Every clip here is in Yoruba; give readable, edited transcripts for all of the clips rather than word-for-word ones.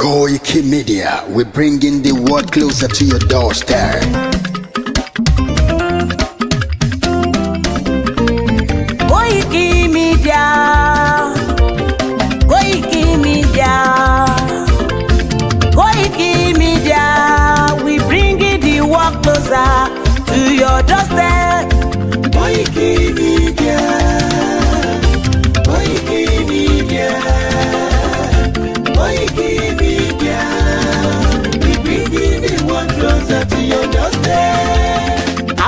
Koiki Media, we're bringing the world closer to your doorstep. Koiki Media, Koiki Media, Koiki Media, we bringing the world closer to your doorstep. Koiki Media, Koiki Media, Koiki Media, we bringing the world closer to your doorstep.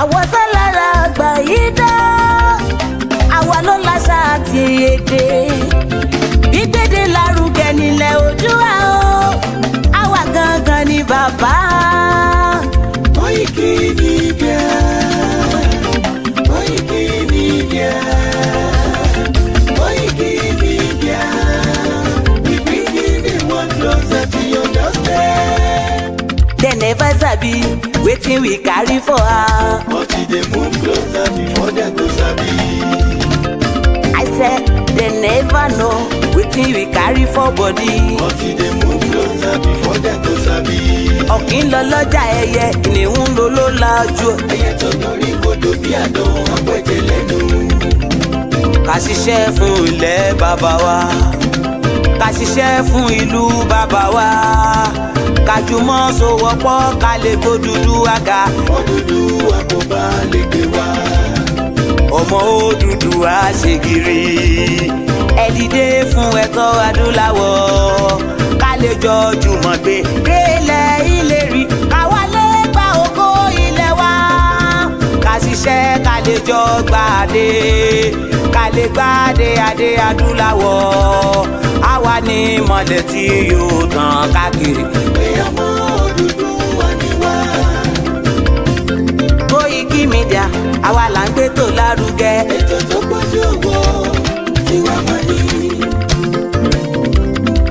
Àwọn sálára àgbà yìí dá, àwa ló láṣà àti èdè. Gbígbédè lárugẹ nílẹ̀ Oòduà o, àwa gangan ni bàbá. Koiki Media, Koiki Media, Koiki Media, we bringing the world closer to your doorstep. They never sabi wetin we carry for her. But they move closer before they go sabi. I said they never know wetin we carry for body. But they move closer before they go sabi. Ọ̀kín lọ lọ́jà ẹyẹ, ìníhùn ló ló lajú. Ẹyẹ tó lórí kodò bí àdán ọgbẹ́jẹ lẹ́nu. Ká ṣiṣẹ́ fún ilẹ̀ bàbá wa, ká ṣiṣẹ́ fún ìlú bàbá wa, ká jùmọ̀ sowọ́pọ̀ ká lè tó dúdú àga. Odùduwà kò bá lè gbé wa. Ọmọ Odùduwà ṣe gírí, ẹ dìde fún ẹ̀tọ́ adúláwọ̀, ká lè jọ jùmọ̀ gbé délẹ̀ ìlérí, ká wálé gba ògo ilẹ̀ wa, ká ṣiṣẹ́ ká lè jọ gbàdé, ká lè gbàdé adé adúláwọ̀, àwa ni mọ̀lẹ̀ tí yóò tàn káàkiri. Pé ọmọ Odùduwà ni wá. Koiki Media, àwa là ń gbé tó lárugẹ. Ètò tó pọ̀jù owó tí wàá máa ní.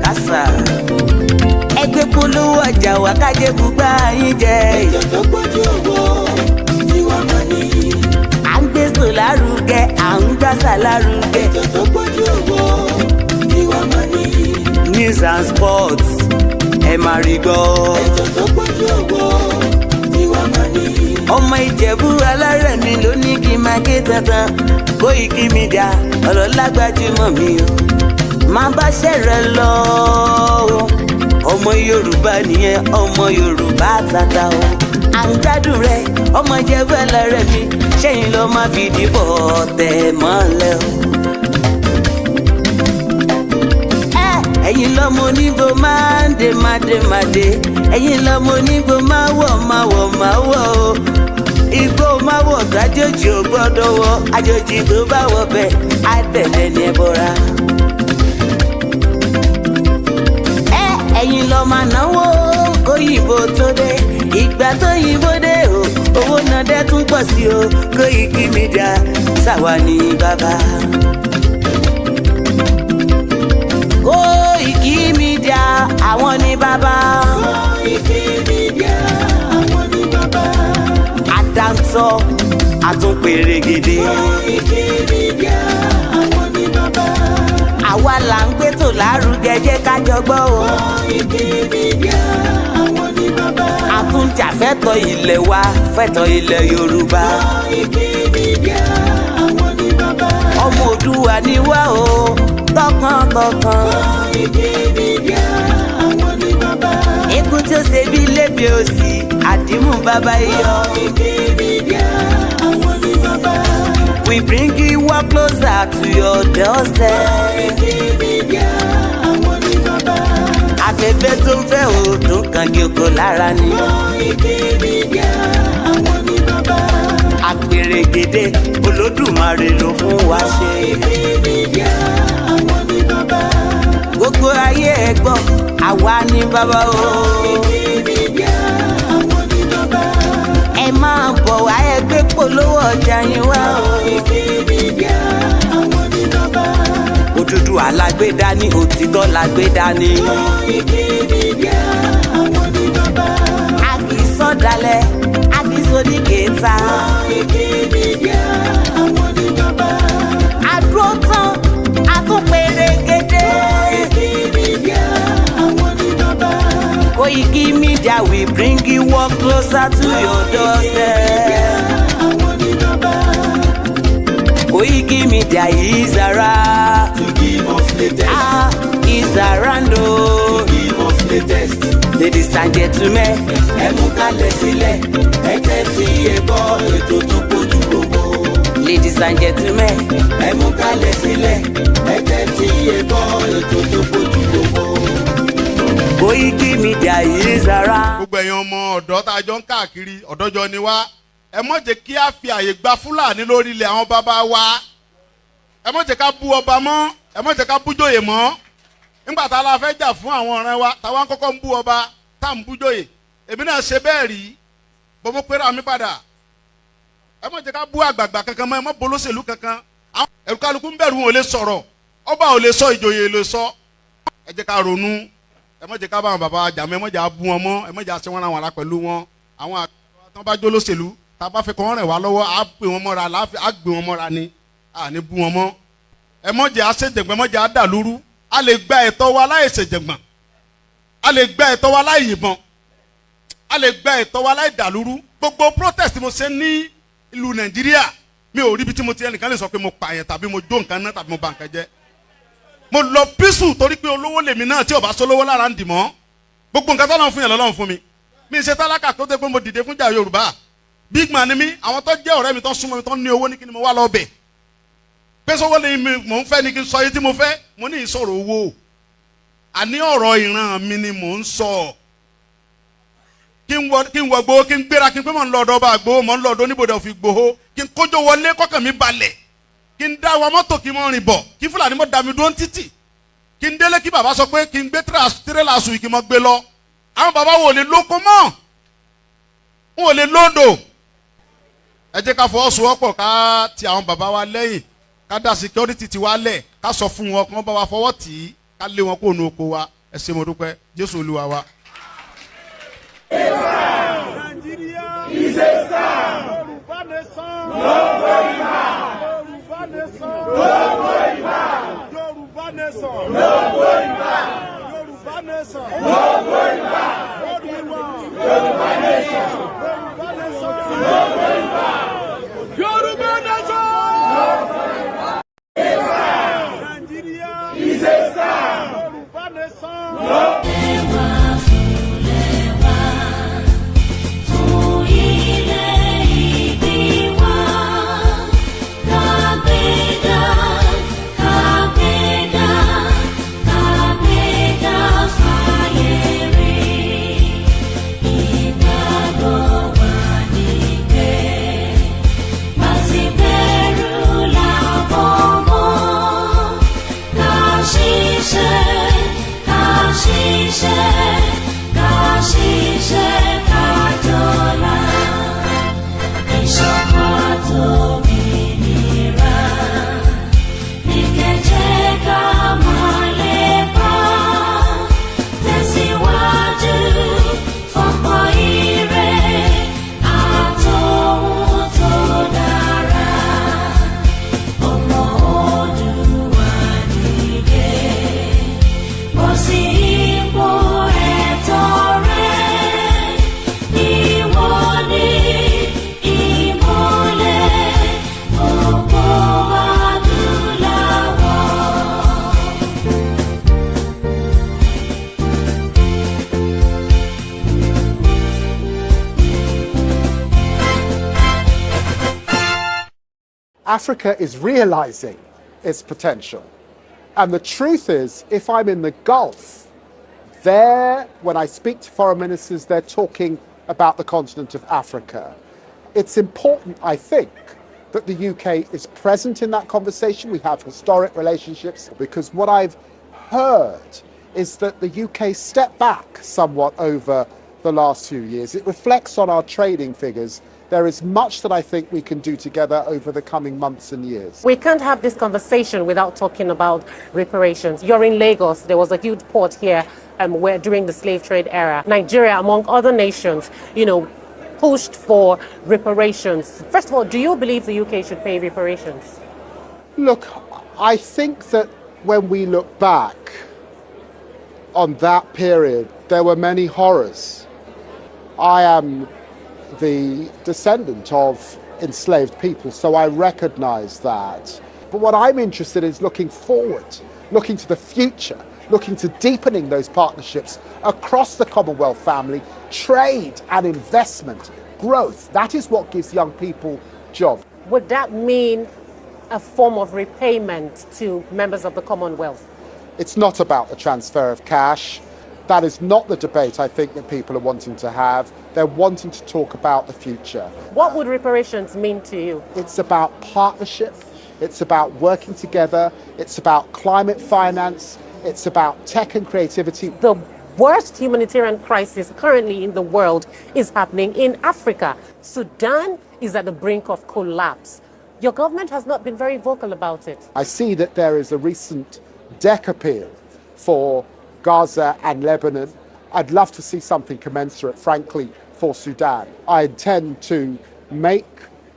Kásá ẹgbẹ́ polówó ọjà wá kájé gbùgbà yín jẹ. Ètò tó pọ̀jù owó tí wàá máa ní. À ń gbé tó lárugẹ, à ń gbàsà lárugẹ. Ètò tó pọ̀jù owó tí wàá máa ní. News and sports ẹ máa rí gbọ́. Ètò tó pọ̀jù owó tí wàá máa ní. Ọmọ Ìjẹ̀bú alárẹ̀ mi ló ní kí n máa ké tantan. Koiki Media ọ̀rọ̀ lágbájúmọ̀ mi o, máa bá ṣẹ̀rẹ̀ lọ o. Ọmọ Yorùbá nìyẹn, ọmọ Yorùbá tata o. À ń gbádùn rẹ, ọmọ Ìjẹ̀bú alárẹ̀ mi, ṣẹ́yìn ló máa fi dìbò tẹ̀ mọ́lẹ̀ o. Ẹ̀yin lọ́mọ onígbò máa ń dé máa dé, ẹ̀yin lọ́mọ onígbò máa wọ̀ o. Igbó máa wọ̀ dájòjì ò gbọ́dọ̀ wọ, àjòjì tó bá wọ bẹ́ẹ̀ á tẹ̀lé ní ẹbọra. Ẹ̀yin lọ máa náwó kóyìnbó tó dé, ìgbà tó yìnbó dé o, owó náà dẹ́ tún pọ̀ sí o. Koiki Media ṣàwa ní bàbá. Koiki Media àwọn ní bàbá. Koiki Media àwọn ní bàbá. Àdáńtọ́ àtúnpèrègèdè. Koiki Media àwọn ní bàbá. Àwa là ń gbé tò lárugẹ, jẹ́ ká jọ gbọ́ o. Koiki Media àwọn ní bàbá. Àtúnjà fẹ́tọ̀ ilẹ̀ wa, fẹ́tọ̀ ilẹ̀ Yorùbá. Koiki Media àwọn ní bàbá. Ọmọ Oòduà ni wá o, tọkàntọkàn. Koiki Media àwọn ní bàbá. Ikú tí ó ṣe bí lébi òsì, àdìmú bàbá iyọ̀. Koiki Media àwọn ní bàbá. We bring you work closer to your doorstep. Koiki Media àwọn ní bàbá. Afẹ́fẹ́ tó ń fẹ́ òòtún kan kí oko lára ni. Koiki Media àwọn ní bàbá. Àpèrègèdè Olódùmarè ló fún wa ṣe. Koiki Media àwọn ní bàbá. Gbogbo ayé ẹ gbọ́, àwa ní bàbá o. Koiki Media àwọn ní bàbá. Ẹ máa bọ̀ wá ẹgbẹ́ polówó ọjà yín wá o. Koiki Media àwọn ní bàbá. Odùduwà lágbé dání, òtítọ́ lágbé dání. Koiki Media àwọn ní bàbá. A kì í sọ̀dálẹ̀, a kì í sódì kẹta. Koiki Media àwọn ní bàbá. Àdúró tán, a tún pèrègèdè. Koiki Media àwọn ní bàbá. Koiki Media, we bring you work closer to your doorstep. Koiki Media is around To give us latest. Is around To give us latest. Ladies and gentlemen, Ẹ mú kalẹ̀ sílẹ̀, ẹ tẹ́tí ẹ gbọ́ ètò tó kojú gbogbo. ladies and gentlemen, Ẹ mú kalẹ̀ sílẹ̀, ẹ tẹ́tí ẹ gbọ́ ètò tó kojú gbogbo. Koiki Media is around. Gbogbo ẹ̀yin ọmọ ọ̀dọ́ tá a jọ ń káàkiri ọ̀dọ́jọ́ ni wá. Ẹ má jẹ́ kí a fi àyè gba Fúlàní lórí ilẹ̀ àwọn bàbá wa. Ẹ má jẹ́ ká bú ọba mọ́, ẹ má jẹ́ ká bú jòyè mọ́. Nígbà tá a la fẹ́ jà fún àwọn ọ̀rẹ́ wa, táwa ń kọ́kọ́ ń bú ọba, tá à ń bú jòyè. Èmi náà ṣe bẹ́ẹ̀ rí, bọ́ mo pera mi padà. Ẹ má jẹ́ ká bú àgbààgbà kankan mọ́, ẹ má bú olóṣèlú kankan. Àwọn ẹ̀rù kálukú ń bẹ̀rù wọn ò lè sọ̀rọ̀. Ọba ò lè sọ, ìjòyè lè sọ. Ẹ jẹ́ ká ronú. Ẹ má jẹ́ ká bá àwọn bàbá jà mọ́, ẹ má jẹ́ á bú wọn mọ́, ẹ má jẹ́ á ṣe wọ́n àwọn ará pẹ̀lú wọn. Àwọn àgbà tán bá jó lóṣèlú, tá a bá fẹ́ kọ́ wọ́n rìn wá lọ́wọ́, á gbé wọn mọ́ra, á gbé wọn mọ́ra ni, à ní bú wọn mọ́. Ẹ má jẹ́ á ṣèjẹ̀gbọ́n, ẹ má jẹ́ á dàlúrú. A lè gba ẹ̀tọ́ wa láì ṣèjẹ̀gbọ́n. A lè gba ẹ̀tọ́ wa láì yìnbọn. A lè gba ẹ̀tọ́ wa láì dàlúrú. Gbogbo protest mo ṣe ní ìlú Nàìjíríà, mi ò rí ibi tí mo ti ẹnìkan lè sọ pé mo pààyàn tàbí mo jó nǹkan náà tàbí mo bà nǹkan jẹ́. Mo lọ písù torí pé olówó lèmi náà tí ò bá sólówó lára ń dì mọ́. Gbogbo nǹkan tọ́lọ́run fún yẹn lọ́lọ́run fún mi. Mi ṣe tálákà tó dé pé mo dìde fún jà Yorùbá. Big man ni mí, àwọn tó jẹ́ ọ̀rẹ́ mi tó súnmọ́ mi tó ní owó ní kí ni mo wá lọ bẹ̀. Pé sọ́wọ́ ni mò ń fẹ́ ni kí n sọ yìí tí mo fẹ́, mo ní ìsọ̀rọ̀ owó. Àní ọ̀rọ̀ ìran mi ni mò ń sọ. Kí n wọ gbowó, kí n gbéra, kí n pé mò ń lọ ọ̀dọ̀ ọba àgbowó, mò ń lọ ọ̀dọ̀ oníbodè òfin gbowó, kí n kójó wọlé kọ́kàn mi balẹ̀, kí n dá wa mọ́tò kí n mọ́ rìn bọ̀, kí Fúlàní mọ́ da mi dúró ń títì, kí n délé kí bàbá sọ pé kí n gbé tírélà sùn kí n mọ́ gbé lọ. Àwọn bàbá wo lè lóko mọ́, wọn ò lè lóńdò. Ẹ jẹ́ ká fọwọ́sowọ́pọ̀ ká ti àwọn bàbá wa lẹ́yìn, ká dá security ti wá lẹ̀, ká sọ fún wọn kí wọ́n bá wa fọwọ́ tì í, ká lé wọn kó nu oko wa. Ẹ ṣé mo dúpẹ́, Jésù Olúwa wa. Nigeria is a star. Yoruba nation. No going back. Yoruba nation. No going back. Yoruba nation. No going back. Yoruba nation. No going back. What we want. Yoruba nation. Yoruba nation. No going back. Yoruba nation. No going back. Nigeria is a star. Yoruba nation. No. Africa is realizing its potential. And the truth is, if I'm in the Gulf, when I speak to foreign ministers, they're talking about the continent of Africa. It's important, I think, that the UK is present in that conversation. We have historic relationships, because what I've heard is that the UK stepped back somewhat over the last few years. It reflects on our trading figures. There is much that I think we can do together over the coming months and years. We can't have this conversation without talking about reparations. You're in Lagos. There was a huge port here where during the slave trade era, Nigeria, among other nations, pushed for reparations. First of all, do you believe the UK should pay reparations? Look, I think that when we look back, on that period, there were many horrors. I am the descendant of enslaved people, so I recognize that. But what I'm interested in is looking forward, looking to the future, looking to deepening those partnerships across the Commonwealth family, trade and investment, growth. That is what gives young people jobs. Would that mean a form of repayment to members of the Commonwealth? It's not about the transfer of cash. That is not the debate I think that people are wanting to have. They're wanting to talk about the future. What would reparations mean to you? It's about partnership. It's about working together. It's about climate finance. It's about tech and creativity. The worst humanitarian crisis currently in the world is happening in Africa. Sudan is at the brink of collapse. Your government has not been very vocal about it. I see that there is a recent DEC appeal for Gaza and Lebanon. I'd love to see something commensurate, frankly, for Sudan. I intend to make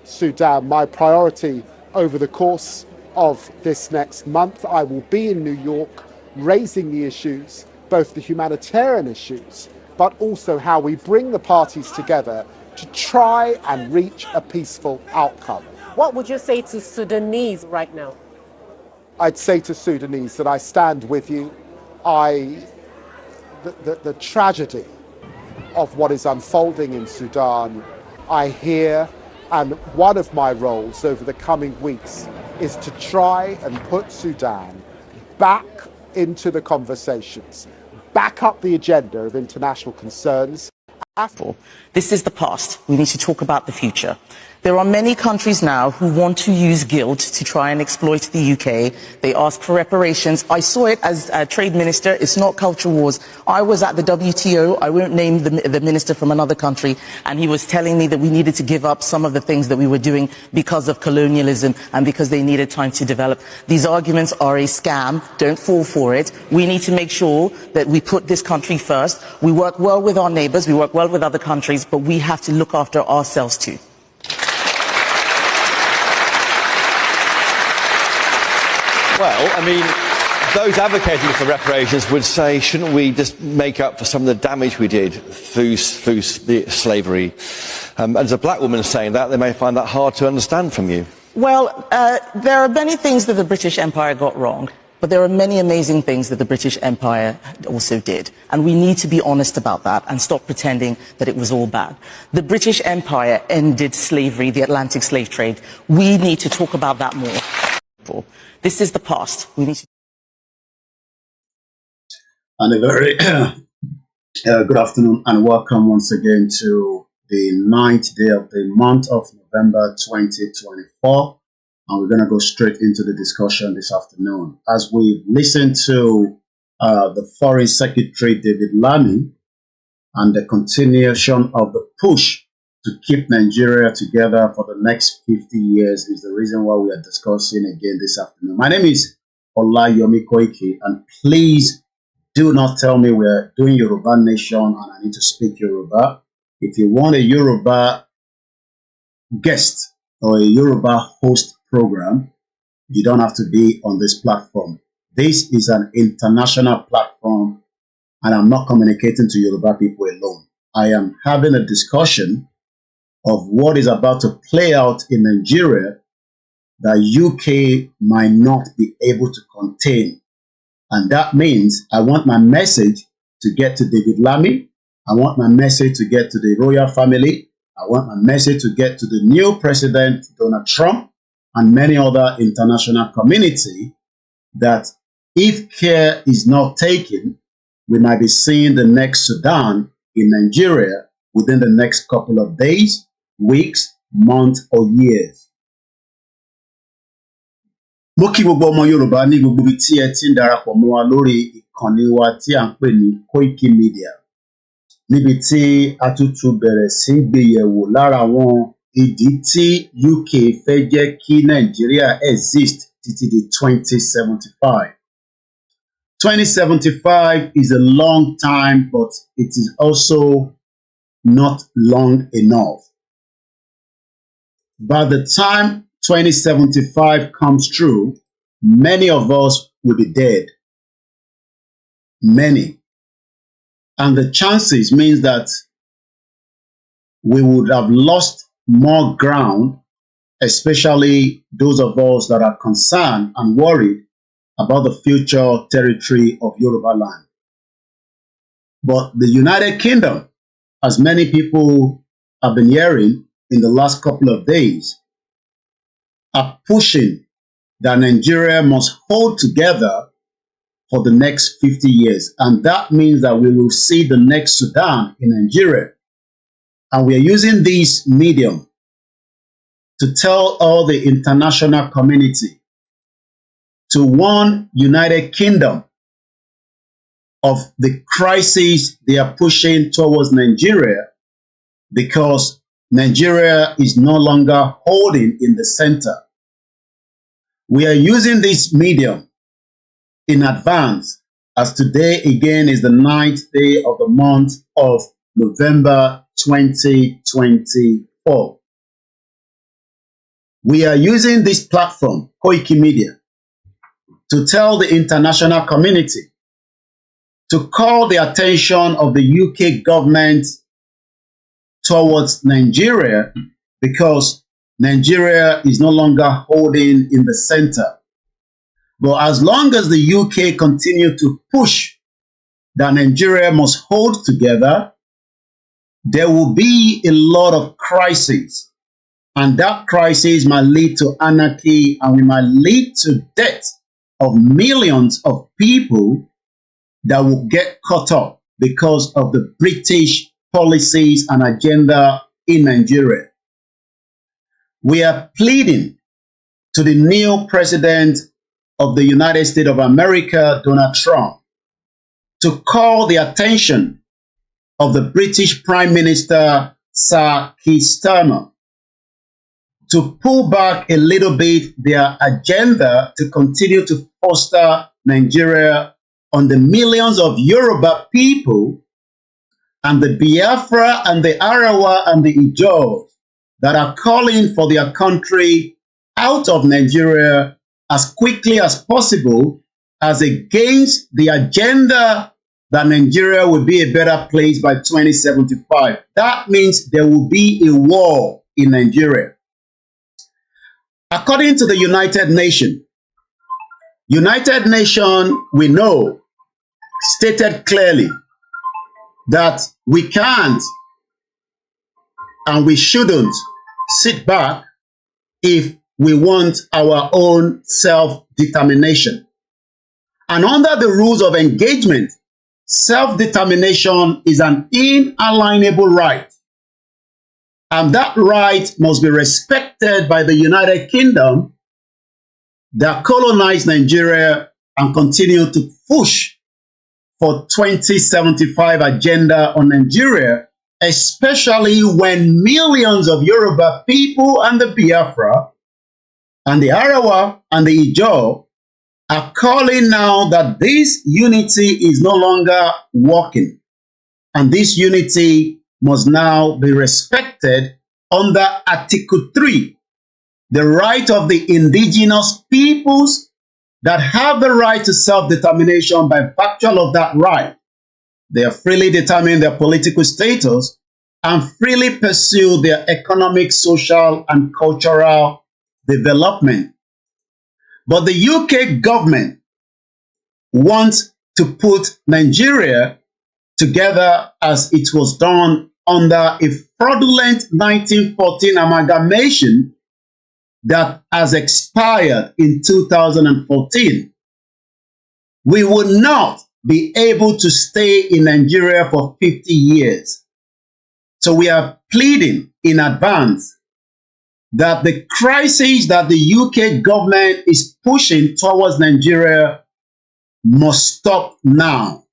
Sudan my priority over the course of this next month. I will be in New York raising the issues, both the humanitarian issues, but also how we bring the parties together to try and reach a peaceful outcome. What would you say to Sudanese right now? I'd say to Sudanese that I stand with you. The tragedy of what is unfolding in Sudan, I hear, and one of my roles over the coming weeks is to try and put Sudan back into the conversations, back up the agenda of international concerns. This is the past. We need to talk about the future. There are many countries now who want to use guilt to try and exploit the UK. They ask for reparations. I saw it as a trade minister. It's not culture wars. I was at the WTO. I won't name the minister from another country. And he was telling me that we needed to give up some of the things that we were doing because of colonialism and because they needed time to develop. These arguments are a scam. Don't fall for it. We need to make sure that we put this country first. We work well with our neighbours. We work well with other countries, but we have to look after ourselves too. Well, I mean, those advocating for reparations would say, shouldn't we just make up for some of the damage we did through slavery? As a black woman saying that, they may find that hard to understand from you. Well, there are many things that the British Empire got wrong, but there are many amazing things that the British Empire also did. And we need to be honest about that and stop pretending that it was all bad. The British Empire ended slavery, the Atlantic slave trade. We need to talk about that more. This is the past. We need to. And a very good afternoon and welcome once again to the 9th day of the month of November 2024. And we're going to go straight into the discussion this afternoon. As we listen to the Foreign Secretary David Lammy and the continuation of the push to keep Nigeria together for the next 50 years is the reason why we are discussing again this afternoon. My name is Olayomi Koiki, and please do not tell me we're doing Yoruba Nation and I need to speak Yoruba. If you want a Yoruba guest or a Yoruba host program, you don't have to be on this platform. This is an international platform, and I'm not communicating to Yoruba people alone. I am having a discussion of what is about to play out in Nigeria that UK might not be able to contain. And that means I want my message to get to David Lammy. I want my message to get to the royal family. I want my message to get to the new president, Donald Trump, and many other international community, that if care is not taken, we might be seeing the next Sudan in Nigeria within the next couple of days, weeks, months, or years. Mo kí gbogbo ọmọ Yorùbá ní gbogbo ibi tí ẹ ti ń darapọ̀ mọ́ wa lórí ìkànnì wa tí à ń pè ní Koiki Media, níbi tí a tún bẹ̀rẹ̀ sí gbéyẹ̀wò lára àwọn ìdí tí UK fẹ́ jẹ́ kí Nàìjíríà exist títí di 2075. 2075 is a long time, but it is also not long enough. By the time 2075 comes true, many of us will be dead. Many. And the chances means that we would have lost more ground, especially those of us that are concerned and worried about the future territory of Yoruba land. But the United Kingdom, as many people have been hearing in the last couple of days, are pushing that Nigeria must hold together for the next 50 years. And that means that we will see the next Sudan in Nigeria. And we are using this medium to tell all the international community to warn United Kingdom of the crisis they are pushing towards Nigeria, because Nigeria is no longer holding in the center. We are using this medium in advance, as today again is the 9th day of the month of November 2024. We are using this platform, Koiki Media, to tell the international community to call the attention of the UK government towards Nigeria, because Nigeria is no longer holding in the center. But as long as the UK continue to push that Nigeria must hold together, there will be a lot of crises. And that crisis might lead to anarchy, and we might lead to death of millions of people that will get caught up because of the British policies and agenda in Nigeria. We are pleading to the new president of the United States of America, Donald Trump, to call the attention of the British Prime Minister, Sir Keir Starmer, to pull back a little bit their agenda to continue to foster Nigeria on the millions of Yoruba people and the Biafra and the Arawa and the Ijaw that are calling for their country out of Nigeria as quickly as possible, as against the agenda that Nigeria will be a better place by 2075. That means there will be a war in Nigeria. According to the United Nations, we know, stated clearly that we can't and we shouldn't sit back if we want our own self-determination. And under the rules of engagement, self-determination is an inalienable right. And that right must be respected by the United Kingdom that colonized Nigeria and continue to push for 2075 agenda on Nigeria, especially when millions of Yoruba people and the Biafra and the Arawa and the Ijaw are calling now that this unity is no longer working. And this unity must now be respected under Article 3, the right of the indigenous peoples that have the right to self-determination. By virtue of that right, they are freely determine their political status and freely pursue their economic, social, and cultural development. But the UK government wants to put Nigeria together as it was done under a fraudulent 1914 amalgamation that has expired in 2014. We will not be able to stay in Nigeria for 50 years. So we are pleading in advance that the crisis that the UK government is pushing towards Nigeria must stop now.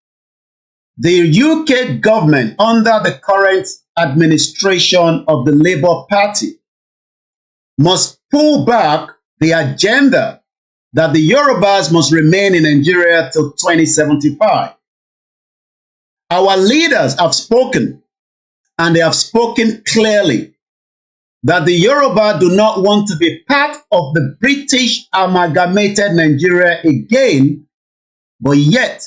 The UK government, under the current administration of the Labour Party, must pull back the agenda that the Yorubas must remain in Nigeria till 2075. Our leaders have spoken, and they have spoken clearly, that the Yoruba do not want to be part of the British amalgamated Nigeria again, but yet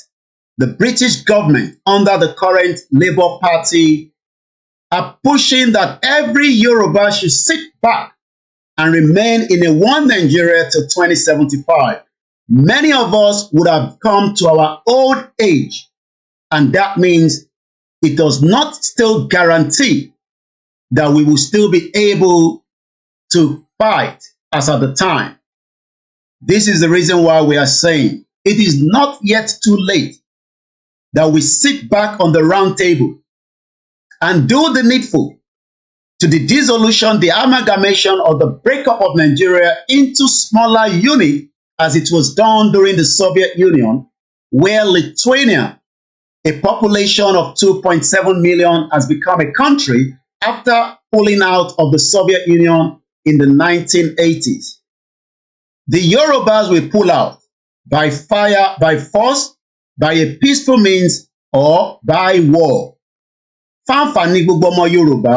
the British government under the current Labour Party are pushing that every Yoruba should sit back and remain in a one Nigeria till 2075. Many of us would have come to our old age, and that means it does not still guarantee that we will still be able to fight as at the time. This is the reason why we are saying it is not yet too late that we sit back on the round table and do the needful to the dissolution, the amalgamation, or the breakup of Nigeria into smaller units as it was done during the Soviet Union, where Lithuania, a population of 2.7 million, has become a country after pulling out of the Soviet Union in the 1980s. The Yorubas will pull out by fire, by force, by a peaceful means, or by war. Fáǹfààní gbogbo ọmọ Yorùbá,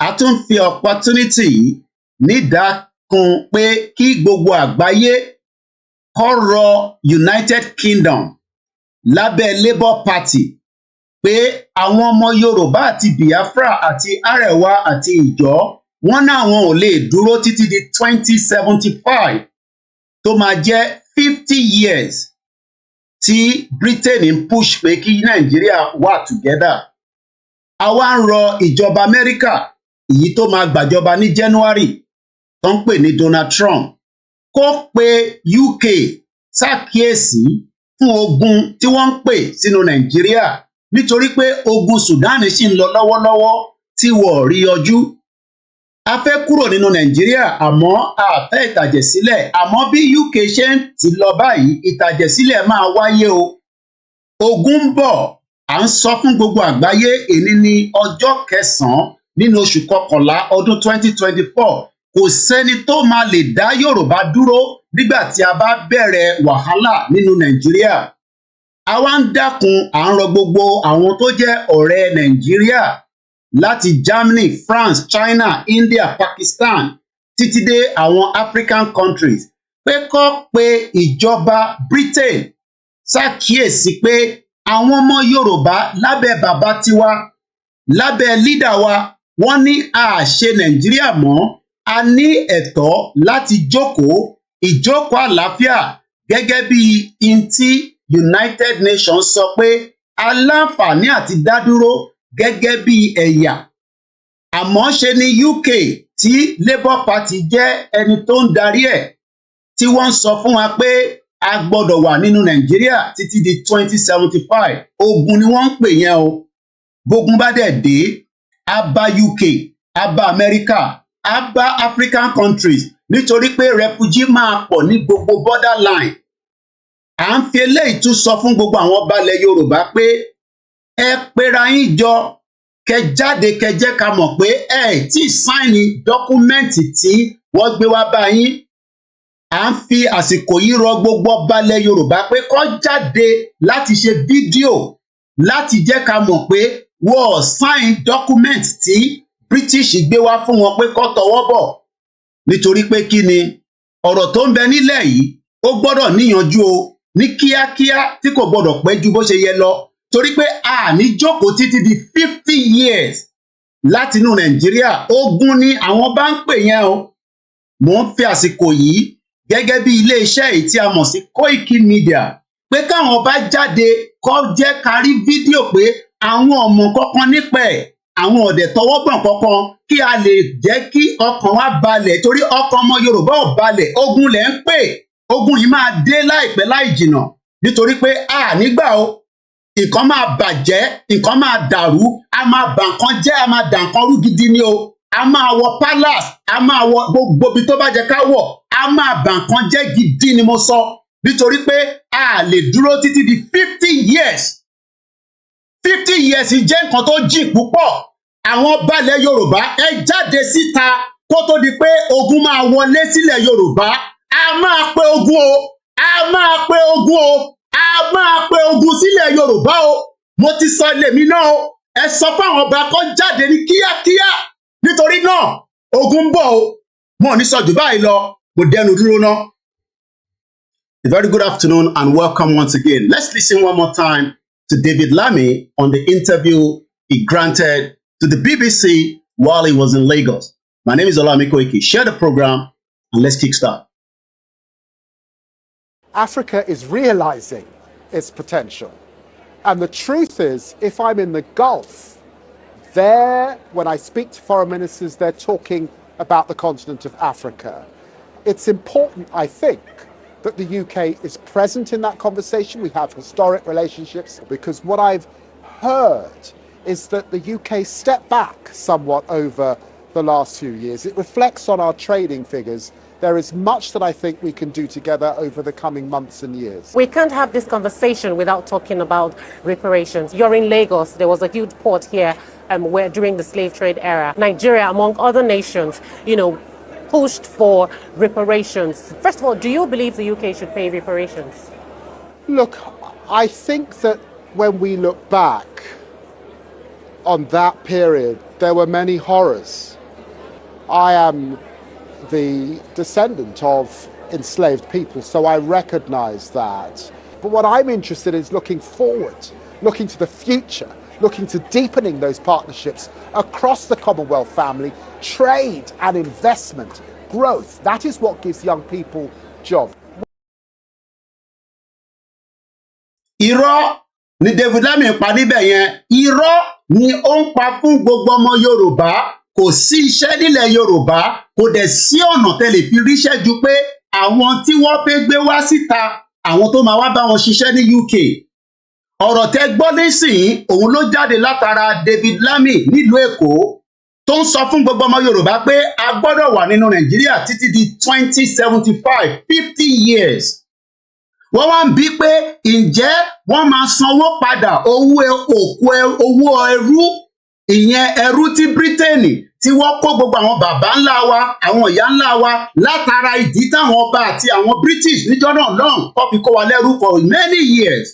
a tún fi opportunity nídàkún pé kí gbogbo àgbáyé kó rọ United Kingdom lábẹ́ Labour Party pé àwọn ọmọ Yorùbá àti Biafra àti Arewa àti Ìjọ wọ́n náà wọn ò lè dúró títí di 2075 tó máa jẹ́ 50 years tí Britain ń push pé kí Nàìjíríà wà together. Àwa ń rọ ìjọba Amẹ́ríkà èyí tó máa gbàjọba ní January tó ń pè ní Donald Trump kó pe UK ṣàkíyèsí fún ogun tí wọ́n ń pè sínú Nàìjíríà nítorí pé ogun Sudan ṣì ń lọ lọ́wọ́lọ́wọ́ tí wọ́n rí yọjú. A fẹ́ kúrò nínú Nàìjíríà àmọ́ a fẹ́ ìtàjẹ̀sílẹ̀, àmọ́ bí UK ṣe ń ti lọ báyìí ìtàjẹ̀sílẹ̀ máa wáyé o. Ogun ń bọ̀, à ń sọ fún gbogbo àgbáyé èní ní ọjọ́ 9 nínú oṣù kọkànlá ọdún 2024. Kò sẹ́ni tó máa lè dá Yorùbá dúró nígbà tí a bá bẹ̀rẹ̀ wàhálà nínú Nàìjíríà. Àwa ń dákun à ń rọ gbogbo àwọn tó jẹ́ ọ̀rẹ́ Nàìjíríà láti Germany, France, China, India, Pakistan títí dé àwọn African countries pé kó pe ìjọba Britain ṣàkíyèsí pé àwọn ọmọ Yorùbá lábẹ́ bàbá tiwa, lábẹ́ lídà wa, wọ́n ní a ṣe Nàìjíríà mọ́, a ní ẹ̀tọ́ láti jókòó ìjókòó àlàáfíà gẹ́gẹ́ bí intí United Nations sọ pé aláǹfààní àti dádúró gẹ́gẹ́ bí ẹ̀yà. Àmọ́ ṣe ni UK tí Labour Party jẹ́ ẹni tó ń darí ẹ̀ tí wọ́n ń sọ fún wa pé a gbọ́dọ̀ wà nínú Nàìjíríà títí di 2075. Ogun ni wọ́n ń pè yẹn o. Bógun bá dẹ̀ dé, á bá UK, á bá America, á bá African countries nítorí pé refugee máa pọ̀ ní gbogbo borderline. À ń fi eléyìí tún sọ fún gbogbo àwọn balẹ̀ Yorùbá pé ẹ pera yín jọ kẹ jáde kẹ jẹ́ ká mọ̀ pé ẹ tí sáìnì dọ́kúmẹ́ǹtì tí wọ́n gbé wá bá yín. À ń fi àsìkò yìí rọ gbogbo balẹ̀ Yorùbá pé kó jáde láti ṣe fídíò láti jẹ́ ká mọ̀ pé wọ́n sáìn dọ́kúmẹ́ǹtì tí British gbé wá fún wọn pé kó tọwọ́ bọ̀. Nítorí pé kí ni ọ̀rọ̀ tó ń bẹ nílẹ̀ yìí ó gbọ́dọ̀ níyanjú o ní kíákíá tí kò gbọ́dọ̀ pẹ́ ju bó ṣe yẹ lọ. Torí pé a ní jókòó títí di 50 years láti inú Nàìjíríà. Ogun ni àwọn bá ń pè yẹn o. Mò ń fi àsìkò yìí gẹ́gẹ́ bí iléeṣẹ́ èyí tí a mọ̀ sí Koiki Media pé káwọn bá jáde kó jẹ́ ká rí fídíò pé àwọn ọmọ kankan nípa ẹ̀, àwọn ọ̀dẹ̀ tọwọ́gbọ̀n kankan kí a lè jẹ́ kí ọkàn wa balẹ̀ torí ọkàn ọmọ Yorùbá ò balẹ̀. Ogun lẹ̀ ń pè, ogun yìí máa dé láìpẹ́ láì jìnà nítorí pé a nígbà o. Nǹkan máa bàjẹ́, nǹkan máa dàrú, a máa bà nǹkan jẹ́, a máa dà nǹkan rú gidi ni o. A máa wọ palace, a máa wọ gbogbo ibi tó bá jẹ́ ká wọ̀, a máa bà nǹkan jẹ́ gidi ni mo sọ. Nítorí pé a lè dúró títí di 50 years. 50 years jẹ́ nǹkan tó jìn púpọ̀. Àwọn balẹ̀ Yorùbá ẹ jáde síta kó tó di pé ogun máa wọlé sílẹ̀ Yorùbá. A máa pe ogun o, a máa pe ogun o. A máa pe ogun sílẹ̀ Yorùbá o. Mo ti sọ lèmi náà o. Ẹ sọ fáwọn ọba kó jáde ní kíákíá. Nítorí náà ogun ń bọ̀ o. Mo ní sọ jù báyìí lọ. Mo dẹnu dúró ná. A very good afternoon and welcome once again. Let's listen one more time to David Lammy on the interview he granted to the BBC while he was in Lagos. My name is Olamide. Share the program and let's kickstart. Africa is realizing its potential. And the truth is, if I'm in the Gulf, when I speak to foreign ministers, they're talking about the continent of Africa. It's important, I think, that the UK is present in that conversation. We have historic relationships, because what I've heard is that the UK stepped back somewhat over the last few years. It reflects on our trading figures. There is much that I think we can do together over the coming months and years. We can't have this conversation without talking about reparations. You're in Lagos. There was a huge port here where during the slave trade era, Nigeria, among other nations, pushed for reparations. First of all, do you believe the UK should pay reparations? Look, I think that when we look back on that period, there were many horrors. I am the descendant of enslaved people, so I recognize that. But what I'm interested in is looking forward, looking to the future, looking to deepening those partnerships across the Commonwealth family, trade and investment, growth. That is what gives young people jobs. Irọ́ ni David Lammy pa níbẹ̀ yẹn. Irọ́ ni ó ń pa fún gbogbo ọmọ Yorùbá. Kò sí iṣẹ́ nílẹ̀ Yorùbá, kò dẹ̀ sí ọ̀nà tẹ́lẹ̀ fi ríṣẹ́ ju pé àwọn tí wọ́n fẹ́ gbé wá síta, àwọn tó máa wá bá wọn ṣiṣẹ́ ní UK. Ọ̀rọ̀ tẹ́ gbọ́ nísìnyí, òun ló jáde látara David Lammy nílùú Èkó tó ń sọ fún gbogbo ọmọ Yorùbá pé a gbọ́dọ̀ wà nínú Nàìjíríà títí di 2075, 50 years. Wọ́n wá ń bí pé ǹjẹ́ wọ́n máa sanwó padà owó ẹrú, ìyẹn ẹrú tí Bírítéènì tí wọ́n kó gbogbo àwọn bàbá ńlá wa, àwọn ìyá ńlá wa látara ìdí táwọn ọba àti àwọn British níjọ́ náà lọ́hùn kó fi kó wa lẹ́rú for many years.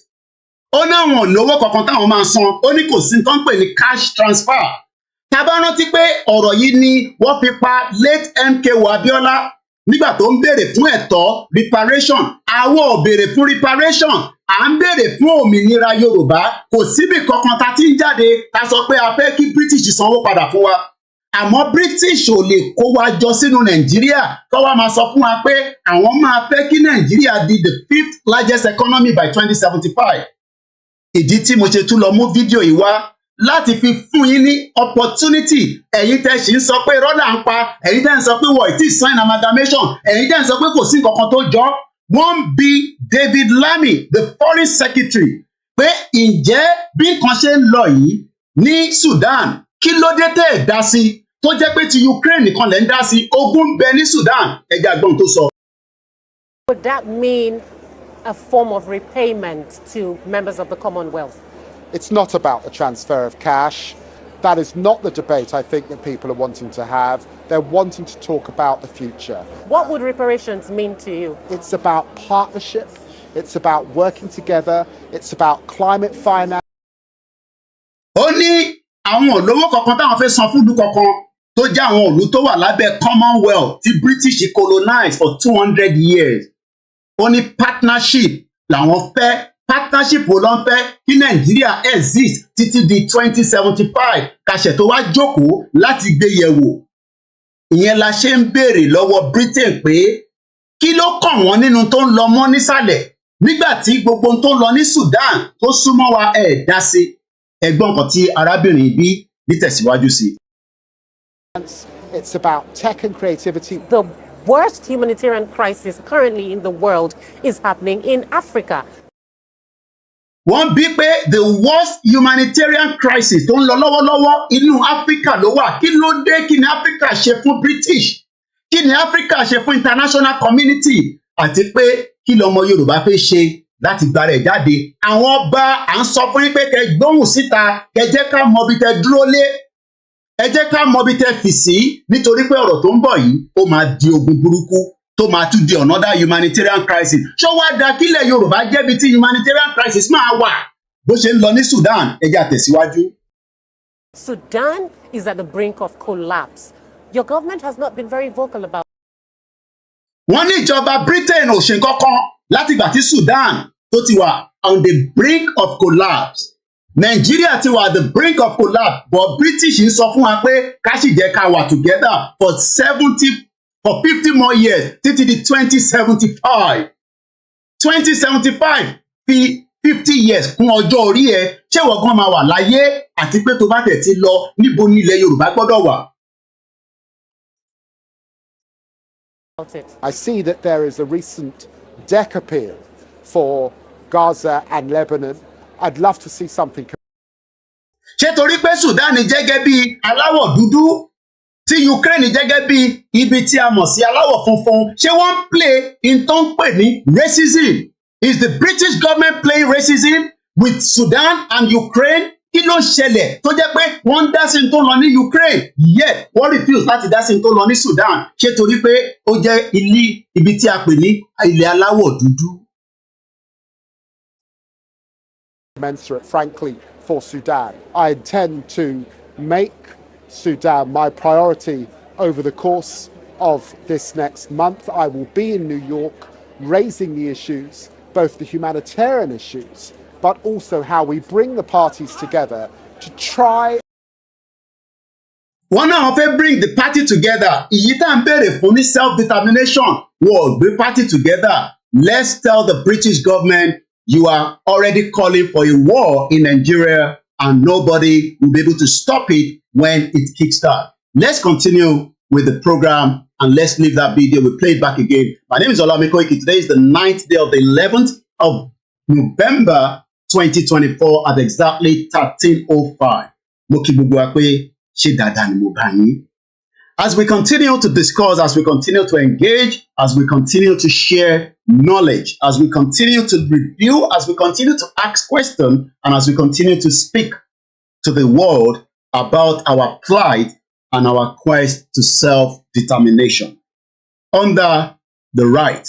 Ó ní àwọn lówó kankan táwọn máa san, ó ní kò sí tó ń pè ní cash transfer. Tá bá rántí pé ọ̀rọ̀ yìí ni wọ́n fi pa late MKO Abiola nígbà tó ń béèrè fún ẹ̀tọ́ reparation. Àwọn ò béèrè fún reparation, à ń béèrè fún òmìnira Yorùbá. Kò síbì kankan tá ti ń jáde tá sọ pé a fẹ́ kí British sanwó padà fún wa. Àmọ́ British ò lè kó wa jọ sínú Nàìjíríà kó wá máa sọ fún wa pé àwọn máa fẹ́ kí Nàìjíríà di the 5th largest economy by 2075. Ìdí tí mo ṣe tún lọ mú fídíò yìí wá láti fi fún yín ní opportunity. Ẹ̀yin tẹ́ ṣì ń sọ pé rọ́là ń pa, ẹ̀yin tẹ́ ń sọ pé wọ́n ti sign amalgamation, ẹ̀yin tẹ́ ń sọ pé kò sí nǹkan kan tó jọ. Wọ́n bi David Lammy, the foreign secretary, pé ǹjẹ́ bí nǹkan ṣe ń lọ yìí ní Sudan, kí ló dé tẹ́ ẹ̀ dá sí tó jẹ́ pé ti Ukraine nìkan lẹ́ ń dá sí, ogun ń bẹ ní Sudan. Ẹ jẹ́ àgbọ̀n tó sọ. Would that mean a form of repayment to members of the Commonwealth? It's not about the transfer of cash. That is not the debate I think that people are wanting to have. They're wanting to talk about the future. What would reparations mean to you? It's about partnership. It's about working together. It's about climate finance. Ó ní àwọn olówó kankan táwọn fẹ́ san fún ìlú kankan tó jẹ́ àwọn ìlú tó wà lábẹ́ Commonwealth tí British colonize for 200 years. Ó ní partnership làwọn fẹ́. Partnership wo ló ń fẹ́ kí Nàìjíríà exist títí di 2075 kàṣẹ tó wá jókòó láti gbé yẹ̀wò. Ìyẹn la ṣe ń béèrè lọ́wọ́ Britain pé kí ló kàn wọ́n nínú tó ń lọ mọ́ nísàlẹ̀ nígbà tí gbogbo tó ń lọ ní Sudan tó súnmọ́ wa ẹ̀ dá sí. Ẹgbọ́n kan tí arábìnrin bí ní tẹ̀síwájú sí. It's about tech and creativity. The worst humanitarian crisis currently in the world is happening in Africa. Wọ́n bí pé the worst humanitarian crisis tó ń lọ lọ́wọ́lọ́wọ́ inú Áfíríkà ló wà. Kí ló dé? Kí ni Áfíríkà ṣe fún British? Kí ni Áfíríkà ṣe fún international community? Àti pé kí lọmọ Yorùbá fẹ́ ṣe láti gbára ẹ̀ jáde? Àwọn ọba à ń sọ fún yín pé kẹ́ gbóhùn síta, kẹ́ jẹ́ ká mọ bí tẹ́ dúró lé, ẹ jẹ́ ká mọ bí tẹ́ fì sí, nítorí pé ọ̀rọ̀ tó ń bọ̀ yìí ó máa di ogun burúkú tó máa tún di another humanitarian crisis. Ṣó wá da kílẹ̀ Yorùbá jẹ́bi tí humanitarian crisis máa wà bó ṣe ń lọ ní Sudan? Ẹ jẹ́ á tẹ̀síwájú. Sudan is at the brink of collapse. Your government has not been very vocal about. Wọ́n ní ìjọba Britain ò ṣe kankan látìgbà tí Sudan tó ti wà on the brink of collapse. Nigeria ti wà at the brink of collapse, but British ń sọ fún wa pé ká sì jẹ́ ká wà together for 50 more years títí di 2075. 2075 fi 50 years kún ọjọ́ orí ẹ, ṣé ìwọ gan máa wà láyé àti pé tó bá tẹ̀ ti lọ níbo ni ilẹ̀ Yorùbá gbọ́dọ̀ wà? I see that there is a recent deck appeal for Gaza and Lebanon. I'd love to see something. Ṣé torí pé Sudan jẹ́gẹ́ bí aláwọ̀ dúdú tí Ukraine jẹ́gẹ́ bí ibi tí a mọ̀ sí aláwọ̀ funfun, ṣé wọ́n play in tó ń pè ní racism? Is the British government playing racism with Sudan and Ukraine? Kí ló ṣẹlẹ̀ tó jẹ́ pé wọ́n ń dá sí tó lọ ní Ukraine, yet wọ́n refuse láti dá sí tó lọ ní Sudan? Ṣé torí pé ó jẹ́ ibi tí a pè ní ilẹ̀ aláwọ̀ dúdú? Commensurate, frankly, for Sudan. I intend to make Sudan my priority over the course of this next month. I will be in New York raising the issues, both the humanitarian issues, but also how we bring the parties together to try. Wọ́n náà fẹ́ bring the party together. Ìyí tá à ń bẹ̀rẹ̀ fún ní self-determination. Wọ́n gbé party together. Let's tell the British government you are already calling for a war in Nigeria and nobody will be able to stop it when it kickstarts. Let's continue with the program and let's leave that video. We'll play it back again. My name is Oluwole. Today is the 9th day of the 11th of November 2024 at exactly 13:05. Mo kí gbogbo wa pé ṣé dáadáa ni mo bá yín. As we continue to discuss, as we continue to engage, as we continue to share knowledge, as we continue to review, as we continue to ask questions, and as we continue to speak to the world about our plight and our quest to self-determination. Under the right,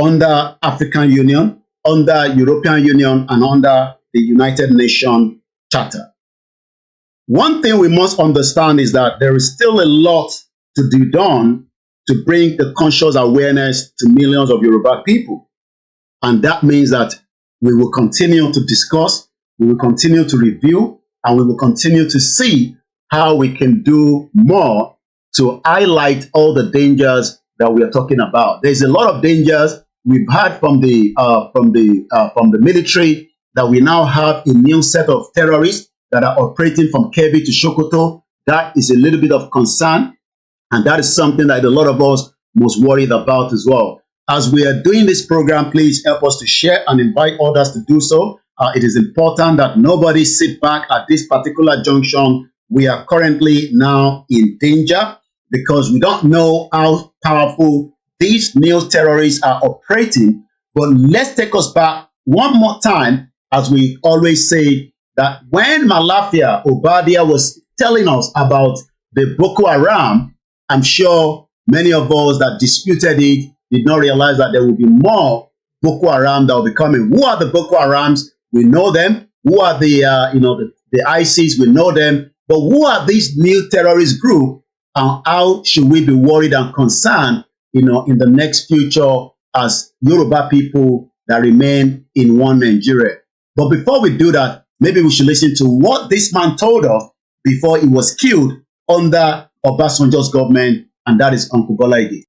under African Union, under European Union, and under the United Nations Charter. One thing we must understand is that there is still a lot to be done to bring the conscious awareness to millions of Yoruba people. And that means that we will continue to discuss, we will continue to review, and we will continue to see how we can do more to highlight all the dangers that we are talking about. There's a lot of dangers we've had from the military, that we now have a new set of terrorists that are operating from Kebbi to Sokoto. That is a little bit of concern, and that is something that a lot of us must worried about as well. As we are doing this program, please help us to share and invite others to do so. It is important that nobody sit back at this particular junction. We are currently now in danger because we don't know how powerful these new terrorists are operating. But let's take us back one more time, as we always say, that when Malafia Obadia was telling us about the Boko Haram, I'm sure many of us that disputed it did not realize that there will be more Boko Haram that will be coming. Who are the Boko Harams? We know them. Who are the ISIS? We know them. But who are these new terrorist group, and how should we be worried and concerned, in the next future as Yoruba people that remain in one Nigeria? But before we do that, maybe we should listen to what this man told us before he was killed under Obasanjo's government, and that is Uncle Bola Ige.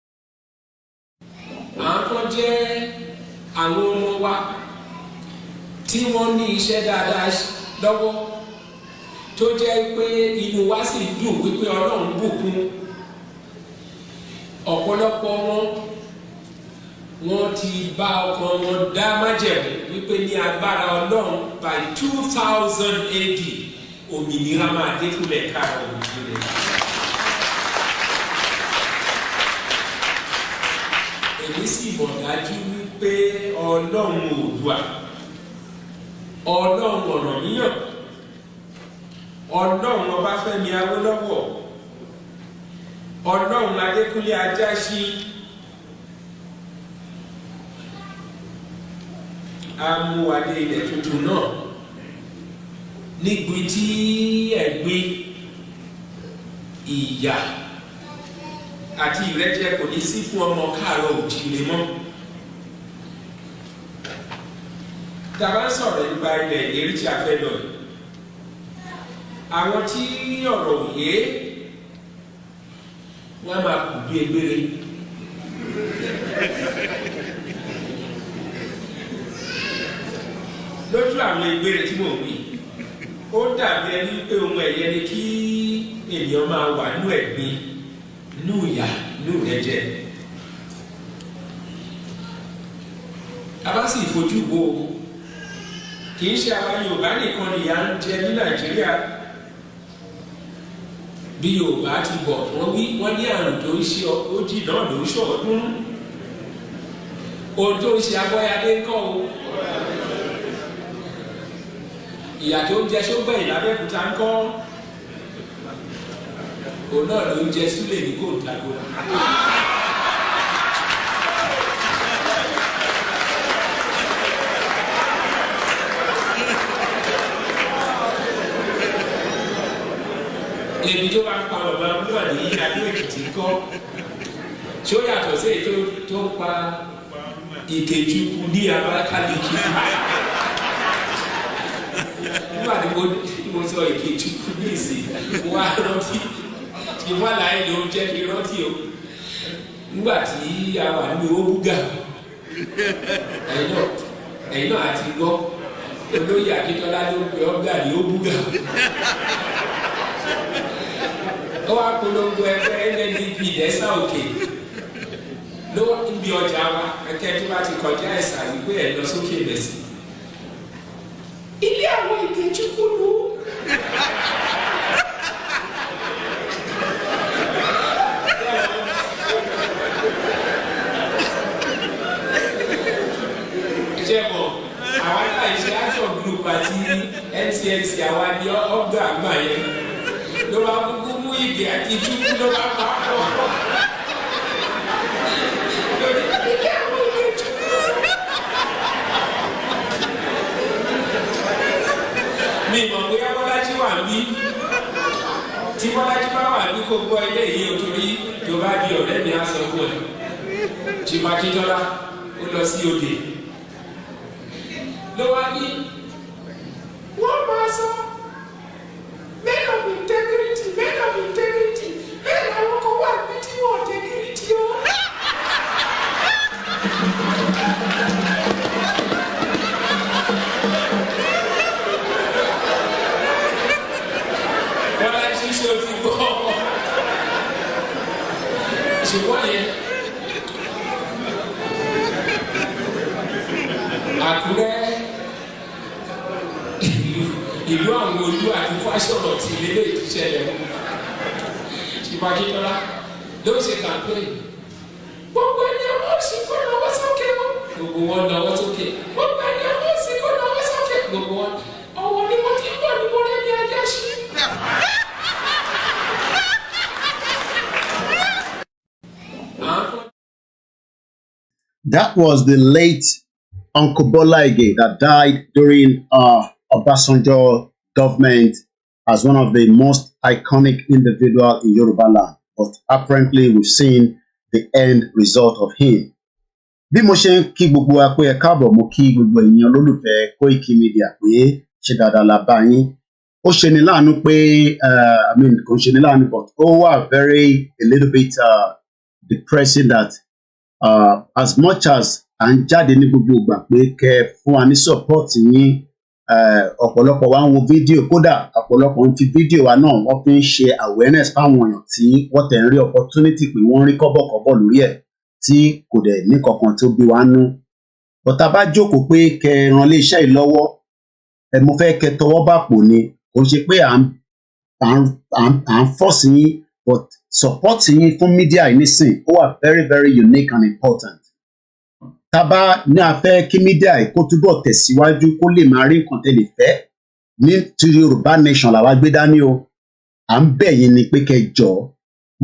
Tó jẹ́ pé inú wa sì dùn wípé Ọlọ́run bùkún ọ̀pọ̀lọpọ̀ wọn ti bá ọkàn wọn dá májẹ̀mú wípé ní agbára Ọlọ́run by 2000 AD òmìnira máa dé fúnlẹ̀ káàrọ̀ òmìnira. Èmi sì mọ̀ dájú wípé Ọlọ́run Oòduà, Ọlọ́run Ọ̀rànmíyàn, Ọlọ́run Ọbáfẹ́mi Awólọ́wọ̀, Ọlọ́run Adékúnlé Ajáṣin, amúwadé ilẹ̀ tuntun náà níbi tí ẹ̀gbin, ìyà àti ìrẹ́jẹ kò ní sí fún ọmọ káàárọ̀ òjíire mọ́. tá a bá ń sọ̀rọ̀ nípa ilẹ̀ ìlérí tí a fẹ́ lọ yìí àwọn tí ọ̀rọ̀ òye wọ́n máa kù bí egbére lójú àwọn egbére tí mò ń wí ó dàbí ẹni pé ohun ẹ̀yẹ ni kí ènìyàn máa wà nínú ẹ̀gbin nínú ìyà nínú ìrẹ́jẹ. a bá sì fojú wo kì í ṣe àwa Yorùbá nìkan ni ìyà ń jẹ ní Nàìjíríà bí Yorùbá ti bọ̀ wọ́n ní àrùn tó ń ṣe ojì náà ló ń ṣọ̀ọ́dún ohun tó ń ṣe Abọ́yadé ń kọ́ o ìyà tó ń jẹ Ṣógbẹ̀yìn l'Abẹ́òkúta ń kọ́ òun náà ló ń jẹ Súlè ní Kòńtàgó. èmi tó bá ń pa bàbá múlò ní Adó-Èkìtì kọ́ tí ó yàtọ̀ sí èyí tó ń pa Ìkejìkù ní Abakaliki nígbà tí mo sọ Ìkejìkù ní ìsìn wá rántí ìfàlàyé ló ń jẹ́ kí rántí o nígbà tí a wà ní Òbúgà ẹ̀yin náà àti gbọ́ olóyè Akíntọ́lá ló ń pè ọ́gà ní Òbúgà ó wá polongo ẹgbẹ́ NNDP lẹ́sà òkè ló ń bí ọjà wa ẹkẹ tó bá ti kọjá ẹ̀sà wípé ẹ̀ lọ sókè lẹ́sìn. ilé àwọn Ìkejìkù ló. jẹ́bọ̀ àwa náà ṣe action group àti NCNC àwa ní ọgbà àgbà yẹn ló bá kúkú mú ìgè àti ìdúkú ló bá pa á pọ̀. mi mọ̀ bóyá Bọ́lájí wà ní tí Bọ́lájí bá wà ní kó gbọ́ ilé yìí o torí tó bá di ọ̀rẹ́ mi á sọ fún ẹ tí Akíntọ́lá ó lọ sí òde ló wá ní wọ́n máa sọ men of integrity bẹ́ẹ̀ làwọn kan wà ní tí wọ́n integrity o. Bọ́lájí ṣe o ti gbọ́ ṣùgbọ́n yẹn Àkúrẹ́ ìlú àwọn olú àti fásọ̀rọ̀ tí ilé ìṣẹ̀lẹ̀ ṣùgbọ́n Akíntọ́lá ló ṣe campaign gbogbo ẹni ọmọ òsì kó náwó sókè o gbogbo wọn náwó sókè gbogbo ẹni ọmọ òsì kó náwó sókè gbogbo wọn ọwọ́ ni mo ti ń bọ̀ ní mo rẹ́ ní ajá sí. That was the late Uncle Bola Ige that died during Obasanjo government as one of the most iconic individuals in Yoruba land. But apparently we've seen the end result of him. Bí mo ṣe ń kí gbogbo wa pé ẹ káàbọ̀, mo kí gbogbo èèyàn olólùfẹ́ Koiki Media pé ṣe dáadáa la bá yín. Ó ṣe ni láàánú pé kò ṣe ni láàánú but ó wà very a little bit depressing that as much as à ń jáde ní gbogbo ìgbà pé kẹ́ fún wa ní support yín ọ̀pọ̀lọpọ̀ wa ń wo fídíò kódà ọ̀pọ̀lọpọ̀ ń fi fídíò wa náà wọ́n fi ń ṣe awareness fáwọn èèyàn tí wọ́n tẹ̀ ń rí opportunity pé wọ́n ń rí kọ́bọ̀kọ́bọ̀ lórí ẹ̀ tí kò dẹ̀ ní kankan tó bí wa nú. Bọ́tà bá jókòó pé kẹ́ ran iléeṣẹ́ yìí lọ́wọ́ mo fẹ́ kẹ́ tọwọ́ bàpò ni kò ṣe pé à ń force yín but support yín fún media yìí nísìn ó wà very very unique and important. Tábà ní a fẹ́ kí media yìí kó túbọ̀ tẹ̀síwájú kó lè máa rí nǹkan tẹ́lẹ̀ fẹ́ ní ti Yorùbá nation làwa gbé dání o à ń bẹ̀ yín ni pé kẹ́ jọ̀ọ́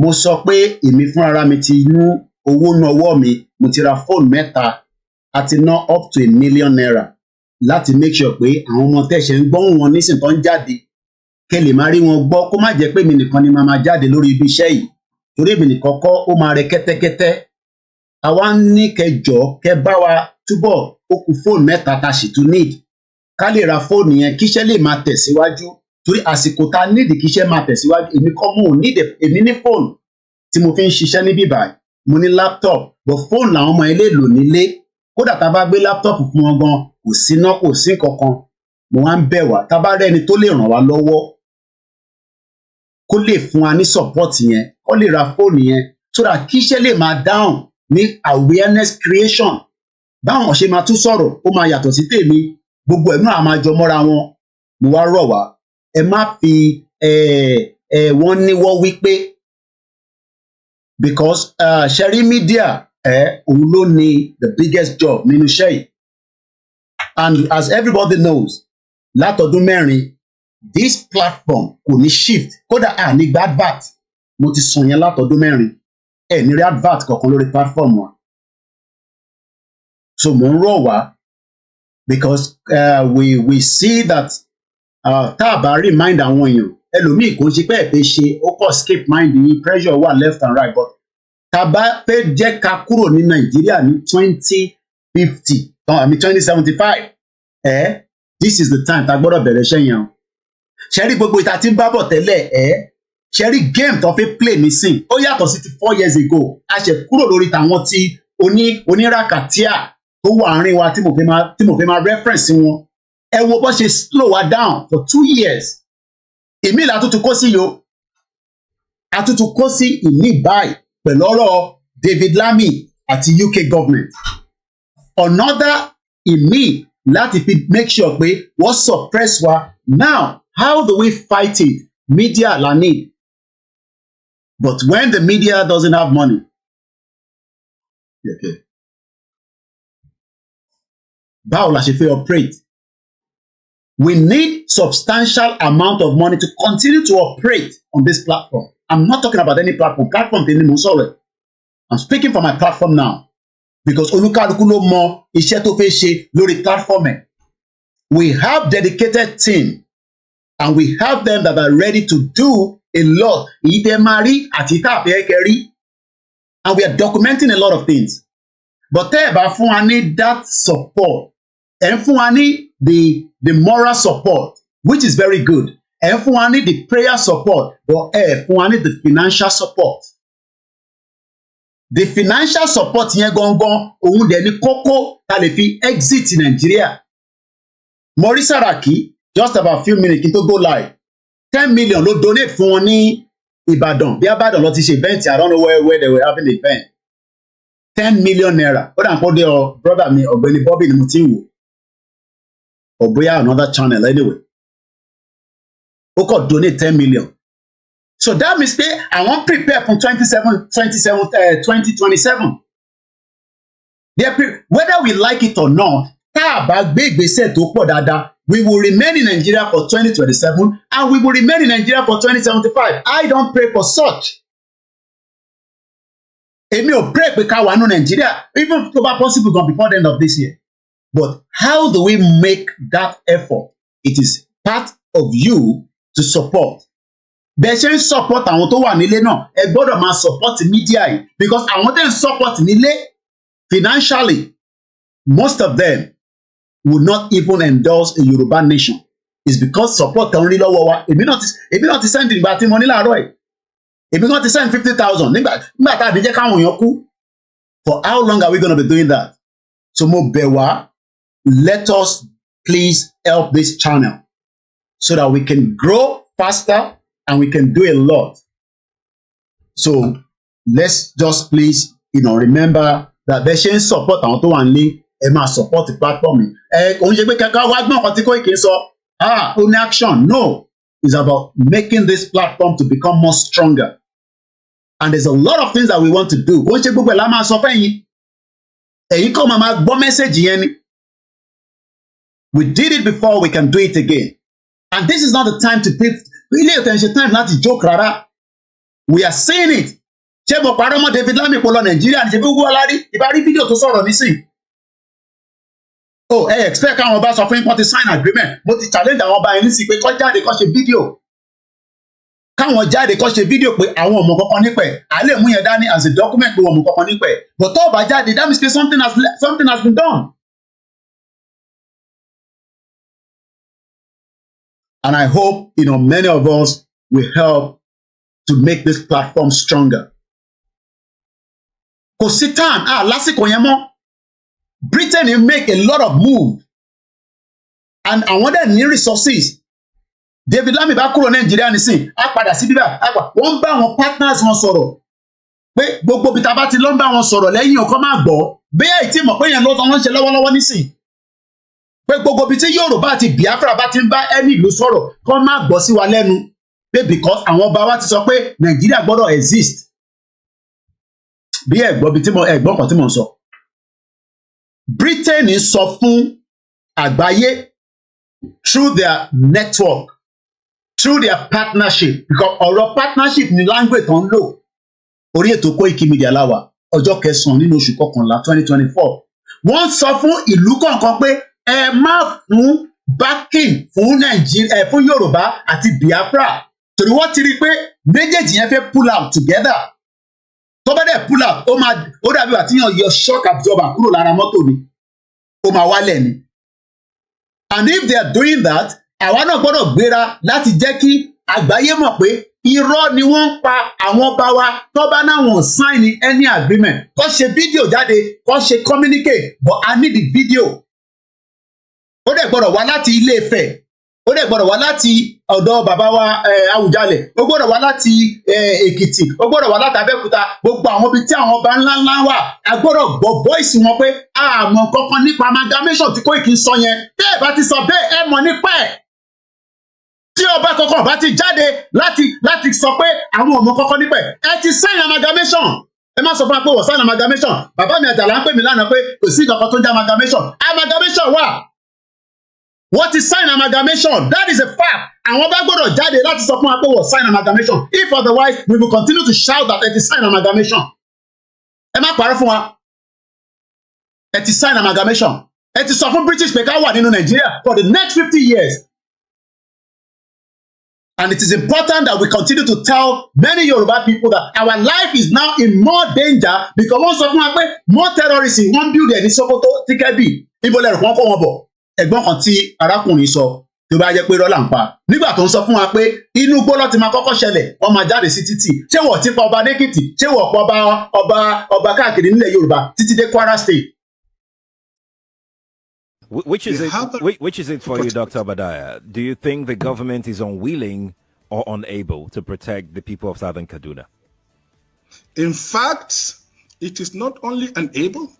mo sọ pé èmi fúnra mi ti mú owó ná ọwọ́ mi mo ti ra fóònù 3 àti ná up to £1 million láti make sure pé àwọn ọmọ tẹ̀sẹ̀ ń gbọ́n wọn nísìn tó ń jáde kẹ́ lè máa rí wọn gbọ́ kó má jẹ́ pé mi nìkan ni màá máa jáde lórí ibi iṣẹ́ yìí torí èmi nìkan kọ́ ó máa rẹ kẹ́tẹ́kẹ́tẹ́ àwa ní kẹ́ jọ̀ọ́ kẹ́ bá wa túbọ̀ ó kù fóònù mẹ́ta tá a sì tún need ká lè ra fóònù yẹn kíṣẹ́ lè máa tẹ̀síwájú torí àsìkò tá a need kíṣẹ́ máa tẹ̀síwájú èmi kọ́ mò ń need èmi ní fóònù tí mo fi ń ṣiṣẹ́ níbí báyìí mo ní laptop but fóònù làwọn ọmọ ilé lò nílé kódà tá a bá gbé laptop fún wọn gan kò síná kò sí kankan mo wá ń bẹ̀ wá tá a bá rẹ́ni tó lè ràn wá lọ́wọ́ kó lè fún wa ní support yẹn kó lè ra fóònù yẹn so that kíṣẹ́ lè máa dáhùn ní awareness creation báwọn ṣe máa tún sọ̀rọ̀ ó máa yàtọ̀ sí tèmi gbogbo ẹ̀ náà máa jọ mọ́ra wọn mo wá rọ̀ wá ẹ má fi wọ́n níwọ́ wípé because ṣẹ́rí media òun ló ní the biggest job nínú iṣẹ́ yìí and as everybody knows látọdún mẹ́rin this platform kò ní shift kódà ní gba advert mo ti sùn yẹn látọdún mẹ́rin ní rí advert kankan lórí platform wa so mo ń rọ̀ wá because we see that tá a bá remind àwọn èèyàn ẹlòmíì kò ń ṣe pé ẹ̀fẹ́ ṣe ó kọ́ skip mind yín pressure wà left and right but tá a bá fẹ́ jẹ́ ká kúrò ní Nàìjíríà ní 2075 this is the time tá a gbọ́dọ̀ bẹ̀rẹ̀ iṣẹ́ yẹn o ṣẹ́rí gbogbo ìta tí ń bá bọ̀ tẹ́lẹ̀ ṣẹ́rí game tó fi play nísìn ó yàtọ̀ sí ti 4 years ago a ṣe kúrò lórí tàwọn tí oníràkàtíà tó wà àárín wa tí mo fi máa reference wọn ẹ wo bó ṣe slow wa down for 2 years èmi ìlà àtútù kó sí yo àtútù kó sí ìní báyìí pẹ̀lú ọ̀rọ̀ David Lammy àti UK government another ìmí láti fi make sure pé wọ́n suppress wa now how do we fight it media la need but when the media doesn't have money okay. Báwo la ṣe fẹ́ operate? We need substantial amount of money to continue to operate on this platform. I'm not talking about any platform. Platform tèmi mo sọ̀rọ̀. I'm speaking for my platform now because olúkálùkù ló mọ iṣẹ́ tó fẹ́ ṣe lórí platform ẹ̀. We have dedicated team and we have them that are ready to do a lot. Èyí tẹ́ máa rí àti tá a fẹ́ kẹ́ rí and we are documenting a lot of things. But tẹ́ ẹ bá fún wa ní that support ẹ ń fún wa ní the moral support which is very good ẹ ń fún wa ní the prayer support but ẹ fún wa ní the financial support. The financial support yẹn gangan òun dẹ̀ ní kókó ta lè fi exit Nàìjíríà. Mori Saraki just about few minutes kí n tó go live 10 million ló donate fún wọn ní Ìbàdàn bí Ìbàdàn lọ ti ṣe event I don't know where they were having the event 10 million naira ó dà ń kó dé ọ brother mi ọ̀gbẹ́ni Bobby ni mo ti ń wò or bóyá another channel anyway ó kọ donate 10 million so that means pé àwọn prepare fún 2027 whether we like it or not tá a bá gbé ìgbésẹ̀ tó pọ̀ dáadáa we will remain in Nigeria for 2027 and we will remain in Nigeria for 2075 I don't pray for such. Èmi ò pray pé ká wà nínú Nigeria even tó bá possible gan before the end of this year. But how do we make that effort? It is part of you to support. Bẹ́ẹ̀ ṣe ń support àwọn tó wà nílé náà, ẹ gbọ́dọ̀ máa support media yìí because àwọn tẹ́ ń support nílé financially, most of them would not even endorse a Yoruba nation. It's because support kan rí lọ́wọ́ wa. Èmi náà ti send ìgbà tí mo ní láàárọ̀ yìí. Èmi náà ti send 50,000 nígbà tá a bí jẹ́ káwọn èèyàn kú. For how long are we going to be doing that? So mo bẹ̀ wá. Let us please help this channel so that we can grow faster and we can do a lot. So let's just please, remember that bẹ́ẹ̀ ṣe ń support àwọn tó wà nílé ẹ máa support the platform. Òun ṣe pé kẹ́kẹ́ wá gbọ́n kan tí kò kì í sọ ó ní action. No, it's about making this platform to become more stronger. And there's a lot of things that we want to do. Òun ṣe gbogbo ẹ̀ la máa sọ fẹ́yìn. Ẹ̀yin kọ́ máa gbọ́ mẹ́sẹ̀gì yẹn ni. We did it before, we can do it again. And this is not the time to pick. Really, attention time láti joke rárá. We are seeing it. Ṣé mo parọ́ mọ́ David Lammy polo Nàìjíríà ní ṣe bí wúwo alárí? Ìbá rí fídíò tó sọ̀rọ̀ nísìn. Oh, expect káwọn ọba sọ fún yín kó ti sign agreement. Mo ti challenge àwọn ọba yẹn nísìn pé kó jáde kó ṣe fídíò. Káwọn jáde kó ṣe fídíò pé àwọn ọmọ kankan nípa ẹ̀. À lè mú yẹn dání as a document pé wọ́n mú kankan nípa ẹ̀. But tó bá jáde, that means something has been done. And I hope, many of us will help to make this platform stronger. Kò sí time, lásìkò yẹn mọ́. Britain will make a lot of move. And àwọn dẹ̀ ní resources. David Lammy bá kúrò Nàìjíríà nísìn, á padà sí bíbá, wọ́n bá àwọn partners wọn sọ̀rọ̀. Pé gbogbo bí tá bá ti lọ ń bá wọn sọ̀rọ̀ lẹ́yìn ọkọ máa gbọ́. Bẹ́ẹ̀ tí mọ̀ pé yẹn lọ́tọ̀ wọ́n ń ṣe lọ́wọ́lọ́wọ́ nísìn. Pé gbogbo bí tí Yorùbá àti Biafra bá ti ń bá ẹni ìlú sọ̀rọ̀ kọ́ máa gbọ́ sí wa lẹ́nu. Pé because àwọn ọba wa ti sọ pé Nàìjíríà gbọ́dọ̀ exist. Bí ẹ̀gbọ́n kan tí mo ń sọ. Britain sọ fún àgbáyé through their network, through their partnership, because ọ̀rọ̀ partnership ni language tó ń lò. Orí ètò Koiki Media láwà ọjọ́ 9 nínú oṣù kọkànlá 2024. Wọ́n sọ fún ìlú kọ̀ọ̀kan pé ẹ má fún backing fún Nàìjíríà fún Yorùbá àti Biafra torí wọ́n ti rí i pé méjèèjì yẹn fẹ́ pull out together. Tó bá dẹ̀ pull out ó dàbí àti yọ shock absorber kúrò lára mọ́tò ni ó máa wálẹ̀ ni. And if they are doing that, àwa náà gbọ́dọ̀ gbéra láti jẹ́ kí àgbáyé mọ̀ pé irọ́ ni wọ́n ń pa àwọn ọba wa tó bá náà wọ́n sign any agreement. Kó ṣe fídíò jáde, kó ṣe communicate, but I need the video. Ó dẹ̀ gbọ́dọ̀ wá láti Ilé Ifẹ̀, ó dẹ̀ gbọ́dọ̀ wá láti ọ̀dọ̀ bàbá wa Àwùjalẹ̀, ó gbọ́dọ̀ wá láti Èkìtì, ó gbọ́dọ̀ wá láti Abẹ́òkúta, gbogbo àwọn ibi tí àwọn ọba ńláńlá wà, a gbọ́dọ̀ gbọ́ voice wọn pé àmọ́ kankan nípa amalgamation tí Koiki sọ yẹn. Bí ẹ bá ti sọ bẹ́ẹ̀ ẹ mọ̀ nípa ẹ̀. Tí ọba kankan bá ti jáde láti sọ pé àwọn ọmọ kankan nípa ẹ̀, ẹ ti sign amalgamation. Ẹ má sọ fún wa pé wọ́n sign amalgamation. Bàbá mi Àjàlá ń pè mí lánàá pé kò sí kankan tó ń jẹ́ amalgamation. Amalgamation wà. What is sign amalgamation? That is a fact. Àwọn bá gbọ́dọ̀ jáde láti sọ fún wa pé wọ́n sign amalgamation. If otherwise, we will continue to shout that it is sign amalgamation. Ẹ má parọ́ fún wa. It is sign amalgamation. Ẹ ti sọ fún British pé ká wà nínú Nigeria for the next 50 years. And it is important that we continue to tell many Yoruba people that our life is now in more danger because wọ́n sọ fún wa pé more terrorism wọ́n build ẹ̀ ní Sokoto tí Kebbi ibo lẹ́rù kan kó wọn bọ̀. Ẹ̀gbọ́n kan tí arákùnrin sọ tó bá jẹ́ pé rọ́lá ń pa nígbà tó ń sọ fún wa pé inú igbó ló ti máa kọ́kọ́ ṣẹlẹ̀ wọ́n máa jáde sí títì ṣé wọ́n ti pa ọba lẹ́kìtì ṣé wọ́n pa ọba káàkiri nílẹ̀ Yorùbá títí dé Kwara State. Which is it for you, Dr. Obadiah? Do you think the government is unwilling or unable to protect the people of Southern Kaduna? In fact, it is not only unable,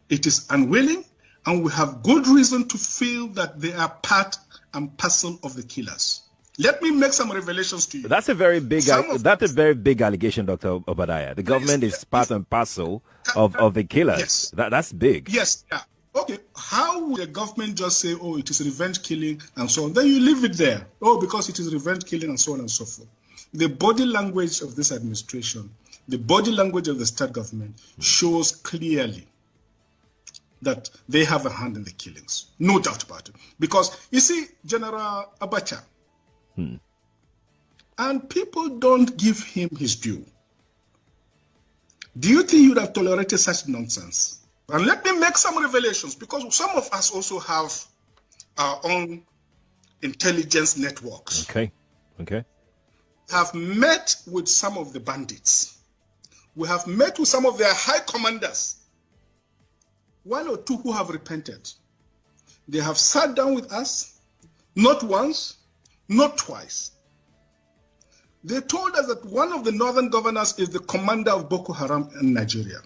it is unwilling, and we have good reason to feel that they are part and parcel of the killers. Let me make some revelations to you. That's a very big allegation, Dr. Obadiah. The government is part and parcel of the killers. Yes. That's big. Yes. Yeah. Okay, how would the government just say, oh, it is revenge killing and so on? Then you leave it there. Oh, because it is revenge killing and so on and so forth. The body language of this administration, the body language of the state government shows clearly that they have a hand in the killings. No doubt about it. Because, you see, General Abacha, and people don't give him his due. Do you think you would have tolerated such nonsense? And let me make some revelations, because some of us also have our own intelligence networks. Okay. Have met with some of the bandits. We have met with some of their high commanders. 1 or 2 who have repented. They have sat down with us, not once, not twice. They told us that one of the northern governors is the commander of Boko Haram in Nigeria.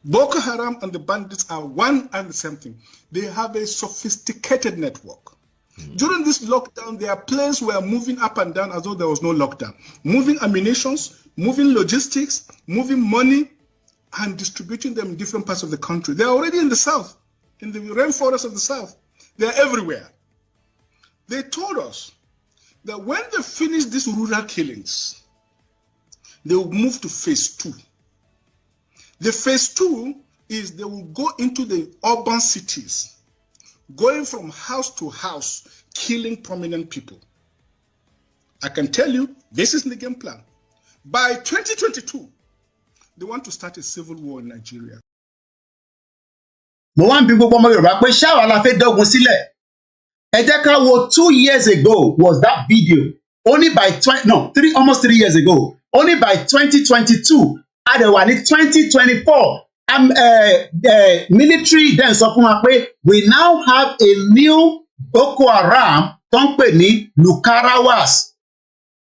Boko Haram and the bandits are one and the same thing. They have a sophisticated network. During this lockdown, their planes were moving up and down as though there was no lockdown. Moving ammunitions, moving logistics, moving money, and distributing them in different parts of the country. They're already in the south, in the rainforest of the south. They're everywhere. They told us that when they finish these rural killings, they will move to phase 2. The phase 2 is they will go into the urban cities, going from house to house, killing prominent people. I can tell you, this is the game plan. By 2022, they want to start a civil war in Nigeria. Mo wá ń bi gbogbo ọmọ Yorùbá pé ṣáà la fẹ́ dọ́gun sílẹ̀ Ẹ jẹ́ ká wo 2 years ago was that video. Only by almost 3 years ago. Only by 2022. Adẹ̀wà ní 2024. Military then sọ fún wa pé we now have a new Boko Haram tó ń pè ní Lukarawas.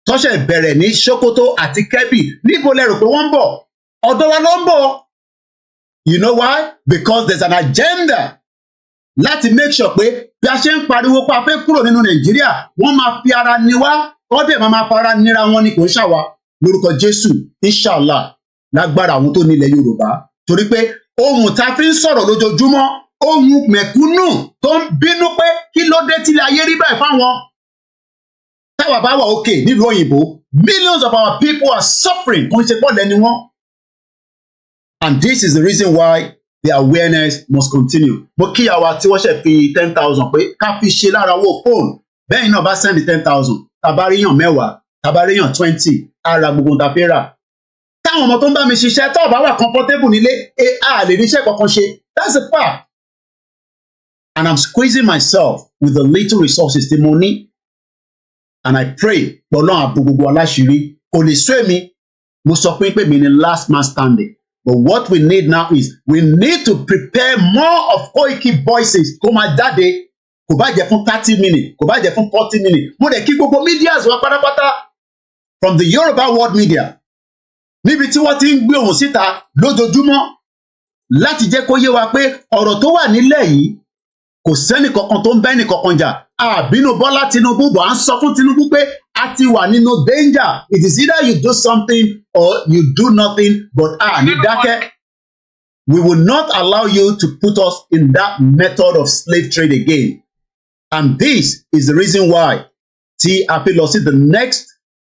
Tó ṣe bẹ̀rẹ̀ ní Sokoto àti Kebbi. Níbo lẹ rò pé wọ́n ń bọ̀? Ọ̀dọ̀ wa ló ń bọ̀. You know why? Because there's an agenda láti make sure pé bí a ṣe ń pariwo pa fẹ́ kúrò nínú Nàìjíríà wọ́n máa fi ara ni wá ọdẹ máa fara nira wọn ni kò ń ṣàwà lórúkọ Jésù inshallah lágbára àwọn tó nílẹ̀ Yorùbá torí pé ohun tá a fi ń sọ̀rọ̀ lójoojúmọ́ ohun mẹ̀kúnnù tó ń bínú pé kí ló dé tílé ayé rí báyìí fáwọn táwa bá wà òkè nílùú òyìnbó millions of our people are suffering kò ń ṣe pọ̀ lẹ́ni wọn. And this is the reason why the awareness must continue. Mo kí àwa tí wọ́n ṣe fi 10,000 pé ká fi ṣe lára owó fóònù bẹ́ẹ̀ náà bá send 10,000 tabaríyàn 10 tabaríyàn 20 ara gbogbo ta fẹ́ rà. Táwọn ọmọ tó ń bá mi ṣiṣẹ́ tó bá wà comfortable nílé a lè ríṣẹ́ kankan ṣe. That's the fact. And I'm squeezing myself with the little resources tí mo ní. And I pray Ọlọ́run àbò gbogbo aláṣìírí kò lè sọ èmi mo sọ fún yín pé mi ni last man standing. But what we need now is we need to prepare more of Koiki voices kó máa jáde kò bá jẹ́ fún 30 minutes kò bá jẹ́ fún 40 minutes mo dẹ̀ kí gbogbo medias wa pátápátá from the Yoruba world media níbi tí wọ́n ti ń gbé ohùn síta lójoojúmọ́ láti jẹ́ kó yé wa pé ọ̀rọ̀ tó wà nílẹ̀ yìí kò sẹ́ni kankan tó ń bẹ́ni kankan jà àbínú Bọ́lá Tinubu bọ̀ à ń sọ fún Tinubu pé a ti wà nínú danger. It is either you do something or you do nothing, but ní dákẹ́. We will not allow you to put us in that method of slave trade again. And this is the reason why tí a fi lọ sí the next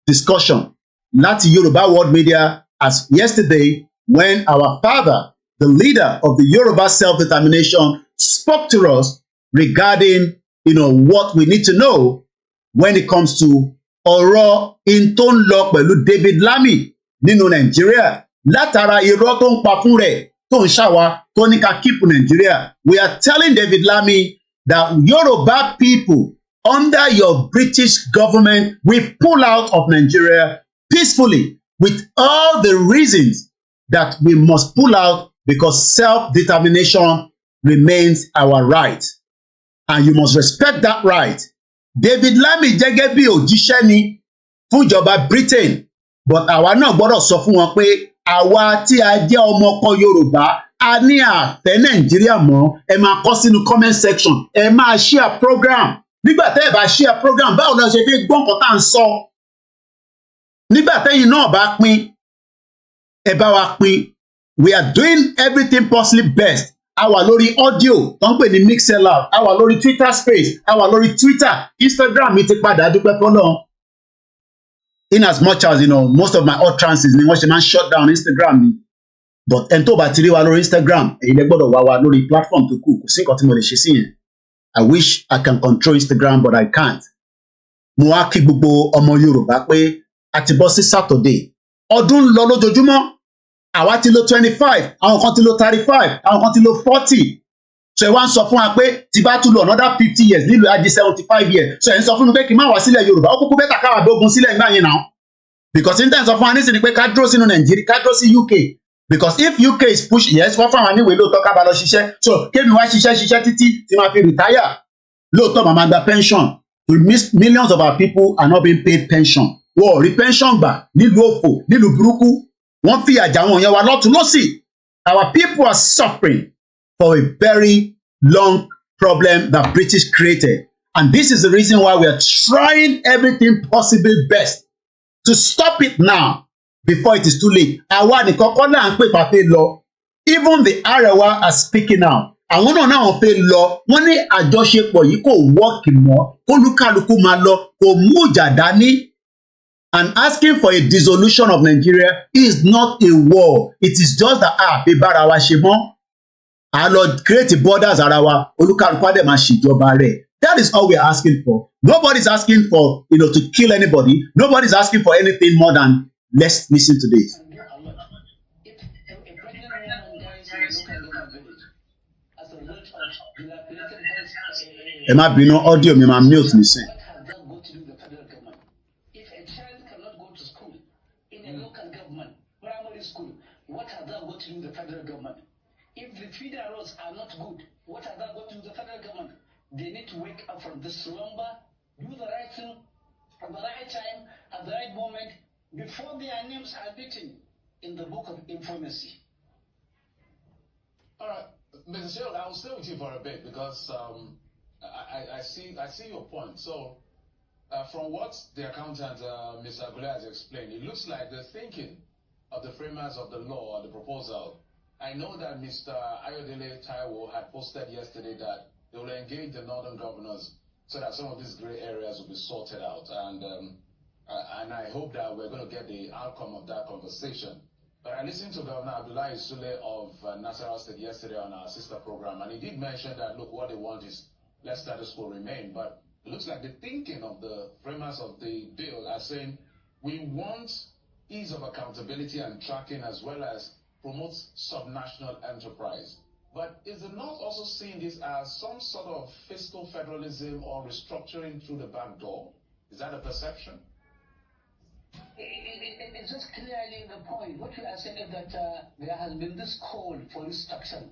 discussion láti Yoruba world media as yesterday when our father, the leader of the Yoruba self-determination, spoke to us regarding what we need to know when it comes to ọ̀rọ̀ in tó ń lọ pẹ̀lú David Lammy nínú Nàìjíríà látara irọ́ tó ń pa fún rẹ̀ tó ń ṣàwá tó ní ká keep Nàìjíríà. We are telling David Lammy that Yoruba people under your British government will pull out of Nigeria peacefully with all the reasons that we must pull out because self-determination remains our right. And you must respect that right. David Lammy gẹ́gẹ́ bí òjíṣẹ́ ni fún ìjọba Britain but àwa náà gbọ́dọ̀ sọ fún wọn pé àwa tí a jẹ́ ọmọ ọkọ Yorùbá a ní àfẹ́ Nàìjíríà mọ́ ẹ máa kọ sínú comment section ẹ máa share program nígbà tẹ́ ẹ bá share program báwo la ṣe fi gbọ́ nǹkan tá à ń sọ nígbà tẹ́yìn náà bá pín ẹ bá wa pín. We are doing everything possibly best. A wà lórí audio tó ń pè ní mixlr a wà lórí Twitter space a wà lórí Twitter Instagram mi ti padà dúpẹ́ fọ́lọ́run. In as much as most of my utterances ni wọ́n ṣe máa ń shut down Instagram mi but ẹni tó bá ti rí wa lórí Instagram èyí lẹ gbọ́dọ̀ wá wa lórí platform tó kù kò sí nǹkan tí mo lè ṣe sí yẹn. I wish I can control Instagram but I can't. Mo wá kí gbogbo ọmọ Yorùbá pé a ti bọ́ sí Saturday ọdún ń lọ lójoojúmọ́. Àwa ti lo 25 àwọn kan ti lo 35 àwọn kan ti lo 40 so ẹ wá ń sọ fún wa pé tí bá tún lo another 50 years nílùú ajé 75 years so ẹ ń sọ fún mi pé kí n má wá sílẹ̀ Yorùbá ó kúkú bẹ́tà káwá dógun sílẹ̀ nígbà yẹn náà because in terms of fún wa nísìnyí pé ká dúró sínú Nàìjíríà ká dúró sí UK because if UK is push yes wọ́n fún àwọn níwèé lóòótọ́ ká bá lọ ṣiṣẹ́ so kémi wá ṣiṣẹ́ títí tí máa fi retire lóòótọ́ màmá gba pension millions of our people are not being paid pension wọ́n ò rí pension gbà nílùú òfò nílùú burúkú. Wọ́n fi àjà wọn yẹn wá lọ́tún lọ́sì. Our people are suffering for a very long problem that British created. And this is the reason why we are trying everything possible best to stop it now before it is too late. Àwa nìkan kọ́ náà ń pè pàtẹ́ lọ. Even the Arewa are speaking out. Àwọn náà wọ́n fẹ́ lọ. Wọ́n ní àjọṣepọ̀ yìí kò wọ́ọ̀kì mọ́. Kólúkálukú máa lọ. Kò mú ìjà dání. And asking for a dissolution of Nigeria is not a war. It is just that bí bára wa ṣe mọ́. A lọ create borders ara wa. Olúkálùkù á dẹ̀ máa ṣèjọba rẹ̀. That is all we are asking for. Nobody is asking for to kill anybody. Nobody is asking for anything more than let's listen to this. Am I being audio? Me, my mute me saying. If a child cannot go to school in a local government, primary school, what have they got to do with the federal government? If the feeder roads are not good, what have they got to do with the federal government? They need to wake up from this slumber, do the right thing at the right time, at the right moment, before their names are written in the book of infamy. All right, Mr. Sheldon, I will stay with you for a bit because I see your point. So, from what the accountant, Mr. Agule, has explained, it looks like the thinking of the framers of the law or the proposal. I know that Mr. Ayodele Taiwo had posted yesterday that they will engage the northern governors so that some of these gray areas will be sorted out. And I hope that we're going to get the outcome of that conversation. But I listened to Governor Abdullahi Sule of Nasarawa State yesterday on our sister program, and he did mention that, look, what they want is let status quo remain. But it looks like the thinking of the framers of the bill are saying we want ease of accountability and tracking as well as promote subnational enterprise. But is it not also seeing this as some sort of fiscal federalism or restructuring through the back door? Is that a perception? It's just clearly the point. What you are saying is that there has been this call for restructuring.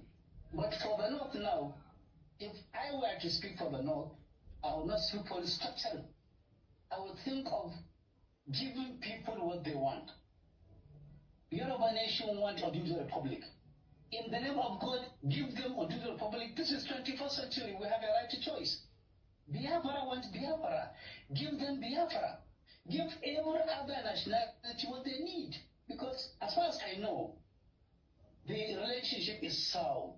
But for the North now, if I were to speak for the North, I would not speak for restructuring. I would think of giving people what they want. Yoruba nation wants a Oduduwa Republic. In the name of God, give them Oduduwa Republic. This is 21st century. We have a right to choice. Biafra wants Biafra. Give them Biafra. Give every other nationality what they need. Because as far as I know, the relationship is sound.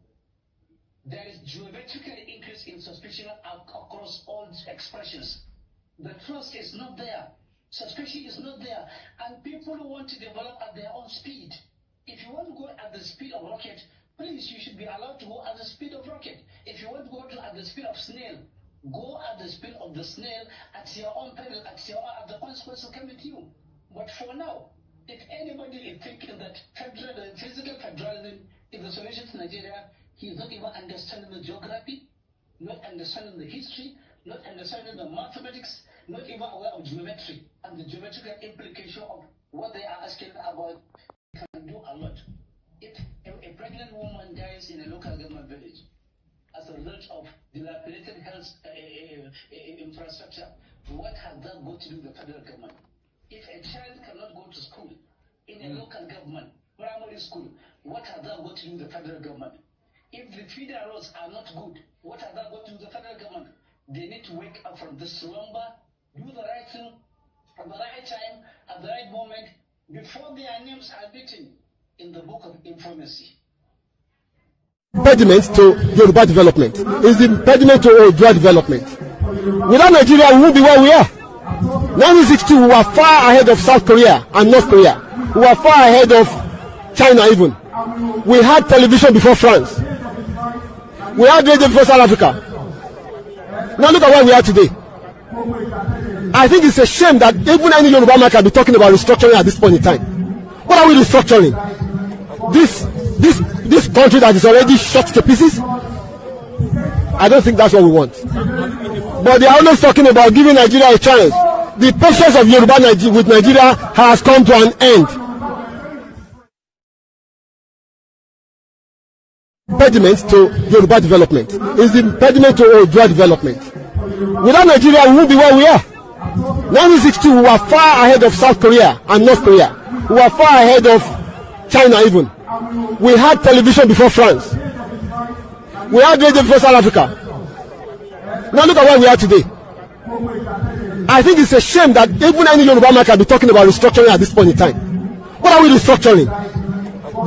There is geometrical increase in suspicion across all expressions. The trust is not there. Suspicion is not there. And people want to develop at their own speed. If you want to go at the speed of rocket, please, you should be allowed to go at the speed of rocket. If you want to go at the speed of snail, go at the speed of the snail at your own peril, at the consequences coming to you. But for now, if anybody is thinking that physical federalism is the solution to Nigeria, he is not even understanding the geography, not understanding the history, not understanding the mathematics, not even aware of geometry and the geometrical implication of what they are asking about. Can do a lot. If a pregnant woman dies in a local government village as a result of dilapidated health infrastructure, what has that got to do with the federal government? If a child cannot go to school in a local government, primary school, what has that got to do with the federal government? If the feeder roads are not good, what has that got to do with the federal government? They need to wake up from this slumber, do the right thing at the right time, at the right moment, before their names are written in the book of infamy. Impediment to Yoruba development is the impediment to Oduduwa development. Without Nigeria, we won't be where we are. 1962, we were far ahead of South Korea and North Korea. We were far ahead of China even. We had television before France. We had radio before South Africa. Now look at where we are today. I think it's a shame that even any Yoruba man can be talking about restructuring at this point in time. What are we restructuring? This country that is already shot to pieces? I don't think that's what we want. But they are always talking about giving Nigeria a chance. The patience of Yoruba with Nigeria has come to an end. Impediment to Yoruba development is the impediment to Oduduwa development. Without Nigeria, we won't be where we are. 1962, we were far ahead of South Korea and North Korea. We were far ahead of China even. We had television before France. We had radio before South Africa. Now look at where we are today. I think it's a shame that even any Yoruba man can be talking about restructuring at this point in time. What are we restructuring?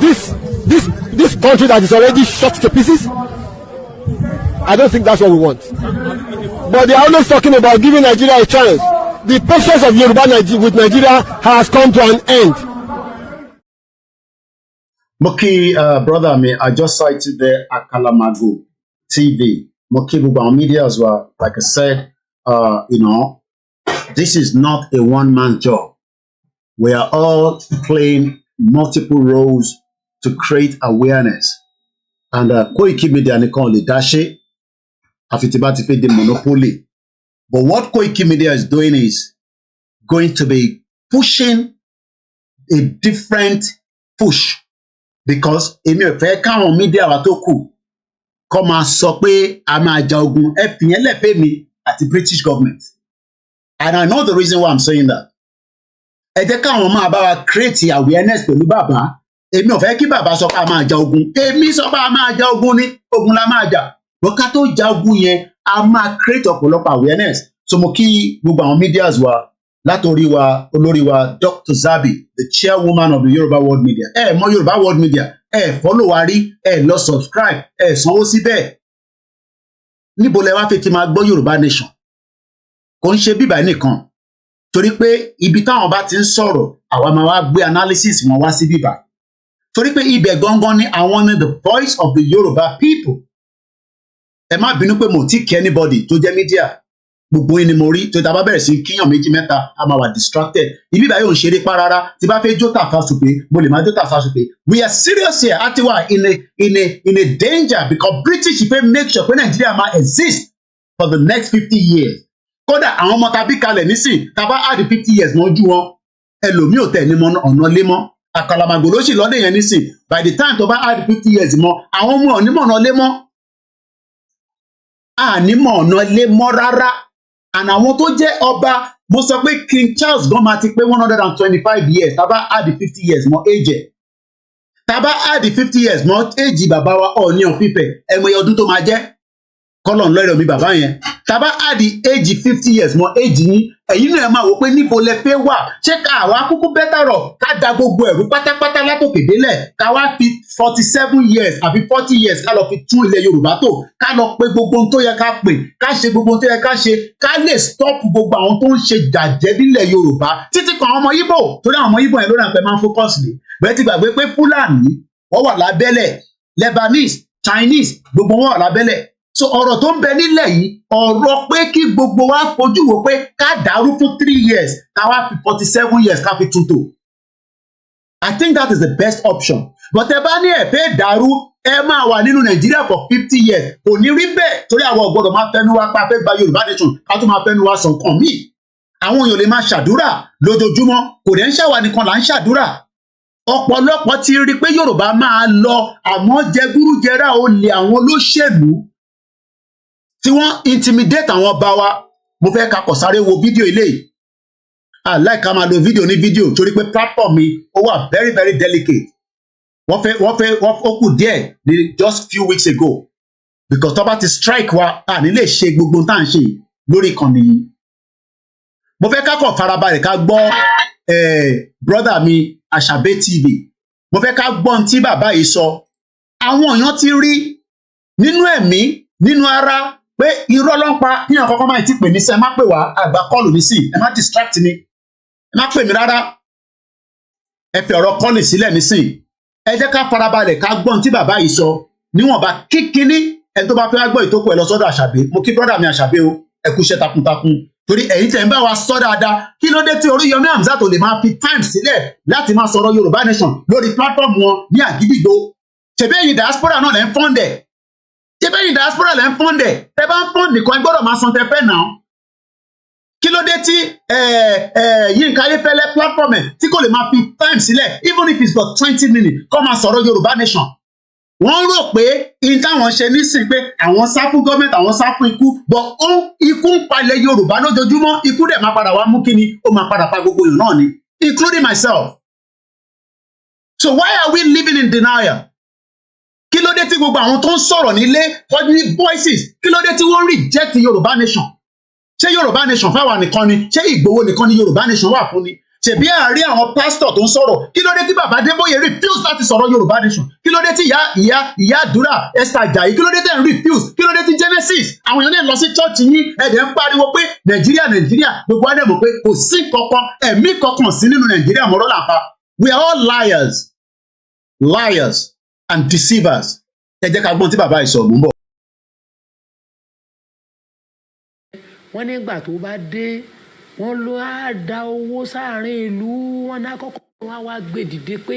This country that is already shot to pieces? I don't think that's what we want. But they are always talking about giving Nigeria a chance. The patience of Yoruba with Nigeria has come to an end. Moki, brother, I just cited the Akalamago TV. Moki Buba Media as well. Like I said, this is not a one-man job. We are all playing multiple roles to create awareness. And Koiki Media Nikon Dashi, àfi tí bá ti fẹ́ di monopoly. But what Koiki Media is doing is going to be pushing a different push, because èmi ò fẹ́ káwọn media wa tó kù kó máa sọ pé a máa ja ogun ẹ fìyẹn lẹ́fẹ̀ẹ́ mi àti British government. And I know the reason why I'm saying that. Ẹ jẹ́ káwọn máa bá wa create awareness pẹ̀lú bàbá. Èmi ò fẹ́ kí bàbá sọ pé a máa ja ogun. Èmi sọ pé a máa ja ogun ni, ogun la máa jà. Bọ́ ká tó ja ogun yẹn, a máa create ọ̀pọ̀lọpọ̀ awareness. So mo kí gbogbo àwọn medias wa, látorí wa, olórí wa, Dr. Zabi, the chairwoman of the Yoruba World Media. Mọ Yoruba World Media, follow wa rí, lọ subscribe, sanwó síbẹ̀. Níbo lẹ wá fi ti máa gbọ́ Yorùbá Nation? Kò ń ṣe bíbá nìkan. Torí pé ibi táwọn bá ti ń sọ̀rọ̀, àwa máa wá gbé analysis wọn wá sí bíbá. Torí pé ibẹ̀ gangan ni àwọn ni the voice of the Yoruba people. Ẹ má bínú pé mo ti kí anybody tó jẹ́ media. Gbogbo yín ni mo rí tó ta bá bẹ̀rẹ̀ sí kíyàn méjì mẹ́ta a máa wà distracted. Ibi báyìí ò ń ṣeré pa rárá. Tí bá fẹ́ jó tàfà sùpé, mo lè máa jó tàfà sùpé. We are serious here. Àti wà in a danger because British fẹ́ make sure pé Nigeria máa exist for the next 50 years. Kódà àwọn ọmọ tàbí kalẹ̀ nísìn, tá bá add 50 years mọ́jú wọn, ẹlòmíì ò tẹ̀ ní mọ ọ̀nà lé mọ́. Àkàlàmàgbò ló sì lọ́dẹ̀ yẹn nísìn. By the time tó bá add 50 years mọ́, àwọn ọmọ onímọ̀ ọ̀nà lé mọ́. Ànímọ̀ ọ̀nà lé mọ́ rárá. And àwọn tó jẹ́ ọba, mo sọ pé King Charles gan máa ti pé 125 years, tá bá add 50 years mọ́ age ẹ̀. Tá bá add 50 years mọ́ age bàbá wa Ọọ̀ni of Ifẹ̀, ẹ mọ iye ọdún tó máa jẹ́. Kọ́lọ̀ ń lọ́rọ̀ mi bàbá yẹn. Tá bá add age 50 years mọ́ age yín, ẹ̀yin náà máa wò pé níbo lẹ fẹ́ wà. Ṣé ká wá kúkú bẹ́tà rọ̀ ká da gbogbo ẹ̀rú pátápátá látòkè délẹ̀, ká wá fi 47 years àbí 40 years ká lọ fi tún ilẹ̀ Yorùbá tò, ká lọ pé gbogbo ohun tó yẹ ká pè, ká ṣe gbogbo ohun tó yẹ ká ṣe, ká lè stop gbogbo àwọn tó ń ṣe jàjẹ́ nílẹ̀ Yorùbá títí kan àwọn ọmọ Ìgbò, torí àwọn ọmọ Ìgbò yẹn ló rà pé máa ń focus lé. Bẹ́ẹ̀ ti gbàgbé pé Fúlàní wọ́n wà lábẹ́lẹ̀, Lebanese, Chinese gbogbo wọn wà lábẹ́lẹ̀. So ọ̀rọ̀ tó ń bẹ nílẹ̀ yìí, ọ̀rọ̀ pé kí gbogbo wa fojú wo pé ká dàrú fún 3 years, ká wá fi 47 years ká fi tún tò. I think that is the best option. But ẹ bá ní ẹ fẹ́ dàrú, ẹ máa wà nínú Nàìjíríà for 50 years. Kò ní rí bẹ́ẹ̀ torí àwọn ọ̀gbọ́dọ̀ máa fẹnu wa pa fẹ́ gba Yorùbá Nation, ká tún máa fẹnu wa sọ nǹkan míì. Àwọn èèyàn lè máa ṣàdúrà lójoojúmọ́, kò dẹ̀ ń ṣàwà nìkan là ń ṣàdúrà. Ọ̀pọ̀lọpọ̀ ti rí pé Yorùbá máa lọ, àmọ́ jẹgúrújẹrá olè àwọn olóṣèlú tí wọ́n intimidate àwọn ọba wa. Mo fẹ́ ká kọ̀ sáré wo fídíò eléyìí. I like ká máa lo fídíò ní fídíò torí pé platform mi ó wà very very delicate. Ó kù díẹ̀ ní just few weeks ago because tó bá ti strike wa a ní lè ṣe gbogbo tá à ń ṣe lórí ìkànnì yìí. Mo fẹ́ ká kọ̀ farabalẹ̀ ká gbọ́ brother mi Àṣàbẹ́ TV. Mo fẹ́ ká gbọ́ ohun tí bàbá yìí sọ. Àwọn èèyàn ti rí nínú ẹ̀mí nínú ara pé irọ́ ló ń pa ní àkọ́kọ́ máa ti pè mí sí ẹ má pè wá àgbà kọ́ọ̀lù mi sí ẹ má distract mi ẹ má pè mí rárá ẹ fi ọ̀rọ̀ kọ́ọ̀lù sílẹ̀ nísìn ẹ jẹ́ ká farabalẹ̀ ká gbọ́n tí bàbá yìí sọ níwọ̀nba kíkíní ẹni tó bá fẹ́ gbọ́ ìtókù ẹ lọ sọ́dọ̀ Àṣàbẹ́. Mo kí brọ́dà mi Àṣàbẹ́ o, ẹ kú iṣẹ́ takuntakun torí ẹ̀yin tẹ̀ ń bá wa sọ dáadáa. Kí ló dé tí Oríyọmí Hamzat ò lè máa fi time sílẹ̀ láti máa sọ̀rọ̀ Yorùbá Nation lórí platform wọn ní Àgídìgbò? Ṣèbí ẹ̀yin diaspora náà lẹ́ ń fọ́ndẹ̀, ṣèbí ẹ̀yin diaspora lẹ́ ń fọ́ndẹ̀, tẹ bá ń fọ́nd nìkan ẹ gbọ́dọ̀ máa san tẹfẹ́ náà. Kí ló dé tí Yínká Ayéfẹ́lẹ́ platform ẹ̀ tí kò lè máa fi time sílẹ̀ even if it's for 20 minutes kó máa sọ̀rọ̀ Yorùbá Nation? Wọ́n rò pé in táwọn ṣe nísìn pé àwọn sá fún gọ́ọ̀mẹ̀ntì, àwọn sá fún ikú, but ikú ń palẹ̀ Yorùbá lójoojúmọ́. Ikú dẹ̀ máa padà wá mú kíni, ó máa padà pa gbogbo èèyàn náà ni, including myself. So why are we living in denial? Kí ló dé tí gbogbo àwọn tó ń sọ̀rọ̀ nílé wọ́n ní voices, kí ló dé tí wọ́n reject Yorùbá Nation? Ṣé Yorùbá Nation fáwa nìkan ni? Ṣé Ìgbòho nìkan ni Yorùbá Nation wà fún ni? Ṣèbí àárí àwọn pásítọ̀ tó ń sọ̀rọ̀, kí ló dé tí bàbá Adébóyè refuse láti sọ̀rọ̀ Yorùbá Nation? Kí ló dé tí ìyá àdúrà Esther Ajayi, kí ló dé tẹ̀ ń refuse? Kí ló dé tí Genesis àwọn èèyàn lè lọ sí church yín ẹ̀dẹ̀ ń pariwo pé Nàìjíríà gbogbo adé mọ̀ pé kò sí kankan ẹ̀mí kankan sí nínú Nàìjíríà mọ̀rọ̀ làpá. We are all liars and deceivers. Ẹ jẹ́ ká gbọ́n tí bàbá ìsọ̀ mú bọ̀. Wọ́n nígbà tó bá dé wọ́n ló á da owó sáàrin ìlú, wọ́n náà kọ́kọ́ wọ́n wá gbé dìde pé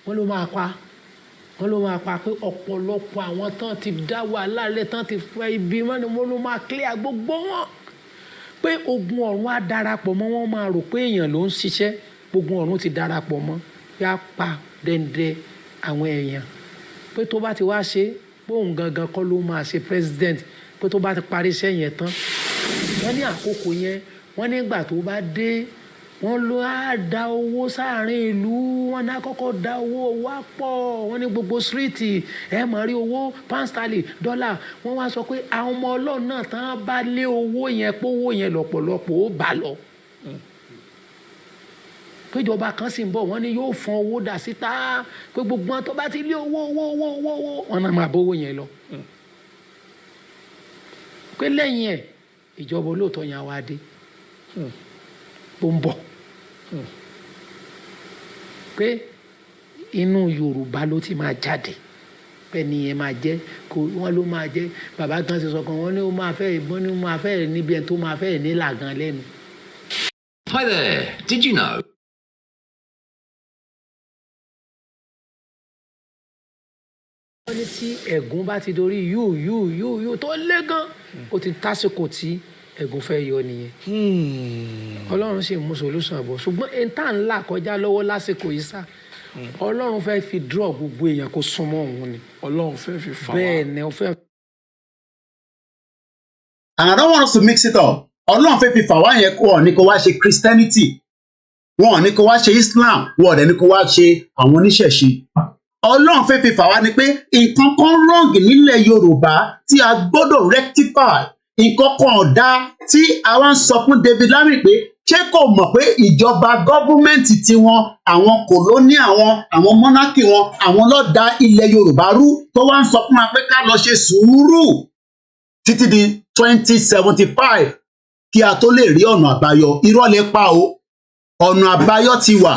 wọ́n ló máa pa wọ́n ló máa pa pé ọ̀pọ̀lọpọ̀ àwọn tán ti dá wàhálà lẹ̀ tán ti fẹ́ ibi wọn ni wọ́n ló máa clear gbogbo wọn pé ogun ọ̀run á darapọ̀ mọ́ wọn máa rò pé èèyàn ló ń ṣiṣẹ́ ogun ọ̀run ti darapọ̀ mọ́ yá pa dẹ́ndẹ́ àwọn èèyàn pé tó bá ti wá ṣe pé òun gangan kọ́ ló máa ṣe president pé tó bá ti parí iṣẹ́ yẹn tán wọ́n ní àkókò yẹn wọ́n nígbà tó bá dé wọ́n ló á da owó sáàrin ìlú wọ́n ní àkọ́kọ́ da owó wá pọ̀ wọ́n ní gbogbo síríìtì ẹ máa rí owó pound sterling dọ́là wọ́n wá sọ pé àwọn ọmọ ọlọ́run náà tán bá lé owó yẹn pé owó yẹn lọ́pọ̀lọpọ̀ ó bá lọ péjọba kan sì ń bọ̀ wọ́n ní yóò fọn owó dà síta pé gbogbo wọn tó bá ti lé owó wọn náà máa bówó yẹn lọ pé lẹ́yìn ẹ̀ ìjọba olóòótọ́ yẹn wá dé bó ń bọ̀ pé inú Yorùbá ló ti máa jáde pé nìyẹn máa jẹ́ kó wọ́n ló máa jẹ́ bàbá gan ṣe sọ kan wọ́n ní ó máa fẹ́ ìbọn ní ó máa fẹ́ níbi ẹni tó máa fẹ́ ní làgán lẹ́nu. Hi there, did you know? wọ́n ní tí ẹ̀gún bá ti dorí yóò tó lé gan ó ti tásìkò tí ẹ̀gún fẹ́ yọ nìyẹn. Ọlọ́run sì mú solution bọ̀ ṣùgbọ́n ẹni tá à ń là kọjá lọ́wọ́ lásìkò yìí sá Ọlọ́run fẹ́ fi draw gbogbo èèyàn kó súnmọ́ òun ni. Ọlọ́run fẹ́ fi fà wá. bẹ́ẹ̀ ni ó fẹ́. And I don't want us to mix it up. Ọlọ́run fẹ́ fi fà wá yẹn kó ní kó wá ṣe Christianity wọn ní kó wá ṣe Islam wọn ní kó wá ṣe àwọn oníṣẹ̀ṣe. Ọlọ́run fẹ́ fi fà wá ni pé nǹkan kan wrong nílẹ̀ Yorùbá tí a gbọ́dọ̀ rectify nǹkan kan ọ̀dá tí a wá ń sọ fún David Lammy pé ṣé kò mọ̀ pé ìjọba gọ́fúmẹ́ǹtì tiwọn àwọn kòlóní àwọn mọ́nákì wọn àwọn ló dá ilẹ̀ Yorùbá rú tó wá ń sọ fún wa pé ká lọ ṣe sùúrù títí di 2075 kí a tó lè rí ọ̀nà àbáyọ irọ́ lè pa o ọ̀nà àbáyọ ti wà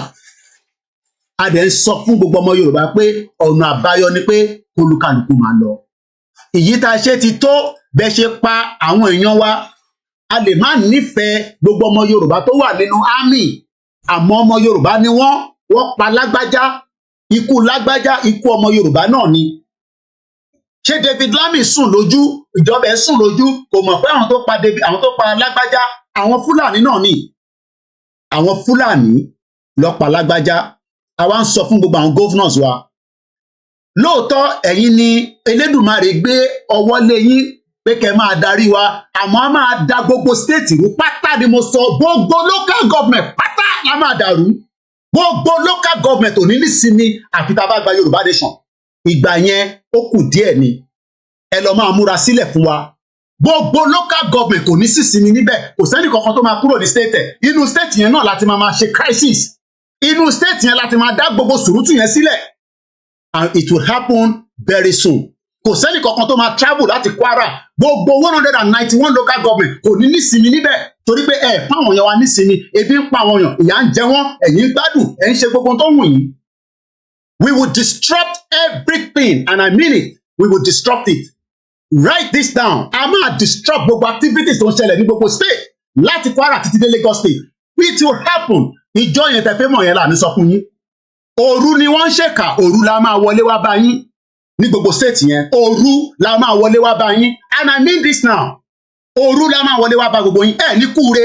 a dẹ̀ ń sọ fún gbogbo ọmọ Yorùbá pé ọ̀nà àbáyọ ni pé kólúkálùkù máa lọ ìyí tá a ṣe ti tó bẹ́ẹ̀ ṣe pa àwọn èèyàn wa a lè má nífẹ̀ẹ́ gbogbo ọmọ Yorùbá tó wà nínú army àmọ́ ọmọ Yorùbá ni wọ́n pa lágbájá ikú ọmọ Yorùbá náà ni ṣé David Lammy sùn lójú ìjọba ẹ̀ sùn lójú kò mọ̀ pé àwọn tó pa lágbájá àwọn Fúlàní náà ni àwọn Fúlàní ló pa lágbájá àwa ń sọ fún gbogbo àwọn governors wa lóòótọ́ ẹ̀yin ni Elédùmarè gbé ọwọ́ lé yín pé kẹ́ máa darí wa àmọ́ a máa da gbogbo state rú pátá ni mo sọ gbogbo local government pátá la máa dàrú gbogbo local government ò ní nísinmi àfi tá a bá gba Yorùbá nation ìgbà yẹn ó kù díẹ̀ ni ẹ lọ máa múra sílẹ̀ fún wa gbogbo local government kò ní sísinmi níbẹ̀ kò sẹ́ni kankan tó máa kúrò ní state ẹ̀ inú state yẹn náà láti máa ṣe crisis inú state yẹn láti máa dá gbogbo sùúrùtù yẹn sílẹ̀ and it will happen very soon kò sẹ́ni kankan tó máa travel láti Kwara gbogbo 191 local government kò ní nísinmi níbẹ̀ torí pé ẹ fún àwọn èèyàn wa nísinmi ebi ń pa àwọn èèyàn ìyà ń jẹ wọ́n ẹ̀yin ń gbádùn ẹ̀ ń ṣe gbogbo tó wù yín. We will disrupt everything and I mean it we will disrupt it. Write this down a máa disrupt gbogbo activities tó ń ṣẹlẹ̀ ní gbogbo state láti Kwara títí dé Lagos state it will happen ìjọ yẹn tẹ fẹ́ mọ̀ yẹn là ní sọ fún yín òru ni wọ́n ń ṣèkà òru la máa wọlé wá bá yín ní gbogbo state yẹn òru la máa wọlé wá bá yín and I mean this now òru la máa wọlé wá bá gbogbo yín ẹ ní kúure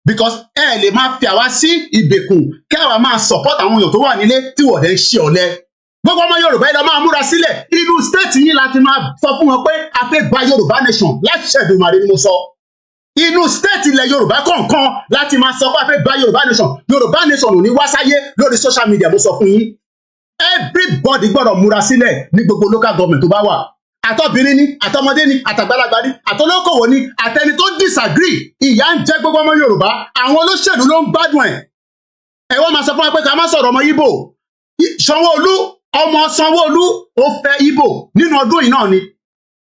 because ẹ lè máa fi àwa sí ìgbèkùn kí àwa máa support àwọn èèyàn tó wà nílé tí wọ́n dẹ̀ ń ṣe ọ̀lẹ gbogbo ọmọ Yorùbá ẹ lọ máa múra sílẹ̀ inú state yín láti máa sọ fún wọn pé a fẹ́ gba Yorùbá nation láti ṣẹ̀dùnmàrè ni mo sọ inú state ilẹ̀ Yorùbá kọ̀ọ̀kan láti máa sọ pé a fẹ́ gba Yorùbá nation ò ní wá sáyé lórí social media mo sọ fún yín everybody gbọ́dọ̀ múra sílẹ̀ ní gbogbo local government tó bá wà àtọbìnrin ni àtọmọdé ni àtàgbàlagbà ni àtọlókòwò ni àtẹni tó disagree ìyà ń jẹ gbogbo ọmọ Yorùbá àwọn olóṣèlú ló ń gbádùn ẹ wọ́n máa sọ fún wa pé ká má sọ̀rọ̀ ọmọ Ìgbò Sanwó-Olú ó fẹ́ Ìgbò nínú ọdún yìí náà ni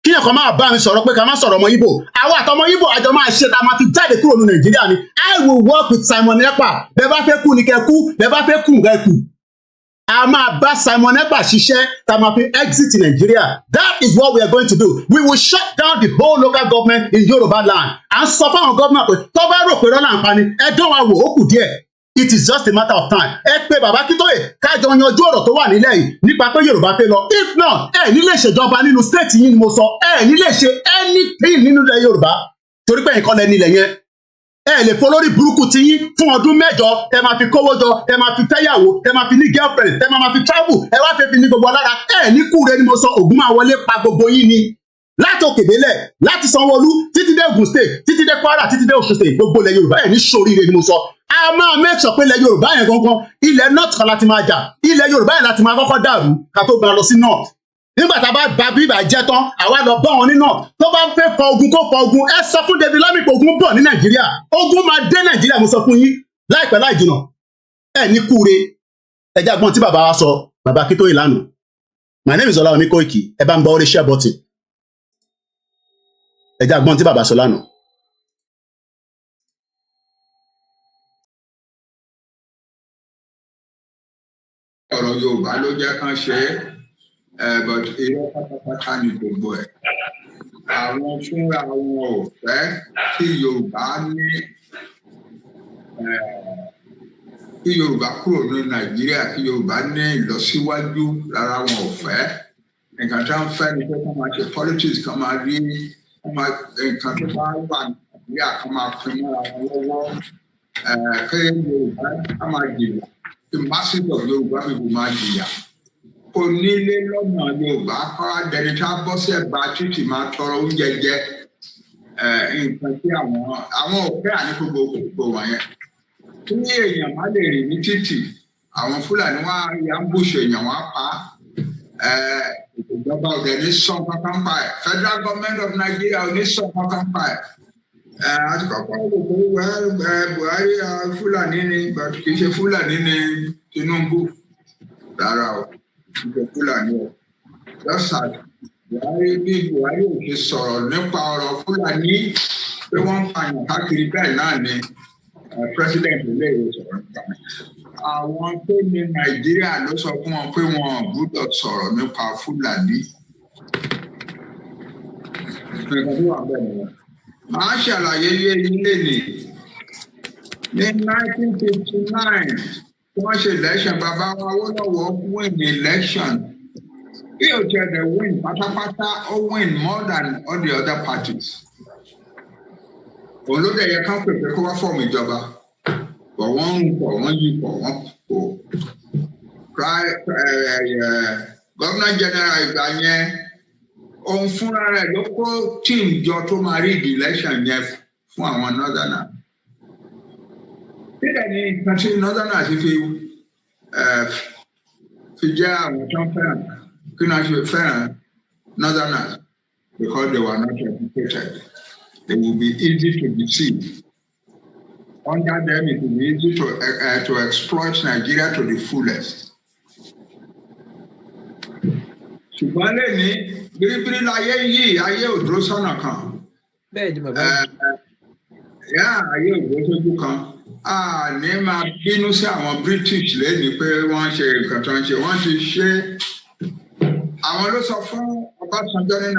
kí ẹ̀kọ́ máa bá mi sọ̀rọ̀ pé ká má sọ̀rọ̀ ọmọ Ìgbò àwọn àtọmọ Ìgbò àjọ máa ṣe tá a máa fi jáde kúrò ní Nàìjíríà ni I will work with Simon Ekpa bẹ́ẹ̀ bá fẹ́ kú ni kẹ́ kú bẹ́ẹ̀ bá fẹ́ kú nǹkan kú a máa bá Simon Ekpa ṣiṣẹ́ tá a máa fi exit Nigeria that is what we are going to do we will shut down the whole local government in Yoruba land à ń sọ fáwọn gómìnà pé tó bá rò pé rọ́lá ń pani ẹ dán wa wò ó kù díẹ̀ It is just a matter of time. Ẹ pé bàbá Akintoye kájọ yanjú ọ̀rọ̀ tó wà nílẹ̀ yìí nípa pé Yorùbá fẹ́ lọ. If not, ẹ ní lè ṣèjọba nínú state yìí ni mo sọ. Ẹ ní lè ṣe anything nínú ilẹ̀ Yorùbá. Torí pé nǹkan lẹ́ni ilẹ̀ yẹn. Ẹ lè polórí burúkú ti yín fún ọdún mẹ́jọ. Ẹ máa fi kówó jọ, ẹ máa fi fẹ́yàwó, ẹ máa fi ní girlfriend, ẹ máa fi travel. Ẹ wá fẹ́ fi ní gbogbo alára. Ẹ ní kúre ni mo sọ, Ògún máa wọlé pa gbogbo yín ni. Láti òkè délẹ̀, láti Sanwó-Olú, títí dé Ògùn state, títí dé Kwara, títí dé Ọ̀ṣun state, gbogbo ilẹ̀ Yorùbá ẹ̀ ní ṣoríire ni mo sọ. A máa make sure pé ilẹ̀ Yorùbá yẹn gangan, ilẹ̀ north kan láti máa jà, ilẹ̀ Yorùbá yẹn láti máa kọ́kọ́ dàrú ká tó gbà lọ sí north. Nígbà tá a bá ba bíbà jẹ́ tán, àwa lọ bá wọn ní north. Tó bá fẹ́ fọ ogun kó fọ ogun, ẹ sọ fún David Lammy pé ogun bọ̀ ní Nàìjíríà. Ogun máa dé Nàìjíríà mo sọ fún yín láìpẹ́ láì jìnà. Ẹ ní kúre. Ẹ jẹ́ àgbọn tí bàbá wa sọ, bàbá Akintoye lánàá. My name is Oluwole Koiki. Ẹ bá ń bá orí share button. Ẹ jẹ́ àgbọn tí bàbá sọ lánàá. Ọ̀rọ̀ Yorùbá ló jẹ́ kán ṣe but irọ́ pátápátá ni gbogbo ẹ̀. Àwọn fúnra wọn ò fẹ́ kí Yorùbá ní kí Yorùbá kúrò ní Nàìjíríà, kí Yorùbá ní ìlọsíwájú rárá wọn ò fẹ́. Nǹkan tí wọ́n fẹ́ ni pé kán máa ṣe politics, kán máa rí nǹkan tó bá wà Nàìjíríà kán máa pín mọ́ra wọn lọ́wọ́. Kí Yorùbá ká máa jìyà, the masses of Yorùbá people máa jìyà. Onílé lọ́nà Yorùbá kọ́ adẹni tá a bọ́ sí ẹ̀bá títì máa tọrọ oúnjẹ jẹ. Nǹkan tí àwọn òfẹ́ àní gbogbo wọ̀nyẹn. Kí èèyàn má lè rìn ní títì, àwọn Fúlàní wọn á yà ń bùṣe èèyàn wọn á pa á. Ìjọba ọ̀dẹ̀ ní sọ kankan pa ẹ̀. Federal government of Nigeria ò ní sọ kankan pa ẹ̀. Àti kọ́kọ́ wò pé Buhari Fúlàní ni kì í ṣe Fúlàní ni Tinubu rárá o, kì í ṣe Fúlàní o. Lọ́sàá bí Buhari ò ṣe sọ̀rọ̀ nípa ọ̀rọ̀ Fúlàní pé wọ́n ń pààyàn káàkiri bẹ́ẹ̀ náà ni president ilé ìwé sọ̀rọ̀ nípa ẹ̀. Àwọn tó ní Nàìjíríà ló sọ fún wọn pé wọn ò gbúdọ̀ sọ̀rọ̀ nípa Fúlàní. Nǹkan tó wà bẹ́ẹ̀ nìyẹn. Màá ṣàlàyé yé ilé nì. Ní 1959, wọ́n ṣe election, bàbá wa Awólọ́wọ̀ win election. Bí o tẹ̀ dẹ̀ win pátápátá, ó win more than all the other parties. Òun ló dẹ̀ yẹ kán pèpè kó wá fọ́ọ̀mù ìjọba. Bọ̀ wọ́n ń pọ̀, wọ́n yí pọ̀, wọ́n pò. Gọ́vnà general ìgbà yẹn, òun fúnra rẹ̀ ló kó team jọ tó máa rí the election yẹn fún àwọn northerners. Bílẹ̀ ni nǹkan tí northerners fi jẹ́ àwọn tó ń fẹ́ràn kí náà ṣe fẹ́ràn northerners because they were not educated. They will be easy to deceive. Under them it will be easy to exploit Nigeria to the fullest. Ṣùgbọ́n lẹ́ni biribiri láyé yìí, ayé ò dúró sọ́nà kan. Bẹ́ẹ̀ ni bàbá. Ayé ò dúró sójú kan. Ní máa bínú sí àwọn British lẹ́ni pé wọ́n ṣe nǹkan tó ń ṣe. Wọ́n ti ṣe. Àwọn ló sọ fún Ọbásanjọ́ ní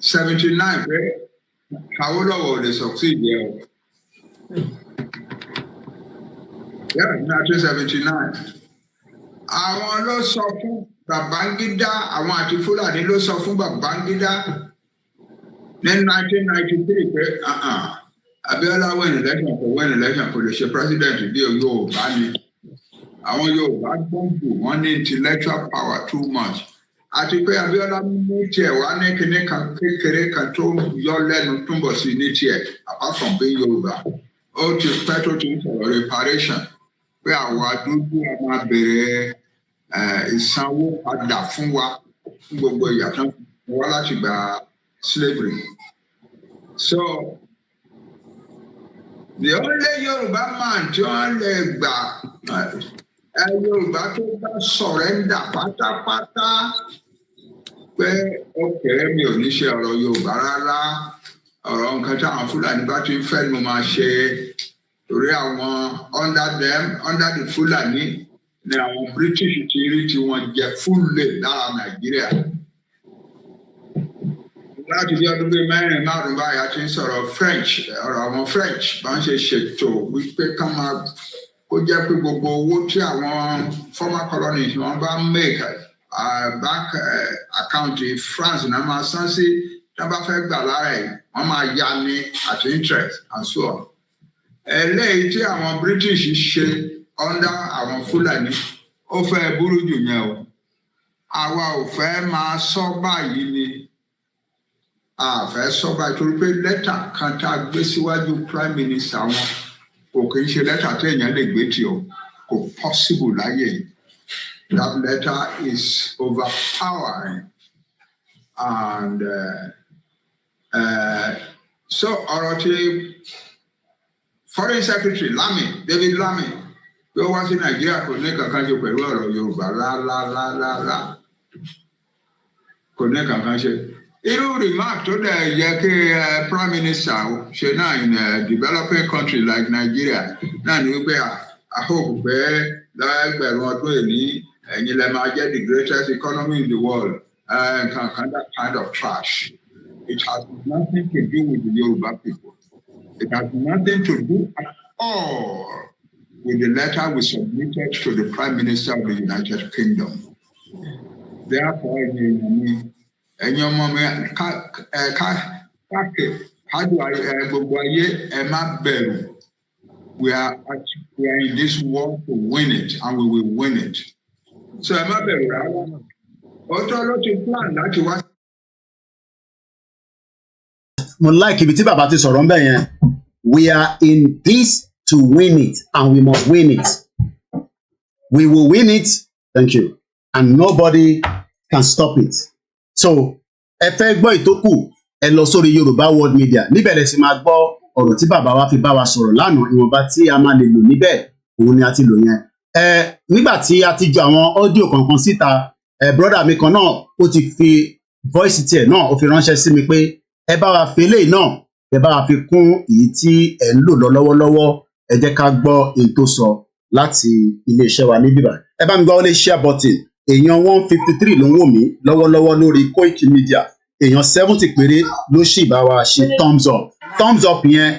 1979 pé Awólọ́wọ̀ ò lè succeed yẹ o. 1979. Àwọn ló sọ fún Babangida, àwọn àti Fúlàní ló sọ fún Babangida ní 1993 pé Abiola win election kò lè ṣe president bí Yorùbá ni. Àwọn Yorùbá gbọ́ngbò wọ́n ní intellectual power too much. Àti pé Abiola mú tiẹ̀ wá ní kíní kan kékeré kan tó yọ lẹ́nu túnbọ̀ sí ní tiẹ̀ apart from being Yorùbá. Ó ti pẹ́ tó ti ń sọ̀rọ̀ reparation pé àwa dúdú a máa bẹ̀rẹ̀ ìsanwó padà fún wa fún gbogbo ìyàtọ̀ wá láti gba slavery. So the only Yorùbá man tí wọ́n lè gbà Yorùbá tó bá surrender pátápátá pé ọkẹ́ mi ò ní ṣe ọ̀rọ̀ Yorùbá rárá, ọ̀rọ̀ nǹkan táwọn Fúlàní bá ti ń fẹ́ ni mo máa ṣe torí àwọn under the Fúlàní ni àwọn British ti rí tí wọ́n jẹ fúlẹ̀ lára Nàìjíríà. Láti bí ọdún mẹ́rin márùn-ún báyìí a ti ń sọ̀rọ̀ French, ọ̀rọ̀ àwọn French bá ń ṣe ṣètò wípé ká máa kó jẹ́ pé gbogbo owó tí àwọn former colonies wọ́n bá make bank account France náà máa san sí tí wọ́n bá fẹ́ gbà lára ẹ̀ wọ́n máa yá ní at interest and so on. Eléyìí tí àwọn British ṣe under àwọn Fúlàní ó fẹ́ burú jù yẹn o. Àwa ò fẹ́ máa sọ báyìí ni a fẹ́ sọ báyìí torí pé lẹ́tà kan tá a gbé síwájú Prime Minister wọn kò kì í ṣe lẹ́tà tí èèyàn lè gbé tì o kò possible láyé yìí. That letter is overpowering and so ọ̀rọ̀ tí Foreign Secretary Lammy, David Lammy pé ó wá sí Nàìjíríà kò ní kankan ṣe pẹ̀lú ọ̀rọ̀ Yorùbá rárá kò ní kankan ṣe. Irú remark tó dẹ̀ yẹ kí Prime Minister ṣe náà in a developing country like Nigeria náà ni wípé I hope pé lẹ́gbẹ̀rún ọdún èní ẹ̀yin lè máa jẹ́ the greatest economy in the world that kind of trash. It has nothing to do with the Yoruba people. It has nothing to do at all with the letter we submitted to the Prime Minister of the United Kingdom. Therefore, ẹ̀yin ọmọ mi káàdù gbogbo ayé ẹ má bẹ̀rù. We are in this war to win it and we will win it. So ẹ má bẹ̀rù rárá. Ọjọ́ ló ti plan láti wá. Mo like ibi tí bàbá ti sọ̀rọ̀ ń bẹ̀ yẹn. We are in this to win it and we must win it. We will win it, thank you, and nobody can stop it. So ẹ fẹ́ gbọ́ ìtókù ẹ lọ sórí Yorùbá World Media níbẹ̀ lẹ sì máa gbọ́ ọ̀rọ̀ tí bàbá wa fi bá wa sọ̀rọ̀ lánàá ìwọ̀nba tí a máa lè lò níbẹ̀ òun ni a ti lò yẹn. Nígbà tí a ti jọ àwọn ọ́díò kankan síta brọ́dà mi kan náà ó ti fi voice tiẹ̀ náà ó fi ránṣẹ́ sí mi pé ẹ bá wa fi eléyìí náà ẹ bá wa fi kún èyí tí ẹ ń lò lọ lọ́wọ́lọ́wọ́ ẹ jẹ́ ká gbọ́ èyí tó sọ láti iléeṣẹ́ wa níbí báyìí. Ẹ bá mi gbọ́ wọlé share button èèyàn 153 ló ń wò mí lọ́wọ́lọ́wọ́ lórí Koiki Media èèyàn 70 péré ló sì bá wa ṣe thumbs up yẹn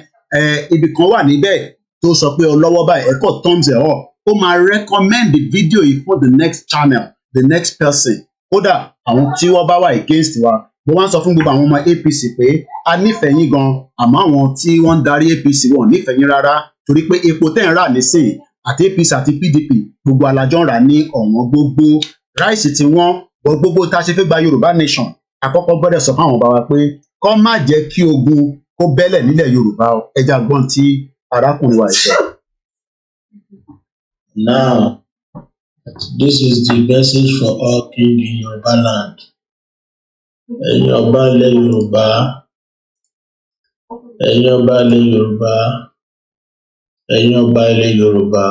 ibì kan wà níbẹ̀ tó sọ pé ọlọ́wọ́ báyìí ẹ kọ thumbs up ó máa recommend the video yìí for the next channel the next person kódà àwọn tí wọ́n bá wà against wa mo wá ń sọ fún gbogbo àwọn ọmọ APC pé a nífẹ̀ẹ́ yín gan àmọ́ àwọn tí wọ́n ń darí APC wọn nífẹ̀ẹ́ yín rárá torí pé epo tẹ́ ń rà nísìnyí àti APC àti PDP gbogbo alájọ ń rà ní ọ̀wọ́n gbogbo ráìsì tí wọ́n gbogbo tá a ṣe fẹ́ gba Yorùbá nation àkọ́kọ́ gbọ́dọ̀ sọ fáwọn bàbá pé kó má jẹ́ kí ogun kó bẹ́lẹ̀ nílẹ̀ Yorùbá ẹja gbọ́n tí arákùnrin wa ṣe. Now, this is the message for all king in Yoruba land. Ẹ̀yin ọba ilẹ̀ Yorùbá, ẹ̀yin ọba ilẹ̀ Yorùbá, ẹ̀yin ọba ilẹ̀ Yorùbá,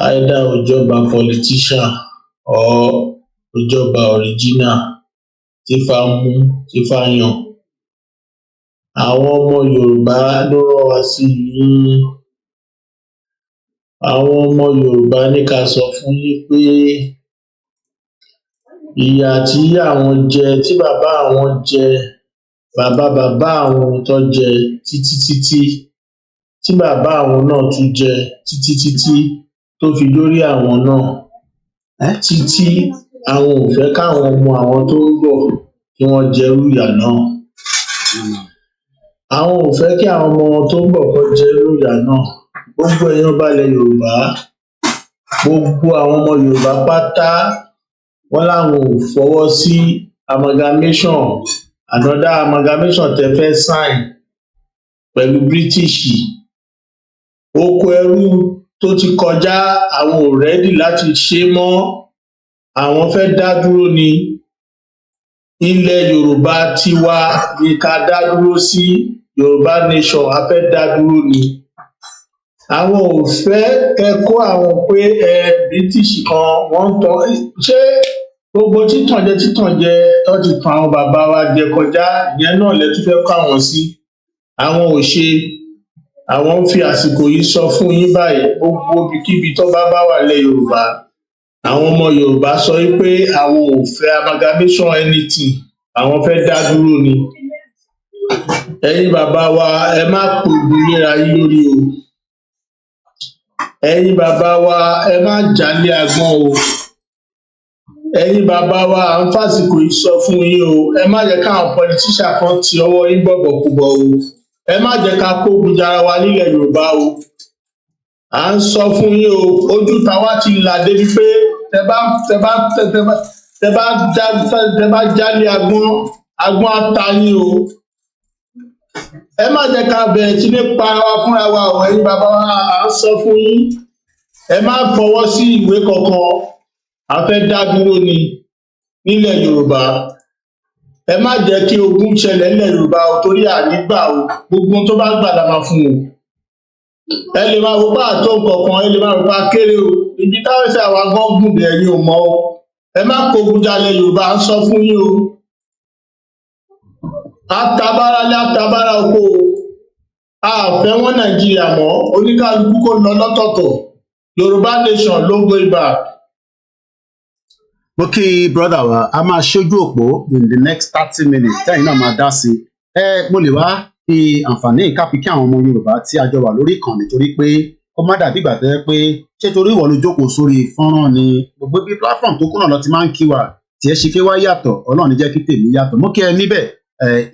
either òjọba politician or òjọba original tífà mú tífà yàn. Àwọn ọmọ Yorùbá ló rán wa sí yín. Àwọn ọmọ Yorùbá ní ká sọ fún yín pé ìyà tí àwọn jẹ tí bàbá àwọn jẹ bàbá àwọn tó jẹ títí tí bàbá àwọn náà tún jẹ títí tó fi dórí àwọn náà títí àwọn ò fẹ́ káwọn ọmọ àwọn tó ń bọ̀ kí wọ́n jẹrú ìyà náà. Àwọn ò fẹ́ kí àwọn ọmọ wọn tó ń bọ̀ kó jẹrú ìyà náà. Gbogbo èèyàn balẹ̀ Yorùbá, gbogbo àwọn ọmọ Yorùbá pátá wọ́n láwọn ò fọwọ́ sí amalgamation another amalgamation tẹ́ fẹ́ sign pẹ̀lú British. Oko ẹrú tó ti kọjá àwọn ò rẹ́dì láti ṣe mọ́, àwọn fẹ́ dá dúró ni. Ilẹ̀ Yorùbá tiwa ni ká dá dúró sí, Yorùbá nation a fẹ́ dá dúró ni. Àwọn ò fẹ́ kẹ kó àwọn pé British kan wọ́n ń tọ́ ṣé gbogbo títànjẹ tó ti tàn àwọn bàbá wa jẹ kọjá ìyẹn náà lẹ tún fẹ́ kó àwọn sí. Àwọn ò ṣe, àwọn ń fi àsìkò yìí sọ fún yín báyìí gbogbo ibikíbi tó bá wà lẹ̀ Yorùbá. Àwọn ọmọ Yorùbá sọ pé àwọn ò fẹ́ amalgamation anything, àwọn fẹ́ dá dúró ni. Ẹ̀yin bàbá wa ẹ má pògùn léra yín lórí o. ẹ̀yin bàbá wa ẹ má jálé agbọ́n o ẹ̀yin bàbá wa à ń fàsìkò yìí sọ fún yín o ẹ má jẹ́ káwọn pọlitíṣà kan ti ọwọ́ yín bọ̀bọ̀kúbọ̀ o ẹ má jẹ́ ká kógun jara wa nílẹ̀ Yorùbá o à ń sọ fún yín o ojú tàwa ti là débi pé tẹ bá jálé agbọ́n ata yín o ẹ má jẹ́ ká bẹ̀rẹ̀ sí ní para wa fúnra wa o ẹ̀yin bàbá wa à ń sọ fún yín ẹ má fọwọ́ sí ìwé kankan a fẹ́ dá dúró ni nílẹ̀ Yorùbá ẹ má jẹ́ kí ogun ṣẹlẹ̀ nílẹ̀ Yorùbá o torí ànígbà o gbogbo tó bá gbà la máa fún o ẹ lè máa wò pé àtó kankan ẹ lè máa wò pé akéré o ibi táwọn ẹsẹ̀ àwa gan gùn dé ẹ̀yin ò mọ̀ o ẹ má kógun jalẹ̀ Yorùbá à ń sọ fún yín o atabáralé atabára oko o a fẹ́ wọn Nàìjíríà mọ́ oníkálukú kó lọ lọ́tọ̀ọ̀tọ̀ Yorùbá nation ló ń go back. mo kí brọ́dà wa a máa ṣojú òpó in the next 30 minutes tẹ́yìn náà máa dá sí i mo lè wá fi àǹfààní ìkápí kí àwọn ọmọ Yorùbá tí a jọ wà lórí ìkànnì torí pé ó má dàbí ìgbà tó yẹ pé ṣé torí ìwọ ló jókòó sórí fọ́nrán ni gbogbo bí platform tó kùnà lọ ti máa ń kí wa tiẹ̀ ṣe fẹ́ wá yàtọ̀ Ọlọ́run ní jẹ́ kí tèmi yàtọ̀ mo kí ẹ níbẹ̀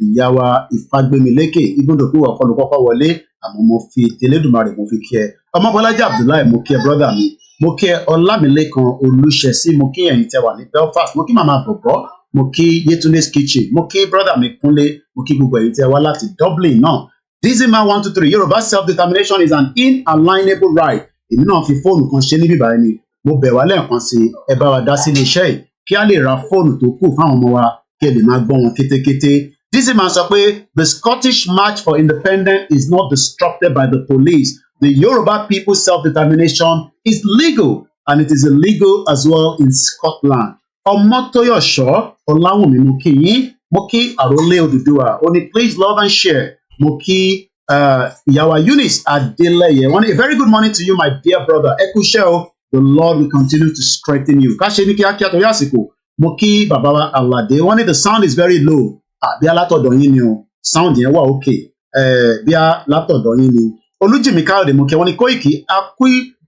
ìyá wa Ìfagbémilékè ibùdó pé wọ́n kọlu kọ́kọ́ wọlé àmọ́ mo fi tẹlẹ́dùmarè mo fi kí ẹ Ọmọbọ́lájí Abdullahi mo kí ẹ brọ́dà mi mo kí ẹ Ọlámilékan Olúṣẹ̀sí mo kí ẹ̀yin tẹ́ wà ní Belfast mo kí màmá bọ̀bọ̀ mo kí Yetunde's kitchen mo kí brọ́dà mi Kúnlé mo kí gbogbo ẹ̀yin tẹ́ wá láti Dublin náà Dizzyman 123 Yorùbá self-determination is an inalienable right èmi náà fi fóònù kan ṣe níbí báyìí ni mo bẹ̀ wá lẹ́ẹ̀kan sí ẹ bá wa dá sí iléeṣẹ́ yìí kí á lè ra fóònù tó kù fáwọn ọmọ wa kí ẹ lè máa gbọ́ wọn kétékété Dizzyman sọ pé the Scottish March for Independence is not disrupted by the police. The Yoruba people's self-determination is legal and it is illegal as well in Scotland. Ọmọtóyọ̀ṣọ́ Ọláwùnmí mo kí yín mo kí Àrólé Odùduwà ó ní please love and share mo kí ìyàwó Eunice Adélẹ́yẹ wọ́n ní a very good morning to you my dear brother ẹ kú iṣẹ́ o the Lord will continue to strengthen you. Ká ṣe ní kíákíá torí àsìkò mo kí bàbá wa Àlàdé wọ́n ní the sound is very low. Bí alátọ̀dọ̀ yín ni o sound yẹn wà òkè bí alátọ̀dọ̀ yín ni Olújìmí Káyọ̀dé mo kí wọ́n ní Kóìkì a kú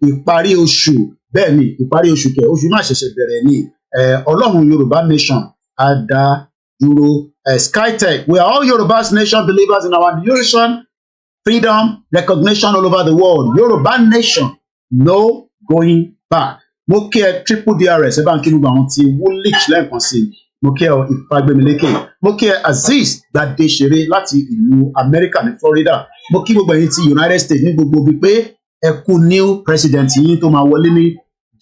ìparí oṣù bẹ́ẹ̀ ni ìparí oṣù kẹ oṣù máa ṣẹ̀ṣẹ̀ bẹ̀rẹ̀ ni Ọlọ́run Yorùbá nation á dá dúró Skytech we are all Yorùbá nation believers in our nation freedom recognition all over the world Yorùbá nation no going back mo kí ẹ triple DRS ẹ bá ń kí gbogbo àwọn tí woolwich lẹ́ẹ̀kan sí mo kí ẹ Ìfagbémilékè mo kí ẹ Azeez Gbadéṣeré láti ìlú Amẹ́ríkà ní Florida mo kí gbogbo ẹ̀yin ti United States ní gbogbo bíi pé ẹ kú new president yín tó máa wọlé ní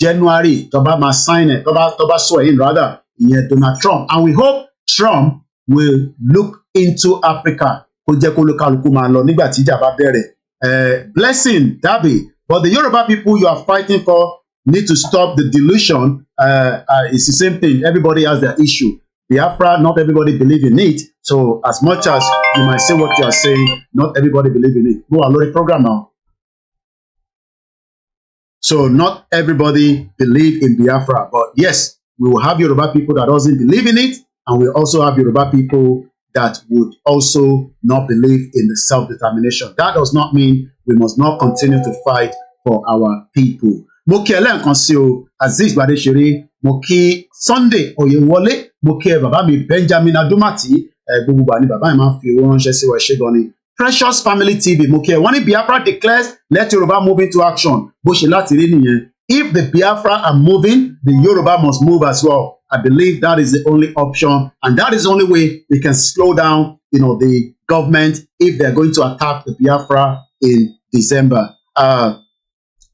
January tó bá máa sign ẹ tó bá sọ ẹ̀yin rather ìyẹn Donald Trump and we hope Trump will look into Africa kó jẹ́ kó lókàlùkù máa lọ nígbà tí ìjà bá bẹ̀rẹ̀ Blessing Dabi but the Yoruba people you are fighting for need to stop the delusion. It's the same thing. Everybody has their issue. Biafra, not everybody believe in it. So as much as you might say what you are saying, not everybody believe in it. Go along the program now. So not everybody believe in Biafra, but yes, we will have Yoruba people that doesn't believe in it, and we also have Yoruba people that would also not believe in the self-determination. That does not mean we must not continue to fight for our people. Mo kí ẹ lẹ́ẹ̀kan sí o Azeez Gbadéṣeré mo kí Sunday Oyèwọlé mo kí ẹ bàbá mi Benjamin Adumati gbogbo gbà ni bàbá mi máa ń fi owó ránṣẹ́ sí wa ẹ ṣé gan ni Precious Family TV mo kí ẹ wọ́n ní Biafra declares let Yoruba move into action bó ṣe láti rí nìyẹn if the Biafra are moving the Yoruba must move as well I believe that is the only option and that is the only way we can slow down the government if they are going to attack the Biafra in December.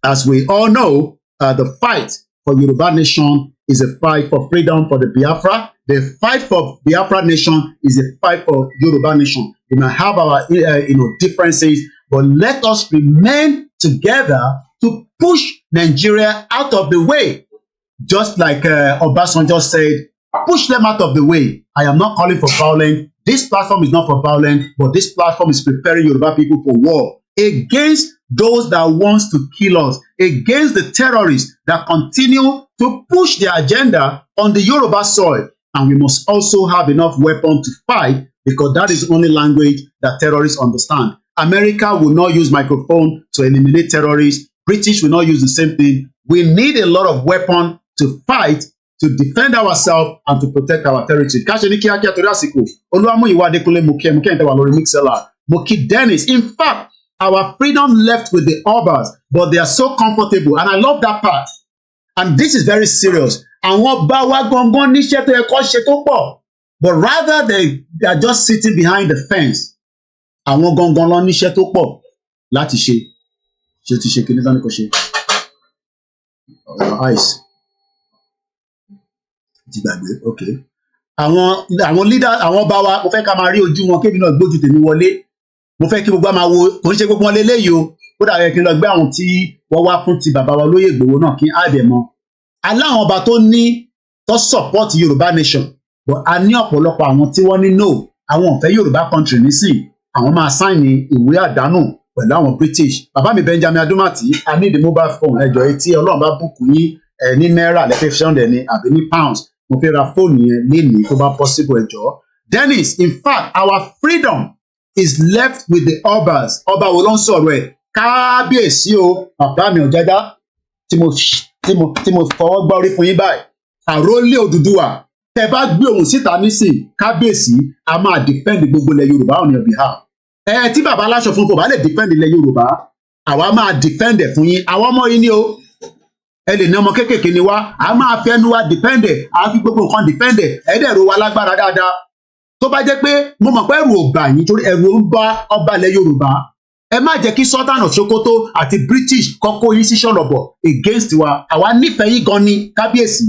As we all know, the fight for Yoruba nation is a fight for freedom for the Biafra. The fight for Biafra nation is a fight for Yoruba nation. We may have our differences, but let us remain together to push Nigeria out of the way. Just like Obasanjo said, push them out of the way. I am not calling for violence. This platform is not for violence, but this platform is preparing Yoruba people for war against those that wants to kill us, against the terrorists that continue to push their agenda on the Yoruba soil. And we must also have enough weapons to fight because that is the only language that terrorists understand. America will not use microphone to eliminate terrorists. British will not use the same thing. We need a lot of weapons to fight, to defend ourselves and to protect our territory. Káṣe ní kíákíá torí àsìkò. Olúwamúyìwá Adékúnlé mo kí ẹ̀ńtẹ́ wà lórí Mixlr. Mo kí Dennis. In fact, our freedom left with the Obas, but they are so comfortable, and I love that part. And this is very serious. Àwọn ọba wa gangan níṣẹ́ tó yẹ kó ṣe tó pọ̀, but rather they are just sitting behind the fence. Àwọn gangan ló níṣẹ́ tó pọ̀ láti ṣe. Ṣé ti ṣe kí ní tán ní kò ṣe? Ice. Ti gbàgbé, okay. Àwọn leader, àwọn ọba wa, mo fẹ́ ká máa rí ojú wọn kébì náà gbójú tèmi wọlé. Mo fẹ́ kí gbogbo máa wo, kò ń ṣe gbogbo wọn léléyìí o. Ó dàbí kí n lọ gbé àwọn tí wọ́n wá fún ti bàbá wa Olóyè Ìgbòho náà kí á dẹ̀ mọ́. Aláwọn ọba tó ní tó support Yorùbá nation, but a ní ọ̀pọ̀lọpọ̀ àwọn tí wọ́n ní no, àwọn ò fẹ́ Yorùbá country nísìn, àwọn máa sáìnì ìwé àdánù pẹ̀lú àwọn British. Bàbá mi Benjamin Adumati, I need the mobile phone ẹjọ́ etí Ọlọ́run bá bùkún yín ní náírà lẹ́fẹ̀ẹ́ fi ṣọ́ndẹ̀ ni àbí ní pounds. Mo fẹ́ ra fóònù yẹn lénìí tó bá possible ẹjọ́. Dennis, in fact, our freedom is left with the Obas. Ọba wo ló ń sọ̀rọ̀ ẹ̀? Kábíyèsí o, bàbá mi Ọ̀jájá tí mo fọwọ́ gbá orí fún yín báyìí. Àrólé Odùduwà, tẹ́ bá gbé ohùn síta nísìn, kábíyèsí, a máa defend gbogbo ilẹ̀ Yorùbá on your behalf. Tí bàbá aláṣọ fún kò bá lè defend ilẹ̀ Yorùbá, àwa máa defend ẹ̀ fún yín. Àwọn ọmọ yín ni o. Ẹ lè ní ọmọ kéékèèké ni wá, a máa fẹ́nu wa defend ẹ̀, a fi gbogbo nǹkan defend ẹ̀, ẹ̀ẹ́dẹ̀rọ wa lágbára dáadáa. Tó bá jẹ́ pé mo mọ̀ pé ẹ̀rù ò bà yín torí ẹ̀rù ń bá ọba ilẹ̀ Yorùbá. Ẹ má jẹ́ kí Sultan of Sokoto àti British kọ́kọ́ yín sí ṣọ̀lọ̀bọ̀ against wa. Àwa nífẹ̀ẹ́ yín gan ni kábíyèsí.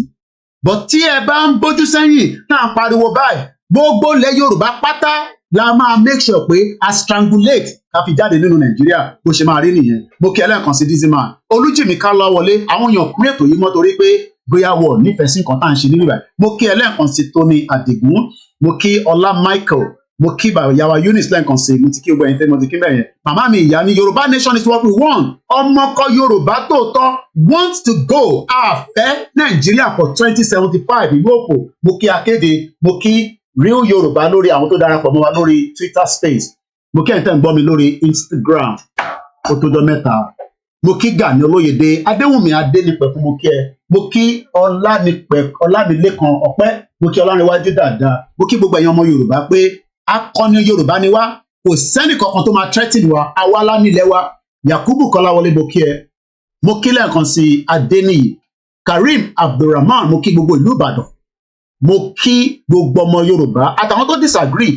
But tí ẹ bá ń bójú sẹ́yìn náà pariwo báyìí, gbogbo ilẹ̀ Yorùbá pátá la máa make sure pé a strangulate ká fi jáde nínú Nàìjíríà bó ṣe máa rí nìyẹn. Mo kí ẹlẹ́ẹ̀kan sí Dizzyman. Olújìmí Kálọ́wọlé, àwọn èèyàn pín ètò yìí mọ́ torí pé bóyá wọ̀ nífẹ̀ẹ́ sí nǹkan tá à ń ṣe nínú ìbàdàn. Mo kí ẹlẹ́ẹ̀kan sí Tony Adigun. Mo kí Ọlá Michael. Mo kí Yàwá Eunice lẹ́ẹ̀kan sí. Mo ti kí gbogbo ẹ̀yin tẹ́ mo ti kí bẹ́ẹ̀ yẹn. Màmá mi ìyá ní Yorùbá nation is what we want. Ọmọkọ Yorùbá tòótọ́ wants to go. Àfẹ́ Nàìjíríà for 2075 ìlú òpó. Mo kí akéde. Mo kí Real Yorùbá lórí àwọn tó darapọ̀ mọ́ wa lórí Twitter space. Mo kí ẹ̀yin tẹ́ ń gbọ́ mi lórí Instagram. Ó tó jọ mẹ́ta. Mo kí Gani Olóyèdé, Adéwùnmí Adénípẹ̀kun mo kí ẹ. Mo kí Ọlámilékan Ọpẹ́. Mo kí Ọlárẹ̀wájú dáadáa. Mo kí gbogbo ẹ̀yin ọmọ Yorùbá pé akọni Yorùbá ni wá. Kò sẹ́nì kankan tó máa threaten wa. Àwa lá nílẹ̀ wa. Yakubu Kọ́láwọlé mo kí ẹ. Mo kí lẹ́ẹ̀kan sí Adéníyì. Karim Abdulrahman mo kí gbogbo ìlú Ìbàdàn. Mo kí gbogbo ọmọ Yorùbá àtàwọn tó disagree.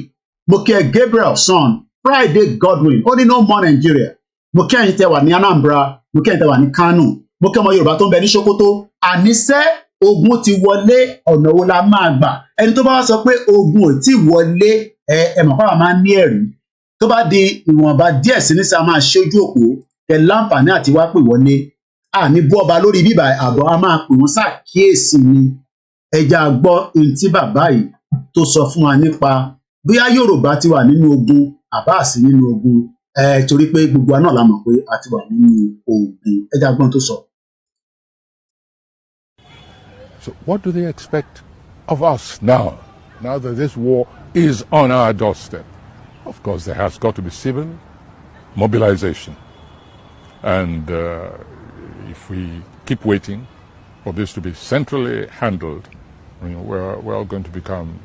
Mo kí ẹ Gabriel Son, Friday Godwin, ó ní no more Nigeria. Mo kí ẹ̀yin tẹ́ wà ní Anambra. Mo kí ẹ̀yin tẹ́ wà ní Kano. Mo kí ọmọ Yorùbá tó ń bẹ ní Sokoto. Àníṣẹ́ ogun ti wọlé, ọ̀nà wo la máa gbà? Ẹni tó bá wá sọ pé ogun ò tí wọlé, ẹ̀mọ̀ pàwọn máa ń ní ẹ̀rí. Tó bá di ìwọ̀nba díẹ̀ sí nísà máa ṣojú òpó ẹ láǹfààní àti wá pè wọlé. Àní bú ọba lórí bíbà àbọ̀ a máa pè wọ́n ṣàkíyèsí ni. Ẹja gbọ́ ohun tí bàbá yìí tó sọ fún wa nípa bóyá Yorùbá ti wà nínú ogun àbá sí nínú ogun. Torí pé gbogbo wa náà la mọ̀ pé a ti wà nínú ogun. Ẹja gbọ́n tó sọ. So what do they expect of us now that this war is on our doorstep? Of course, there has got to be civil mobilization. And if we keep waiting for this to be centrally handled, we're all going to become,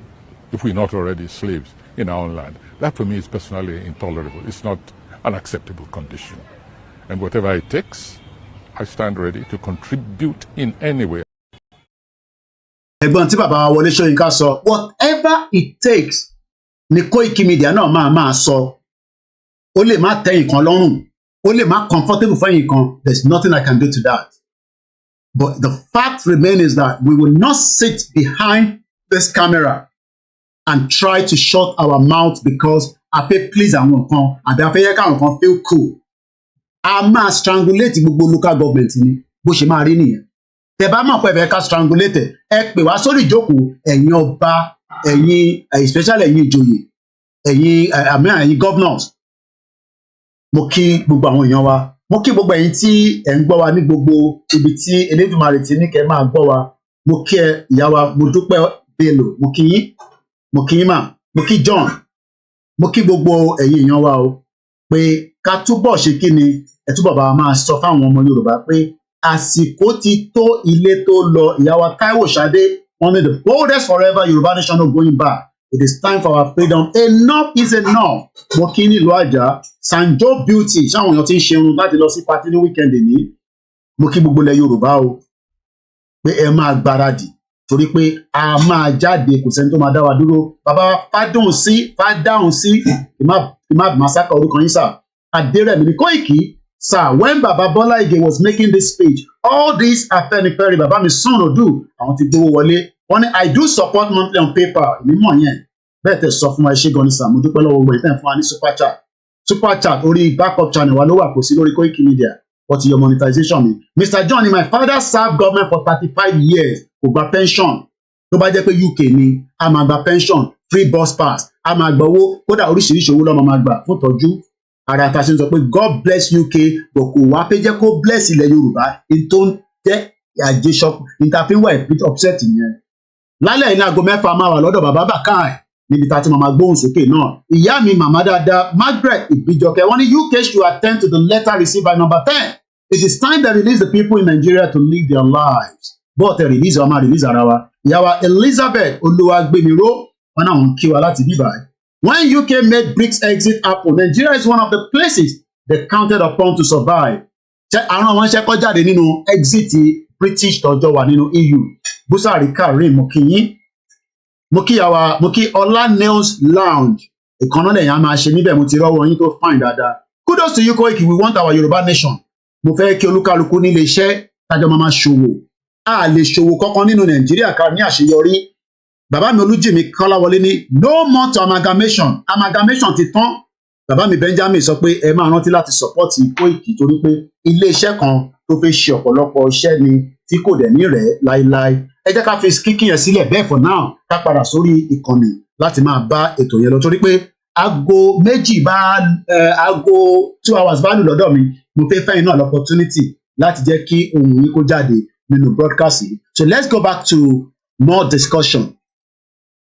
if we're not already, slaves in our own land. That for me is personally intolerable. It's not an acceptable condition. And whatever it takes, I stand ready to contribute in any way. Ẹ̀gbọ́n tí bàbá Wọlé Ṣóyínká sọ, whatever it takes ni Koiki Media náà máa sọ. Ó lè má tẹ́yìn kan lọ́rùn, ó lè má comfortable fẹ́yìn kan. There's nothing I can do to that. But the fact remains is that we will not sit behind this camera and try to shut our mouth because a fẹ́ please àwọn kan àbí a fẹ́ yẹ káwọn kan feel cool. A máa strangulate gbogbo local government ni bó ṣe máa rí nìyẹn. Tẹ́ bá mọ̀ pé ẹ fẹ́ ká strangulate ẹ pè wá sórí ìjókòó ẹ̀yin ọba, ẹ̀yin especially ẹ̀yin ìjòyè, ẹ̀yin governors. Mo kí gbogbo àwọn èèyàn wa. Mo kí gbogbo ẹ̀yin tí ẹ̀ ń gbọ́ wa ní gbogbo ibi tí Elédùmarè ti ní kẹ́ máa gbọ́ wa. Mo kí ẹ ìyá wa Modúpẹ́ Bello, mo kí yín mà, mo kí John, mo kí gbogbo ẹ̀yin èèyàn wa o pé ká túbọ̀ ṣe kí ni ẹ túbọ̀ bá wa máa sọ fáwọn ọmọ Yorùbá pé àsìkò ti tó ilé tó lọ. Ìyá wa Táíwò Ṣadé wọ́n ní the boldest forever Yorùbá nation no going back. It is time for our freedom. Enough is enough. Mo kí ní ìlú Àjà Sanjo Beauty ṣáwọn èèyàn ti ń ṣerun láti lọ sí party ní weekend ní. Mo kí gbogbo ilẹ̀ Yorùbá o pé ẹ máa gbáradì torí pé a máa jáde kò sẹ́ni tó máa dá wa dúró. Bàbá fádáhùn sí ìmá masaka orúkọ yín sà Adérẹ̀mí ní Kóìkì sir, when Baba Bola Ige was making this speech all this Afenifere bàbá mi sùn òdù àwọn ti gbowó wọlé wọ́n ní I do support monthly on paper èmi mọ̀ yẹn bẹ́ẹ̀ tẹ̀ sọ fún wa ṣé gan ni sà mo dúpẹ́ lọ́wọ́ gbogbo ìtàn fún wa ní super chat orí backup channel wa ló wà kò sí lórí Koiki Media wọ́n ti yọ monetization mi. Mr. John my father served government for 35 years kò gba pension tó bá jẹ́ pé UK ni a máa gba pension free bus pass a máa gba owó kódà oríṣiríṣi owó lọ́mọ máa gbà fún ìtọ́jú ara ta ṣe ń sọ pé God bless UK bọ̀ kò wá pé jẹ́ kó bless ilẹ̀ Yorùbá tó ń jẹ́ àjẹsọ́pọ̀ ìtàfínwá ìpínlẹ̀ upset yẹn. Lálẹ́ yìí ní aago 6 máa wà lọ́dọ̀ bàbá Bàkáì níbi tá a ti máa gbóhùn sókè náà. Ìyá mi màmá dáadáa Margaret Ìbíjọkẹ́ wọ́n ní UK should attend to the letter received by number 10. It is time they release the people in Nigeria to live their lives. Bọ́ọ̀tẹ̀ release wa máa release ara wa. Ìyá wa Elizabeth Olúwagbémiró wọn náà ń kí wa láti bíbá ẹ̀. When UK made BRICS exit happen, Nigeria is one of the places they counted upon to survive. Ṣé àwọn àwọn iṣẹ́ kọ́ jáde nínú exit British tọ́jọ́ wà nínú EU? Búsàrí Karim mo kí yín. Mo kí Ọlá Nails Lounge. Ìkànnà lẹ́yìn a máa ṣe níbẹ̀ mo ti rọ́wọ́ yín tó fine dáadáa. Kudos to you Koiki, we want our Yoruba nation. Mo fẹ́ kí olúkálukú nílé iṣẹ́ tájọ́ máa ṣòwò. A lè ṣòwò kankan nínú Nàìjíríà ká ní àṣeyọrí. Bàbá mi Olújìmí Kọ́láwọlé ní no more to amalgamation ti tán. Bàbá mi Benjamin sọ pé ẹ máa rántí láti support Koiki torí pé ilé iṣẹ́ kan tó fẹ́ ṣe ọ̀pọ̀lọpọ̀ iṣẹ́ ni tí kò dẹ̀ ní rẹ̀ láíláí. Ẹ jẹ́ ká fi kíkì yẹn sílẹ̀ bẹ́ẹ̀ for now ká padà sórí ìkànnì láti máa bá ètò yẹn lọ torí pé aago 2 hours bá lù lọ́dọ̀ mi mo fẹ́ fẹ́yìn náà l'opportunity láti jẹ́ kí ohun yìí kó jáde nínú broadcast yìí. So let's go back to more discussion.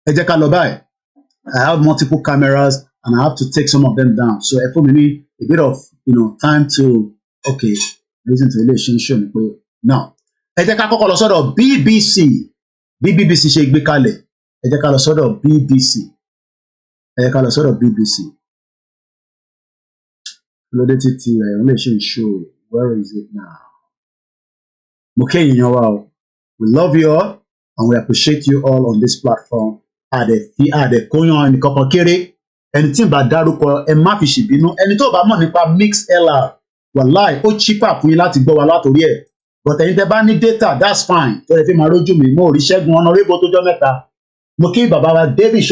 Ẹ jẹ́ ká lọ báyìí. I have multiple cameras and I have to take some of them down. So ẹ fún mi ní a bit of time to listen to ilé iṣẹ́ ṣe pé now. Ẹ jẹ́ ká kọ́kọ́ lọ sọ́dọ̀ BBC bí BBC ṣe gbé kalẹ̀. Ẹ jẹ́ ká lọ sọ́dọ̀ BBC. Lóde títí ẹ̀ ń lè ṣe show. Where is it now? Mo kí èèyàn wa o. We love you all and we appreciate you all on this platform. Àdẹ̀kóyàn ẹnìkankan kéré. Ẹni tí ń bá dárúkọ ẹ má fi ṣèbínú. Ẹni tó bá mọ̀ nípa MixLR wàláì ó cheaper fún yín láti gbọ́ wa látòrí ẹ̀. But ẹ̀yin tẹ́ bá ní data that's fine. Tó lè fi máa rójú mi mo rí Ṣẹ́gun Honorable tó jọ́ mẹ́ta. Mo kí bàbá wa David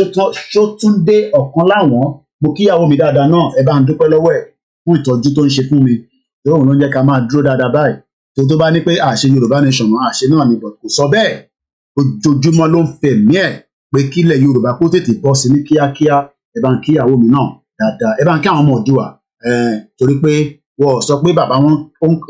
Ṣótúndé ọ̀kan láwọn. Mo kí ìyàwó mi dáadáa náà ẹ bá ń dúpẹ́ lọ́wọ́ ẹ̀ fún ìtọ́jú tó ń ṣe fún mi. Lóhùn ló ń jẹ́ ká máa dúró dáadáa báyìí. Tó bá ní pé àṣẹ Yorùbá nation mọ́ àṣẹ náà ni but kò sọ bẹ́ẹ̀. Ojoojúmọ́ ló ń fẹ̀mí ẹ̀ pé kílẹ̀ Yorùbá kó tètè bọ́ sí ní kíákíá. Ẹ bá ń kí ìyàwó mi náà dáadáa. Ẹ bá ń kí àwọn ọmọ Oòduà torí pé wọ́n sọ pé bàbá wọn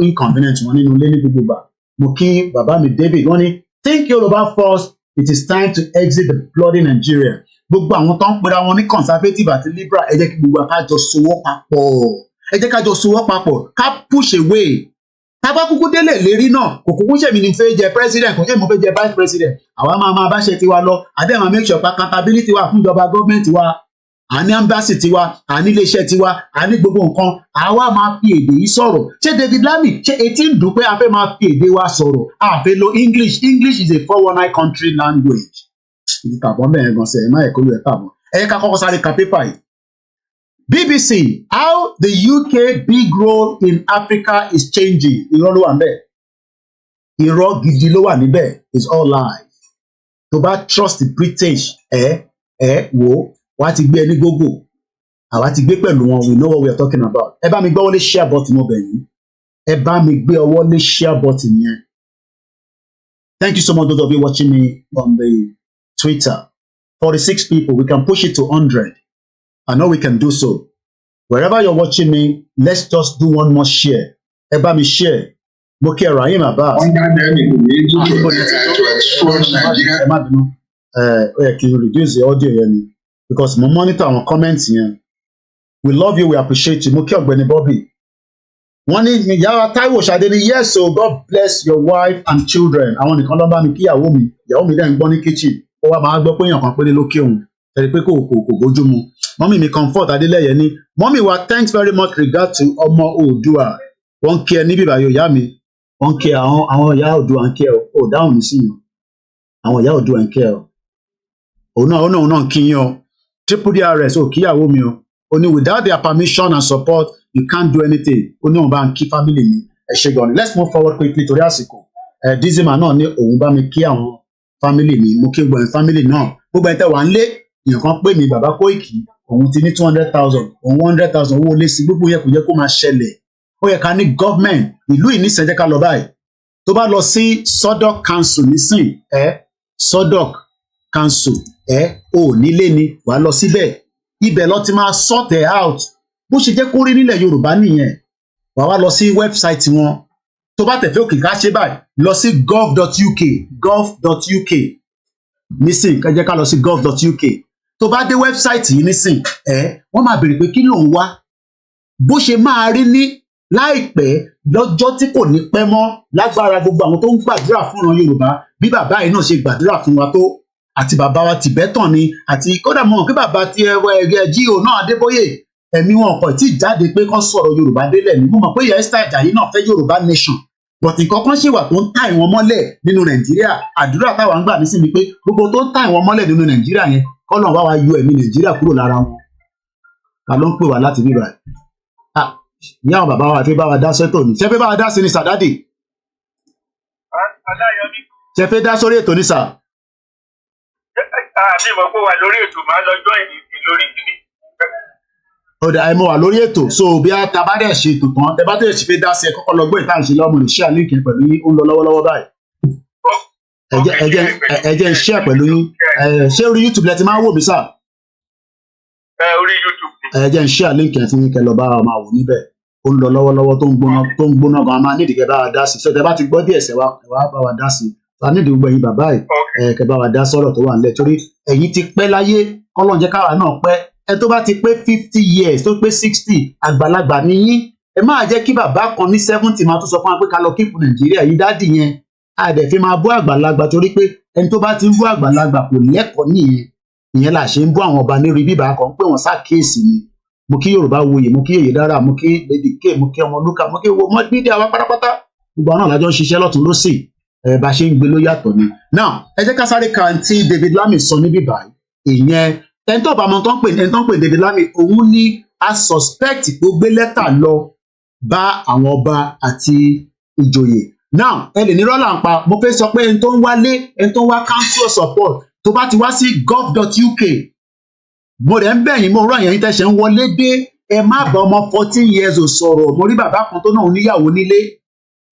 inconvenient wọn nínú ilé ní gbogbo gbà. Mo kí bàbá mi David wọ́n ní think Yorùbá first. It is time to exit the bloody Nigeria. Gbogbo àwọn tó ń pera wọn ní conservative àti liberal ẹ jẹ́ kí gbogbo àkájọ sowọ́ papọ̀. Ká push away. Tábà kúkú délé lérí náà kò kúkú ṣèmi ní fẹ́ jẹ president kò ṣèmi fẹ́ jẹ vice president. Àwa máa bá ṣe tiwa lọ. Àdé máa make sure pa accountability wà fún ìjọba gọ́ọ̀mẹ̀ntì wa. Àní embassy tiwa, àní iléeṣẹ́ tiwa, àní gbogbo nǹkan. Àwa máa fi èdè yìí sọ̀rọ̀. Ṣé David Lammy ṣé etí ń dùn pé a fẹ́ máa fi èdè wa sọ̀rọ̀? A fẹ́ lo English. English is a 419 country language. Ìdí tàbọ̀ mẹ́rin gan sẹ̀ ẹ̀ má ẹ̀kọ́ ló ẹ̀ tàbọ̀. Ẹ ká kọ́kọ́ sáré ka pépà yìí. BBC, how the UK big role in Africa is changing. Irọ́ ló wà níbẹ̀. Irọ́ gidi ló wà níbẹ̀. It's all lies. Tó bá trust the British wò wá ti gbé ẹni gógó. Àwa ti gbé pẹ̀lú wọn. We know what we are talking about. Ẹ bá mi gbọ́ wọlé share button ọbẹ̀ yìí. Ẹ bá mi gbé ọwọ́ lé share button yẹn. Thank you so much those of you watching me on the Twitter. 46 people. We can push it to 100. I know we can do so. Wherever you're watching me, let's just do one more share. Ẹ bá mi share. Mo kí Rahim Abbas. Ó yẹ kí n reduce the audio yẹn ni because mo monitor àwọn comments yẹn. We love you, we appreciate you. Mo kí Ọ̀gbẹ́ni Bobby. wọ́n ní ìyá Táíwò Ṣadé ní yes o God bless your wife and children. Àwọn nìkan ló bá mi kí ìyàwó mi dẹ̀ ń gbọ́ ní kitchen. Ó wá máa gbọ́ pé èèyàn kan péré ló kí òun. Ẹ̀rí pé kò bójú mu. Mọ́mì mi Comfort Adélẹ́yẹ ní mọ́mì wa thanks very much regard to ọmọ Oòduà. Wọ́n kí ẹ níbí báyọ̀ ìyá mi. Wọ́n kí àwọn ìyá Oòduà ń kí ẹ o. Ò dáhùn mi sí yàn. Àwọn ìyá Oòduà ń kí ẹ o. Òun náà kí yín o. Triple DRS ò kíyàwó mi o. Ó ní without their permission and support you can't do anything. Ó ní òun bá ń kí family mi. Ẹ ṣe gan ni. Let's move forward quickly torí àsìkò. Dizima náà ní òun bá mi kí àwọn family mi. Mo kí gbogbo ẹ̀ family náà. Gbogbo ẹ̀ tẹ́ wà ń lé. Èèyàn kan pè mí bàbá Kóìkì. Òun ti ní 200,000. Òun 100,000 owó lé sí. Gbogbo yẹ kò yẹ kó máa ṣẹlẹ̀. Ó yẹ ká ní government. Ìlú ìníṣẹ́ jẹ́ ká lọ báyìí. Tó bá lọ sí Sodok Council nísìn. Sodok Council. O nílé ni wàá lọ síbẹ̀. Ibẹ̀ lọ ti máa sort it out. Bó ṣe jẹ́ kó rí nílẹ̀ Yorùbá nìyẹn. Wàá wá lọ sí website wọn. Tó bá tẹ̀fẹ́ òkè ká ṣe báyìí. Lọ sí gov.uk. Nísìn ká jẹ́ ká lọ sí gov.uk. Tó bá dé website yìí nísìn. Wọ́n máa béèrè pé kí ló ń wá. Bó ṣe máa rí ní láìpẹ́ lọ́jọ́ tí kò ní pẹ́ mọ́ lágbára gbogbo àwọn tó ń gbàdúrà fún ìran Yorùbá bí bàbá yìí náà ṣe gbàdúrà fún wa tó àti bàbá wa Tibetan ni àti kódà mọ̀ kí bàbá ti G.O. náà Adébóyè ẹ̀mí wọn kò tí ì jáde pé kán sọ̀rọ̀ Yorùbá délẹ̀ ní mo mọ̀ pé ìyá Esther Ajayi náà fẹ́ Yorùbá nation but nǹkan kan ṣì wà tó ń tà ìwọ̀n mọ́lẹ̀ nínú Nàìjíríà àdúrà táwa ń gbà nísìnyí pé gbogbo tó ń tà ìwọ̀n mọ́lẹ̀ nínú Nàìjíríà yẹn kọ́lọ̀ bá wa yọ ẹ̀mí Nàìjíríà kúrò lára wọn ta ló ń pè wá láti bíbá ní àwọn bàbá wa àti bá wa dá sẹ́tò ní ṣẹ́fẹ́ bá wa dá sí ní sàdádì ṣẹ́fẹ́ dá sórí ètò ní sà. Àmì ìmọ̀ pé wà lórí ètò máa lọ jọ́ ìdí lórí kìíní. Ọ̀dà ẹ̀ mo wà lórí ètò so bí a ta bá dẹ̀ ṣe ètò tán tẹ bá tẹ̀ ṣe fẹ́ dá sí ẹ kọ́kọ́ lọ gbọ́ ìtàn ṣe lọ́mọ lè ṣe àlíkì pẹ̀lú yín ó ń lọ lọ́wọ́lọ́wọ́ báyìí. Ẹ jẹ́ ń ṣe pẹ̀lú yín ṣé orí YouTube lẹ ti máa ń wò mí sà. Orí YouTube. Ẹ jẹ́ ń ṣe àlíkì fún yín kẹ́ lọ bá wa máa wò níbẹ̀ ó ń lọ lọ́wọ́lọ́wọ́ tó ń gbóná gan-an máa nídìí kẹ́ bá wa dá sí ṣé tẹ bá ti gbọ́ díẹ̀ ṣẹ́ wá bá wa dá sí ta nídìí gbogbo ẹ̀yin bàbá yìí kẹ́ bá wa dá sọ̀rọ̀ tó wà nílẹ̀ torí ẹ̀yin ti pẹ́ láyé kọ́lọ́n jẹ́ káwa náà pẹ́ ẹ tó bá ti pé 50 years tó pé 60 àgbàlagbà ni yín ẹ máa jẹ́ kí bàbá kan ní 70 máa tún sọ fún wa pé ká lọ kíkù Nàìjíríà yìí dádì yẹn àdẹ̀ fi máa bú àgbàlagbà torí pé ẹni tó bá ti ń bú àgbàlagbà kò lẹ́kọ̀ọ́ nìyẹn ìyẹn là ṣe ń bú àwọn ọba lérí bíbá kan pé wọ́n ṣàkíyèsí ni mo kí Yorùbá Wuyì mo kí Yèyé Dára mo kí Lady K mo kí ọmọ Lúkà mo kí wo mọ́ bídí àwa pátápátá gbogbo àwọn náà lájọ ń ṣiṣẹ́ lọ́tún lọ́sì bá ṣe ń gbé ló yàtọ̀ ni. now ẹ jẹ́ ká sáré kan tí David Lammy sọ níbí báyìí ìyẹn ẹni tó bá mọ tó ń pè David Lammy òun ní a suspect pé ó gbé lẹ́tà lọ bá àwọn ọba àti ìjòyè. now ẹ lè ní rọ́là ń pa mo fẹ́ sọ pé ẹni tó ń wálé ẹni tó ń wá council support tó bá ti wá sí gov.uk mo rẹ̀ ń bẹ̀yìn mo rọ̀ yẹn tẹ̀sẹ̀ ń wọlé dé ẹ má bá ọmọ 14 years ò sọ̀rọ̀ mo rí bàbá kan tó náà níyàwó nílé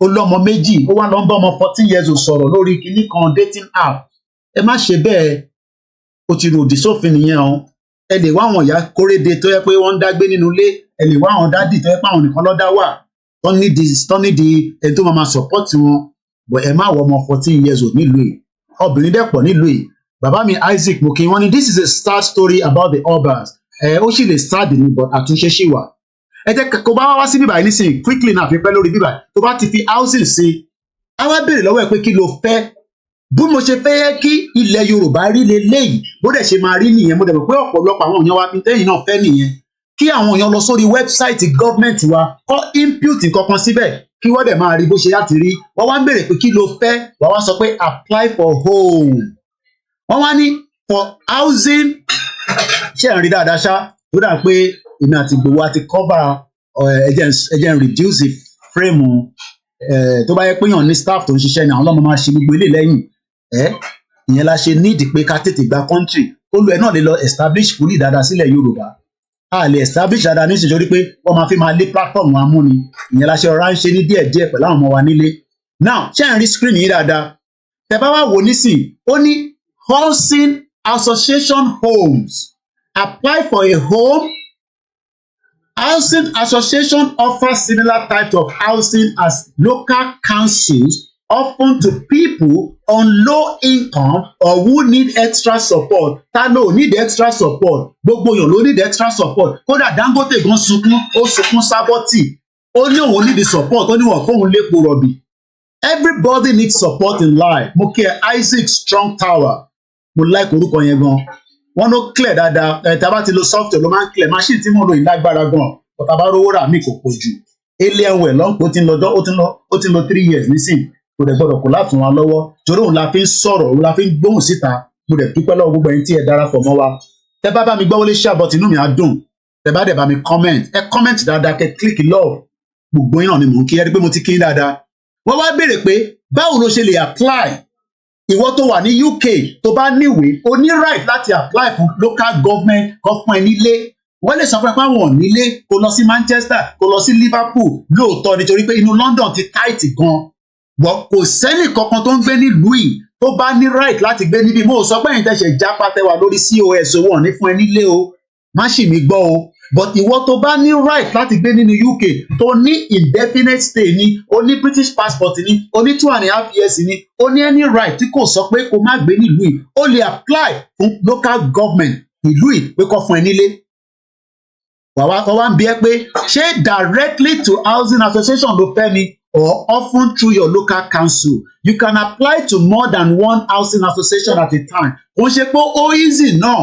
ó lọ́mọ méjì ó wá lọ ń bá ọmọ 14 years ò sọ̀rọ̀ lórí kinní kan dating app ẹ má ṣe bẹ́ẹ̀ ó ti ròdì sófin nìyẹn o ẹ lè wá àwọn ìyá kóréde tó yẹ pé wọ́n ń dágbé nínú ilé ẹ lè wá àwọn dádì tó yẹ pé àwọn nìkan lọ́dá wà tó nídìí ẹni tó máa support wọn bọ̀ ẹ má wọ ọmọ 14 years ò nílùú yìí obìnrin dẹ̀ pọ̀ nílùú yìí bàbá mi Isaac Mokin wọ́n ní this is a sad story about the Obas ó sì lè sad ní but àtúnṣe ṣì wà ẹ jẹ́ kó bá wá sí bíbáyìí nísìnyí quickly náà fi pẹ́ lórí bíbáyìí tó bá ti fi housing sí á wá béèrè lọ́wọ́ ẹ pé kí ló fẹ́ bí mo ṣe fẹ́ yẹ kí ilẹ̀ Yorùbá rí leléyìí bó dẹ̀ ṣe máa rí nìyẹn mo dẹ̀ mọ̀ pé ọ̀pọ̀lọpọ̀ àwọn èèyàn wa bí tẹ́yìn náà fẹ́ nìyẹn kí àwọn èèyàn lọ sórí wẹ́bsáìtì gọ́ọ̀mẹ̀ntì wa kọ́ input kankan síbẹ̀ kí wọ́n dẹ̀ máa rí bó ṣe láti rí wọ́n wá ń béèrè pé kí ló fẹ́ wọ́n wá sọ pé apply for home wọ́n wá ní for housing ṣé ẹ̀ ń rí dáadáa ṣá tó dà pé èmi àti gbowó àti cover ẹjẹ ń reduce the frame tó bá yẹ pé yàn ní staff tó ń ṣiṣẹ́ ni àwọn ọlọ́mọ máa ṣe gbogbo ilé lẹ́yìn ìyẹn la ṣe need pé ká tètè gba country olú ẹ̀ náà lè lọ establish fully dáadáa sílẹ̀ Yorùbá a lè establish dáadáa níṣẹ́ torí pé wọ́n máa fi máa lé platform wọn amúni ìyẹn la ṣe ọ̀rá ń ṣe ní díẹ̀díẹ̀ pẹ̀lú àwọn ọmọ wa nílé now ṣé ẹ̀ ń rí screen yìí dáadáa tẹ́ bá wá wò nísìn ó ní housing association homes apply for a home. Housing association offers similar types of housing as local councils, often to people on low income or who need extra support. Ta ló need extra support? Gbogbo èèyàn ló need extra support. Kódà Dangote gan sunkún, ó sunkún Sábọ́tì. Only òun need the support, only one fóun lépo rọ̀bì. Everybody needs support in life. Mo kí Isaac Strong Tower. Mo like orúkọ yẹn gan. Wọ́n ló clear dáadáa. Tá bá ti lo software ló máa ń clear. Machine tí mo lò ìlágbára gan. Ọ̀tá bá rówó rà mí kò pọ̀ jù. Alienware lọ́n ó ti ń lo 3 years nísìn. Kò dẹ̀ gbọ́dọ̀ kò láti wọn lọ́wọ́. Torí òun la fi ń sọ̀rọ̀, òun la fi ń gbóhùn síta. Mo dẹ̀ dúpẹ́ lọ́wọ́ gbogbo ẹni tí ẹ darapọ̀ mọ́ wa. Tẹ́ bá mi gbọ́ wọlé ṣàbọ̀ tìǹú mi á dùn. Tẹ́ bá dẹ̀ bá mi comment. Ẹ comment dáadáa kẹ́ click love. Gbogbo yín náà ni mò ń kí ẹ rí pé mo ti kí dáadáa. Wọ́n wá béèrè pé báwo ló ṣe lè apply ìwọ tó wà ní UK tó bá níwèé o ní right láti apply fún local government kan fún ẹ nílé wọ́n lè sọ fún ẹ pé àwọn ò nílé kó lọ sí Manchester kó lọ sí Liverpool lóòótọ́ nítorí pé inú London ti tight gan but kò sẹ́nì kankan tó ń gbé nílùú yìí tó bá ní right láti gbé níbí mo sọ pé ẹ̀yin tẹ̀sẹ̀ jápa tẹwà lórí COS owó ọ̀ ní fún ẹ nílé o má ṣì mí gbọ́ o but ìwọ tó bá ní right láti gbé nínú UK tó ní indefinite stay ni o ní British passport ni o ní 2.5 years ni o ní any right tí kò sọ pé kó má gbé nílùú yìí o lè apply fún local government ìlú yìí pé kó fún ẹ nílé wàá ń bi ẹ́ pé ṣé directly to housing association ló fẹ́ ni or often through your local council you can apply to more than one housing association at a time kò ń ṣe pé ó easy náà.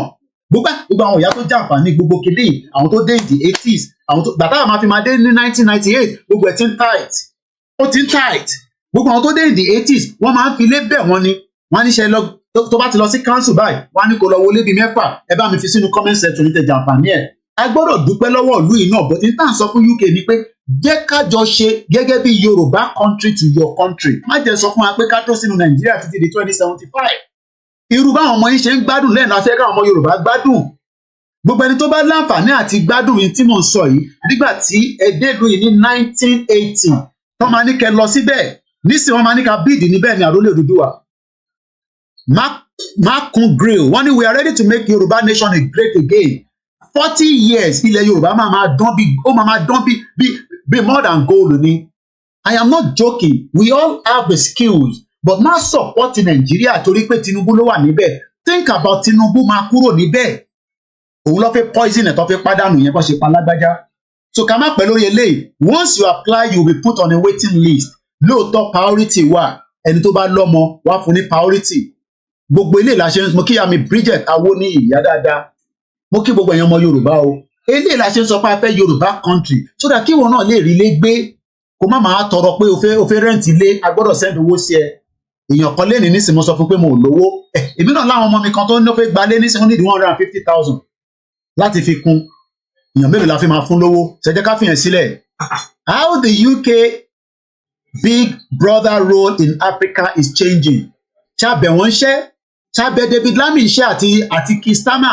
Gbogbo àwọn ìyá tó jàǹfààní gbogbo kìíní àwọn tó dé in the 80s àwọn tó gbàtà máa fi máa dé ní 1998 gbogbo ẹ̀ ti ń tight ó ti ń tight gbogbo àwọn tó dé in the 80s wọ́n máa ń fi ilé bẹ̀ wọ́n ni wọ́n ní ṣe lọ tó bá ti lọ sí council báyìí wọ́n á ní kó lọ wọlé bíi 6 ẹ bá mi fi sínú comment section ní tẹ jàǹfààní ẹ̀ a gbọ́dọ̀ dúpẹ́ lọ́wọ́ ìlú yìí náà but ní tá à ń sọ fún UK ni pé jẹ́ ká jọ ṣe gẹ́gẹ́ bí Yorùbá country to your country má jẹ́ sọ fún wa pé ká tó sínú Nàìjíríà títí di 2075. Irú báwọn ọmọ yín ṣe ń gbádùn lẹ́nu afẹ́ káwọn ọmọ Yorùbá gbádùn gbogbo ẹni tó bá láǹfààní àti gbádùn yìí tí mò ń sọ yìí nígbà tí ẹ délùú yìí ní 1980 tó máa ní kẹ́ lọ síbẹ̀ nísìnyí wọ́n máa ní ká bíìdì níbẹ̀ ní àrólé Odùduwà Makun Grill wọ́n ní we are ready to make Yorùbá nation a great again 40 years ilẹ̀ Yorùbá máa dán bí more than gold ni I am not joking we all have the skills but má support Nàìjíríà torí pé Tinubu ló wà níbẹ̀ think about Tinubu máa kúrò níbẹ̀ òun ló fẹ́ poison ẹ̀ tó fẹ́ pàdánù yẹn bó ṣe pa lágbájá so ká má pẹ́ lórí eléyìí once you apply you will be put on a waiting list lóòótọ́ priority wà ẹni tó bá lọ́mọ wá fún ní priority gbogbo eléyìí la ṣe mo kí àmì Bridget Awoni ìyá dáadáa mo kí gbogbo ẹ̀yàn ọmọ Yorùbá o eléyìí la ṣe ń sọ pé a fẹ́ Yorùbá country so that kí wọn náà lè rí ilé gbé kó má máa tọrọ pé o fẹ́ rent ilé a gbọ́dọ̀ send owó sí ẹ èèyàn kan lé ní nísìnyí mo sọ fún pé mo ò lówó èmi náà láwọn ọmọ mi kan tó ní ó fẹ́ gbalé nísìnyí ó ní 150,000 láti fi kún èèyàn mélòó la fi máa fún lówó ṣẹjẹ ká fìyàn sílẹ̀. How the UK big brother role in Africa is changing ṣàbẹ̀ wọ́n ṣẹ́ ṣàbẹ̀ David Lammy iṣẹ́ àti Kistama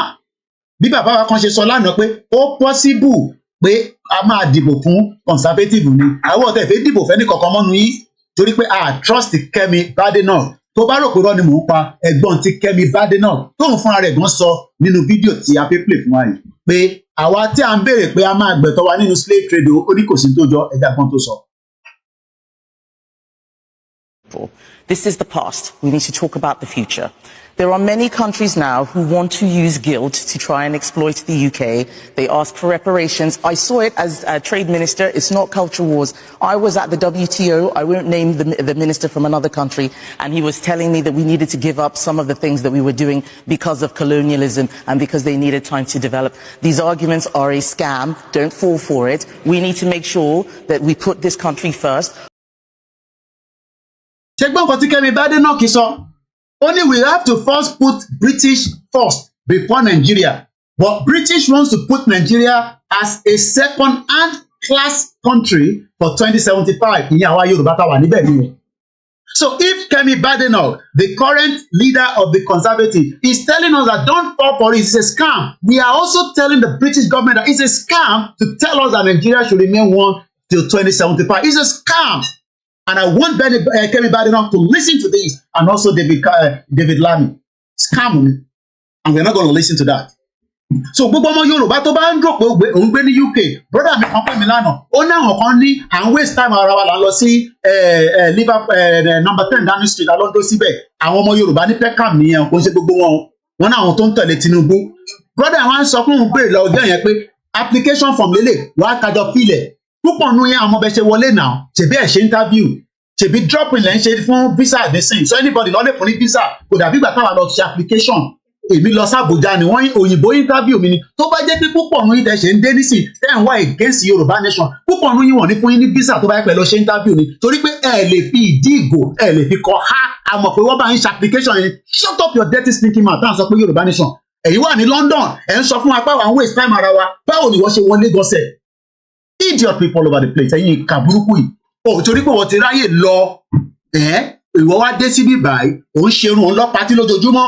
bí bàbá wa kan ṣe sọ lánàá pé ó possible pé a máa dìbò fún conservative ni àwọn ọ̀tẹ̀ fẹ́ dìbò fẹ́ ní kankan mọ́nu yìí torí pé trust Kẹ́mi Badenoch tó bá rò pé rọ́ ni mò ń pa ẹ̀gbọ́n tí Kẹ́mi Badenoch tóun fúnra rẹ̀ gan sọ nínú fídíò tí a fẹ́ play fún wa yìí pé àwa tí a ń béèrè pé a máa gbẹ̀tọ́ wa nínú slave trade ó ní kò sí tó jọ ẹ̀dá kan tó sọ. This is the past. We need to talk about the future. There are many countries now who want to use guilt to try and exploit the UK. They ask for reparations. I saw it as a trade minister. It's not culture wars. I was at the WTO. I won't name the minister from another country. And he was telling me that we needed to give up some of the things that we were doing because of colonialism and because they needed time to develop. These arguments are a scam. Don't fall for it. We need to make sure that we put this country first. Only we have to first put British first before Nigeria. But British wants to put Nigeria as a second-hand class country for 2075. So if Kemi Badenoch, the current leader of the Conservative, is telling us that don't fall for it, it's a scam, we are also telling the British government that it's a scam to tell us that Nigeria should remain one till 2075. It's a scam. And I want Kemi Badenoch to listen to this, and also David Lammy. Scam me, and we're not going to listen to that. So gbogbo ọmọ Yorùbá tó bá ń dùn pé òun gbé ní UK, brother mi kan pè mí lánàá, ó ní àwọn kan ní à ń waste time ara wa là ń lọ sí Liverpool number 10 Downing Street alọ́dọ́ síbẹ̀. Àwọn ọmọ Yorùbá ní Peckham nìyẹn, kò ń ṣe gbogbo wọn náà àwọn tó ń tẹ̀lé Tinubu. Brother wa ń sọ fún un pé lọ ọjọ́ yẹn pé application form lélẹ̀ wàá kájọ fílẹ̀. púpọ̀ nù yẹn àwọn ọmọ bẹ ṣe wọlé náà ṣèbí ẹ̀ ṣe interview ṣèbí dropping lẹ́ ń ṣe fún visa nísìnyí so anybody lọ́lẹ̀ fún ní visa kò dàbí ìgbà táwa lọ ṣe application èmi lọ sàbújá ni wọ́n òyìnbó interview mi ni tó bá jẹ́ pé púpọ̀ nù yín tẹ̀ ṣe ń dé nísìn tẹ́ ń wá against Yorùbá nation púpọ̀ nù yín wọ́n ní fún yín ní visa tó bá yẹ pẹ́ lọ ṣe interview ni torí pé ẹ lè fi ìdí ìgò ẹ lè fi kọ ha àmọ̀ pé wọ́n bá ń ṣe application yẹn shut up your dirty stinking mouth táwọn sọ pé Yorùbá nation ẹ̀yin wà ní London ẹ̀ ń sọ fún wa pé àwọn waste time ara wa báwo ni wọ́n ṣe wọlé gọ́sẹ̀ idiot people all over the place ẹ̀yin ìka burúkú yìí o torí pé wọ́n ti ráyè lọ ìwọ wá dé síbí báyìí òun ṣerun òun lọ́pàá tí lójoojúmọ́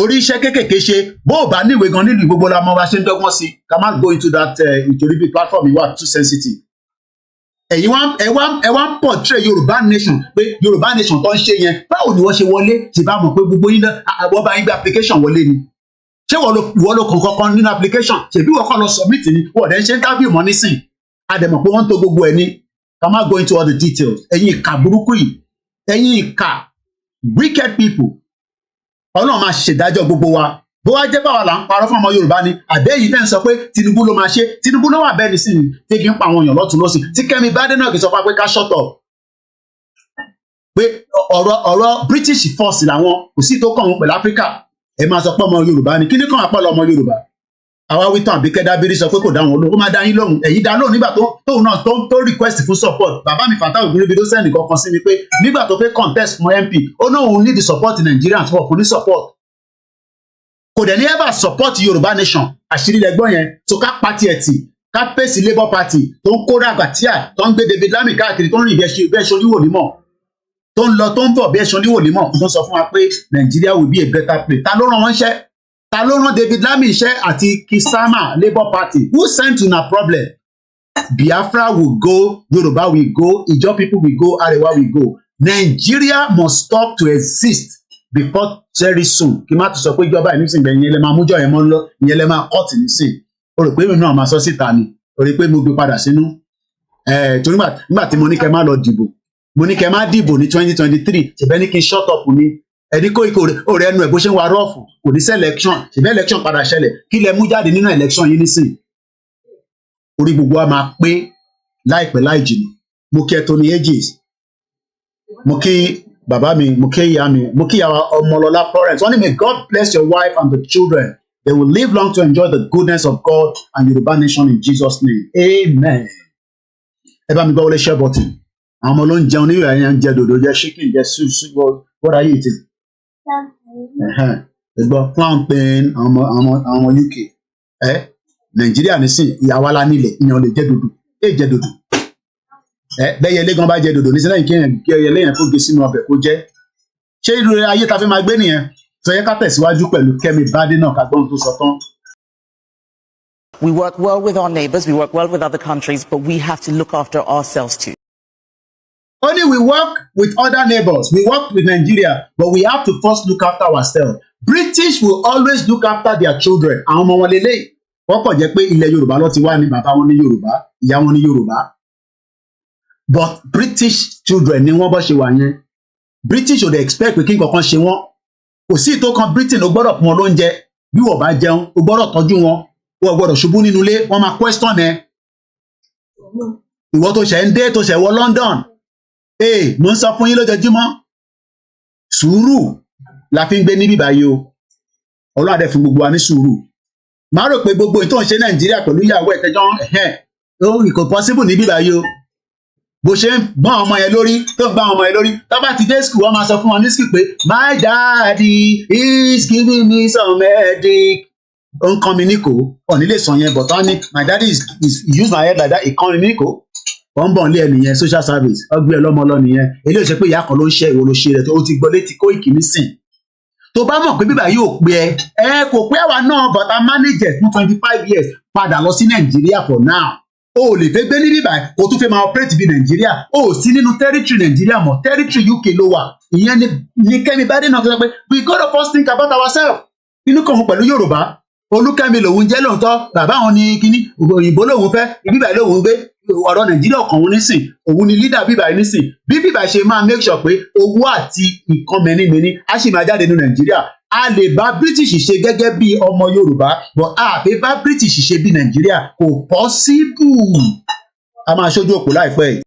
orí iṣẹ́ kékèké ṣe bó o bá níwèé gan nílùú gbogbo la mọ bá ṣe ń dọ́gbọ́n sí ká má go into that nítorí bí platform yìí wà too sensitive ẹ̀yin wá ń portray Yorùbá nation pé Yorùbá nation tó ń ṣe yẹn báwo ni wọ́n ṣe wọlé tí bá mọ̀ pé gbogbo yín náà wọ́n bá yín gbé application wọlé ni ṣé wọ́n lo kàn kankan nínú application ṣèbí wọ́n kàn lọ submit ni wọ́n dẹ̀ ń ṣe interview mọ́ nísìn àdẹ̀mọ̀ pé wọ́n ń to gbogbo ẹ̀ ní ká má go into all the details ẹ̀yin ìka burúkú yìí ẹ̀yin ìka wicked people Ọlọ́run máa ṣèdájọ́ gbogbo wa bó wá jẹ́ báwa là ń parọ́ fún ọmọ Yorùbá ni àbẹ́ yìí tẹ́ ń sọ pé Tinubu ló máa ṣe Tinubu ló wà bẹ́ẹ̀ nísìnyí tí kì í pa àwọn èèyàn lọ́tún lọ́sìn tí Kẹ́mi Badenoch sọ fún wa pé ká shut up pé ọ̀rọ̀ British force làwọn kò sí tó kàn wọn pẹ̀lú Áfíríkà ẹ máa sọ pé ọmọ Yorùbá ni kí ni kàn wá pẹ̀lú ọmọ Yorùbá àwa wí tán Àbíkẹ́ Dábírí sọ pé kò dá wọn lóhùn ó máa dá yín lóhùn ẹ̀yin dá lóhùn nígbà tóun náà tó request fún support bàbá mi Fatai Ògúnrìbí ló sẹ́ni kankan sí mi pé nígbà tó fẹ́ contest fún MP ó náà òun need the support Nigerians for kò ní support kò dẹ̀ ní ever support Yorùbá nation àṣírí lẹ́gbọ́n yẹn tó ká pati ẹ̀ tì ká pèsè Labour Party tó ń kóra àgbàtíà tó ń gbé David Lammy káàkiri tó ń rìn bí ẹṣin oníwò nímọ̀ tó ń lọ tó ń bọ̀ bí ẹṣin oníwò nímọ̀ tó ń sọ fún wa pé Nigeria will be a better place ta ló rán wọn iṣẹ́ ta ló rán David Lammy iṣẹ́ àti Kisama Labour Party who sent una problem Biafra will go Yoruba will go Ijaw people will go Arewa will go Nigeria must stop to exist before very soon kí má tún sọ pé ìjọba ìnísìnyí ìyẹn lè máa mújọ yẹn mọ́ lọ ìyẹn lè máa kọ́ọ̀tì nísìn o rò pé mi náà máa sọ síta ni o rí pé mo gbé padà sínú torí nígbà tí mo ní kẹ́ má lọ dìbò mo ní kẹ́ má dìbò ní 2023 ṣèbẹ́ ní kí n shut up ní ẹni kó ikọ̀ òrẹ́ ẹnu ẹ̀ bó ṣe ń wa rọ́ọ̀fù kò ní sí election ṣèbẹ́ election padà ṣẹlẹ̀ kí lẹ mú jáde nínú election yìí nísìn orí gbogbo wa máa pé láìpẹ́ láì jìnnà mo kí ẹ tó ní ages mo kí bàbá mi mo kí ìyá mi mo kí ìyàwó Ọmọlọ́lá Florence wọ́n ní may God bless your wife and the children they will live long to enjoy the goodness of God and Yoruba nation in Jesus name amen. ẹ bá mi gbọ́ wọlé share button àwọn ọmọ ló ń jẹun níyàrá yẹn ń jẹ dòdò jẹ chicken jẹ soup what are you eating? ẹ gbọ́ plantain àwọn ọmọ UK Nàìjíríà nísìn ìyàwó alá nílẹ̀ ìyàn lè jẹ dòdò jẹ dòdò bẹ́ẹ̀ ilé gan bá jẹ dòdò nísìnyí kí ẹyẹlé yẹn kó gé sínú ọbẹ̀ kó jẹ́ ṣé irú ayé ta fi máa gbé nìyẹn tó yẹ ká tẹ̀síwájú pẹ̀lú Kẹ́mi Badenoch àgbọ̀n tó sọ tán. We work well with our neighbors, we work well with other countries, but we have to look after ourselves too. Only we work with other neighbors, we work with Nigeria, but we have to first look after ourselves. British will always look after their children. Àwọn ọmọ wọn lélẹ́yìí wọ́n kàn jẹ́ pé ilẹ̀ Yorùbá ló ti wá ní bàbá wọn ní Yorùbá ìyá wọn ní Yorùbá. But British children ni wọ́n bọ́ ṣe wà yẹn British ò dẹ̀ expect pé kí nǹkan ṣe wọ́n kò sí ìtò kan Britain ó gbọ́dọ̀ fún wọn lóúnjẹ bí wọ́n bá jẹun ó gbọ́dọ̀ tọ́jú wọn wọ́n gbọ́dọ̀ ṣubú nínú ilé wọ́n máa question ẹ ìwọ tó ṣẹ̀ ń dé tó ṣẹ̀ wọ London mo ń sọ fún yín lójoojúmọ́ sùúrù la fi ń gbé níbí báyìí o Ọlọ́run á dẹ̀ fún gbogbo wa ní sùúrù má rò pé gbogbo ìtò ń ṣe Nàìjíríà pẹ̀lú ìyàwó ẹ̀tẹ́jọ́ kò possible níbí báyìí o bó ṣe ń gbọ́n ọmọ yẹn lórí tó ń gbọ́n ọmọ yẹn lórí tó bá ti dé school wọ́n máa sọ fún wọn ní school pé my daddy is giving me some headache ó ń kàn mí ní kò ọ̀ní lè sọ yẹn but wọ́n ní my daddy is use my head like that ìkànnì ní kò wọ́n ń bọ̀ nílé ẹnìyẹn social service ọgbẹ́ ọlọ́mọ lọ nìyẹn eléyìí ṣe pé ìyá kan ló ń ṣe ìwọ ló ṣe rẹ̀ tó ti gbọ́ létí kó ìkíní sìn tó bá mọ̀ pé bíbá yóò pé ẹ kò pé àwa náà but I manage it fún 25 years padà lọ sí Nàìjíríà for now o lè fẹ́ gbé ní bíbá kó tún fẹ́ máa operate bí Nàìjíríà o sí nínú territory Nàìjíríà mọ́ territory UK ló wà ìyẹn ní Kẹ́mi Badenoch sọ pé we gotta first think about ourselves inú kan pẹ̀lú Yorùbá Olúkẹ́mi lòun jẹ́ lóòótọ́ bàbá àwọn ní kíní òyìnbó lòun fẹ́ bíbá lòun gbé ọ̀rọ̀ Nàìjíríà ọ̀kan òun nísìn òun ni leader bíbá yìí nísìn bí bíbá ṣe máa make sure pé owó àti nǹkan mẹ́nìmẹ́nì á sì máa jáde ní Nàìjíríà a lè bá British ṣe gẹ́gẹ́ bí ọmọ Yorùbá but a fẹ́ bá British ṣe bí Nàìjíríà kò possible a máa ṣojú òpó láìpẹ́ yìí.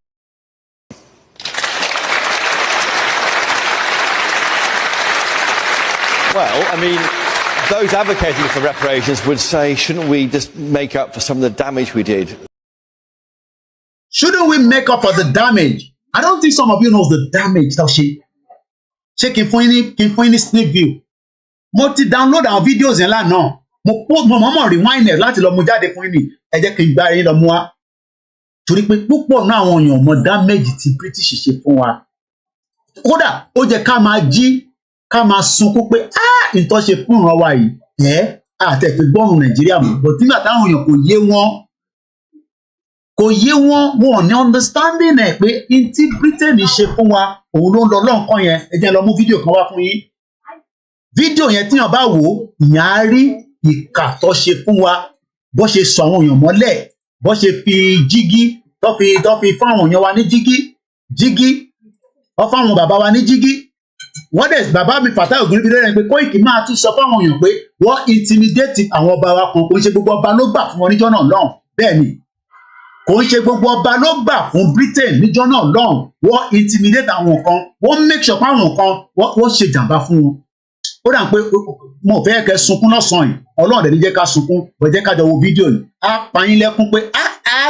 Well, I mean, those advocating for reparations would say, shouldn't we just make up for some of the damage we did? Shouldn't we make up for the damage? I don't think some of you know the damage that she. Ṣé kí n fún yín ní sneak view. Mo ti download àwọn videos yẹn lánàá. Mo mọ̀ rewind ẹ̀ láti lọ mú jáde fún yín ni. Ẹ jẹ́ kí n gba yín lọ mú wá. Torí pé púpọ̀ náà àwọn èèyàn mọ damage tí British ṣe fún wa. Kódà ó jẹ́ ká máa jí ká máa sunkún pé nǹkan ṣe fún ìran wa yìí àtẹ̀fẹ́ gbọ́rùn Nàìjíríà mọ̀ but nígbà táwọn èèyàn kò yé wọn ò ní understanding ẹ̀ pé n tí Britain ṣe fún wa òun ló ń lọ lọ́nkàn yẹn ẹ jẹ́ lọ mú fídíò kan wá fún yín fídíò yẹn tíyàn bá wò ó ìyàn á rí ìkà tó ṣe fún wa bó ṣe sọ àwọn èèyàn mọ́lẹ̀ bó ṣe fi jígí tó fi fún àwọn èèyàn wa ní jígí ó fáwọn bàbá wa ní jígí wọ́n dẹ̀ bàbá mi Fatai Ògúnníbídé rẹ̀ pé Kóìkì máa tún sọ fáwọn èèyàn pé wọ́n intimidate àwọn ọba wa kan kò ń ṣe gbogbo ọba ló gbà fún wọn níjọ́ náà lọ́hùn bẹ́ẹ̀ ni kò ń ṣe gbogbo ọba ló gbà fún Britain níjọ́ náà lọ́hùn wọ́n intimidate àwọn kan wọ́n make sure pé àwọn kan wọ́n ṣe jàǹbá fún wọn ó dà pé mo fẹ́ kẹ́ sunkún lọ́sàn-án yìí Ọlọ́run dẹ̀ ní jẹ́ ká sunkún bọ̀ jẹ́ ká jọ wo fídíò yìí á pa yín lẹ́kún pé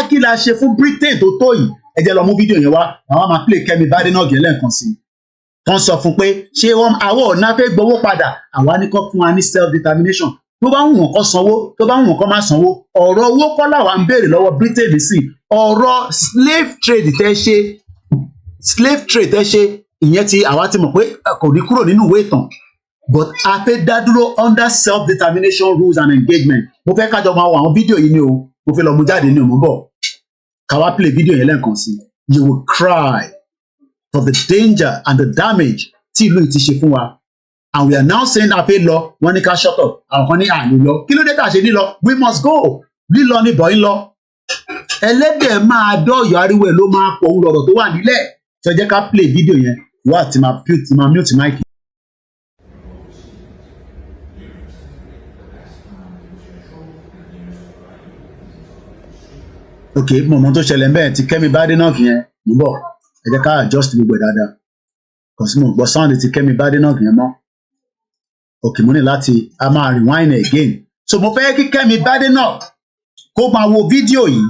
kí la ṣe fún Britain tó yìí ẹ jẹ́ lọ mú fídíò yẹn wá àwọn máa play Kẹ́mi Badenoch lẹ́ẹ̀kan sí i wọ́n sọ fún pé ṣé àwọn ọ̀nà fẹ́ gbowó padà àwa ní kó fún wa ní self determination tó bá wù wọ́n kó sanwó tó bá wù wọ́n kó má sanwó ọ̀rọ̀ owó kọ́ làwa ń béèrè lọ́wọ́ Britain sí ọ̀rọ̀ slave trade tẹ́ ṣe ìyẹn tí àwa ti mọ̀ pé kò ní kúrò nínú ìwé ìtàn but a fẹ́ dá dúró under self determination rules and engagement mo fẹ́ kájọ máa wo àwọn fídíò yìí ni o mo fẹ́ lọ mú jáde ní òmùbọ káwá play fídíò yẹn lẹ́ẹ̀kan sí you will cry for the danger and the damage tí ìlú yìí ti ṣe fún wa and we are now saying a fẹ́ lọ wọ́n ní ká shut up àwọn kan ní àlè lọ kí ló dé tá a ṣe lílọ we must go lílọ ní bọ̀ ń lọ ẹlẹ́dẹ̀ máa dọ́yọ̀ ariwo ẹ̀ ló máa pọ̀ òun lọ̀rọ̀ tó wà nílẹ̀ tó jẹ́ ká play fídíò yẹn wá àti máa mute mic. ok mo mọ tó ṣẹlẹ̀ ń bẹ́ẹ̀ ti Kẹ́mi Badenoch yẹn ń bọ̀ ẹ jẹ́ ká adjust gbogbo ẹ̀ dáadáa kò sí mo gbọ́ sound ti Kẹ́mi Badenoch yẹn mọ́ ok mo ní láti a máa rewind again so mo fẹ́ kí Kẹ́mi Badenoch kó máa wo fídíò yìí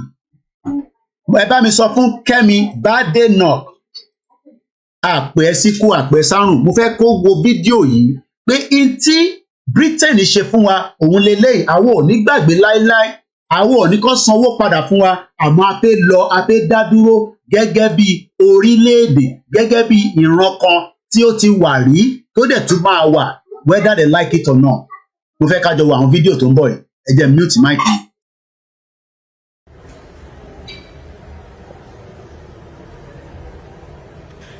ẹ bá mi sọ fún Kẹ́mi Badenoch àpẹ síkú àpẹ sárùn mo fẹ́ kó wo fídíò yìí pé n tí Britain ṣe fún wa òun lélẹ́yìí àwọn ò ní gbàgbé láéláé àwọn ò ní kó sanwó padà fún wa àmọ́ a fẹ́ dá dúró gẹ́gẹ́ bí orílẹ̀-èdè gẹ́gẹ́ bí ìran kan tí ó ti wà rí tó dẹ̀ tún máa wà whether they like it or not mo fẹ́ ká jọ wo àwọn fídíò tó ń bọ̀ yìí ẹ jẹ́ mute mic yìí.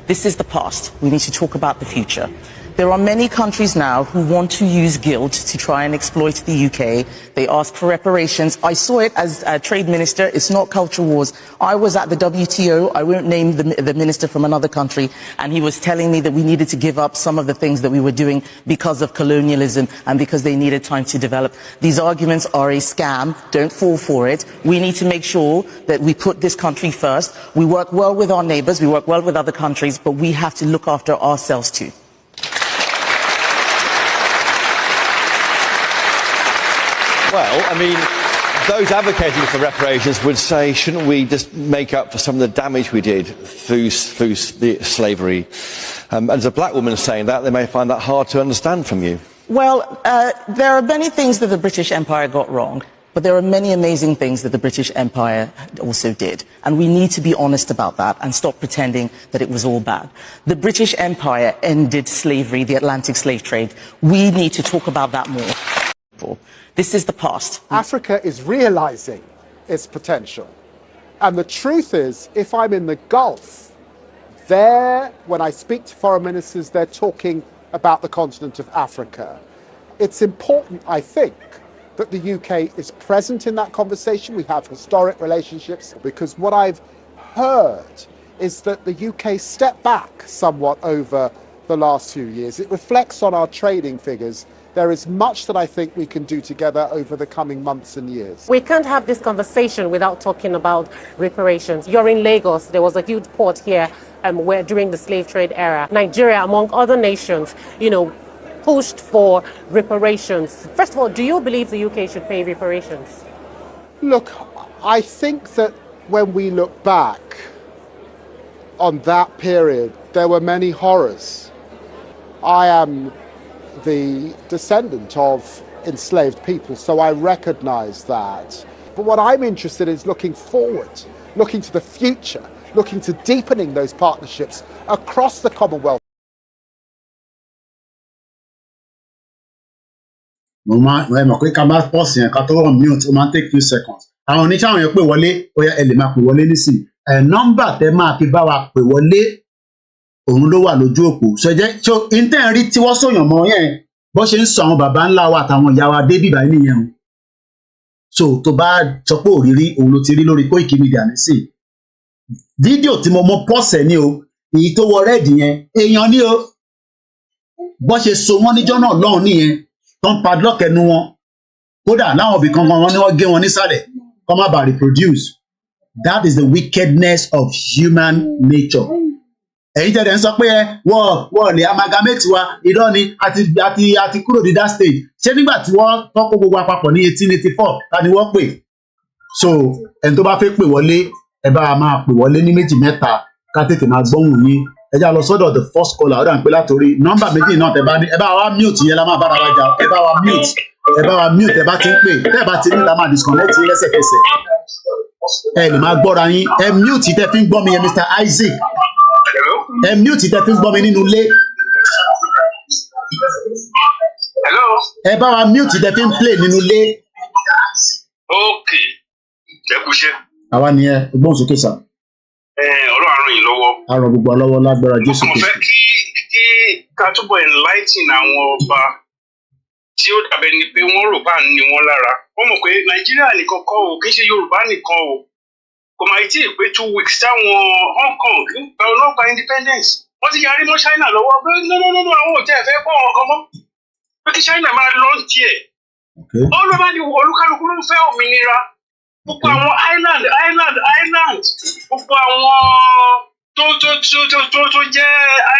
This is the past. We need to talk about the future. There are many countries now who want to use guilt to try and exploit the UK. They ask for reparations. I saw it as a trade minister. It's not culture wars. I was at the WTO. I won't name the minister from another country. And he was telling me that we needed to give up some of the things that we were doing because of colonialism and because they needed time to develop. These arguments are a scam. Don't fall for it. We need to make sure that we put this country first. We work well with our neighbors. We work well with other countries, but we have to look after ourselves too. Well, I mean, those advocating for reparations would say, shouldn't we just make up for some of the damage we did through the slavery? As a black woman saying that, they may find that hard to understand from you. Well, there are many things that the British Empire got wrong, but there are many amazing things that the British Empire also did. And we need to be honest about that and stop pretending that it was all bad. The British Empire ended slavery, the Atlantic slave trade. We need to talk about that more. This is the past. Africa is realizing its potential. And the truth is, if I'm in the Gulf, when I speak to foreign ministers, they're talking about the continent of Africa. It's important, I think, that the UK is present in that conversation. We have historic relationships, because what I've heard is that the UK stepped back somewhat over the last few years. It reflects on our trading figures There is much that I think we can do together over the coming months and years. We can't have this conversation without talking about reparations. You're in Lagos. There was a huge port here where during the slave trade era, Nigeria, among other nations, pushed for reparations. First of all, do you believe the UK should pay reparations? Look, I think that when we look back on that period, there were many horrors. I am the descendant of enslaved people, so I recognize that. But what I'm interested in is looking forward, looking to the future, looking to deepening those partnerships across the Commonwealth. mo máa ẹ mọ̀ pé ká bá pọ́ọ̀sì yẹn ká tó wọ̀ mute ó máa ń take few seconds àwọn oníṣẹ́ àwọn yẹn pè wọlé ó yẹ ẹ lè máa pè wọlé nísìnyí nọ́mbà tẹ máa fi bá wa pè wọlé òun ló wà lójú òpó ṣẹjẹ tó intanet rí tí wọ́n sòyàn mọ́ yẹn bó ṣe ń sọ àwọn bàbá ńlá wa àtàwọn ìyá wa dé bíbá nìyẹn o so tó bá sọ pé òrírí òun ló ti rí lórí Koiki Media nísìnyí fídíò tí mo mọ pọ́ọ̀sẹ̀ ni o èyí tó wọ rẹ́ẹ̀dì yẹn èèyàn ni o bó ṣe so wọ́n níjọ́ náà lọ́hùn nìyẹn tó ń padlock ẹnu wọn kódà láwọn òbí kankan wọn ni wọ́n gé wọn nísàlẹ̀ kó má bàa reproduce. That is the wickedness of human nature. Ẹ̀yin tẹ̀lé ń sọ pé wọ́n lè amalgamate wa irọ́ ni àti kúrò ní that stage. Ṣé nígbà tí wọ́n tọ́kọ gbogbo àpapọ̀ ní 1884 ta ni wọ́n pè? So ẹni tó bá fẹ́ pè wọlé ẹ bá máa pè wọlé ní méjì mẹ́ta ká tètè máa gbóhùn yín. Ẹ já lọ sọ́dọ̀ the first caller ọ̀dà ń pè látòrí nọ́mbà méjì náà tẹ bá ní ẹ bá wa mute yẹn la máa bára wa jà ẹ bá wa mute ẹ bá ti ń pè tẹ́ ẹ bá ti ní ta máa disconnect yín lẹ́sẹ̀kẹsẹ̀. Ẹ lè máa gbọ́ra yín ẹ mute tẹ́ fi ń gbọ́ mi yẹn Mr. Isaac ẹ mute tẹ́ fi ń gbọ́ mi nínú ilé ẹ bá wa mute tẹ́ fi ń play nínú ilé. Ok, ẹ kú iṣẹ́. Àwa nìyẹn gbóhùn sókè sà. Ọlọ́run á ràn yín lọ́wọ́. A ràn gbogbo alọ́wọ́ lágbára Jésù Kristi. Mo fẹ́ kí ká túbọ̀ enlighten àwọn ọba tí ó dàbẹ̀ ni pé wọ́n rò bá ní wọn lára. Wọ́n mọ̀ pé Nàìjíríà nìkan kọ́ o, kì í ṣe Yorùbá nìkan o. Kò máa tí ì pé 2 weeks táwọn Hong Kong gba ọlọ́pàá independence. Wọ́n ti yarí mọ́ China lọ́wọ́ pé no àwọn ò tẹ́ ẹ̀ fẹ́ gbọ́ wọn kan mọ́. Pé kí China máa lọ ń tiẹ̀. Olùbá ni olúkálukú ló ń fẹ́ òmìnira. Gbogbo àwọn island gbogbo àwọn tó jẹ́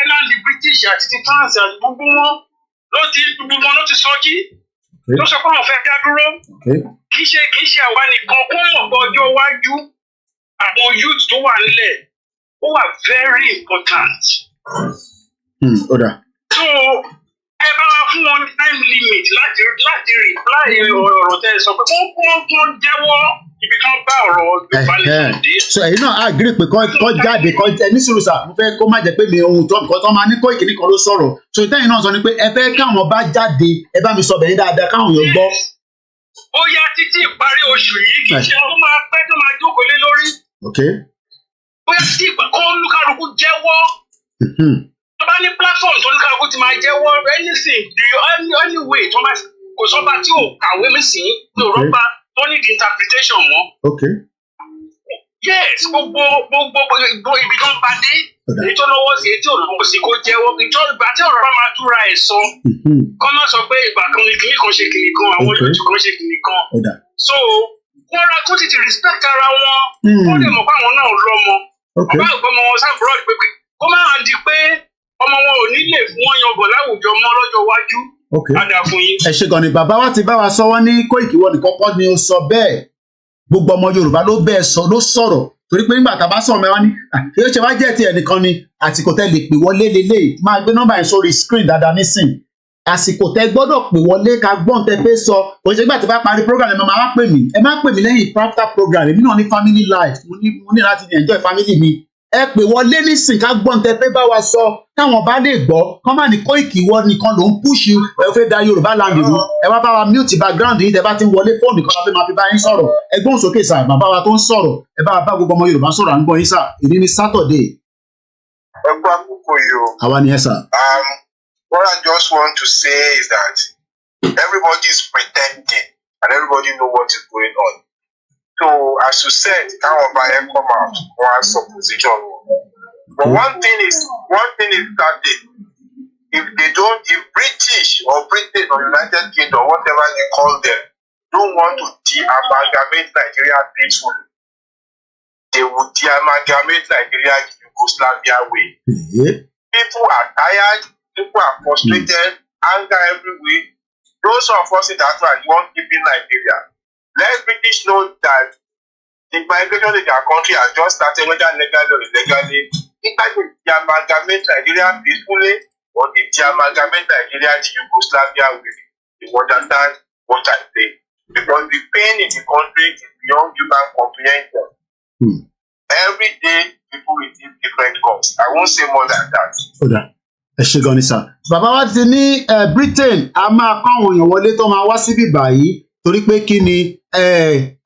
island British àti ti France àti gbogbo wọn ló ti sọjí ló sọ pé àwọn fẹ́ dá dúró kì í ṣe àwa nìkan kó mọ̀ pé ọjọ́ iwájú àwọn youth tó wà nílẹ̀ ó wà very important. So ẹ bá wá fún wọn time limit láti reply ọ̀rọ̀ tẹ́ ẹ sọ pé wọ́n jẹ́wọ́ ibi kan bá ọ̀rọ̀ Yorùbá nation dé. So ẹ̀yin náà agree pé kọ́ jáde kọ́ ní sùúrù sà mo fẹ́ kó má jẹ́ pé mi ohun tó nǹkan tó máa ní Koiki nìkan ló sọ̀rọ̀ so ìtẹ́yìn náà sọ ni pé ẹ fẹ́ káwọn bá jáde ẹ bá mi sọ bẹ̀yìn dáadáa káwọn èèyàn gbọ́. Ó yá títí ìparí oṣù yìí kì í ṣe tó máa pẹ́ tó máa jókòó lé lórí. Ó yá títí kó olúkálukú jẹ́wọ́. Tó bá ní platform tó olúkálukú ti máa jẹ́wọ́ anything any way tó máa kò sọ́ba tí ò kàwé mi sí ní Yorùbá tó ní the interpretation mọ́. Yes, gbogbo ibi tó ń bá dé èyí tó lọ́wọ́ sí èyí tí ò lọ́wọ́ sí kó jẹ́wọ́ ìgbà tí ọ̀rọ̀ bá máa túra ẹ̀ sọ kọ́ náà sọ pé ìgbà kan ní kìnnì kan ṣe kìnnì kan àwọn olóòtú kan ṣe kìnnì kan so wọ́n ra kó tètè respect ara wọn wọ́n lè mọ̀ pé àwọn náà lọ́mọ ọba ìgbọ́mọ wọn sábúrò pé kó máa di pé ọmọ wọn ò ní lè fún wọn yangàn láwùjọ mọ́ lọ́jọ́ iwájú. Ẹ ṣe gan ni bàbá wa ti bá wa sọ wọn ní Koiki wọ nìkan kọ́ ni ó sọ bẹ́ẹ̀ gbogbo ọmọ Yorùbá ló bẹ́ẹ̀ sọ ló sọ̀rọ̀ torí pé nígbà tá a bá sọ̀rọ̀ mẹ́wàá ní yóò ṣe wá jẹ́ ti ẹnìkan ni àsìkò tẹ́ lè pè wọlé lélẹ̀ máa gbé nọ́mbà yẹn sórí screen dáadáa nísìn àsìkò tẹ́ gbọ́dọ̀ pè wọlé ká gbọ́n tẹ́ fẹ́ sọ òṣègbà tí bá parí program ẹ máa wá pè mí ẹ má pè mí lẹ́yìn after program èmi náà ní family life mo ní láti enjoy family mi ẹ pè wọlé nísìn ká gbọ́n tẹ́ fẹ́ bá wa sọ táwọn bá lè gbọ́ kọ́ máa ní Koiki wọ nìkan ló ń push ẹ fẹ́ da Yorùbá land rú ẹ wá bá wa mute background yìí tẹ́ bá ti ń wọlé fóònù kan láti máa fi bá yín sọ̀rọ̀ ẹ gbóhùn sókè sà bàbá wa tó ń sọ̀rọ̀ ẹ bá wa bá gbogbo ọmọ Yorùbá sọ̀rọ̀ à ń gbọ́ yín sà èdè ní Saturday. Ẹ kú àkókò yìí o. Àwa ni ẹ sà. What I just want to say is that everybody is pretending and everybody know what is going on. So as you said, káwọn ọba yẹn come out wọn á sọ position wọn. But one thing is certain, if they don't don't, if British or Britain or United Kingdom, whatever you call them, don't want to de-amalgamate Nigeria peacefully, they would de-amalgamate Nigeria the Yugoslavia way. People are tired, people are frustrated, anger everywhere. Those of us in that one want keeping Nigeria. Let British know that the migration in their country has just started, whether legally or illegally. Either they de-amalgamate Nigeria peacefully or they de-amalgamate Nigeria the Yugoslavia way. You understand what I say? Because the pain in the country is beyond human comprehension. Every day, people receive different costs. I won't say more than that. Ẹ ṣé gan ni sà. Bàbá wa ti ní Britain a máa kọ́ àwọn èèyàn wọlé tó máa wá síbí báyìí torí pé kí ni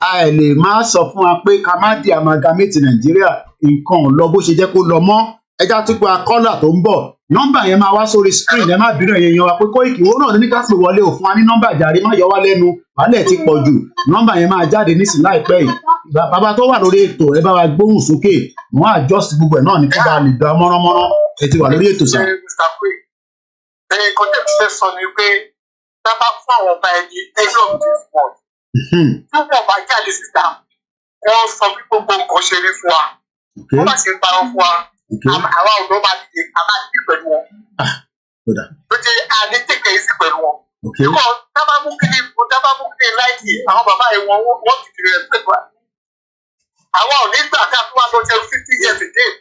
a lè máa sọ fún wa pé ká má di amalgamate Nàìjíríà nǹkan lọ bó ṣe jẹ́ kó lọ mọ́ ẹja tó gba kọ́là tó ń bọ̀ nọ́mbà yẹn máa wá sórí screen ẹ má bínú ẹ̀yẹ yan wa pé Koiki owó náà ní ká pè wọlé ò fún wa ní nọ́mbà jàre má yọ wá lẹ́nu wàhálẹ̀ ti pọ̀ jù nọ́mbà yẹn máa jáde nísìnyí láìpẹ́ yìí bàbá tó wà lórí ètò ẹ bá wa gbóhùn sókè wọn adjust gbogbo ẹ̀ náà ní kó bá lè gba mọ́ránmọ́rán ẹ ti wà lórí ètò sá. Nǹkan tẹ̀ fẹ́ sọ ni pé dábà fún àwọn ọba ẹni ẹjọ́ mi fún ọ. Tí wọ́n bá jáde síta, wọ́n sọ bí gbogbo nǹkan ṣe rí fún wa. Wọ́n bá ṣe parọ́ fún wa, àwa ọ̀dọ́ máa dìde, a máa dìde pẹ̀lú wọn. Ó ti àní tèkè yìí sí pẹ̀lú wọn. Nígbà dábà mú kí ni láìkì àwọn bàbá yẹn wọ́n ti dìde rẹ̀ pẹ̀lú wa. Àwa ò ní gbà ká fún wa lọ jẹ́ 50 years again,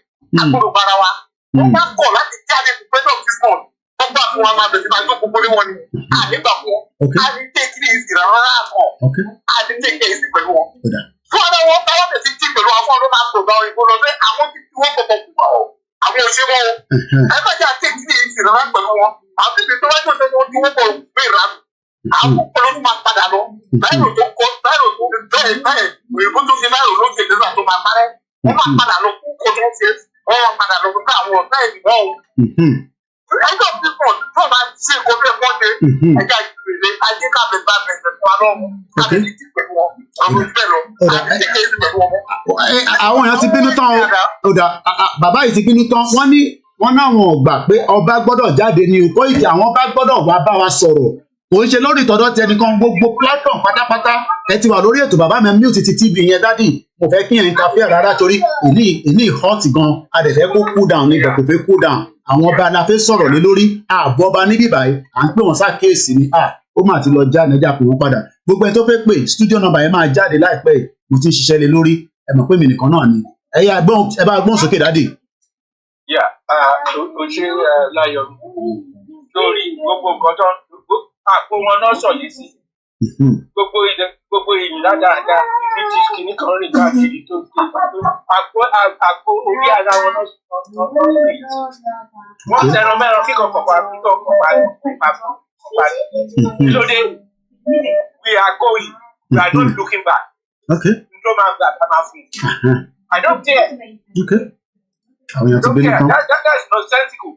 àkúrò bára wa. Wọ́n bá kọ̀ láti jáde to pay off this month. Wọ́n gbà fún wa máa bẹ̀rẹ̀ máa tó gbogbo ní wọn ni. Ànígbà fún wọn. Àní tèkì ní ìsìn àwọn ará kan. Àní tèkì ní ìsìn pẹ̀lú wọn. Fún ọ̀dọ̀ wọn bá wọ́n tẹ̀sí tí pẹ̀lú àwọn ọdún máa tó lọ ìbò lọ pé àwọn ti fi wọ́n pọ̀pọ̀ fún wa o. Àwọn ò ṣe wọn o. Ẹ bá jà tèkì ní ìsìn rárá pẹ̀lú wọn. Àwọn ti fi tó wájú ọ̀sẹ̀ wọn tí wọ́n pọ̀ gbé ìranù. Àwọn ọlọ́run máa padà lọ. Báyọ̀ tó kọ́ báyọ̀ tó bẹ́ẹ̀ òyìnbó tó fi báyọ̀ lóde nígbà tó máa parẹ́. Wọ́n máa padà lọ fún kọ́ńtà wọ́n máa padà lọ fún àwọn ọ̀gá ìdìbò o. Ẹjọ́ pípọ̀ tó máa ṣe ìkọ́bí ẹ̀kọ́ ṣe ẹja ìrèlè ajé kábẹ̀ bá bẹ̀rẹ̀ fún wa lọ́wọ́ kábẹ̀ ti pẹ̀lú wọn àwọn ìfẹ́ lọ àti kékeré ti pẹ̀lú wọn. Àwọn èèyàn ti bínú tán o bàbá yìí ti bínú tán wọ́n náà wọn ò gbà pé ọba gbọ́dọ̀ jáde ní Koiki àwọn bá gbọ́dọ̀ wá bá wa sọ̀rọ̀ kò ń ṣe lórí ìtọ́dọ̀ ti ẹnìkan gbogbo platform pátápátá ẹ ti wà lórí ètò bàbá mi mute ti TV yẹn dádì mo fẹ́ kí yẹn interfere rárá torí èní hot gan adẹ̀fẹ́ kó cool down nígbà kò fẹ́ cool down àwọn ọba la fẹ́ sọ̀rọ̀ lé lórí ààbọ̀ ọba níbí báyìí à ń pè wọ́n ṣàkíyèsí ni ó mà ti lọ já nẹjà pé wọ́n padà gbogbo ẹ tó fẹ́ pè studio number yẹn máa jáde láìpẹ́ yìí mo ti ń ṣiṣẹ́ lé lórí ẹ mọ̀ pé mi nìkan náà ni ẹ bá gbọ́n sókè dádì. ó ṣe láyọ̀ lórí gbogbo nǹkan tó àpò wọn náà sọ yìí sí gbogbo ìlú dáadáa british kìíní kan rìn káàkiri tó àpò orí ara wọn náà sọ wọn tẹran mẹ́ran kíkọ kọpa lóde we are going we are not looking back nítorí máa gbà ká máa fún I don't care àwọn èèyàn ti bínú kan that is nonsensical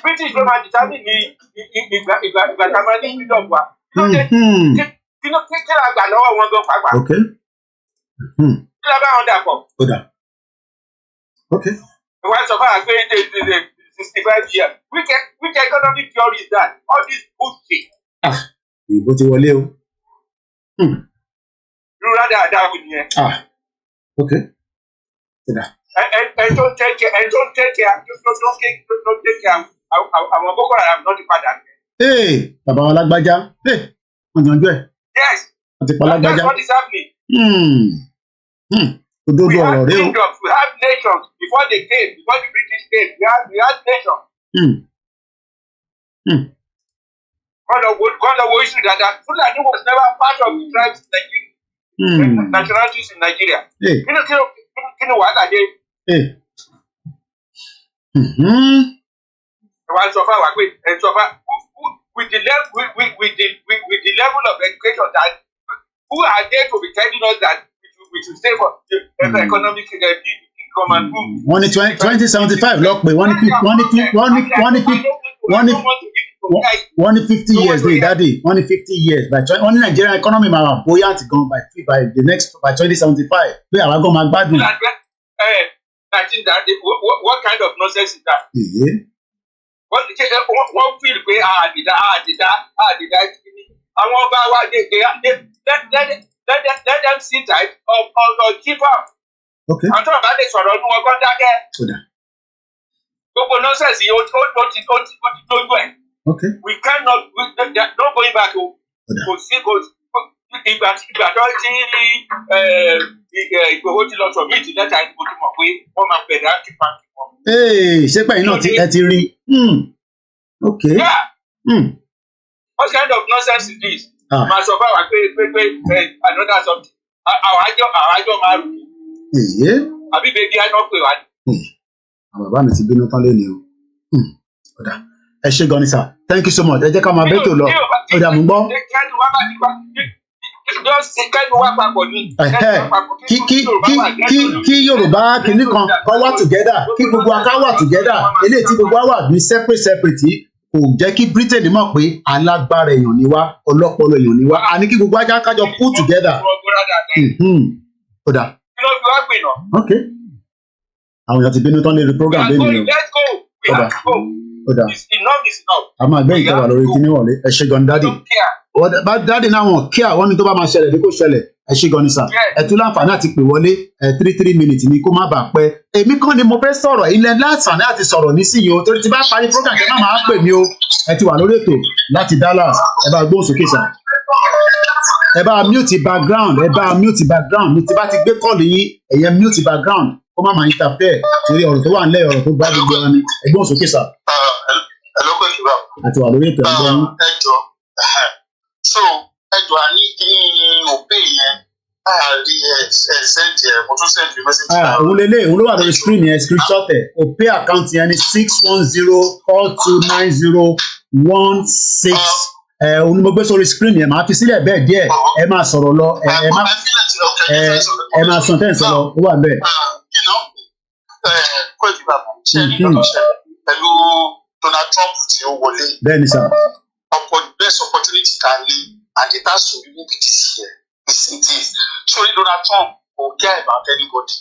British ló máa determine ní ìgbà tá a máa ní freedom wa. Kí la gbà lọ́wọ́ wọn gan pàápàá? Kí la bá wọn dà pọ̀? Ìwà sọ fún àgbẹ̀ 65 years. Which economic theory is that? All this bullshit. Ìbò ti wọlé o. Rúra dáadáa wò nìyẹn. Ẹjọ́ tẹ́kẹ̀ àwọn Boko Haram náà ti padà. Bàbá wa lágbájá wọ́n yanjú ẹ̀. Yes, wọ́n ti pa lágbájá. That's what is happening. Òdodo ọ̀rọ̀ rẹ o. We have nations before they came, before the British came. We had nations. God of issue that Fulani was never part of the tribes in Nigeria, nationalities in Nigeria. Kí ni wàhálà dé? Ìwà ìṣọ̀fà wà pé ìṣọ̀fà with the level of education that who are there to be telling us that we should stay for economic income and boom. Wọ́n ní 2075 lọ pé wọ́n ní 50 years ní ìdádì wọ́n ní 50 years wọ́n ní Nigerian economy máa wà buoyant gan by 2075 pé àwa gan máa gbádùn. I think that what kind of nonsense is that? wọ́n feel pé àdìdá kíní àwọn ọba wa let them sit tight or keep up. àwọn tó bàbá lè sọ̀rọ̀ ọdún wọn kọ́ dákẹ́. gbogbo nonsense yìí ó ti lójú ẹ̀. we cannot no going back o. kò sí ìgbà tó ti Ìgbòho ti lọ sọ mí ti lẹ́tà ìdìbò ti mọ̀ pé wọ́n máa bẹ̀rẹ̀ àti pàǹtí wọn. ṣé pẹ̀yìn náà ẹ ti rí? What kind of nonsense is this? Màá sọ fún wa pé another something. Àwọn àjọ máa rù. Àbí bèbí àná pè wá. Àwọn bàbá mi ti bínú tán lónìí o. Ẹ ṣé gan ni sir. Thank you so much. Ẹ jẹ́ ká máa bẹ́tò lọ. Ó dà mú gbọ́. Kí Yorùbá kìíní kan kọ́ wà together, kí gbogbo aká wà together, eléyìí tí gbogbo wà ní separate kò jẹ́ kí Britain mọ̀ pé alágbára èèyàn ni wá, ọlọ́pọlọ èèyàn ni wá, a ní kí gbogbo ajá kájọ put together. Ó dà. Ok. Àwọn èèyàn ti bínú tán lórí program lẹ́nu o. Ó dà. A máa gbé ìjọba lórí kíní wọlé. Ẹ ṣé gan dádì. Dádì náà wọn kí àwọn ní tó bá máa ṣẹlẹ̀ ní kò ṣẹlẹ̀. Ẹ ṣé gan ni sà. Ẹ tún láǹfààní àti pè wọlé 3 minutes ni kó má bàa pẹ́. Èmi kàn ni mo fẹ́ sọ̀rọ̀ ilẹ̀ láǹfààní àti sọ̀rọ̀ nísìnyí o torí ti bá parí program kẹ́ máa pè mí o. Ẹ ti wà lórí ètò láti Dallas. Ẹ bá gbóhùn sókè sà. Ẹ bá mute background. Mi ti bá ti gbé kọ́ọ̀lù yín ẹ̀yẹ mute background kó má máa interfere torí ọ̀rọ̀ tó wà nílẹ̀ ọ̀rọ̀ tó bá gbogbo ẹni. Ẹ gbóhùn sókè sà. Àti wà lórí ètò ẹgbẹ́ yín. ẹjọ́ àní kí òpè yẹn àárí sẹ́ǹdì mo tún sẹ́ǹdì mẹ́sẹ̀jì. Òun lélẹ̀ òun ló wà lórí screen yẹn screenshot ẹ̀ òpè account yẹn ní 610429016. Òun ni mo gbé sórí screen yẹn màá fi sílẹ̀ bẹ́ẹ̀ díẹ̀ ẹ máa sọ̀rọ̀ lọ ẹ máa sọ tẹ́ǹsì lọ ó wà bẹ́ẹ̀. kó ìdí bàbá ṣe ní lọ́dọ̀ ṣẹlẹ̀ pẹ̀lú Donald Trump tí ó wọlé. Bẹ́ẹ̀ni sà. Best opportunity ta ní and it has to be moved this year. Sorry, Donald Trump will care about anybody.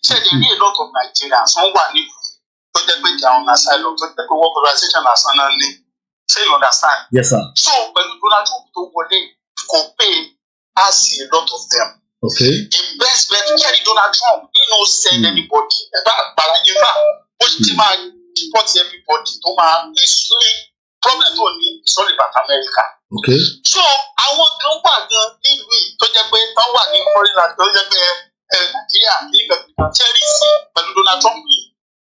Say there be a lot of Nigerians who want to put their own asylum, to take work organization as an only. Say you understand? Yes, sir. So when Donald Trump to go there, pay us a lot of them. Okay. The best bet carry Donald Trump. He no send anybody. But in fact, push him and deport everybody. Problem tó ní is all about America. Okay. So àwọn kan wà gan nílùú tó jẹ́ pé tán wà ní foreign land tó jẹ́ pé Nàìjíríà nígbà tẹ́rìsì pẹ̀lú Donald Trump yìí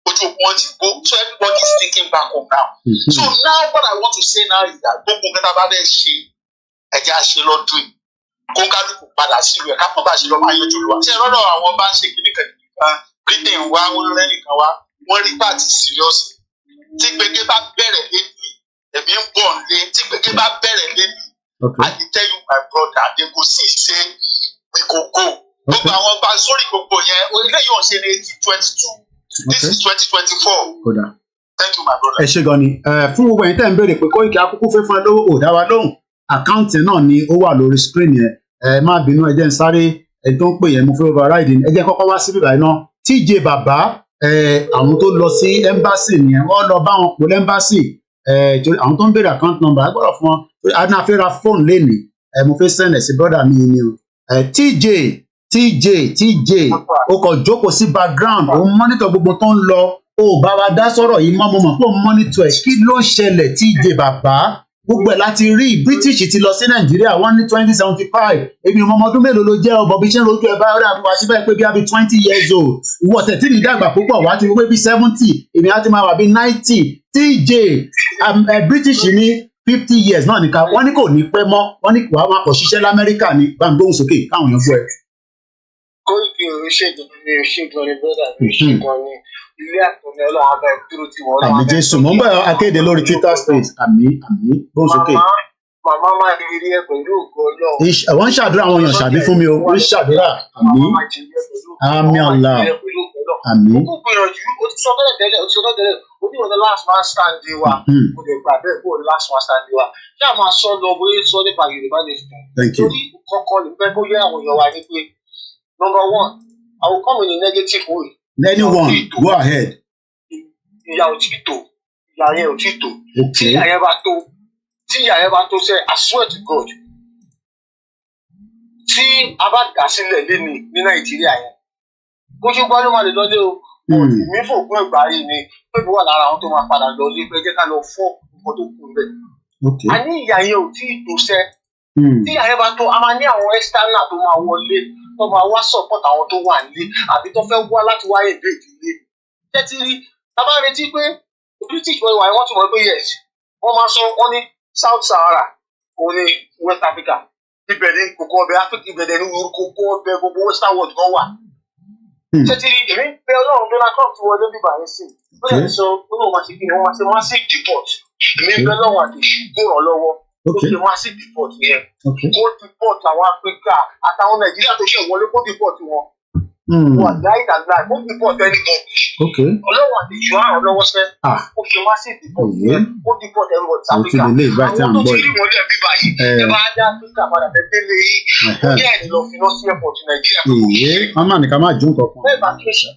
ojú òkú wọn ti gbó so everybody is thinking back home now. So now what I want to say now is that gbogbo nǹkan tá a bá bẹ́ẹ̀ ṣe ẹ̀jẹ̀ àṣẹ lọ́dún yìí kó kálukú padà sílùú ẹ̀ kápọ̀ bá ṣe lọ́ máa yọjú lù wá. Ṣé lọ́dọ̀ àwọn bá ń ṣe kìnnìkan Britain wá wọn lẹ́nìkan wá wọ́n rí pàtì serious tí gbẹgẹ bá bẹ̀rẹ̀ lẹ́nu èmi ń bọ̀ lé tí gbẹ̀gẹ́ bá bẹ̀rẹ̀ lé mi I dey tell you my brother they go see say we go go gbogbo àwọn bá sórí gbogbo yẹn eléyìí ò ṣe ní 2022 this is 2024 thank you my brother. Ẹ ṣé gan ni fún gbogbo ẹ̀yin tẹ́ ń béèrè pé Koiki akúkú fẹ́ fún ẹ lówó ò dá wa lóhùn àkáǹtì náà ni ó wà lórí screen yẹn má bínú ẹ jẹ́ ń sáré ẹ tó ń pè yẹn mo fẹ́ override ẹ jẹ́ kọ́kọ́ wá sí bíbá iná TJ bàbá àwọn tó lọ sí embassy nìyẹn wọ́n lọ bá wọn pò lẹ́mbàsì àwọn tó ń béèrè account number agbọ́dọ̀ fún wọn adúláfẹ́ ra fóònù lẹ́nìí mo fẹ́ send ẹ̀ sí brother mi ni o TJ o kò jókòó sí background o monitor gbogbo tó ń lọ o bá wa dá sọ̀rọ̀ yìí mọ́ mo mọ̀ pé o monitor ẹ̀ kí ló ń ṣẹlẹ̀ TJ bàbá gbogbo ẹ̀ láti rí British ti lọ sí Nàìjíríà wọ́n ní 2075 èmi ọmọ ọdún mélòó ló jẹ́ ọbọ̀ bí ṣe ń rojú ẹ̀ bá rí àbúrò àṣìbẹ́ pé bí i 20 years old ìwọ tẹ̀ tí ní dàgbà púpọ̀ wá ti wípé bí 70 èmi á ti máa wà bí 90 TJ British ní 50 years náà nìkan wọ́n ní kò ní pẹ́ mọ́ wọ́n ní wàá máa kọ̀ ṣiṣẹ́ l'Amẹ́ríkà ní gbàngbóhùn sókè káwọn èèyàn gbọ́ ẹ. Koiki oríṣègùn ni bọ́dà oríṣègùn ni ilé àtọ̀nà ọlọ́run abẹ́ dúró tí wọ́n lọ́wọ́. Àmì Jésù mò ń bọ̀ akéde lórí Twitter space àmì gbóhùn sókè. Màmá máa rí rí ẹ pẹ̀lú ògo Ọlọ́run. Wọ́n ń ṣàdúrà àwọn èèyàn ṣàbí fún mi o wọ́n ń ṣàdúrà àmì Allah àmì. Ó gbìyànjú ó ti sọ tẹ́lẹ̀ ó ní wọn last man standing wa mo lè gbà bẹ́ẹ̀ kó last man standing wa kí a máa sọ lọ bóyá sọ nípa Yorùbá nation. Torí kọ́kọ́ ní pẹ́ bóyá àwọn èèyàn wa ní pé number one I will come in a negative way. Anyone go ahead. Ìyá òtítọ́ ìyá yẹn ò tí tó tí ìyá yẹn bá tó ṣe I swear to God tí a bá dà sílẹ̀ lẹ́nu ní Nàìjíríà yẹn bójú gbọ́ ló máa lè lọ́lé o mi fògùn ẹ̀gbá yìí ni pé mo wà lára àwọn tó máa padà lọ lé pé jẹ́ ká lọ fọ́ nǹkan tó kù bẹ́ẹ̀. a ní ìyá yẹn ò tí tó ṣe tí ìyá yẹn bá tó a máa ní àwọn external tó máa wọlé tó máa wá support àwọn tó wà nílé àbí tó fẹ́ wá láti wá èdè ìdílé tẹ́tí rí ta bá retí pé British boy wọ́n ti mọ̀ pé yes wọ́n máa sọ wọ́n ní South Sahara òun ní West Africa ibẹ̀ ní kókó ọbẹ̀ Africa ibẹ̀ ní kókó ọbẹ̀ gbogbo Western world kan wà. tẹ́tí rí èmi bẹ Ọlọ́run Donald Trump ti wọlé bíbá yẹn sí bóyá sọ Ọlọ́run máa ṣe kí ni wọ́n máa ṣe massive deport èmi bẹ Ọlọ́run àti ìṣùgbọ́n lọ́wọ́ ó ṣe massive deport yẹn kó deport àwọn Africa àtàwọn Nàìjíríà tó ṣe wọlé kó deport wọn. wà láì dàgbà kó deport ẹni kan Ọlọ́run àti ìṣù àrùn lọ́wọ́ sẹ́ ó ṣe massive deport yẹn kó deport everybody Africa àwọn tó ti rí wọn lẹ́ẹ̀ bíbá yìí ẹ bá dá Africa padà tẹ́tẹ́lẹ̀ yìí ó yẹ ẹni lọ fi lọ sí airport Nàìjíríà. wọ́n máa ní ká máa jún kankan. bẹ́ẹ̀ bá kí ẹ ṣe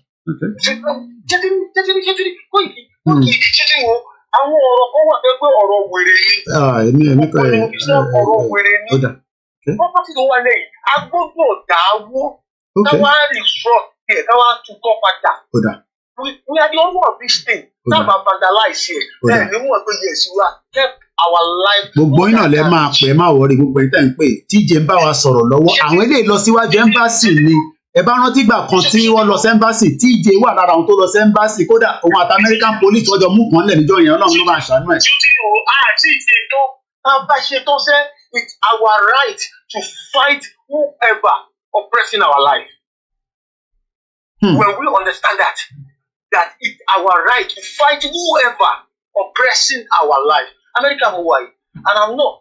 jẹ́tìrì wo àwọn ọ̀rọ̀ kan wà pé ọ̀rọ̀ wèrè ni. èmi kọ́ ẹ̀ ọ̀rọ̀ wèrè ni. wọ́n bá ti wà lẹ́yìn a gbọ́dọ̀ dáwó káwá resort ẹ̀ káwá tukọ̀ padà. we are the only one of this thing tábà vandalize ẹ̀ ẹ̀ ní wọ́n pé yes we are kept our life. gbogbo iná lẹ máa pè é má wọrí gbogbo ẹ̀ tẹ́ ń pè tíjẹ ń bá wa sọ̀rọ̀ lọ́wọ́ àwọn eléyìí lọ síwájú ẹ́mbásì ni ẹ bá rántí gbà kan tí wọ́n lọ sẹ́ńbásì tí ìjẹ wà lára àwọn tó lọ sẹ́ńbásì kódà òun àti American police ọjọ́ mú kan lẹ̀ níjọ́ yẹn Ọlọ́run ló máa ṣàánú ẹ̀. àti ìṣètò bá ṣe tó ṣe it's our right to fight whoever oppressing our life. When we understand that it's our right to fight whoever oppressing our life. America mo wà yìí and I'm not.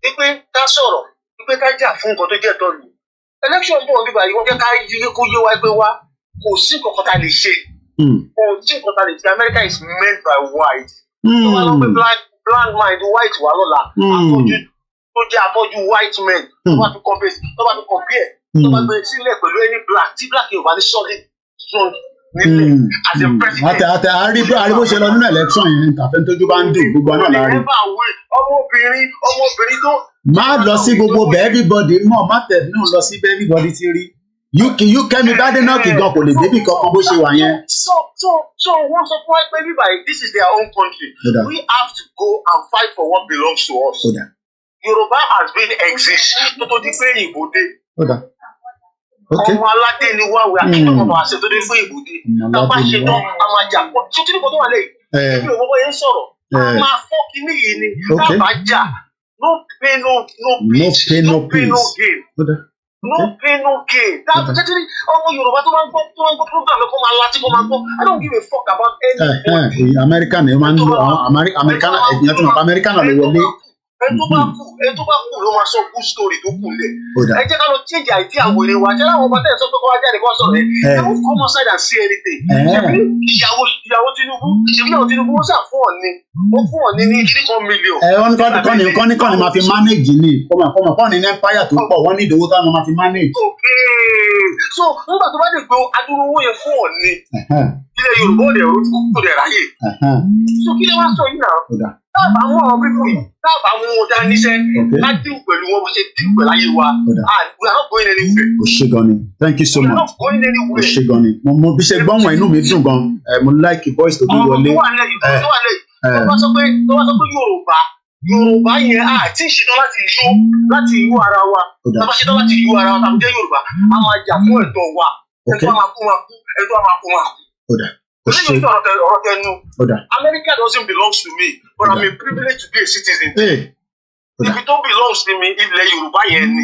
ipe ká sọ̀rọ̀ ipe ká jà fún nǹkan tó jẹ́ tọ́lù. election bọ̀ nígbà yìí wọ́n jẹ́ ká yí kó yé wa pé wá kò sí nǹkan kan tá a lè ṣe. kò sí nǹkan tá a lè ṣe America is made by white. tó bá lọ pé blind mind white wà lọ́la àfọ́jú tó jẹ́ àfọ́jú white men tó bá fi compare tó bá gbé sílẹ̀ pẹ̀lú any black tí black yóò bá ní solid strong nílẹ̀ as a president. àti àríbó ṣe lọ nínú election yìí tàfẹ́ tójú bá ń dùn gbogbo náà láàrin. ọmọbìnrin tó. má lọ sí gbogbo bẹ́ẹ̀ everybody mọ̀ má tẹ̀ náà lọ sí bẹ́ẹ̀ everybody ti rí Kẹ́mi Badenoch gan kò lè débì kankan bó ṣe wà yẹn. so wọ́n sọ fún wa pé bíbá this is their own country we have to go and fight for what belongs to us. Yoruba has been exist tó tó di pé ìbò dé. ọmọ aládé ni wá wẹ akíndùn ọmọ àṣẹ tó dé fún ìbò dé tábà ṣe tán a máa jà pọ̀ tó tí nìkan tó wà lẹ́yìn ibi òwò yẹn sọ̀rọ̀ a máa fọ́ kínní yìí ni tábà jà no pain no gain. No pain, no gain. Tẹ́tí ọmọ Yorùbá tó máa ń gbọ́ program ẹ̀kọ́ máa láti kó máa gbọ́. I don't give a fuck about anything. Amẹ́ríkà ni ó máa ń lo Amẹ́ríkà ẹ̀yìn tó máa Amẹ́ríkà náà lè wọlé. Ẹ tó bá kú ló máa sọ good story tó kù lẹ̀. Ẹ jẹ́ ká lọ change idea àwòrán wa. Ṣé láwọn ọba tẹ̀sán pé kó wá jáde kó sọ̀rọ̀ ẹ̀? Ẹ wọ́n come outside and say anything. Ṣèbí ìyàwó Tinubu ó sà fún ọ̀ni. Ó fún ọ̀ni ní $3 million. Wọ́n ní kọ́ni máa fi manage ni. Kọ́ni ní empire tó pọ̀ wọ́n ní ìdòwò táwọn máa fi manage. So nígbà tó bá lè gbé adúrú owó yẹn fún ọ̀ni. Ilẹ̀ Yorùbá ò lè ro kó lè ráyè. So kí lè wá sọ yìí náà? Táàbà mú àwọn pípọ̀ yìí, táàbà mú wọn dá níṣẹ́, ká dín pẹ̀lú wọn bó ṣe dín pẹ̀lú ayé wa. We are not going anywhere. O ṣe gan ni, thank you so much. We are not going anywhere. O ṣe gan ni, mo bí ṣe gbọ́n wọn inú mi dùn gan, mo like voice tó gbé wọlé. Tó wà lẹ́yìn, tó bá sọ pé Yorùbá yẹn àti ìṣetán láti yú ara wa. Tá bá ṣetán láti yú ara wa tàbí jẹ́ Yorùbá, a máa jà fún ẹ̀tọ́ wa. Ẹ̀tọ́ máa kú wa kú, ẹ̀tọ́ máa kú wa kú. America doesn't belong to me, but I'm a privileged to be a citizen. If it don't belong to me, ilẹ̀ Yorùbá yẹn ni.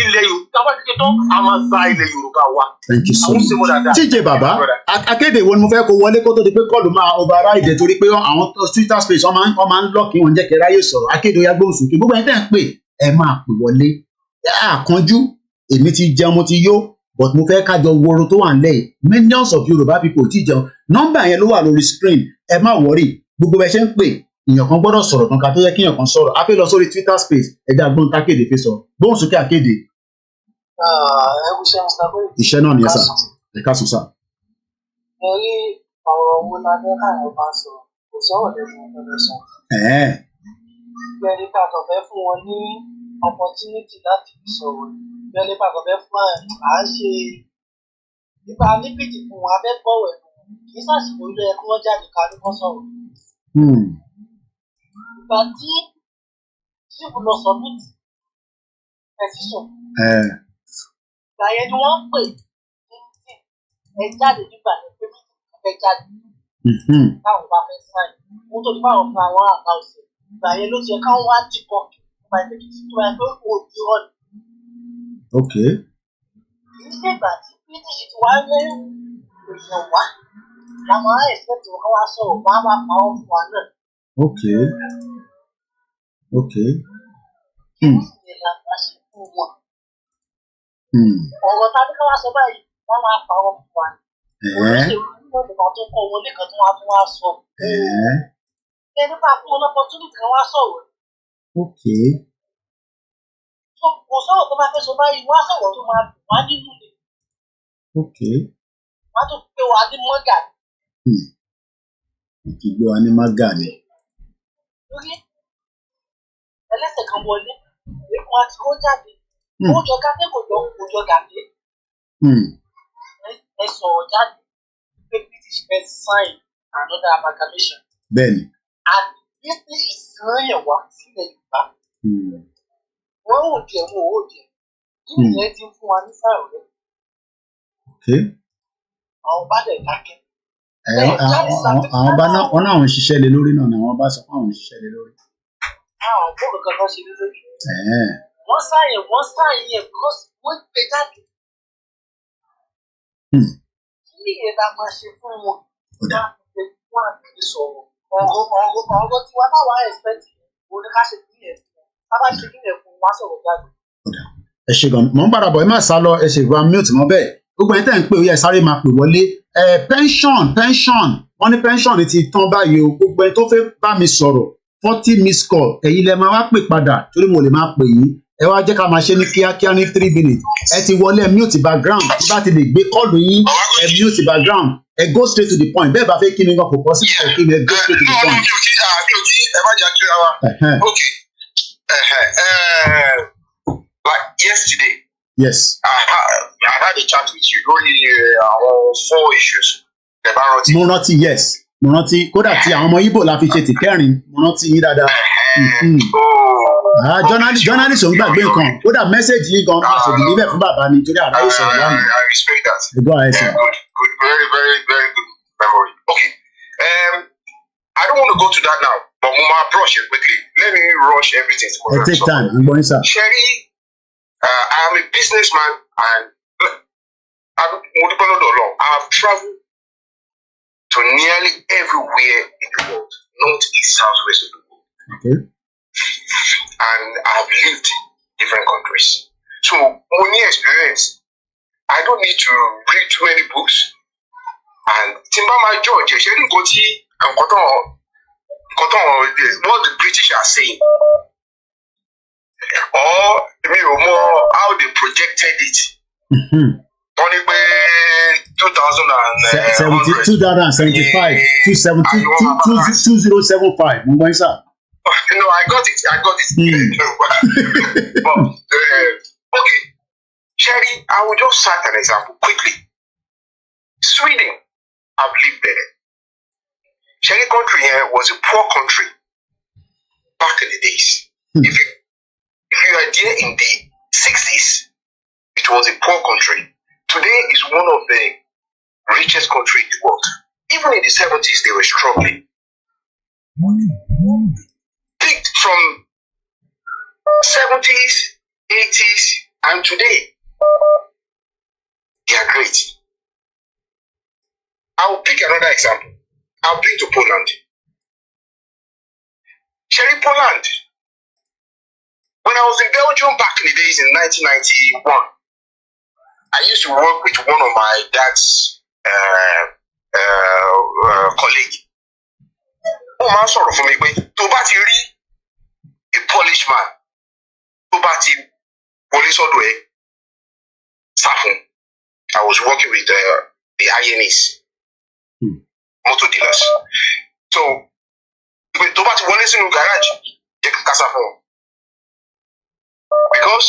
Ilẹ̀ Yorùbá ti tó a máa gba ilẹ̀ Yorùbá wa. Thank you so much. TJ bàbá, akéde wo ni mo fẹ́ kó wọlé kó tó di pé kọ́ọ̀lù máa override torí pé àwọn Twitter space wọ́n máa ń lọ́ọ̀kì wọn jẹ́ kẹ́ráyè sọ̀rọ̀. Akéde oya gbóhùn sókè gbogbo ẹni tẹ́ ń pè ẹ máa pè wọlé. Àkànjú èmi ti jẹun mo ti yó. But mo fẹ́ kájọ woro tó wà nílẹ̀ millions of Yorùbá people ti jẹun nọ́mbà yẹn ló wà lórí screen ẹ má wọrí gbogbo ẹ ṣe ń pè èèyàn kan gbọ́dọ̀ sọ̀rọ̀ kan ká tó yẹ kí èèyàn kan sọ̀rọ̀ a fẹ́ lọ sórí Twitter space ẹja gbọ́n tákéde fi sọ̀rọ̀ gbóhùn sókè àkéde. Iṣẹ́ náà nìyẹn sà ẹ ká sùn sà. Ẹ rí ọ̀rọ̀ wo la fẹ́ káwọn bá sọ kò sọ̀rọ̀ lẹ́nu ọ̀dọ́ sọ. Bẹ́ẹ̀ ni pàtó fẹ́ fún wọn ní opportunity láti fi sọ̀rọ̀. Bẹ́ẹ̀ ni pàtó fẹ́ fún à ń ṣe nípa nípìtì fún wọn abẹ́ bọ̀wọ̀ ẹ̀nu kì í ṣàṣìkò ilé ẹ̀kọ́ wọn jáde ká ní wọ́n sọ̀rọ̀. Ìgbà tí ṣíìpù lọ submit petition. Ìgbà yẹn ni wọ́n pè ẹ jáde nígbà yẹn pé mítìkì fẹ́ jáde. Táwọn bá fẹ́ sáì wọ́n tó ní báwọn fún àwọn àkáùsì. Ìgbà yẹn ló ti yẹ káwọn wá dìbò nípa ìpèkìtì tó wáyé pé kò ní ọ̀nà. Kì í ṣe ìgbà tí British ti wá lé èèyàn wá làwọn á expect wọn wá sọ̀rọ̀ wọ́n á wá pa ọ́ fún wa náà. Ìyẹn la bá ṣe fún wọn. Ọ̀rọ̀ tá a ní ká wá sọ báyìí wọ́n máa pa ọ́ fún wa. Olóṣèlú nígbà tó kọ́ wọn lẹ́kàn tó wá fún wa sọ. Ṣé nípa fún wọn opportunity kan wá sọ̀rọ̀? Kò sọ̀rọ̀ tó máa fẹ́ sọ báyìí wá sọ̀rọ̀ tó máa dùn wá nínú ni. Wá tó pé wà á ní mọ́gà ni. Ìgbé wa ní mágà ni. Lórí ẹlẹ́sẹ̀ kan wọlé, èèkàn àti kó jáde. Ó jọ gàdé kò jọ gàdé. Ẹ sọ̀rọ̀ jáde pé British fẹ́ sign another amalgamation. Bẹ́ẹ̀ni. And British rán yẹn wá sílẹ̀ Yorùbá. Wọ́n ò jẹ́ wọn ò jẹ́. Nínú yẹn ti ń fún wa ní sáà rẹ̀. Àwọn bá dẹ̀ dákẹ́. Àwọn bá náà wọ́n náà ń ṣiṣẹ́ lé lórí náà ni àwọn bá sọ pé àwọn ń ṣiṣẹ́ lé lórí. Àwọn gbọ́dọ̀ kankan ṣe lé lórí. Wọ́n sáyẹn because wọ́n gbé jáde. Kí ni ìyẹn bá máa ṣe fún wọn? Wọ́n á fi sọ̀rọ̀. Ọ̀rọ̀ tí wọ́n náà wá expect òun ni ká ṣe kílẹ̀ fún wọn. Ká bá ṣe kílẹ̀ fún wọn, wá sọ̀rọ̀ jáde. Ẹ ṣe gan, mò ń padà bọ̀ ẹ má sá lọ ẹ ṣe ìgbà mute mọ́ bẹ́ẹ̀. Gbogbo ẹni tẹ́ ń pè ó yẹ sáré máa pè wọlé. Pension wọ́n ní pension ti tán báyìí o. Gbogbo ẹni tó fẹ́ bá mi sọ̀rọ̀ 40 miss call ẹ̀yin lẹ máa wá pè padà torí mo lè máa pè yín. Ẹ wá jẹ́ ká máa ṣe ní kíákíá ní 3 minutes. Ẹ ti wọlé ẹ mute background tí bá ti lè gbé kọ́ọ̀lù yín ẹ mute background ẹ go straight to the point bẹ́ẹ̀ bá fẹ́ kí ni gan kò pọ̀ sí ìfẹ́ kí ni ẹ go straight to the point. Ẹ má jà kíra wa. Okay. Like yesterday. Yes. I had a chat with you lórí àwọn 4 issues. Mo rántí yes. Mo rántí kódà tí àwọn ọmọ Igbo la fi ṣe ti kẹrin mo rántí yín dáadáa. Journalist ò ń gbàgbé nǹkan kódà mẹ́sẹ̀gì yín gan máa ṣèdí níbẹ̀ fún bàbá mi torí àráyè sọ̀rọ̀ lánàá. I respect that. Go ahead, sir. Good, very, very, very good memory. Okay. I don't want to go to that now, but mo máa brush it quickly. Let me rush everything. Take time. I'm going, sir. Sherry, I am a businessman and I have traveled to nearly everywhere in the world, north, east, south, west of the world. Okay. And I've lived in different countries. So, money experience. I don't need to read too many books. And Timbama George, Sherry Goti and what the British are saying. Or more how they projected it. Only by 2075, 2075. I got it. But, okay. Sherry, I will just cite an example quickly. Sweden, I've lived there. Sherry country here was a poor country back in the days. If you are there in the 60s, it was a poor country. Today is one of the richest countries in the world. Even in the 70s, they were struggling. Picked from 70s, 80s, and today, they are great. I'll pick another example. I've been to Poland. Sherry, Poland. When I was in Belgium back in the days in 1991, I used to work with one of my dad's colleagues. Ó máa ń sọ̀rọ̀ fún mi pé tó bá ti rí a Polish man tó bá ti wọlé sọ́dọ̀ ẹ̀ sá fún. I was working with the INEs, motor dealers. So sínú garage jẹ́ ká kásá fún wọn. Because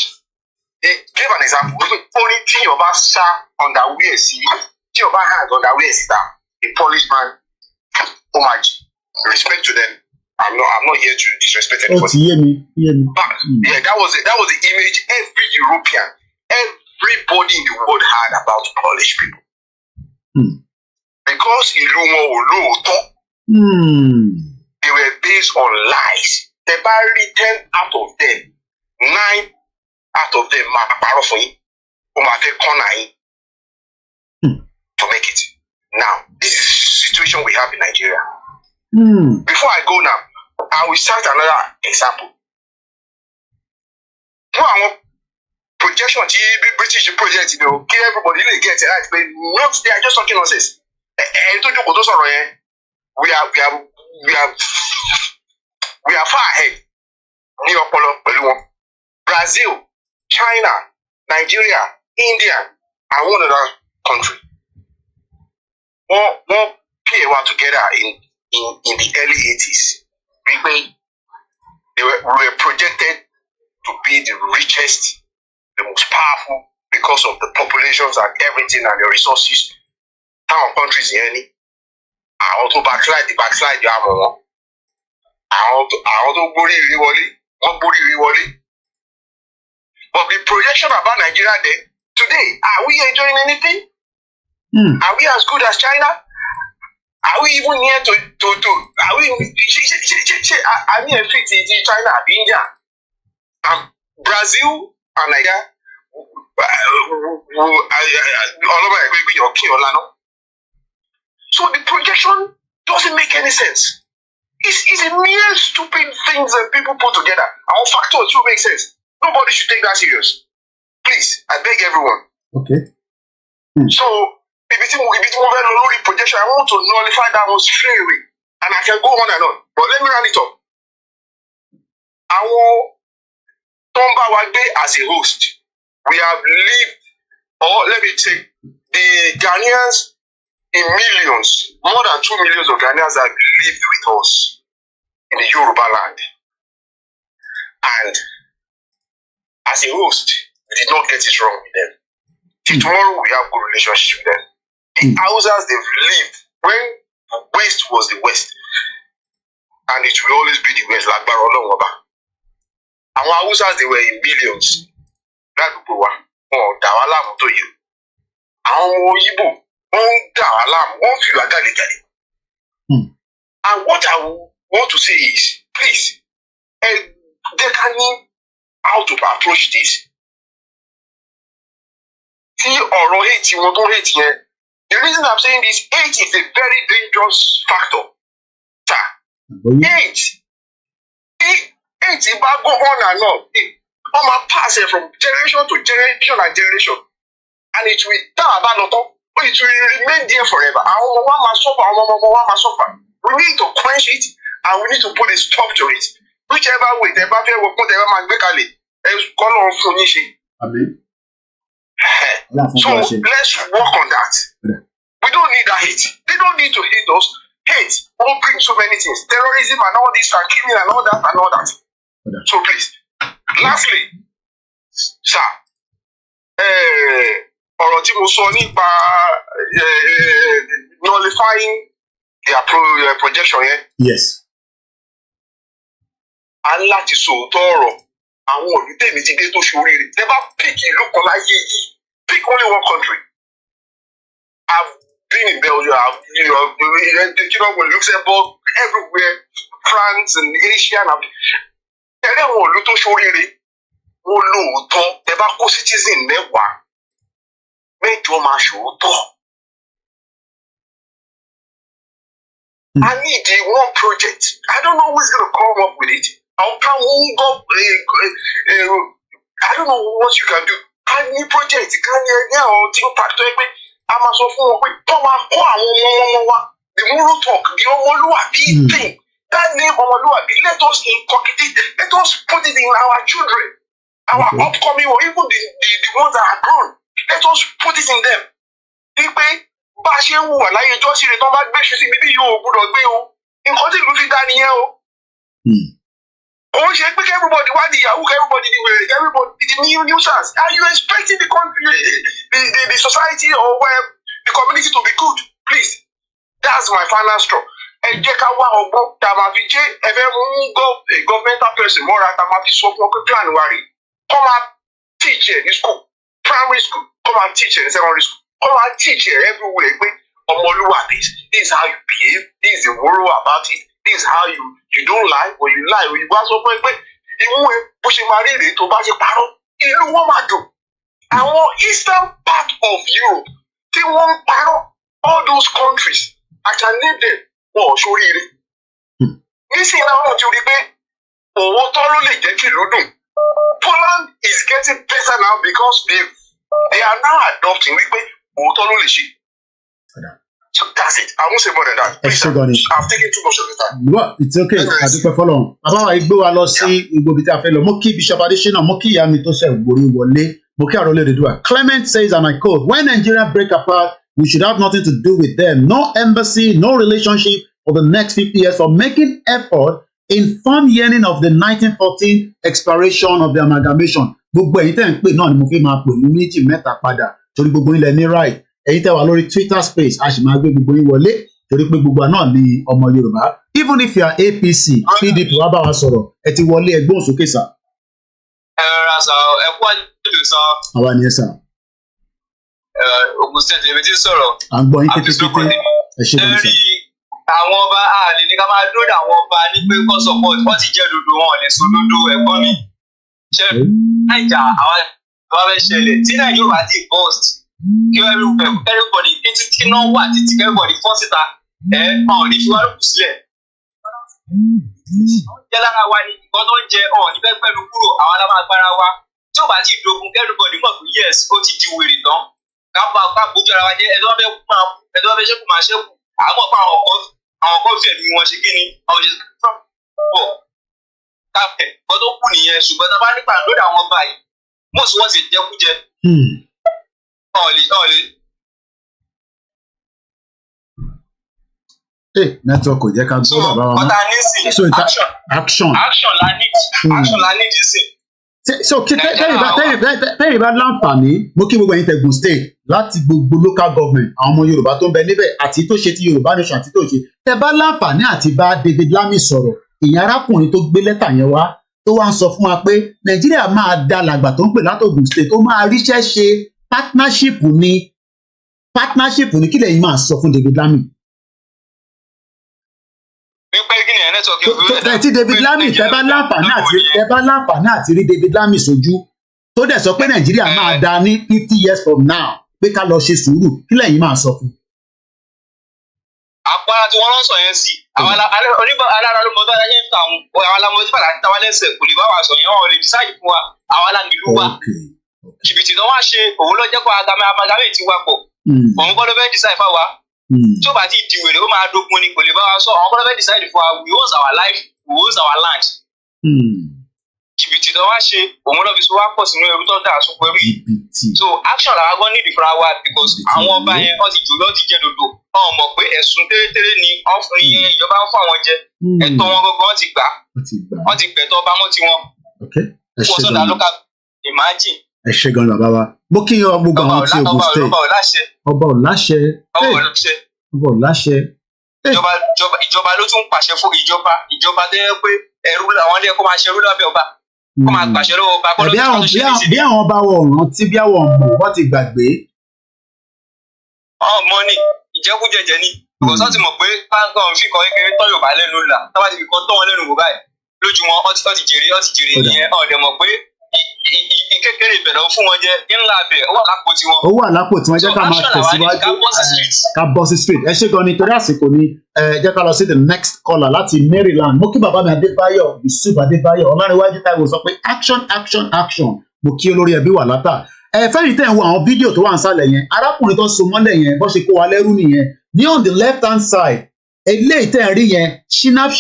he gave an example. Only tí yóò bá sá underwear sí, tí yóò bá hang underwear sí ta, a polished man, oh my, respect to them. I'm not here to disrespect anybody. But yeah, that was the image every European, everybody in the world had about Polish people. Because ìlú wọn ò lóòótọ́. They were based on lies. They buried 10 out of them. 9 out of them máa parọ́ fún yín. Ó máa fẹ́ kọ́nà yín to make it. Now, this is the situation we have in Nigeria. Before I go now, I will cite another example. Fún àwọn projection tí British project, you know, give everybody really get it right, but not they are just talking nonsense. And to jókòó tó sọ̀rọ̀ yẹn, we are far ahead ní ọpọlọ pẹ̀lú wọn. Brazil, China, Nigeria, India, and one other country. One PA together in the early 80s. We were projected to be the richest, the most powerful because of the populations and everything and the resources. Our countries in any. I also backslide, you have one. I also body rewally. But the projection about Nigeria then, today, are we enjoying anything? Are we as good as China? Are we even near to are we I mean fit in China, India, Brazil and Nigeria all over your king Olano. So the projection doesn't make any sense. It's a mere stupid things that people put together. Our factors should make sense. Nobody should take that serious. Please, I beg everyone. Okay. So, if it's a projection, I want to nullify that one straight away. And I can go on and on. But let me run it up. Our Tomba Wagbe as a host, we have lived, or let me say, the Ghanaians in millions, more than 2 million of Ghanaians have lived with us in the Yoruba land. And as a host, we did not get it wrong with them. Till tomorrow, we have good relationship with them. The Hausas they've lived when the West was the West, and it will always be the West, like Barolongwaba. And our Hausas, they were in millions. That people were Dawalam to you. Our Igbo, Dawalam, one few Agali. And what I want to say is, please, they can know how to approach this. See, or hate you, don't hate you. The reason I'm saying this, hate is a very dangerous factor. Hate if I go on and on, it pass from generation to generation and generation, and it will but it will remain there forever. We need to quench it, and we need to put a stop to it. Whichever way, the Bible will put Amen. So let's work on that. We don't need that hate. They don't need to hate us. Hate won't bring so many things. Terrorism and all this and killing and all that. So please, lastly, sir, ọ̀rọ̀ tí mo sọ nípa nullifying their projection yẹn. Yes. A ń láti sòótọ́ ọ̀rọ̀ àwọn olùtẹ̀mí ti dé tó ṣoríire. Tẹ́ bá pick ìlú kan láyé yìí, pick only one country. I've been in Belgium, Luxembourg, everywhere, France and Asia. Tẹ̀lé àwọn olú tó ṣoríire, wọ́n lóòótọ́. Tẹ́ bá kó citizen mẹ́wàá, mẹ́jọ máa ṣòótọ́. I need one project. I don't know who's going to come up with it. How can we go? I don't know what you can do. I need project. Can you think back to it? I'm also for the moral talk, the Omoluabi thing. That name Omoluabi, let us inculcate it. Let us put it in our children, our upcoming, or even the ones that are grown. Let us put it in them. Bá a ṣe ń wà láyé ìjọ sí rẹ̀ tó bá gbé ṣu sí ibi yóò gbúdọ̀ gbé o. Nǹkan tí ìlú fi dá nìyẹn o. Oh, she expect everybody why the Yahoo, everybody the nuisance. Are you expecting the country, the society or where the community to be good? Please. That's my final straw. And jẹ́ ká wá ọgbọ́n tá a máa fi jẹ́ ẹ fẹ́ mú governmental person mọ́ra tá a máa fi sọ fún ọ pé plan wa rè. Come and teach ẹ ní school, primary school, come and teach ẹ ní secondary school, come and teach ẹ everywhere pé ọmọlúwa this is how you behave, this is the moral about it, this is how you don't lie or you lie or you wá sọ fún ẹ pé ìmú ẹ bó ṣe máa rí rèé tó bá ṣe parọ́ inú wọn máa dùn. Àwọn eastern part of Europe tí wọ́n ń parọ́ all those countries I can name them. Wọ́n ò ṣoríire. Nísìnyí náà wọ́n ti rí pé òun tọ́ ló lè jẹ́ kí ìlú dùn. Poland is getting better now because they are now adopting wípé òun tọ́ ló lè ṣe. So that's it. I won't say more than that. Please, I've taken too much of the time. Well, it's okay. Adúpẹ́ fọ́lọ́run. Àbáwá igbó wa lọ sí igbó bíi tí a fẹ́ lọ. Mo kí Bishop Adesina, mo kí ìyá mi tó ṣe ìgbòrí wọlé. Mo kí àròlé Odùduwà. Clement says, and I quote, when Nigeria break apart, we should have nothing to do with them. No embassy, no relationship for the next 50 years for making effort in firm yearning of the 1914 expiration of the amalgamation. Gbogbo ẹ̀yin tẹ́ ń pè náà ni mo fi máa pè ní méjì mẹ́ta padà torí gbogbo ilẹ̀ ní right. Ẹ̀yin tẹ́ wà lórí Twitter space a sì máa gbé gbogbo yín wọlé torí pé gbogbo náà ni ọmọ Yorùbá. Even if you are APC, PDP wá bá wa sọ̀rọ̀ ẹ ti wọlé ẹgbọ́n sókè sà. Ẹ rà sọ ẹ kú àjọyọ̀ sọ. Àwa ni ẹ sà. Ogun State èmi ti sọ̀rọ̀. À ń gbọ́ yín kétékété. Ẹ ṣe kò ní sà. Àwọn ọba àlè ní ká máa dúró àwọn ọba ní pé kọ́ support wọ́n ti jẹ́ dodo wọn lè so dodo ẹ̀gbọ́n mi. Ṣé Naija àwọn ìjọba fẹ́ ṣẹlẹ̀ tí Nàìjíríà bá ti burst kí everybody títí náà wà títí everybody fọ́ síta wọn ò ní fi wá lókù sílẹ̀. Jẹ́ lára wa ni nǹkan tó ń jẹ ní fẹ́ pẹ́ẹ́nu kúrò àwọn alábàágbára wa tí ó bá ti dogun everybody mọ̀ pé yes ó ti di wèrè tán. Kápá gbójú ara wa jẹ́ ẹ̀dọ́ fẹ́ ṣẹ́kù máa ṣẹ́kù àmọ́ pa àwọn kan fẹ́ mi wọn ṣe kí ni àwọn ṣe pọ̀ káfẹ́ kọ́ tó kù nìyẹn ṣùgbọ́n tá a bá nípa lórí àwọn ọba yìí mọ̀ sí wọ́n sì jẹ́kújẹ. Network kò jẹ́ ká gbọ́ bàbá wa mọ́. So action la ní sí. So tẹ́yìn bá láǹfààní mo kí gbogbo ẹ̀yin tẹ̀gùn state láti gbogbo local government àwọn ọmọ Yorùbá tó ń bẹ níbẹ̀ àti tó ṣe ti Yorùbá nation àti tó ṣe tẹ́ bá láǹfààní àti bá David Lammy sọ̀rọ̀ ìyẹn arákùnrin tó gbé lẹ́tà yẹn wá tó wá ń sọ fún wa pé Nàìjíríà máa da làgbà tó ń pè látògùn state tó máa ríṣẹ́ ṣe partnership ní kílẹ̀ yìí máa sọ fún David Lammy. Tí David Lammy tẹ́ bá láǹfààní àti rí David Lammy sójú tó dẹ̀ sọ pé Nàìjíríà máa da ní 50 years from now pé ká lọ ṣe sùúrù kí lẹ́yìn máa sọ fún. Àpárá tí wọ́n lọ sọ yẹn sí àwọn alára ló mọ bá yẹn ń ta àwọn alámọ̀tí bàtà tí táwa lẹ́sẹ̀ kò lè bá wa sọ yẹn wọn ò lè decide fún wa àwọn alámìlú wa jìbìtì náà wá ṣe òun ló jẹ́ kó agamẹ́ ti wá pọ̀ òun kọ́ ló fẹ́ decide fáwa. Tí ó bá ti di wèrè ó máa dógún ni kò lè bá wa sọ àwọn kọ́lọ́fẹ́ decide for we owns our life we owns our land. Jìbìtì tó wá ṣe òun lọ́ọ́ fi so wá pọ̀ sínú ẹrú tó dáa sóko ẹrú yìí. So action làwọn gbọ́ nídìí fúnra wa because àwọn ọba yẹn wọ́n ti jò lọ́ọ́ ti jẹ dòdò wọ́n mọ̀ pé ẹ̀sùn tẹ́lẹ̀tẹ́lẹ̀ ni ọ̀fìn ìjọba ń fún àwọn jẹ ẹ̀tọ́ wọn gbogbo wọ́n ti gbà wọ́n ti gbẹ̀tọ́ ọba mọ́ tiwọn. Wọ́n sọ̀dà local imagine. Ẹ ṣe gan bàbá wa mo kí yan gbogbo àwọn tí Ògùn state ọba ò láṣẹ. Ìjọba ló tún pàṣẹ fún ìjọba tó yẹ pé ẹrú àwọn ilé ẹ̀kọ́ máa ṣe ẹrú lábẹ́ ọba kó máa pàṣẹ lọ́wọ́ ọba kó ló tó ṣe ní sí. Bí àwọn ọba wọn rántí bí àwọn ọmọ wọn ti gbàgbé. Ọmọ ni ìjẹkújẹjẹ ni ìwòsàn ti mọ̀ pé pàǹkàn fi kọ́ kékeré tọ́ Yorùbá lẹ́nu là tábà ti fi kọ́ tọ́ wọn lẹ́nu wò báyìí lójú wọn ó ti jèrè ìyẹn ọ̀dẹ̀ mọ̀ pé kékeré ìbẹ̀rẹ̀ fún wọn jẹ́ ńlá abẹ ó wà lápò tiwọn. Ó wà lápò tiwọn jẹ́ ká máa tẹ̀síwájú ká bọ́ sí street. Ẹ ṣé gan ni torí àsìkò ni jẹ́ ká lọ sí the next caller láti Maryland. Mo kí bàbá mi Adébáyọ̀ Yusuf Adébáyọ̀ Ọlárẹ̀wájú Táíwò sọ pé action mo kí olórí ẹbí wà látà. Fẹ́yìn tẹ̀ ń wo àwọn fídíò tó wà ń sàlẹ̀ yẹn arákùnrin tó so mọ́lẹ̀ yẹn bó ṣe kó wa lẹ́rú nìyẹn ní on the left hand side eléyìí tẹ́ ẹ rí yẹn shinap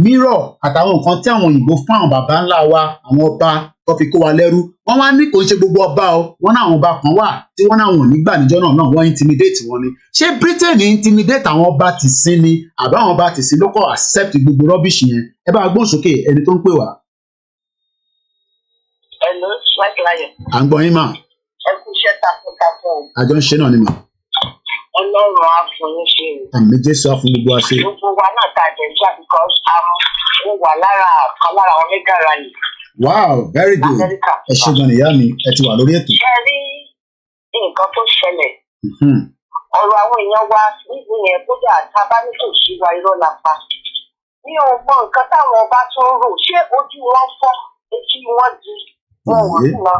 mirror àtàwọn nǹkan tí àwọn òyìnbó fún àwọn bàbá ńlá wa àwọn ọba tó fi kó wa lẹ́rú wọ́n wá ní kò ń ṣe gbogbo ọba o wọ́n náà àwọn ọba kan wà tí wọ́n náà wọ́n nígbà níjọ́ náà wọ́n intimidate wọn ni ṣé Britain intimidate àwọn ọba tìsín ni àbá àwọn ọba tìsín ló kọ́ accept gbogbo rubbish yẹn ẹ bá gbóhùn sókè ẹni tó ń pè wá. Hello, Swaglaye. À ń gbọ́ yín mà. Ẹ kú iṣẹ́ takuntakun. Àjọ ń ṣe náà ni mà. Ọlọ́run á fún yín ṣe. Àmì Jésù á fún gbogbo wa ṣe. Gbogbo wa náà ta àjẹjà because mo wà lára kan lára àwọn mega rally. Wow, very good. Ẹ ṣe gan ìyá mi, ẹ ti wà lórí ètò. Ṣé rí nǹkan tó ṣẹlẹ̀? Ọ̀rọ̀ àwọn èèyàn wa níbi yẹn kódà tá a bá ní kò sí wa irọ́ la pa. Mi ò mọ nǹkan táwọn ọba tó ń rò ṣé ojú wọn fọ́ etí wọn di wọn ò rí lọ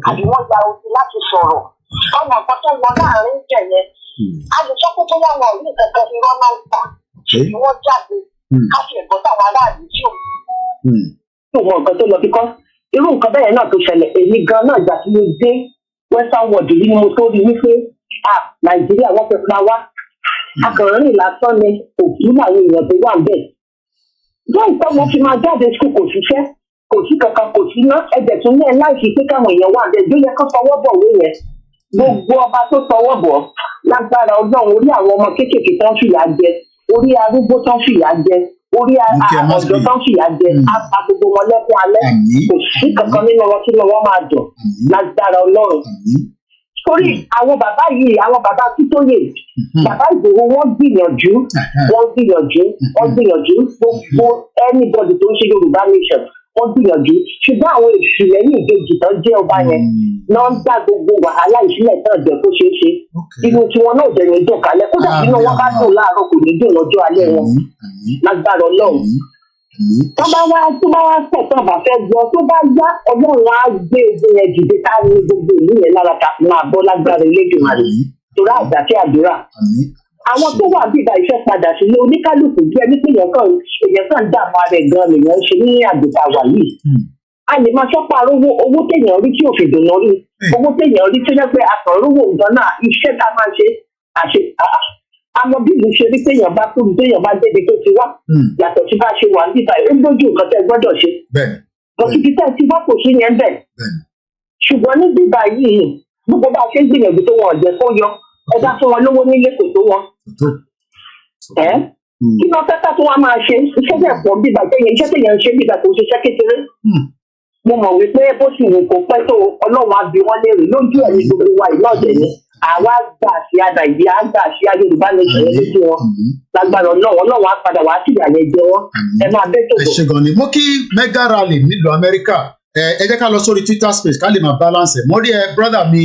àbí wọn gba ojú láti sọ̀rọ̀ ọmọ nǹkan tó wọ láàrin jẹ yẹn a lè sọ pé bóyá wọn ò ní kankan fi rán náà pa kí wọn jáde ká fi ẹ̀gbọ́n táwọn aráàlú tí ò mọ nǹkan tó lọ bíkọ́ irú nǹkan bẹ́ẹ̀ náà tó ṣẹlẹ̀ èmi gan náà ìgbà tí mo dé western world yìí ni mo tó rí wípé Nàìjíríà wọ́n fẹ́ pa wá akọ̀ròyìn lásán ni òkú làwọn èèyàn tó wà bẹ́ẹ̀ bẹ́ẹ̀ nǹkan mo fi máa jáde skul kò ṣiṣẹ́ kò sí kankan kò sí ná ẹ̀jẹ̀ tún ní ẹ̀ láìsí pé káwọn èèyàn wà bẹ́ẹ̀ ló yẹ kó fọwọ́ bọ̀ wé yẹn gbogbo ọba tó fọwọ́ bọ̀ lágbára Ọlọ́run orí àwọn ọmọ kéékèèké tán fìyà jẹ orí arúgbó tán fìyà jẹ orí ọ̀dọ́ tán fìyà jẹ á pa gbogbo wọn lẹ́kún alẹ́ kò sí kankan nínú wọn tí wọn máa dùn lágbára Ọlọ́run torí àwọn bàbá yìí àwọn bàbá Akíntóyè bàbá Ìgbòho wọ́n gbìyànjú gbogbo anybody tó ń ṣe Yorùbá nation wọ́n gbìyànjú ṣùgbọ́n àwọn èṣù lẹ́yìn ìbejì tán jẹ́ ọba yẹn náà ń dá gbogbo wàhálà ìṣílẹ̀ náà jẹ́ kó ṣeé ṣe inú tiwọn náà jẹ́ ní dùn kálẹ̀ kódà inú wọn bá dùn láàárọ̀ kò ní dùn lọ́jọ́ alẹ́ wọn lágbára Ọlọ́run tó bá wá sẹ̀ tó bá fẹ́ gbọ́ tó bá yá Ọlọ́run á gbé egun yẹn dìde ká ní gbogbo ìlú yẹn lára ká fi máa bọ́ lágbára Elédùmarè torí àgbà sí àdúrà àwọn tó wà bíbá iṣẹ́ padà sílé oníkálukú bí ẹni pé èèyàn kan dààmú ara ẹ̀ gan nìyẹn ṣe ní àgbègbè àwà yìí a lè máa sọ́pà owó téèyàn rí tí òfin dùn lórí owó téèyàn rí tí wọ́n pẹ́ àtọ̀rọ̀wò gan náà iṣẹ́ tá a máa ṣe àmọ́ bí ìlú ṣe rí téèyàn bá tóbi téèyàn bá débi tó ti wá yàtọ̀ tí bá ṣe wà níbà ó gbójú nǹkan tẹ́ gbọ́dọ̀ ṣe bọ̀tùbí tẹ́ ti wá kò sí yẹn bẹ́ẹ̀ ṣùgbọ́n ní bíbá yìí gbogbo bá a ṣe ń gbìyànjú tó wọn ọ̀jẹ̀ kó yọ ẹ bá fún wọn lówó nílé kò tó wọn kí ló fẹ́ tó wá máa ṣe iṣẹ́ bẹ́ẹ̀ pọ̀ bíbá iṣẹ́ téèyàn ń ṣe bíbá kò ṣiṣẹ́ kékeré mo mọ̀ wípé bó sì wù kó pẹ́ tó Ọlọ́run á bi wọ́n léèrè lójú ẹ̀ ní gbogbo wa ìlọ́ọ̀dẹ̀ ni àwa gbà sí Nàìjíríà gbà sí Yorùbá nation lójú wọn lágbára Ọlọ́run á padà wá sí ìyàlẹ̀ jẹ wọn ẹ máa bẹ́ tó bọ̀. ẹ ṣe gan ni mo kí mega rally nílùú Amẹ́ríkà ẹ jẹ́ ká lọ sórí Twitter space ká lè máa balance ẹ̀ mo rí brother mi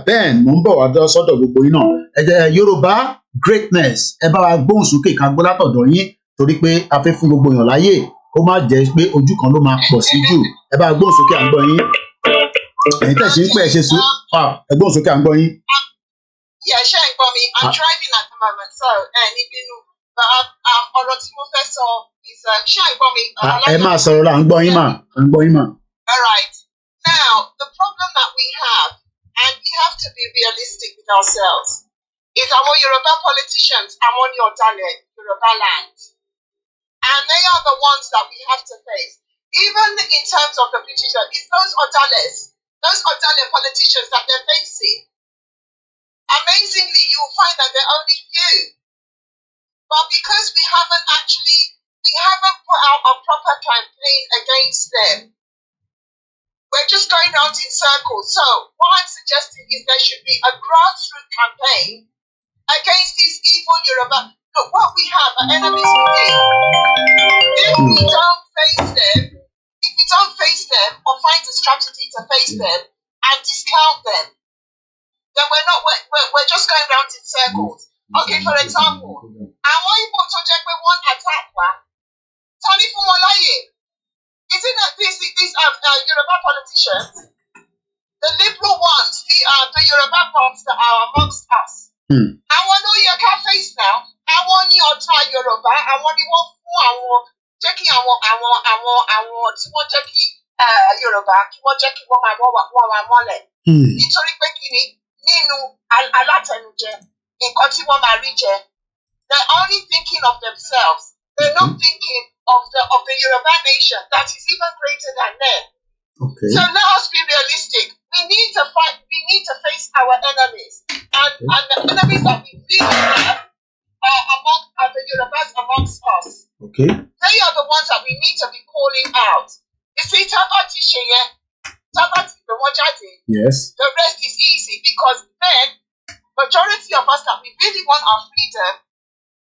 Ben mo ń bọ̀ wá sọ́dọ̀ gbogbo yín náà Yorùbá greatness ẹ bá wa gbóhùn sókè ká gbọ́ látọ̀dọ̀ yín torí pé a fẹ́ fún gbogbo èèyàn láyè kó má jẹ́ pé ojú kan ló máa pọ̀ sí jù ẹ bá wa gbóhùn sókè à ń gbọ́ yín ẹ̀yin tẹ̀ ṣe ń pẹ́ ẹ ṣe sùn ẹ gbóhùn sókè à ń gbọ́ yín. Yeah, ṣé ẹ gbọ́ mi? I'm driving at the moment, so ní bínú ọ̀rọ̀ tí mo fẹ́ sọ is ṣé ẹ gbọ́ mi? Ẹ máa sọ̀rọ̀ la à ń gbọ́ yín mà à ń gbọ́ yín mà. All right, now the problem that we have, and we have to be realistic with ourselves, is our Yoruba politicians àwọn ní ọ̀dàlẹ̀ Yoruba land, and they are the ones that we have to face. Even in terms of the petition, it's those Odale politicians that they're facing. Amazingly, you'll find that they're only few. But because we haven't put out a proper campaign against them, we're just going out in circles. So what I'm suggesting is there should be a grassroots campaign against these evil Yoruba. Look, what we have are enemies within. If we don't face them or find a strategy to face them and discount them, then we're just going round in circles. Okay, for example, àwọn Igbo tó jẹ́ pé wọ́n attack wa, tani fún wọn láyè. Isn't that these Yoruba politicians, the liberal ones, the Yoruba ones that are amongst us? Àwọn ló yẹ ká face now. Àwọn ní ọ̀tá Yorùbá, àwọn ni wọ́n fún àwọn jẹ́ kí àwọn tí wọ́n jẹ́ kí Yorùbá kí wọ́n jẹ́ kí wọ́n máa mọ́lẹ̀. Nítorí pé kí ni nínú alátẹnujẹ nǹkan tí wọ́n máa rí jẹ They're only thinking of themselves. They're not thinking of the Yoruba nation that is even greater than them. Okay. So let us be realistic. We need to fight. We need to face our enemies, and the enemies that we really have are the Yorubas amongst us. Okay. They are the ones that we need to be calling out. You see, Tabati Sheye, Tabati Bewajati. Yes. The rest is easy because then majority of us that we really want our freedom,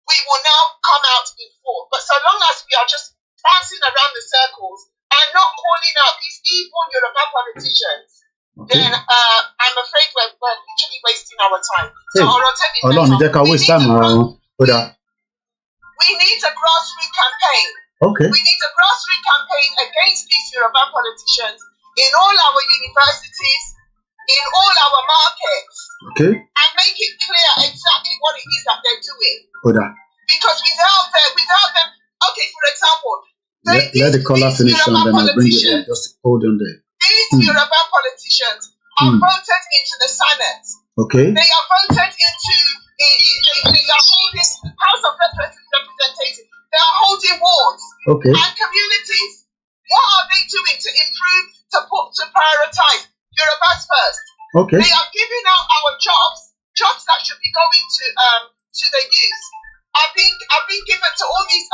we will now come out in full. But so long as we are just dancing around the circles and not calling out these evil Yoruba politicians, then I'm afraid we're literally wasting our time. So we need a grassroots campaign. Okay. We need a grassroots campaign against these Yoruba politicians in all our universities, in all our markets. Okay. And make it clear exactly what it is that they're doing. Oda. Because without them, okay, for example, let the caller finish and then I'll bring it in. Just hold on there. These Yoruba politicians are voted into the Senate. Okay. They are voted into they are holding House of Representatives. They are holding wards. Okay. And communities. What are they doing to improve, to prioritize Yorubas first? Okay. They are giving out our jobs that should be going to the youth. Are being given to all these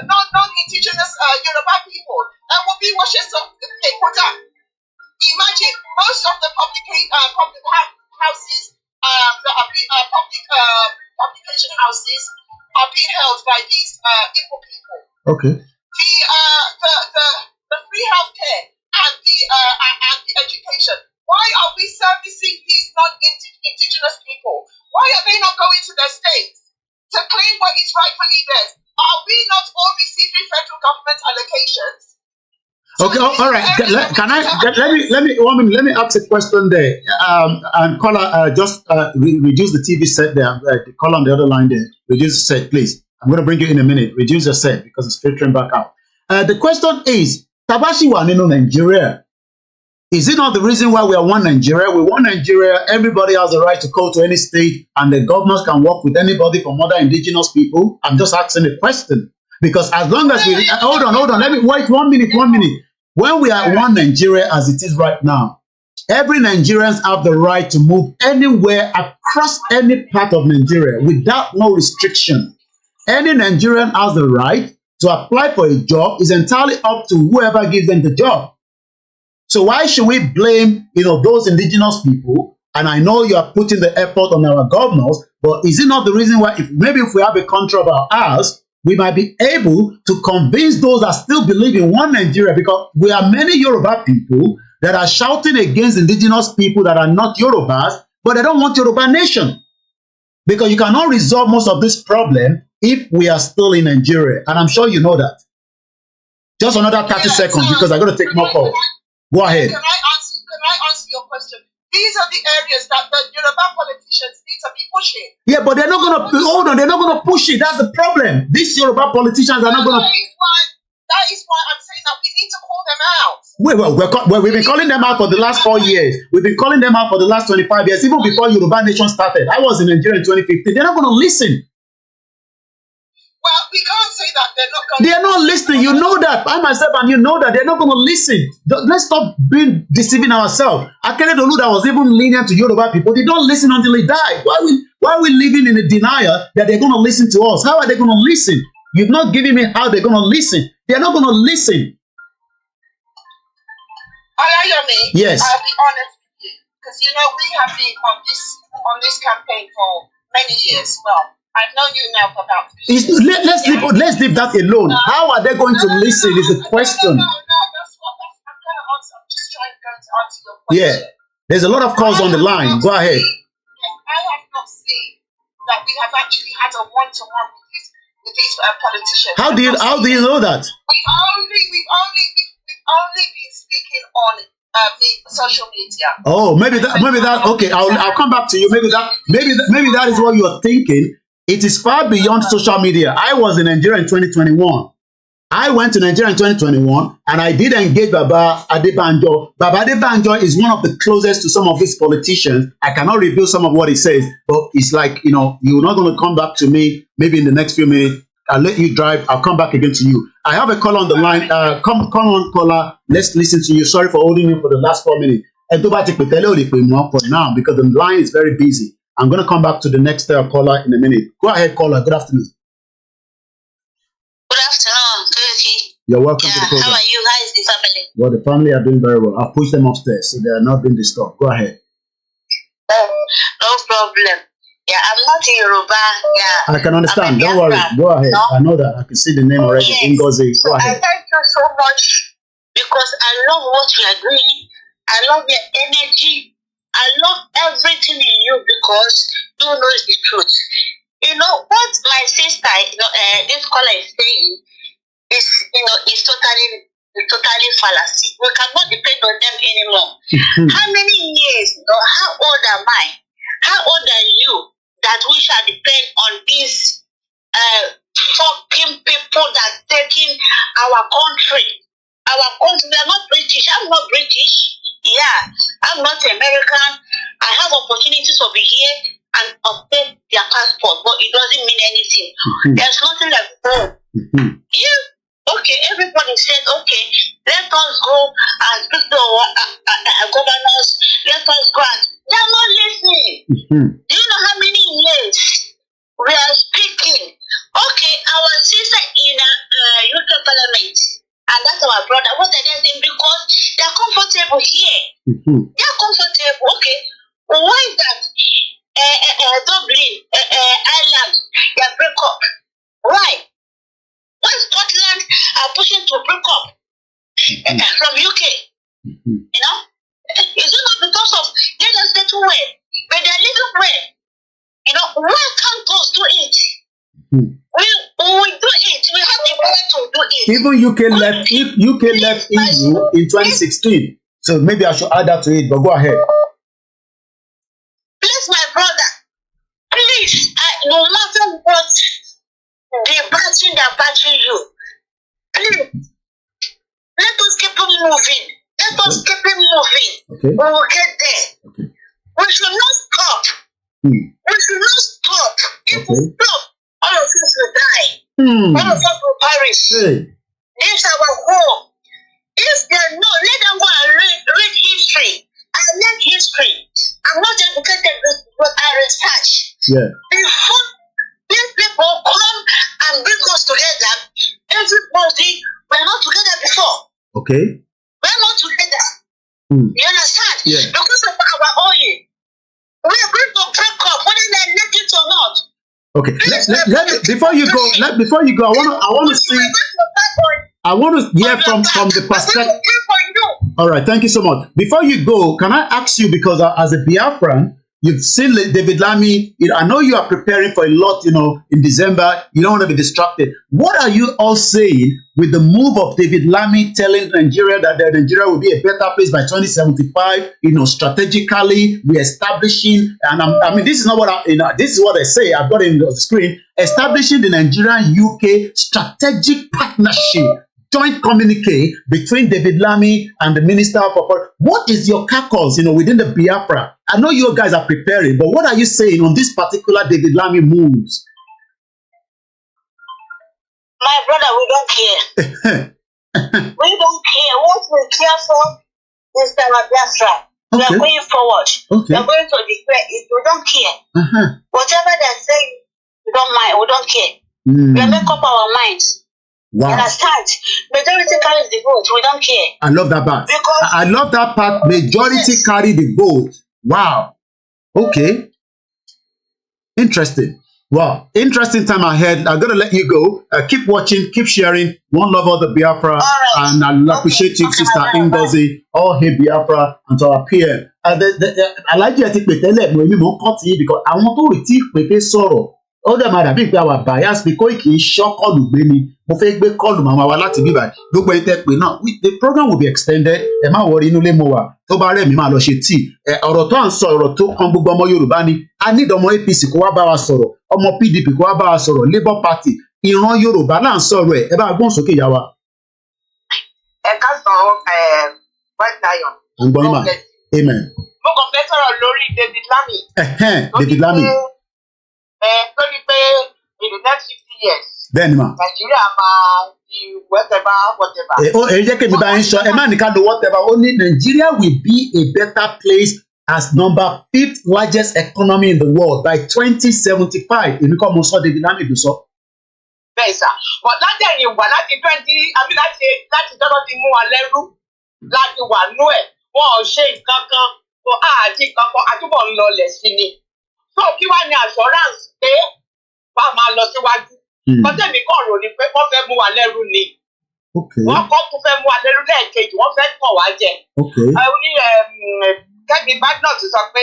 non-indigenous Yoruba people. And will be watching some imagine most of the public houses publication houses are being held by these Igbo people. Okay. The free healthcare and the education. Why are we servicing these non-indigenous people? Why are they not going to their states to claim what is rightfully theirs? Are we not all receiving federal government allocations? Okay, all right. Let me ask a question there. And caller, just reduce the TV set there. The caller on the other line there. Reduce the set, please. I'm going to bring you in a minute. Reduce the set because it's filtering back out. The question is, Tabashi Wanino Nigeria. Is it not the reason why we are one Nigeria? We want Nigeria. Everybody has the right to go to any state, and the governors can work with anybody from other indigenous people. I'm just asking a question because as long as we hold on. Let me wait 1 minute. When we are one Nigeria as it is right now, every Nigerians have the right to move anywhere across any part of Nigeria without no restriction. Any Nigerian has the right to apply for a job. Is entirely up to whoever gives them the job. So why should we blame, those indigenous people? And I know you are putting the effort on our governors, but is it not the reason why if we have a country of ours, we might be able to convince those that still believe in one Nigeria, because we are many Yoruba people that are shouting against indigenous people that are not Yorubas, but they don't want Yoruba nation. Because you cannot resolve most of this problem if we are still in Nigeria. And I'm sure you know that. Just another 30 seconds because I'm going to take more calls. Go ahead. Can I answer your question? These are the areas that the Yoruba politicians need to be pushing. Yeah, but they're not going to hold on. They're not going to push it. That's the problem. These Yoruba politicians are not going to. That is why I'm saying that we need to call them out. We've been calling them out for the last 4 years. We've been calling them out for the last 25 years, even before Yoruba Nation started. I was in Nigeria in 2015. They're not going to listen. Well, we can't say that they're not going to. They're not listening. You know that. I myself and you know that. They're not going to listen. Let's stop deceiving ourselves. Akintoye that was even lenient to Yoruba people. They don't listen until he died. Why are we living in a denial that they're going to listen to us? How are they going to listen? You've not given me how they're going to listen. They're not going to listen. Alayomi, yes. I'll be honest with you. Because, we have been on this campaign for many years. Well, I've known you now for about 3 years. Let's leave that alone. How are they going to listen is the question. No, that's what I'm going to answer. I'm just trying to answer your question. Yeah, there's a lot of calls on the line. Go ahead. I have not seen that we have actually had a one-to-one with these politicians. How do you know that? We've only been speaking on the social media. Oh, maybe that. Okay, I'll come back to you. Maybe that is what you are thinking. It is far beyond social media. I was in Nigeria in 2021. I went to Nigeria in 2021 and I did engage Baba Adebanjo. Baba Adebanjo is one of the closest to some of these politicians. I cannot reveal some of what he says, but it's like, you know, you're not going to come back to me maybe in the next few minutes. I'll let you drive. I'll come back again to you. I have a caller on the line. Come on, caller. Let's listen to you. Sorry for holding you for the last 4 minutes. For now, because the line is very busy. I'm going to come back to the next caller in a minute. Go ahead, caller. Good afternoon. Good afternoon. You're welcome to the program. How are you? How is the family? Well, the family are doing very well. I've pushed them upstairs, so they are not being disturbed. Go ahead. No problem. Yeah, I'm not in Yoruba. Yeah, I can understand. Don't worry. Go ahead. No? I know that. I can see the name already. Yes. Ngozi. Go ahead. I thank you so much because I love what you are doing. I love your energy. I love everything in you because you know the truth. You know what my sister, this caller is saying is, is totally fallacy. We cannot depend on them anymore. How many years? How old am I? How old are you that we shall depend on these fucking people that taking our country? Our country, we are not British. I'm not British. Yeah, I'm not American. I have opportunities to be here and obtain their passport, but it doesn't mean anything. There's nothing like home. If, okay, everybody said, okay, let us go and speak to our governors. Let us go and they're not listening. Do you know how many years we are speaking? Okay, our sister in UK Parliament, and that's our brother. What are they saying? Because they're comfortable here. They're comfortable. Okay, why is that? Dublin, Ireland, they break up. Why? Why Scotland are pushing to break up from UK? You know? Is it not because of they just settle well, but they're living well? You know, why can't us do it? We do it. We have the power to do it. Even UK left EU in 2016. So maybe I should add that to it, but go ahead. Please, my brother, please, no matter what they're batching you, please, let us keep on moving. Let us keep on moving. Okay. We will get there. Okay. We should not stop. We should not stop. If we stop, all of us will die. All of us will perish. This is our home. If they know, let them go and read history. I learn history. I'm not educated, but I research. Yeah. Before these people come and bring us together, everybody, we're not together before. Okay. We're not together. You understand? Yeah. Because of our oil, we're going to break up, whether they like it or not. Okay. Before you go, I want to see. I want to hear from the perspective. All right, thank you so much. Before you go, can I ask you, because as a Biafran, you've seen David Lammy. I know you are preparing for a lot, in December. You don't want to be distracted. What are you all saying with the move of David Lammy telling Nigeria that Nigeria will be a better place by 2075? Strategically, we're establishing, and I mean, this is not what this is what I say. I've got it on the screen. Establishing the Nigerian-UK strategic partnership. Joint communique between David Lammy and the Minister for what is your caucus, within the Biafra? I know you guys are preparing, but what are you saying on this particular David Lammy moves? My brother, we don't care. We don't care. What we care for is the Biafra. We are going forward. We are going to declare it. We don't care. Whatever they say, we don't mind. We don't care. We make up our minds. Wow. Understand? Majority carries the vote. We don't care. I love that part. Because I love that part. Majority carry the vote. Wow. Okay. Interesting. Wow. Interesting time ahead. I'm going to let you go. Keep watching. Keep sharing. One love of the Biafra. And I appreciate you, Sister Ngozi. All hail Biafra and to our peer. I like you. I think we tell them because I want to sorrow. Ó dẹ̀ máa dàbí pé àwa bias pé kó kì í ṣọ́kọ̀lù gbé ni mo fẹ́ gbé kọ́ọ̀lù màmá wa láti bíbá gbogbo ẹni tẹ́ pé náà the program will be extended ẹ má wọrí inú ilé mo wà tó bá rẹ̀ mí máa lọ ṣe tíì ọ̀rọ̀ tó à ń sọ ọ̀rọ̀ tó kan gbogbo ọmọ Yorùbá ni a need ọmọ APC kó wá bá wa sọ̀rọ̀ ọmọ PDP kó wá bá wa sọ̀rọ̀ Labour Party ìran Yorùbá là ń sọ̀rọ̀ ẹ̀ ẹ bá gbọ́n sókè yá wa. Ẹ ká sọ White Lion. à ń gbọ́ yín mà amen. Mo kàn fẹ́ sọ̀rọ̀ lórí David Lammy. David Lammy. Tó ní pé in the next 50 years. Bẹ́ẹ̀ ni mà. Nàìjíríà máa di whatever. Ẹ jẹ́ kí mi bá yín sọ ẹ má ní ká lo whatever ó ní Nigeria will be a better place as number 5th largest economy in the world by 2075 èmi kọ́ mo sọ David Lammy ló sọ. Bẹ́ẹ̀ sà but láti ẹ̀yìn wà láti láti tọ́lọ́ ti mú wa lẹ́rú láti wà nú ẹ̀ wọn ò ṣe nǹkan kan tó àti nǹkan kan àtúbọ̀ ń lọlẹ̀ sí ni so kí wàá ní assurance pé wà á máa lọ síwájú kọ́tẹ́mi kàn rò ní pé wọ́n fẹ́ mú wa lẹ́rú ni wọ́n kọ́ tún fẹ́ mú wa lẹ́rú lẹ́ẹ̀kejì wọ́n fẹ́ kàn wá jẹ Kẹ́mi Badmus sọ pé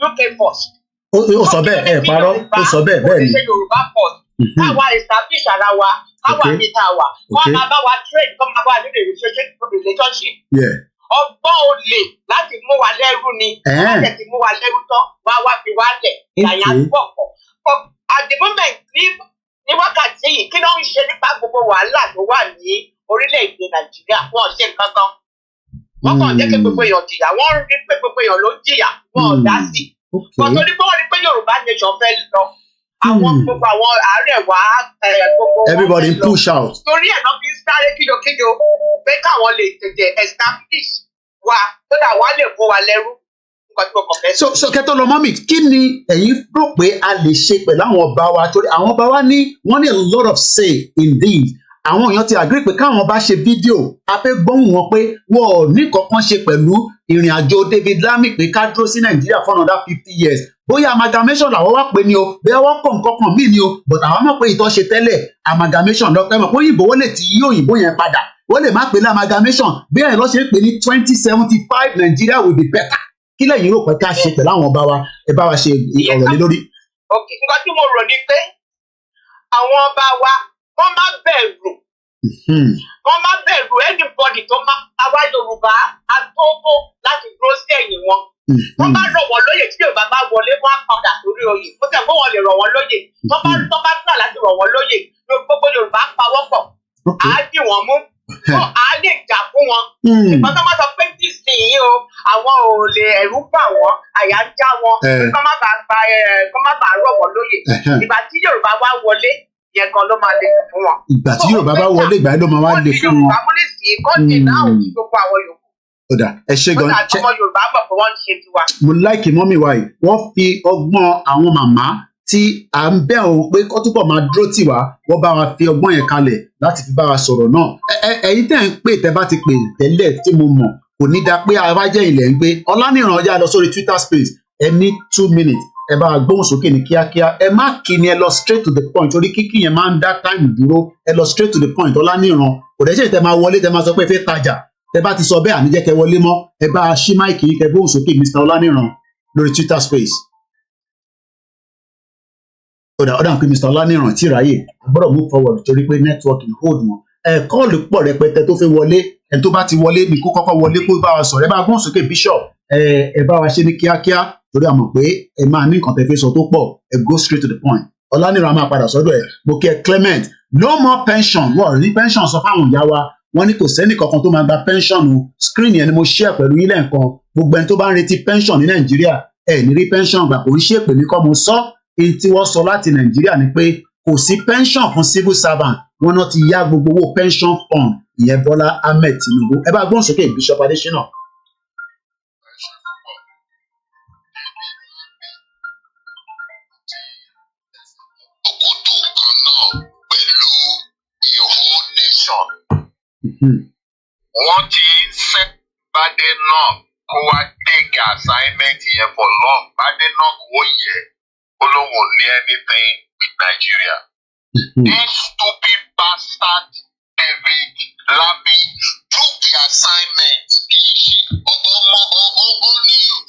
UK first. Ó sọ bẹ́ẹ̀ ẹ parọ́ ó sọ bẹ́ẹ̀ bẹ́ẹ̀ ni. Ó ṣe Yorùbá first. Káwa establish ara wa káwa níta wa wọ́n máa bá wa trade kọ́ máa bá wa ní relationship. Ọgbọ́n olè láti mú wa lẹ́rú ni láti ti mú wa lẹ́rú tán wá fi wá lẹ̀ yàyà pọ̀ pọ̀. At the moment ní wákàtí yìí kí ló ń ṣe nípa gbogbo wàhálà tó wà ní orílẹ̀-èdè Nàìjíríà wọ́n ṣe nǹkan kan. Wọ́n kàn jẹ́ kí gbogbo èèyàn jìyà wọ́n rí pé gbogbo èèyàn ló jìyà wọ́n ò dá sí. Kọ̀tọ́ ní pé wọ́n rí pé Yorùbá nation fẹ́ lọ. Àwọn gbogbo àwọn àárẹ̀ wá gbogbo. Everybody push out. Torí ẹ̀ náà fi ń sáré kíjokíjo pé káwọn lè tètè establish wa tó dà wá lè kó wa lẹ́rú. So kẹtọ lọ mọ́mì kí ni ẹ̀yin rò pé a lè ṣe pẹ̀lú àwọn ọba wa torí àwọn ọba wa ní wọ́n ní a lot of say indeed àwọn èèyàn ti agree pé káwọn bá ṣe fídíò a fẹ́ gbóhùn wọn pé wọn ò ní kankan ṣe pẹ̀lú ìrìn àjò David Lammy pé ká dúró sí Nàìjíríà for another 50 years bóyá amalgamation làwọn wá pé ni o bóyá wọ́n kọ̀ nǹkan kan míì ni o but àwọn mọ̀ pé ìtọ́ ṣe tẹ́lẹ̀ amalgamation lọ pẹ́ mọ̀ pé òyìnbó wọ́n lè ti yí òyìnbó yẹn padà wọ́n lè má pè ní amalgamation bí ẹ̀yìn lọ́ ṣe ń pè ní 2075 Nigeria will be better kí lẹ́yìn rò pé ká ṣe pẹ̀lú àwọn ọba wa ẹ bá wa ṣe ọ̀rọ̀ lé lórí. Ok nǹkan tí mo rò ni pé àwọn ọba wa wọ́n má bẹ̀rù wọ́n má bẹ̀rù anybody tó má àwa Yorùbá àtọ́wọ́ láti dúró sí ẹ̀yìn wọn. Wọ́n bá rọ̀ wọ́n lóyè tí Yorùbá bá wọlé wọ́n á padà sórí oyè ó tẹ̀ pé wọ́n lè rọ̀ wọ́n lóyè tó bá tà láti rọ̀ wọ́n lóyè gbogbo Yorùbá pawọ́pọ̀ á dì wọ́n mú á lè jà fún wọn. Ìgbà tó má sọ pé nísìnyí o àwọn ò lè ẹ̀rú bà wọ́n àyà ń já wọn kó má bàa rọ̀ wọ́n lóyè. Ìgbà tí Yorùbá wá wọlé yẹn kan ló máa lè fún wọn. Ìgbà tí Yorùbá bá wọlé ìgbà yẹn ló máa wá lè fún wọn. Yorùbá múlẹ̀ sí kọ́ńtì náà ò ní gbogbo àwọn yòókù. Kódà ẹ ṣe gan. Ọmọ Yorùbá mọ̀ pé wọ́n ń ṣe tiwa. Mo láìkì mọ́mì wa yìí wọ́n fi ọgbọ́n àwọn màmá tí à ń bẹ̀ òun pé kó túbọ̀ máa dúró tì wá wọ́n bá wa fi ọgbọ́n yẹn kalẹ̀ láti fi bá wa sọ̀rọ̀ náà. Ẹ̀yin tẹ́ ń pè tẹ́ bá ti pè tẹ́lẹ̀ tí mo mọ̀ kò ní da pé ara jẹ́ ilẹ̀ ń gbé Ọláníran ọjà lọ sórí Twitter space ẹ ní 2 minutes ẹ bá gbóhùn sókè ní kíákíá ẹ má kí ni ẹ lọ straight to the point orí kíkí yẹn máa ń dá time dúró ẹ lọ straight to the point Ọláníran kò dẹ́ ṣe tẹ máa wọlé tẹ máa sọ pé ẹ fẹ́ tajà tẹ bá ti sọ bẹ́ẹ̀ àníjẹ́ kẹ wọlé mọ́ ẹ bá ṣí máìkì yìí kẹ gbóhùn sókè Mr. Ọláníran lórí Twitter space. Ọ̀dà pé Mr. Ọláníran tí ráyè gbọ́dọ̀ move forward torí pé networking hold wọn kọ́ọ̀lù pọ̀ rẹpẹtẹ tó fẹ́ wọlé ẹ tó bá ti wọlé ní kó kọ́kọ́ wọlé kó bá wa sọ̀rọ̀ ẹ bá gbóhùn sókè Bishop ẹ bá wa ṣe ní kíákíá torí a mọ̀ pé ẹ máa ní nǹkan tẹ́ fẹ́ sọ tó pọ̀ ẹ go straight to the point Ọláníran máa padà sọ́dọ̀ ẹ̀ mo kí ẹ Clement no more pension wọ́n ní pension sọ fáwọn ìyá wa wọ́n ní kò sẹ́ni kankan tó máa gba pension o screen yẹn ni mo share pẹ̀lú yín lẹ́ẹ̀kan gbogbo ẹni tó bá ń retí pension ní Nàìjíríà ẹ̀ ní rí pension gbà kò ń ṣe èpè ní kọ́ mo sọ èyí tí wọ́n sọ láti Nàìjíríà ni pé kò sí pension fún civil servant wọn náà ti yá gbogbo owó pension fund ìyẹn Bọ́lá Ahmed Tinubu ẹ bá gbọ́n sókè Bishop Adesina. Wọ́n ti ṣe Bade náà kó wá take assignment yẹn for long. Bade náà kò yẹ ó lóun ò ní anything with Nigeria. This stupid bastard David Lammy took the assignment. Kì í ṣe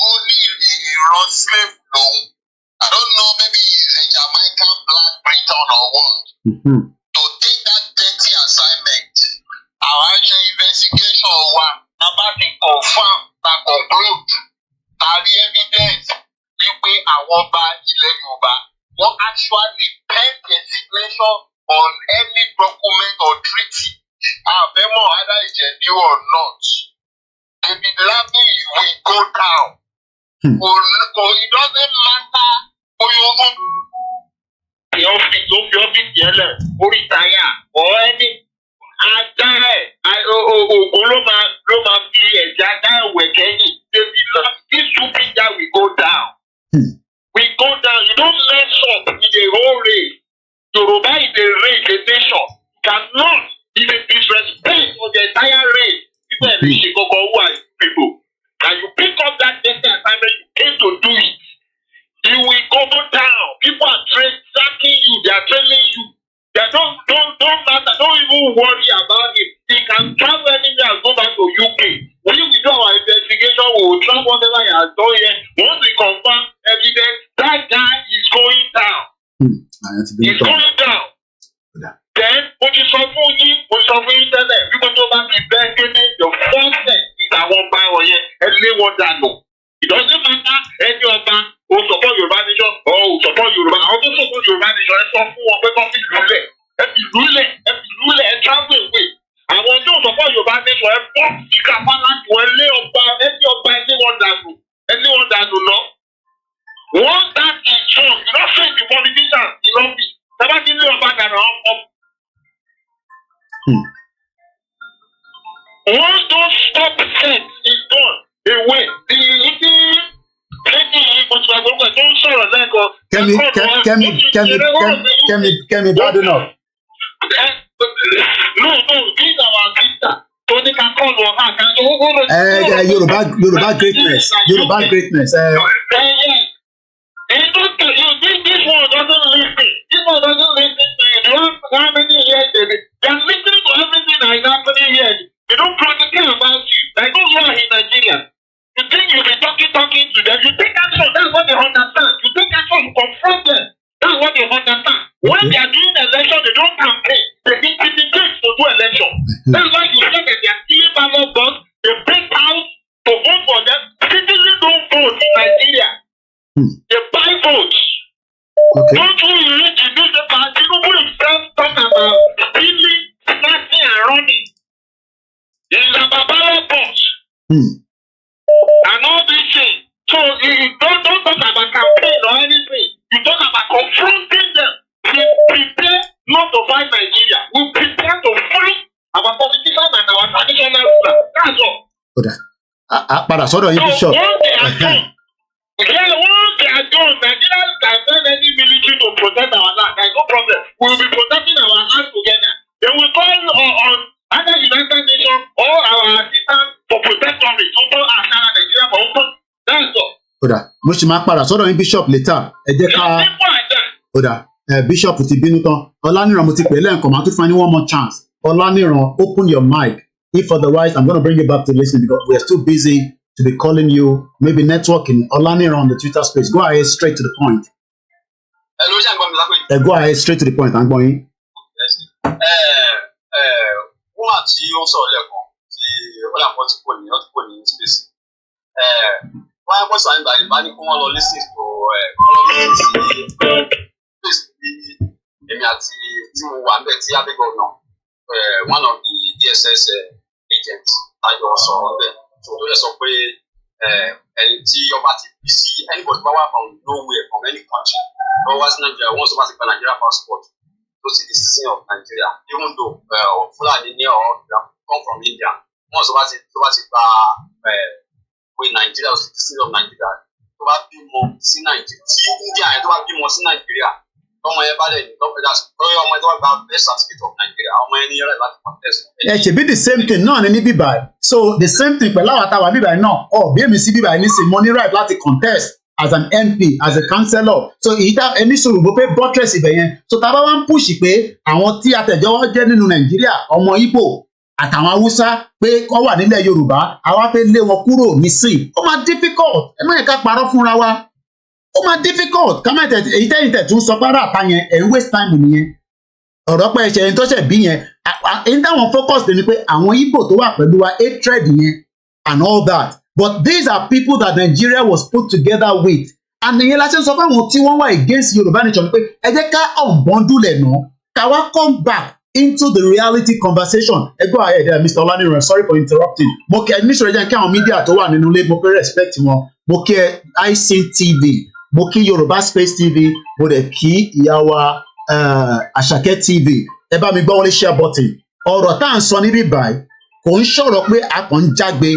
ó ní ìran slave lòun. I don't know, maybe he's a Jamaican black Briton or what. To take that dirty assignment. Our investigation wa about the confirm that conclude tàbí evidence wípé àwọn ọba ilẹ̀ Yorùbá wọ́n actually pen the signature on any document or treaty. Àbẹ̀mọ̀ either ìjẹ̀bi or not. David Lammy will go down. It doesn't matter oyogun. The office yẹlẹ̀ orí táyà or any ajá ẹ̀ ògùn ló máa fi ẹ̀jẹ̀ ajá ẹ̀wẹ̀ kẹ́yìn. David Lammy, this stupid guy will go down. We go down. You don't mess up in the whole race. Yoruba is a race, a nation. Cannot be a disrespect for the entire race. People in Chicago who are people. And you pick up that next assignment, you came to do it. You will go down. People are tracking you. They are training you. They don't matter. Don't even worry about it. He can travel anywhere and go back to UK. When we do our investigation, we will track whatever he has done here. Once we confirm evidence, that guy is going down. He's going down. Then, what you saw for you, tẹ́lẹ̀, people go back to bed, the first thing is I won't buy one yet, and they want that no. It doesn't matter, any other, who support Yoruba nation, or who support Yoruba, I also support Yoruba nation, and some who want to come to rule, and travel away. I want to support Yoruba nation, and fuck the Kapala to any one that do not. Once that is shown, you don't face the politicians in office. Never give you back and up. Once those stop set is done, they win. Kemi, bad enough. No, these are our sister. So they can call Yoruba greatness. This one doesn't listen. This one doesn't listen to you. How many years they are listening to everything that is happening here. They don't practically about you. Like those who are in Nigeria. You think you'll be talking to them. You take action. That's what they understand. You take action. You confront them. That's what they understand. When they are doing election, they don't campaign. They intimidate to do election. That's why you say that they are stealing ballot box. They break out to vote for them. Citizens don't vote in Nigeria. They buy votes. Don't you read the newspaper? Tinubu himself talk about stealing, snatching, and running. He's a ballot box. And all these things. So you don't talk about campaign or anything. You talk about confronting them. We prepare not to fight Nigeria. We prepare to fight our politicians and our traditional rulers. That's all. Padà sọ́dọ̀ yín Bishop. Once they are done, Nigerians can send any military to protect our land. There is no problem. We will be protecting our land together. They will call on either United Nations or our assistance for protection with Open Ajala Nigeria for Open. That's all. Mo ṣì máa padà sọ́dọ̀ yín Bishop later. Ẹ jẹ́ ká. Bishop ti bínú tán. Ọláníran mo ti pè lẹ́ẹ̀kan, màá tún fún ẹ ní one more chance. Ọláníran, open your mic. If otherwise, I'm going to bring you back to listen because we are still busy to be calling you, maybe networking. Olaniran on the Twitter space. Go ahead straight to the point. Go ahead straight to the point. I'm going. Woman tí ó ń sọ̀rọ̀ lẹ́ẹ̀kan tí ọ̀làpọ̀ ti kò ní space. Wọ́n á bọ́ sàn ìgbà ìbá ní kí wọ́n lọ listen to space bí èmi àti tí mo wà bẹ́ẹ̀ tí abẹ́gọ̀ náà one of the DSS agents táyọ̀ sọ̀rọ̀ bẹ́ẹ̀. So tó yẹ sọ pé ẹni tí ọba ti bí sí anybody bá wà from nowhere from any country lọ wá sí Nigeria once ọba ti gba Nigeria passport tó ti di citizen of Nigeria even though Fulani ní or come from India once ọba ti gba pé Nigeria was citizen of Nigeria tó bá bímọ sí Nigeria tí India yẹn tó bá bímọ sí Nigeria ọmọ yẹn bá lè ní ọmọ yẹn tó bá gba birth certificate of Nigeria ọmọ yẹn ní yẹrẹ láti contest. Ẹ ṣe bí the same thing náà ní bíbá ẹ so the same thing pẹ̀lú àwọn àtàwọn bíbá ẹ náà bí èmi sí bíbá ẹ ní sè mo ní right láti contest as an MP as a councillor so èyí tá ẹni sọ̀rọ̀ bó pé buttress ibẹ̀ yẹn so tá a bá wá ń push pé àwọn tí àtẹ̀jọ́wọ́ jẹ́ nínú Nàìjíríà ọmọ Ìgbò àtàwọn Haúsá pé kọ́ wà nílẹ̀ Yorùbá àwa fẹ́ lé wọn kúrò nísìn ó máa difficult ẹ má yẹ ká parọ́ fúnra wa ó máa difficult kámẹ́ èyí tẹ́yìn tẹ̀ tún sọ párá àtà yẹn ẹ̀ ń waste time nìyẹn ọ̀rọ̀ pé ẹ̀ṣẹ̀ ẹni tó ṣẹ̀ bí yẹn èyí táwọn focus lè ní pé àwọn Ìgbò tó wà pẹ̀lú wa hatred yẹn and all that but these are people that Nigeria was put together with and ìyẹn la ṣe ń sọ fáwọn tí wọ́n wà against Yorùbá nation pé ẹ jẹ́ ká unbundle ẹ̀ náà Can we come back into the reality conversation? Go ahead, Mr. Olaniran. Sorry for interrupting. Mo kí Mr. Rejan kí àwọn media tó wà nínú ilé, mo fẹ́ respect wọn. Mo kí ICTV, mo kí Yoruba Space TV, mo dẹ̀ kí ìyá wa Àṣàkẹ́ TV. Ẹ bá mi gbọ́ wọlé share button. Ọ̀rọ̀ tá à ń sọ níbí báyìí kò ń ṣọ̀rọ̀ pé a kàn ń jágbe.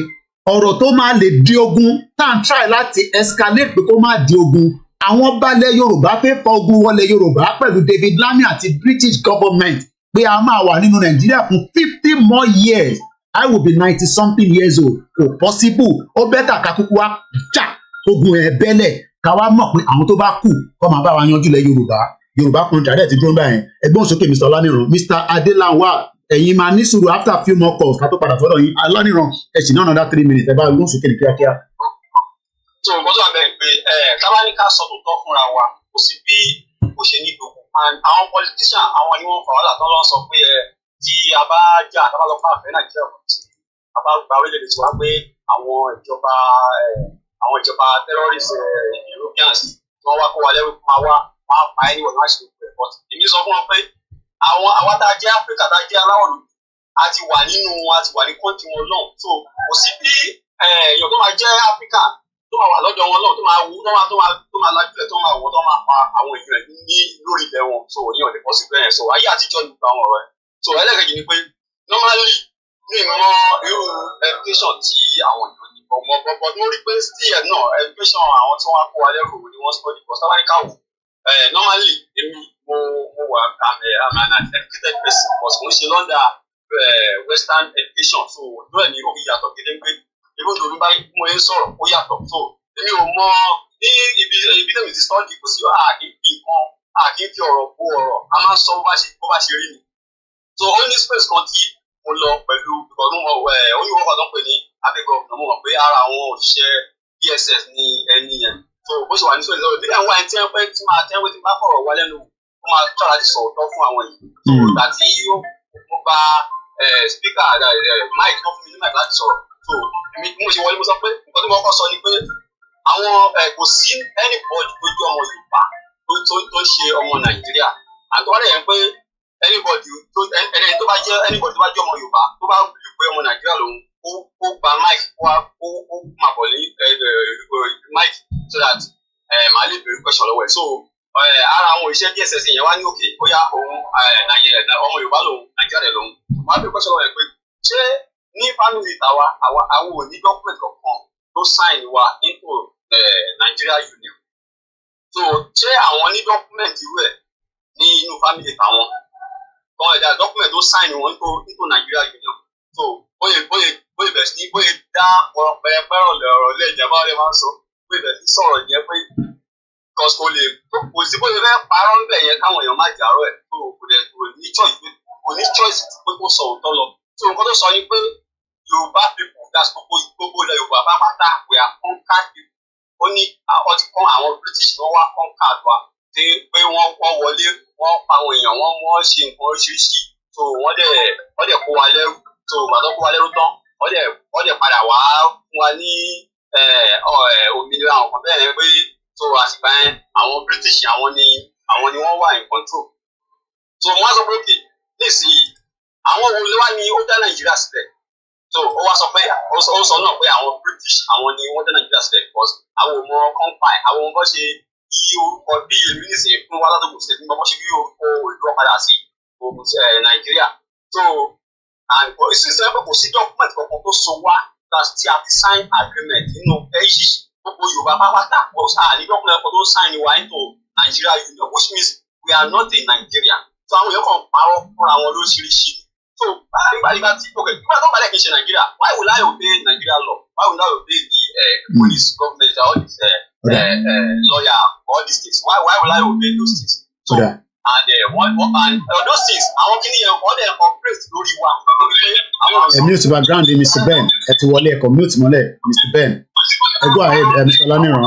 Ọ̀rọ̀ tó máa lè di ogun tá à ń try láti escalate pé kó má di ogun. Àwọn balẹ̀ Yorùbá fẹ́ fa ogun wọlé Yorùbá pẹ̀lú David Lammy àti British government pé a máa wà nínú Nàìjíríà fún 50 more years. I will be 90 something years old. Kò possible. Ó bẹ́tà ká kúkú wá jà ogun ẹ̀ bẹ́lẹ̀ ká wá mọ̀ pé àwọn tó bá kù kọ́ máa bá wa yanjú lẹ̀ Yorùbá. Yorùbá country àdé ti dúró báyẹn. Ẹgbọ́n sókè Mr. Olaniran. Mr. Adelanwa ẹ̀yin máa ní sùúrù after a few more calls ká tó padà sọ́dọ̀ yín. Olaniran ẹ sì náà another 3 minutes ẹ bá gbọ́n sókè ní kíákíá. So nǹkan tó wà bẹ́ẹ̀ pé tábánikà sọ tó tọ́ fúnra wa kò sí bí kò ṣe ní gbogbo and àwọn politician àwọn ni wọ́n fà wàhálà tó lọ sọ pé tí a bá jà tá a bá lọ fún àfẹ́ Nàìjíríà kò tí a bá gba orílẹ̀-èdè tí wá pé àwọn ìjọba terrorist Europeans tí wọ́n wá kó wa lẹ́rú fún wa wọ́n á pa ẹni wọ̀n náà ṣe gbogbo ẹ̀ but èmi sọ fún wọn pé àwa tá a jẹ́ Áfíríkà tá a jẹ́ aláwọ̀ lòdì a ti wà ní kọ́ńtì wọn náà so kò sí bí èèyàn tó máa jẹ́ Áfíríkà tó máa wà lọ́jọ́ wọn náà tó máa wú tó máa lájúlẹ̀ tó máa wọ tó máa pa àwọn èèyàn ní lórí ilẹ̀ wọn so ìyẹn ò lè pọ̀ sí bẹ́ẹ̀ so ayé àtijọ́ ní gbogbo àwọn ọ̀rọ̀ ẹ̀ so ẹlẹ́gẹ̀ẹ́jì ni pé normally ní ìmọ̀ irú education tí àwọn èèyàn ní ọmọ bọ́bọ́ tó rí pé still náà education àwọn tí wọ́n á kó wa lẹ́rù ni wọ́n study for sábàríkà wò normally èmi mo wà I'm an educated person but mo ń ṣe lọ́dà western education so lóòrè ní òbí yàtọ̀ gédéńgbé even though nígbà mo ń sọ̀rọ̀ ó yàtọ̀ so èmi ò mọ ní ibi tẹ̀mí ti study kò sí àkín fi ọ̀rọ̀ bó ọ̀rọ̀ a máa ń sọ bó bá ṣe rí ni so ó ní space kan tí mo lọ pẹ̀lú because oníwọ̀ kan tó ń pè ní abẹ́gọ́ mo mọ̀ pé ara àwọn òṣìṣẹ́ DSS ní ẹni yẹn so bó ṣe wà ní sọ́ọ̀lì bí àwọn ẹni tí wọ́n pẹ́ tí máa tẹ́wé tí bá fọ̀rọ̀ wá lẹ́nu ó máa tọ́ra ti sọ̀rọ̀ tọ́ fún àwọn yìí so ìgbà tí mo bá speaker mic tó fún mi ní mic láti sọ̀rọ̀ so mo ṣe wọlé mo sọ pé nǹkan tí mo kọ́kọ́ sọ ni pé àwọn kò sí anybody tó jẹ́ ọmọ Yorùbá tó ń ṣe ọmọ Nàìjíríà àtọ́wálẹ̀ yẹn pé anybody tó bá jẹ́ ọmọ Yorùbá tó bá wù pé ọmọ Nàìjíríà lòun ó gba mic ó máa bọ̀ ní mic so that màá lè bèrè question lọ́wọ́ ẹ̀ so ara àwọn iṣẹ́ DSS yẹn wá ní òkè bóyá òun ọmọ Yorùbá lòun Nàìjíríà lòun màá bèrè question lọ́wọ́ ẹ̀ pé ṣé ní family tàwa àwọn ò ní document kankan tó sign wa into Nigeria Union so ṣé àwọn ní document irú ẹ̀ ní inú family tàwọn kan ẹ̀dá document tó sign wọn into Nigeria Union so bóyá bẹ̀rẹ̀ sí ní bóyá dá pẹ́rọ̀ lọ̀rọ̀ lé ìjàmbá rẹ̀ máa ń sọ bóyá bẹ̀rẹ̀ sí sọ̀rọ̀ yẹn pé cause kò sí bóyá fẹ́ parọ́ ń bẹ̀ yẹn káwọn èèyàn má jàrọ̀ ẹ̀ tó kò ní choice pé kó sọ òótọ́ lọ so nǹkan tó sọ ni pé Yorùbá people that's gbogbo ilẹ̀ Yorùbá pápátá we are conquered people ó ní ọtí kan àwọn British wọ́n wá conquered wa tí pé wọ́n wọlé wọ́n pa àwọn èèyàn wọ́n ṣe nǹkan oríṣiríṣi so wọ́n dẹ̀ kó wa lẹ́rú so gbàdọ́ kó wa lẹ́rú tán wọ́n dẹ̀ padà wá fún wa ní òmìnira àwọn kan bẹ́ẹ̀ pé so àsìkò yẹn àwọn British àwọn ni wọ́n wà in control so wọ́n á sọ pé òkè nísìnyí àwọn wo ló wá ní ó dá Nàìjíríà sílẹ̀ so ó wá sọ pé ó sọ náà pé àwọn British àwọn ni wọ́n dá Nàìjíríà sílẹ̀ because àwọn ọmọ kọ́ńpáì àwọn ọmọ ṣe yí orúkọ bí èmi nísìnyí fún wa látọ̀gbọ̀ sílẹ̀ tí wọ́n ṣe yí orúkọ ìlú ọ̀padà sí Nàìjíríà so and sísè pé kò sí document kankan tó so wá tí a ti sign agreement nínú ẹ̀yí gbogbo Yorùbá pápátá kò sáà ní document kan tó sign wa into Nigeria Union which means we are not in Nigeria so àwọn èèyàn kan parọ́ fúnra wọn lóṣìṣì so nígbà tí nígbà tó balẹ̀ kì í ṣe Nigeria why will I obey Nigeria law why will I obey the police government all these lawyer all these things why will I obey those things so and those things àwọn kìíní yẹn wọ́n dẹ̀ operate lórí wa. Mute background Mr. Ben ẹ ti wọlé ẹ̀kọ́ mute mọ́lẹ̀ Mr. Ben go ahead Mr. Olaniran.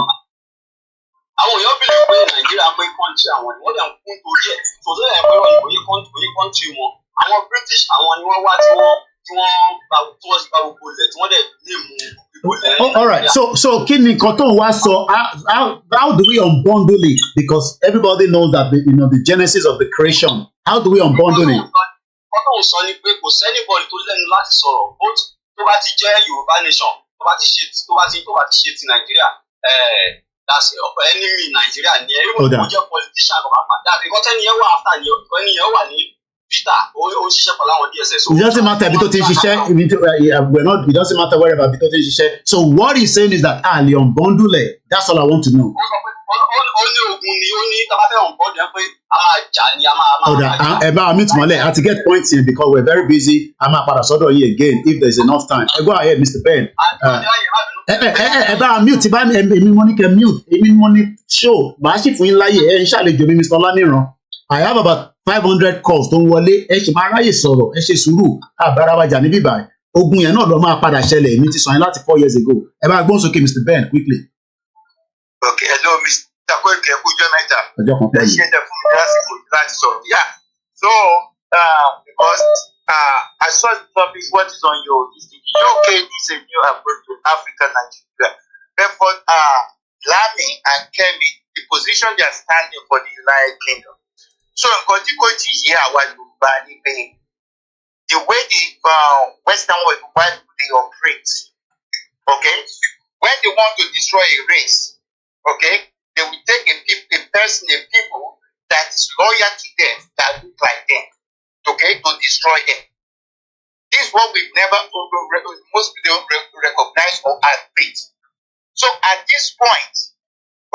àwọn èèyàn bìlẹ̀ pé Nàìjíríà pé kọ́ńtì àwọn ni wọ́n dẹ̀ ń kún torí ẹ̀ tó tó yẹ pé òye kọ́ńtì wọn àwọn British àwọn ni wọ́n wá tí wọ́n gba gbogbo ilẹ̀ tí wọ́n dẹ̀ lè mú gbogbo ilẹ̀. All right, so kí ni nǹkan tó ń wá sọ how do we unbundle it because everybody knows that the genesis of the creation How do we unbundle it? Ọlọ́run sọ ni pé kò sẹ́nìbọ̀dì tó lẹ́nu láti sọ̀rọ̀ bó tó bá ti jẹ́ Yorùbá nation tó bá ti ṣe ti Nàìjíríà that's enemy Nàìjíríà ni ẹ yóò kó jẹ́ politician kò bá pàdé àbí kọ́tẹ́ ni ẹ wà after ni ẹni ẹ wà ní Peter ó ṣiṣẹ́ pẹ̀lú àwọn DSS. It doesn't matter ibi tó ti ń ṣiṣẹ́ it doesn't matter wherever ibi tó ti ń ṣiṣẹ́. So what he's saying is that Ali unbundle it. That's all I want to know. Ó ní ogun ni ó ní tábàtẹ́ unbundle ẹ pé a máa jà ni a máa. Ẹ bá mi tún mọ́lẹ̀ I have to get points in because we're very busy. A máa padà sọ́dọ̀ yìí again if there's enough time. Go ahead Mr. Ben. Ẹ bá mute bá èmi mo ní kẹ́ mute èmi mo ní show màá sì fún yín láyè ẹ ń ṣàlejò mi Mr. Ọláníran. I have about 500 calls tó ń wọlé ẹ ṣì máa ráyè sọ̀rọ̀ ẹ ṣe sùúrù àbárawájà níbí báyìí ogun yẹn náà lọ máa padà ṣẹlẹ̀ èmi ti sọ yẹn láti 4 years ago ẹ bá gbóhùn sókè Mr. Ben quickly. Okay, hello Mr. Koike ẹkújọ mẹ́ta ẹ ṣe ẹjẹ fún mi lásìkò láti sọ̀rọ̀ yeah so because I saw the topic what is on your list UK is a new approach to Africa Nigeria therefore Lammy and Kemi the position they are standing for the United Kingdom. So nǹkan tí kò tí yé àwa Yorùbá ni pé the way the Western world why they operate okay when they want to destroy a race okay they will take a people that is loyal to them that look like them okay to destroy them. This is what we never most people don't recognize or admit. So at this point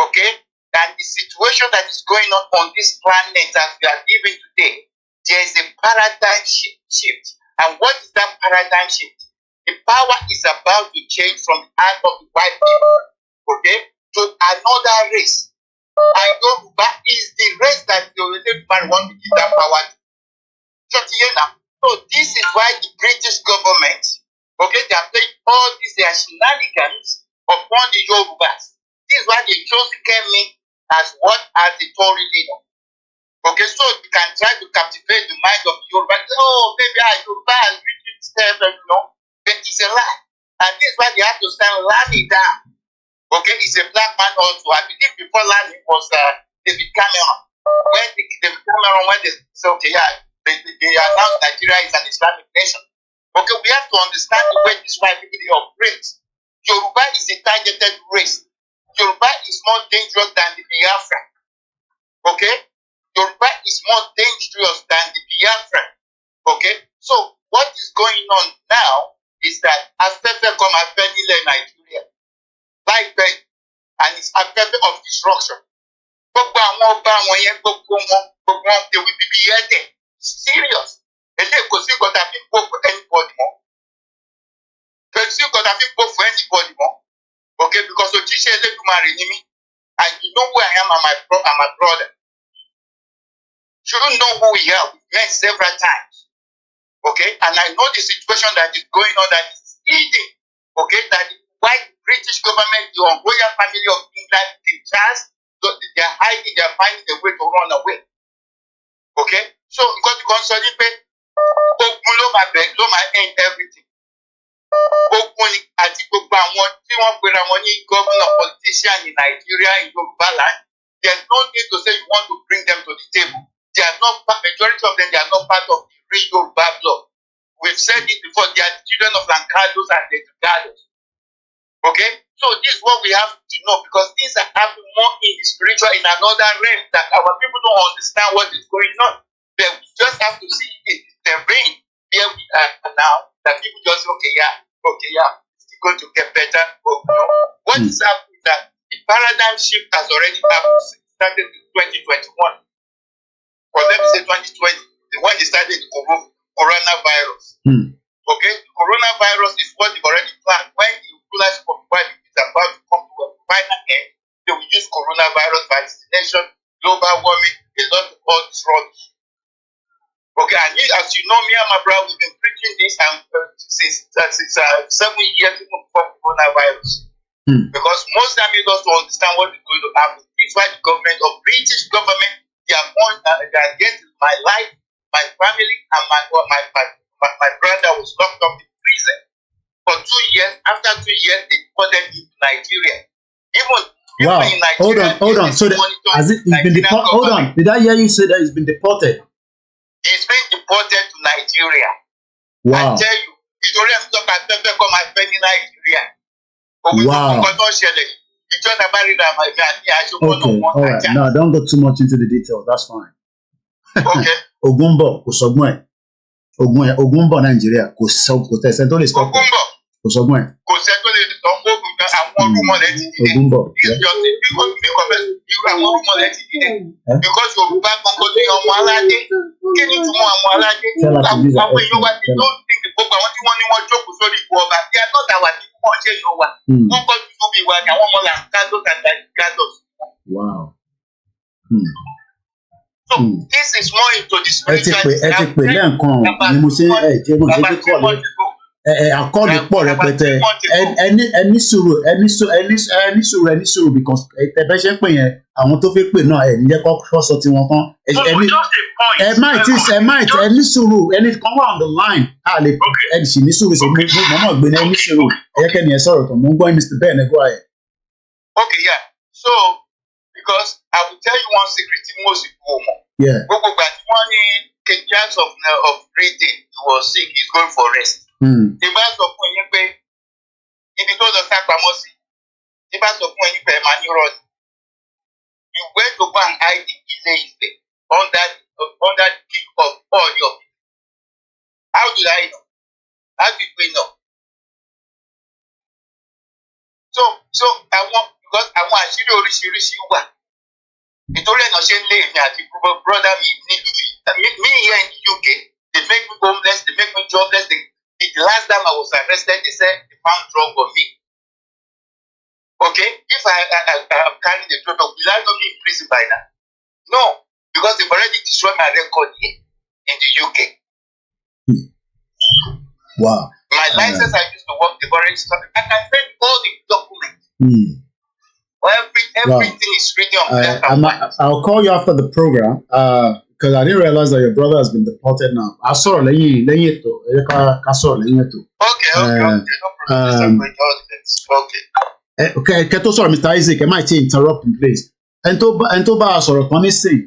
okay and the situation that is going on this planet as we are living today, there is a paradigm shift. And what is that paradigm shift? The power is about to change from the hand of the white people, okay, to another race. And Yoruba is the race that the Yoruba want to give that power to. So this is why the British government, okay, they are playing all these their shenanigans upon the Yorubas. This is why they chose Kemi as the Tory leader. Okay, so they can try to captivate the mind of the Yoruba. Oh, maybe Yoruba has reached step, but it's a lie. And this is why they have to stand Lammy down. Okay, he's a black man also. I believe before Lammy was David Cameron. When they said, okay, yeah, they announced Nigeria is an Islamic nation. Okay, we have to understand the way this white people they operate. Yoruba is a targeted race. Yoruba is more dangerous than the Biafra. Okay? Yoruba is more dangerous than the Biafra. Okay? So, what is going on now is that Afenifere come Afenifere Nigeria. Like that. And it's Afenifere of destruction. They will be beheaded. Serious. And they could see what I think for anybody more. Because you got to think for anybody more. Okay, because the teacher is marry me, and you know who I am and my brother. You don't know who we are. We've met several times. Okay, and I know the situation that is going on that is eating. Okay, that the white British government, the royal family of England, the chance, they are hiding, they are finding a way to run away. Okay, so because the consolidate, don't end everything. Ogun àti gbogbo àwọn tí wọ́n pera wọn ní governor politician in Nigeria in Yoruba land, there is no need to say you want to bring them to the table. They are not majority of them. They are not part of the real Yoruba bloc. We've said it before. They are children of Lancados and Degados. Okay, so this is what we have to know because things are happening more in the spiritual in another realm that our people don't understand what is going on. They just have to see it. The rain here we are now. That people just okay, it's going to get better. But no. What is happening is that the paradigm shift has already happened. It started in 2021. Or let me say 2020, when they started the coronavirus. Okay, the coronavirus is what they've already planned. When the rulers of white is about to come to a final end, they will use coronavirus vaccination, global warming, a lot of all this rubbish. Okay, and as you know, me and my brother, we've been preaching this since 7 years before coronavirus. Because most time you don't understand what is going to happen. This is why the government or British government, they are against my life, my family, and my brother was locked up in prison for 2 years. After 2 years, they deported him to Nigeria. Even in Nigeria, hold on. So has it's been deported? Hold on. Did I hear you say that it's been deported? He's been deported to Nigeria. Wow. I tell you, he's already stuck at Pepe come and spend in Nigeria. Wow. Okay, all right. Now, don't go too much into the details. That's fine. Okay. Ogumbo, Kosogwe. Ogumbo, Nigeria. Kosogwe. Kosogwe. Ogumbo. Because Yoruba Congo ní ọmọ aládé, kí ni túmọ̀ ọmọ aládé? Àwọn èèyàn wa ti don't think gbogbo àwọn tí wọ́n ní wọ́n jókòó sórí ipò ọba. They are not our people, wọ́n ṣe yọ wa. Wọ́n kọ́ ju tóbi wa ní àwọn ọmọ làǹkàdó kàdàgàdọ̀. Wow. So this is more into the spiritual. Ẹ ti pè lẹ́ẹ̀kan ni mo ṣe kọ́ọ̀lù. Àkọọ́lù pọ̀ rẹpẹtẹ. Ẹni sùúrù because ẹ̀bẹ̀ ṣe ń pè yẹn àwọn tó fi pè náà ẹ̀ níjẹ́ kọ́ sọ tiwọn tán. Ẹni sùúrù ẹni kan wà on the line ẹni sì ní sùúrù ṣe mo náà gbé ní ẹni sùúrù ẹ̀yẹ́kẹ́ni ẹ̀ sọ̀rọ̀ tán mo ń gbọ́ Mr. Ben ẹ̀ gbọ́ ẹ̀. Okay, yeah. So because I will tell you one secret tí most people mọ̀. Gbogbo ìgbà tí wọ́n ní chance of breathing, he was sick, he's going for rest. Tí bá sọ fún yín pé ibi tó lọ sápamọ́ sí, tí bá sọ fún yín pé ẹ máa ní rọ́ọ̀dì. You went to go and hide in Ile-Ife under the king of all your people. How did I know? How did we know? So because àwọn àṣírí oríṣiríṣi wà. Nítorí ẹ̀nà ṣe ń lé èmi àti brother mi nílùú yìí. Me here in the UK, they make me homeless, they make me jobless. The last time I was arrested, they said they found drug on me. Okay? If I am carrying the drug, will I not be in prison by now? No, because they've already destroyed my record here in the UK. Wow. My license I used to work, they've already stopped. I can send all the documents. Everything is really on black. I'll call you after the program because I didn't realize that your brother has been deported now. I saw lẹ́yìn ètò. Okay, kẹ́tọ́ sọ̀rọ̀ Mr. Isaac, ẹ máa ti interrupt me please. Ẹni tó bá a sọ̀rọ̀ kan nísìn,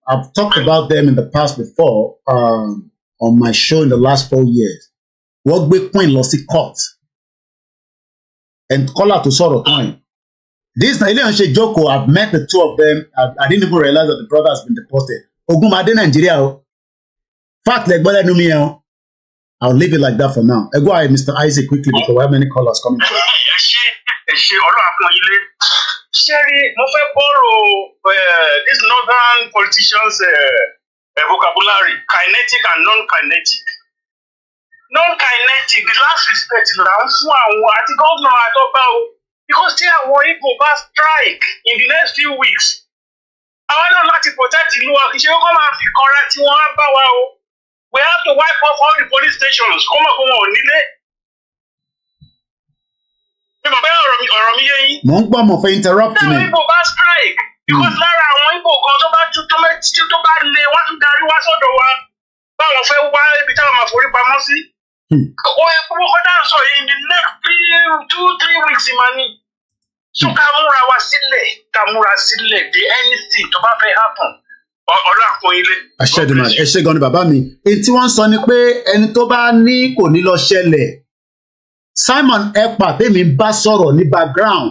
I've talked about them in the past before on my show in the last 4 years. Wọ́n gbé Queen lọ sí court. And kọ́lá tó sọ̀rọ̀ kan yìí. This na ilé ìránṣẹ́ Joko, I've met the two of them. I didn't even realize that the brother has been deported. Ogunmade Nigeria o. Fact like gbọ́dọ̀ ẹnu mi yẹn o. I'll leave it like that for now. Go ahead, Mr. Isaac, quickly because we have many callers coming. Ṣé ọlọ́run àpọn ilé. Ṣé rí mo fẹ́ borrow this northern politicians vocabulary, kinetic and non-kinetic. Non-kinetic, the last respect là ń fún àwọn àti gómìnà àtọ́gbà o. Because tí àwọn Igbo bá strike in the next few weeks, àwọn náà láti protect ìlú wa kì í ṣe kó máa fi kanra tí wọ́n á bá wa o. We have to wipe off all the police stations kó mọ̀ kó wọn ò nílé. Bí mo bẹ́ ọ̀rọ̀ mi yé yín. Mo ń gbọ́ mo fẹ́ interrupt mi. Tí àwọn Igbo bá strike, because lára àwọn Igbo kan tó bá lé wọ́n tún darí wá sọ́dọ̀ wa báwọn fẹ́ wá ibi táwọn máa forí pamọ́ sí. Owó kọ́dà sọ yìí in the next 2-3 weeks ìmọ̀ ni. So ká múra sílẹ̀ de anything tó bá fẹ́ happen. Ọ̀rọ̀ àpọn ilé. Àṣẹdùmarè ẹ ṣé gan ni bàbá mi. Èyí tí wọ́n ń sọ ni pé ẹni tó bá ní kò ní lọ ṣẹlẹ̀. Simon Ekpa tèmi bá sọ̀rọ̀ ní background.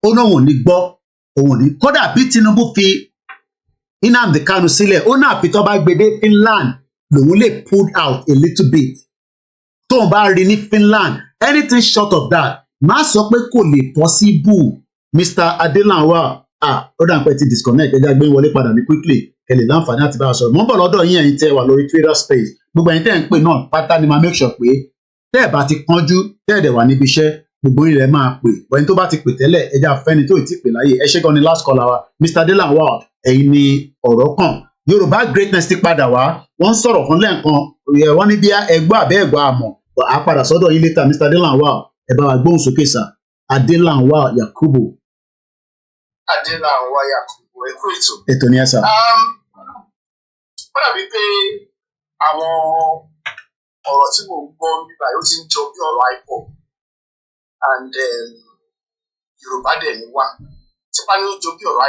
Ó náà wọ́n ní gbọ́. Òun ní. Kódà bí Tinubu fi Nnamdi Kanu sílẹ̀, ó náà fi tó bá gbé dé Finland lòun lè pull out a little bit. Tóun bá rí ní Finland, anything short of that, má sọ pé kò lè possible. Mr. Adelanwa, ó dà pé ti disconnect ẹja gbé wọlé padà ní quickly kẹlẹ̀ láǹfààní àti bá a sọ̀rọ̀. Mo ń bọ̀ lọ́dọ̀ yín ẹ̀yin tẹ́ wà lórí Twitter space. Gbogbo ẹ̀yin tẹ́ ń pè náà pátá ni máa make sure pé tẹ́ ẹ̀ bá ti kánjú tẹ́ ẹ̀ dẹ̀ wà níbi iṣẹ́ gbogbo yín rẹ̀ máa pè. Ẹni tó bá ti pè tẹ́lẹ̀ ẹja fẹ́ni tó ì tí pè láyé. Ẹ ṣé gan ni last caller wa. Mr. Adelanwa, ẹ̀yin ni ọ̀rọ̀ kàn. Yorùbá greatness ti padà wá. Wọ́n sọ̀rọ̀ kan lẹ́ẹ̀kan. Wọ́n ní bí ẹgbọ́ àbẹ́ ẹ̀gbọ́ àmọ̀. A padà sọ́dọ̀ yín later, Mr. Adelanwa, ẹ bá wa gbóhùn sókè sà. Adelanwa Yakubu. Adelanwa Yakubu, ẹ kú ètò. Ètò ni ẹ sà. Wọ́n dàbí pé àwọn ọ̀rọ̀ tí mò ń gbọ́ nígbà yóò ti ń jọ bí ọ̀rọ̀ IPOB and Yorùbá dẹ̀ ní wá. Tí wọ́n ní ó jọ bí ọ̀rọ̀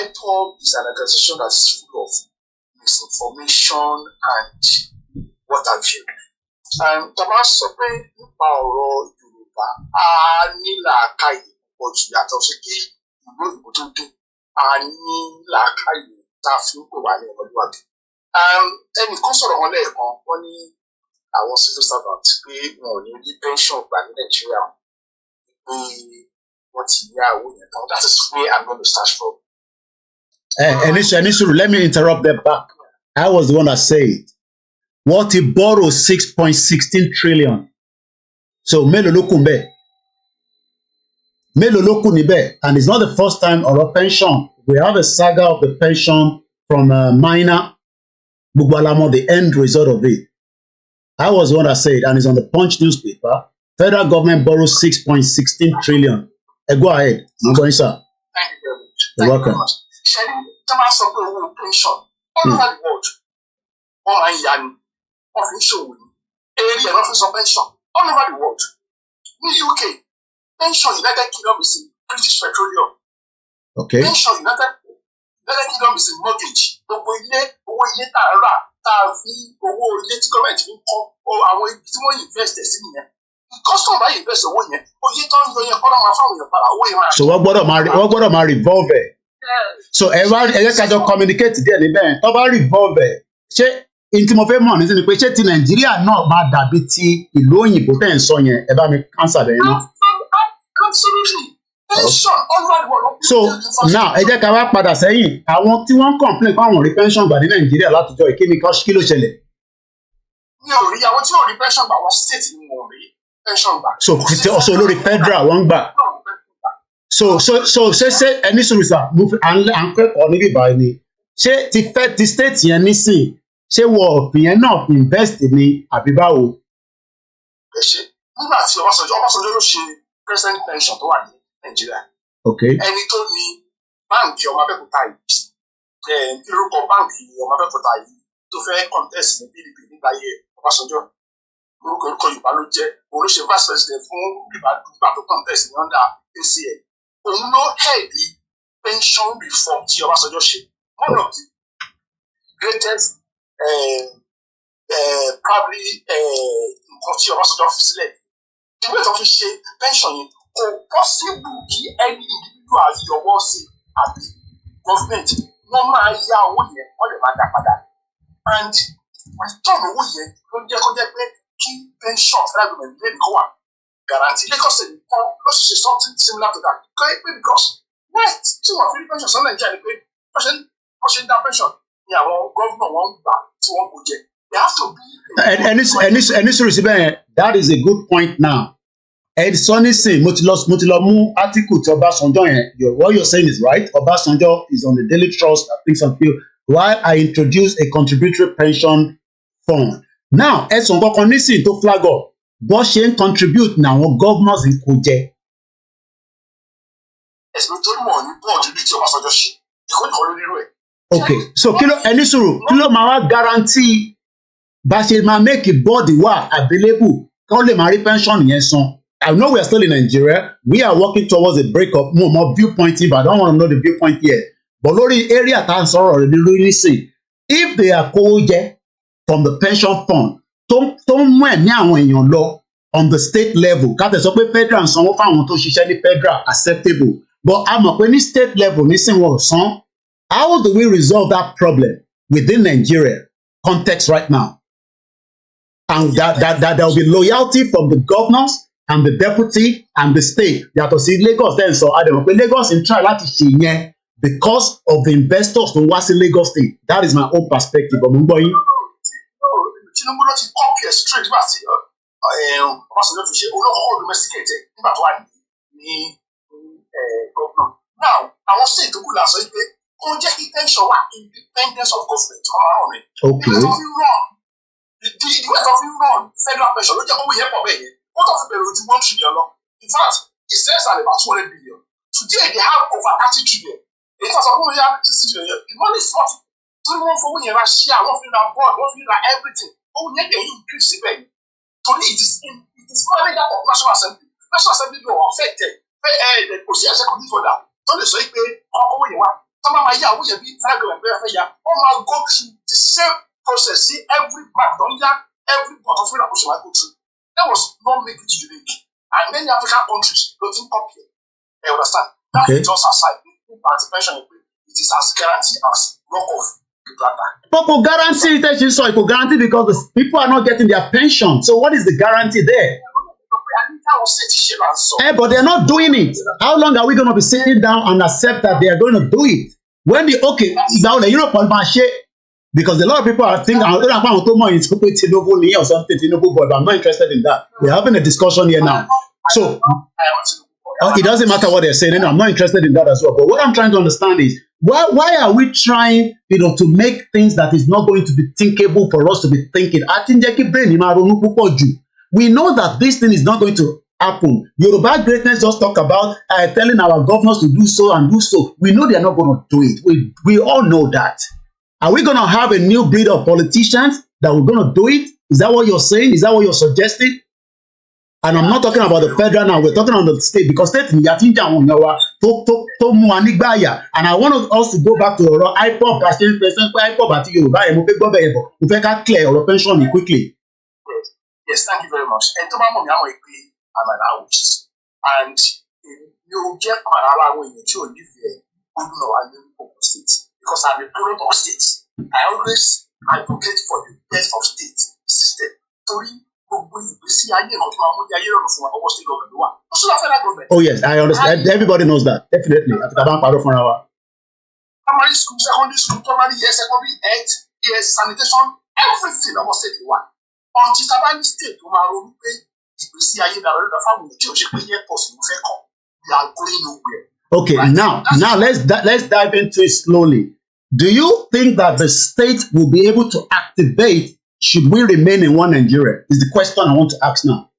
IPOB is an organization that is full of misinformation and what have you. Tọ́lá sọ pé nípa ọ̀rọ̀ Yorùbá a ní làákàyè púpọ̀ jù yàtọ̀ sí kí ìlú òyìnbó tó dé a ní làákàyè tá a fi ń pè wá ní ọmọlúwàbí. Ẹnìkan sọ̀rọ̀ wọn lẹ́ẹ̀kan wọ́n ní àwọn civil servant pé wọn ò ní rí pension gbà ní Nàìjíríà pé wọ́n ti ní àwọn yẹn tán. That is where I'm going to start from. Anisuru, let me interrupt that back. I was the one that said, what he borrowed 6.16 trillion. So, mélòó ló kù ńbẹ̀? Mélòó ló kù níbẹ̀? And it's not the first time or a pension. We have a saga of the pension from minor Bugbalamo, the end result of it. I was the one that said, and it's on the Punch newspaper, federal government borrows 6.16 trillion. Go ahead. I'm going, sir. Thank you very much. You're welcome. Ṣẹ́ni tó máa sọ pé owó pension all over the world wọ́n máa ń yá ni wọ́n fi ń ṣòwò ní èrè ẹ̀ wọ́n fi sọ pension all over the world. Ní UK pension United Kingdom is in British Petroleum. Okay. Pension United Kingdom is in mortgage. Gbogbo owó ilé tá a rà tá a fi owó ilé tí gọ́ọ̀mẹ̀ntì ń kọ́ àwọn ibi tí wọ́n invest sí nìyẹn. Custom bá invest owó yẹn oye tó ń yọ yẹn kọ́ lọ́wọ́ fáwọn èèyàn padà owó yẹn máa. So wọ́n gbọ́dọ̀ máa revolve ẹ̀. So ẹ jẹ́ ká jọ communicate díẹ̀ níbẹ̀ tó bá revolve ẹ̀ ṣé n tí mo fẹ́ mọ̀ nísìnyí pé ṣé ti Nàìjíríà náà máa dàbí ti ìlú òyìnbó tẹ̀ ń sọ yẹn ẹ bá mi answer bẹ́ẹ̀ náà. Absolutely. Pension all over the world. So now ẹ jẹ́ ká wá padà sẹ́yìn àwọn tí wọ́n ń complain pé àwọn rí pension gbà ní Nàìjíríà látijọ́ ìkíni kí ló ṣẹlẹ̀. Mi ò rí àwọn tí ò rí pension gbà wọ́n state ni wọ́n rí pension gbà. So lórí federal wọ́n ń gbà. So ṣe ẹni sùúrù sà à ń kẹ́kọ̀ọ́ níbí báyìí ni ṣé ti state yẹn nísìn ṣé wọ́n òfin yẹn náà invest ní àbí báwo. Ẹ ṣe nígbà tí Ọbásanjọ́ ló ṣe president pension tó wà ní Nàìjíríà. Ẹni tó ní báǹkì ọmọ Abẹ́òkúta yìí kí lórúkọ báǹkì ọmọ Abẹ́òkúta yìí tó fẹ́ contest ní PDP nígbà yẹ Ọbásanjọ́ orúkọ Yorùbá ló jẹ́ olóṣèlú vice president fún Yorùbá nígbà tó contest ní under ACN. Òun ló head pension reform tí Ọbásanjọ́ ṣe one of the greatest probably nǹkan tí Ọbásanjọ́ fi sílẹ̀ ìwé tó fi ṣe pension yẹn kò possible kí any individual yọwọ́ sí àbí government wọ́n máa yá owó yẹn wọ́n lè máa dá padà and return owó yẹn ló jẹ́ kó jẹ́ pé kí pension federal government lè kó wà guarantee Lagos State nìkan ló ṣe something similar to that because right tí wọ́n fi rí pension sọ Nàìjíríà ni pé wọ́n ṣe ń dá pension ni àwọn gómìnà wọn ń gbà tí wọ́n kò jẹ they have to be. ẹni sọ̀rọ̀ síbẹ̀ yẹn that is a good point now. Sọ nísìn mo ti lọ mú article tí Ọbásanjọ́ yẹn what you're saying is right. Ọbásanjọ́ is on the Daily Trust I think some people while I introduce a contributory pension fund. Now ẹ̀sùn kankan nísìn tó flag up bọ́n ṣe ń contribute ní àwọn governors kò jẹ. Ẹ̀sùn tó mọ̀ ní bọ́ọ̀dù bí tí Ọbásanjọ́ ṣe ìkọ́nìkan ló nírú ẹ̀. Okay so kí ló máa wá guarantee bá ṣe máa make board wà available kí wọ́n lè máa rí pension yẹn san. I know we are still in Nigeria. We are working towards a breakup. More viewpoint here, but I don't want to know the viewpoint here. But lórí area tá à ń sọ̀rọ̀ rẹ̀ ní lórí nísìn, if they are kówó jẹ from the pension fund tó ń mú ẹ̀mí àwọn èèyàn lọ on the state level, ká tẹ̀ sọ pé federal ń sanwó fáwọn tó ṣiṣẹ́ ní federal acceptable. But a mọ̀ pé ní state level nísìn wọ́n san. How do we resolve that problem within Nigeria context right now? And that there will be loyalty from the governors and the deputy and the state yàtọ̀ sí Lagos then sọ adẹ̀mọ̀ pé Lagos ń try láti ṣe yẹn because of the investors tó wá sí Lagos state that is my own perspective ọmọ ń gbọ́ yín. Tinubu ló ti copy ẹ̀ straight nígbà tí Ọbásanjọ́ fi ṣe olókòwò domesticate nígbà tó wà ní gómìnà. Now àwọn state tó kù là sọ pé kó jẹ́ kí pension wà independence of government ọ̀rọ̀ ọ̀rọ̀ mi. Ìdíwẹ̀ tó fi run federal pension ló jẹ́ kó wíyẹn pọ̀ bẹ́ẹ̀ yẹn. What of the road 1 trillion? In fact, it says at about 200 billion. Today they have over 30 trillion. It has a whole year 60 trillion. The money is not. So one for when you share, one for board, one for everything. Oh, yeah, they increase it. So it is money that of National Assembly. National Assembly law affected. The procedure could be for that. So they say, oh, you want Some of my year, we have been federal government, oh my go through the same process, see every part, every part of it, I go through. That was not make it unique. And many African countries don't copy it. You understand? That is just aside. Participation, it is as guaranteed as rock off. But for guarantee it, so it could guarantee because the people are not getting their pension. So what is the guarantee there? But they're not doing it. How long are we going to be sitting down and accept that they are going to do it? When the now the Europe because a lot of people are thinking Tinubu or something, Tinubu, but I'm not interested in that. We're having a discussion here now. So it doesn't matter what they're saying. I'm not interested in that as well. But what I'm trying to understand is why are we trying, to make things that is not going to be thinkable for us to be thinking? We know that this thing is not going to happen. Yoruba greatness just talk about telling our governors to do so and do so. We know they are not going to do it. We all know that. Are we going to have a new breed of politicians that we're going to do it? Is that what you're saying? Is that what you're suggesting? And I'm not talking about the federal now. We're talking on the state because state and I want us to go back to IPOP pension quickly. Yes, thank you very much. And to my mom, I'm an house. And you get my when you live here, because I'm a product of states. I always advocate for the best of state system. Oh yes, I understand. Everybody knows that. Definitely. Primary school, secondary school, primary year, secondary health, years, sanitation, everything I was saying one. On Chisabani state, we are going nowhere. Okay, right? Now let's dive into it slowly. Do you think that the state will be able to activate? Should we remain in one Nigeria? Is the question I want to ask now.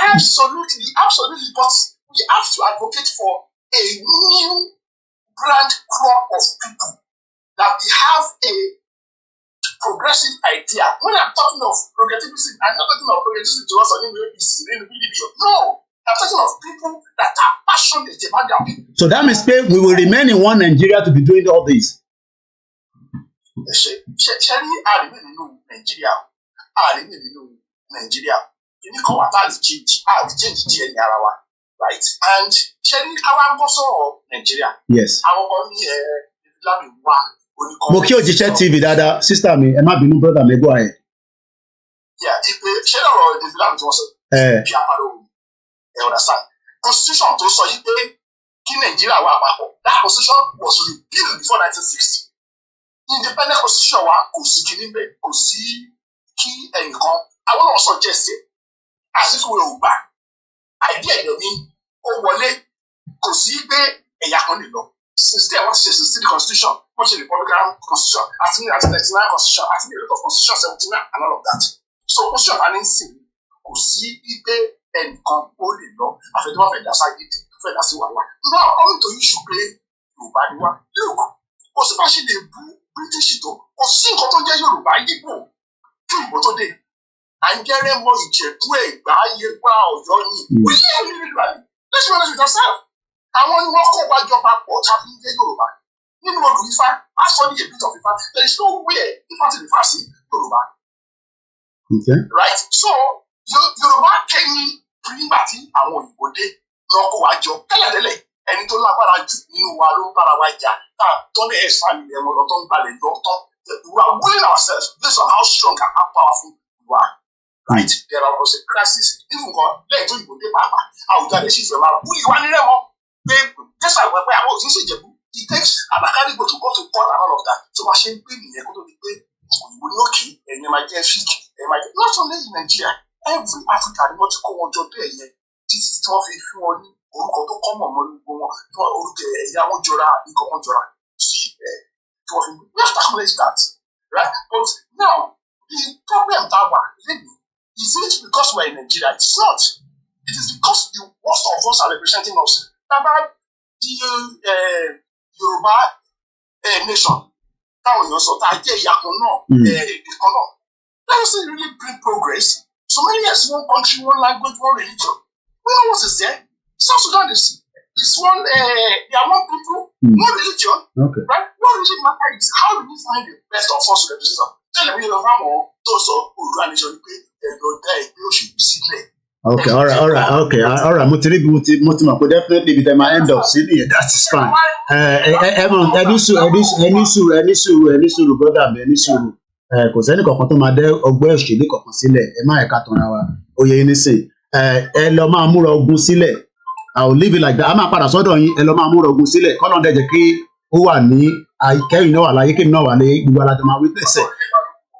Absolutely. But we have to advocate for a new grand crop of people that we have a progressive idea. When I'm talking of progressivism, I'm not talking of progressivism to us or no. I'm talking of people that are passionate about their people. So that means we will remain in one Nigeria to be doing all this. Nigeria. You need to come at change. Change DNA, right? And sharing our also Nigeria. Yes. Our only Mokio Jiche TV, Dada, sister me, Emma Binu brother, me go ahead. Yeah, if the share or the land also. You understand? Constitution to so you pay Nigeria that constitution was repealed before 1960. Independent constitution kò sí kíní bẹ́ẹ̀ kò sí kí ẹnìkan àwọn náà suggest it as if we ò gbà idea ẹ̀dọ̀ ni ó wọlé kò sí pé ẹ̀yà kan lè lọ since then wọ́n ti ṣe 16 constitution wọ́n ṣe republican constitution àti ní àti 39 constitution àti ní ìrètò constitution 79 and all of that so constitution bá ní sìn kò sí pé ẹnìkan ó lè lọ àfẹ́tọ́ fẹ́ dá sáyé fẹ́ dá sí wàhálà now only to issue pé Yorùbá ni wá look kò sí bá ṣe lè bú British tó kò sí nǹkan tó jẹ́ Yorùbá yípo kí ìbò tó dé à ń jẹ́rẹ́ mọ Ìjẹ̀bú Ẹ̀gbá Yẹ̀gbá Ọ̀yọ́ ni we live individually let's be honest with ourselves àwọn ni wọ́n kó wájọ papọ̀ tá a fi ń jẹ́ Yorùbá nínú odù Ifá a sọ ní a bit of Ifá there is no way Ifá ti lè fà sí Yorùbá right so Yorùbá kẹ́yìn nígbà tí àwọn òyìnbó dé lọ kó wájọ tẹ́lẹ̀tẹ́lẹ̀ ẹni tó lágbára jù nínú wa ló ń bára wa jà tá a tọ́ ní ẹ̀sán ilẹ̀ ẹ̀mọ́ lọ́tọ́ ń gbalẹ̀ lọ́tọ́ we are winning ourselves based on how strong and how powerful we are right there was a crisis even kan lẹ́yìn tó ìbò dé pàápàá àwùjọ àdé sì fẹ́ máa bú ìwà nílẹ̀ mọ́ pé jésù àwọn ẹgbẹ́ àwọn òṣìṣẹ́ Ìjẹ̀bú it takes àbákárí go to court and all of that tó máa ṣe ń gbé nìyẹn kó tó di pé òyìnbó ní òkè ẹ̀yìn máa jẹ́ fíìkì ẹ̀yìn máa jẹ́ not only in Nigeria every Africa ni wọ́n ti kó wọn jọ bẹ́ẹ̀ yẹn títí tí wọ́n fi fún wọn ní orúkọ tó kọ́ mọ̀ mọ́ gbogbo wọn tí wọ́n orúkọ ẹ̀yà wọn jọra nǹkan wọn jọra sí ẹ̀ tí wọ́n fi we have to acknowledge that right but now the problem that we are living is it because we are in Nigeria it's not it is because the most of us are representing us taba the Yoruba nation táwọn èèyàn sọ tá a jẹ́ ìyá kan náà èdè kan náà that doesn't really bring progress so many years one country one language one religion we know what is there. South Sudan is is one, they are one people, no religion, Okay. right? What really matters is how do we find the best of us to represent us? Tell me, those who run nation, Okay, all right, okay, all right. Mo ti mọ̀ pé definitely ibi tẹ́ máa end up sí nìyẹn, that is fine. Ẹni sùúrù brother mi, ẹni sùúrù. Kò sẹ́ni kankan tó máa dẹ́ ọgbẹ́ òṣèlú kankan sílẹ̀, ẹ má ẹ̀ka tanra wa, oyè yín nísìn. Ẹ lọ máa múra ogun sílẹ̀, I will leave it like that. A máa padà sọ́dọ̀ yín, ẹ lọ máa múra ogun sílẹ̀, kọ́nà dẹ̀ jẹ́ kí ó wà ní kẹ́yìn náà wà láyé, kémi náà wà ní gbogbo alájọ máa wí tẹ̀sẹ̀.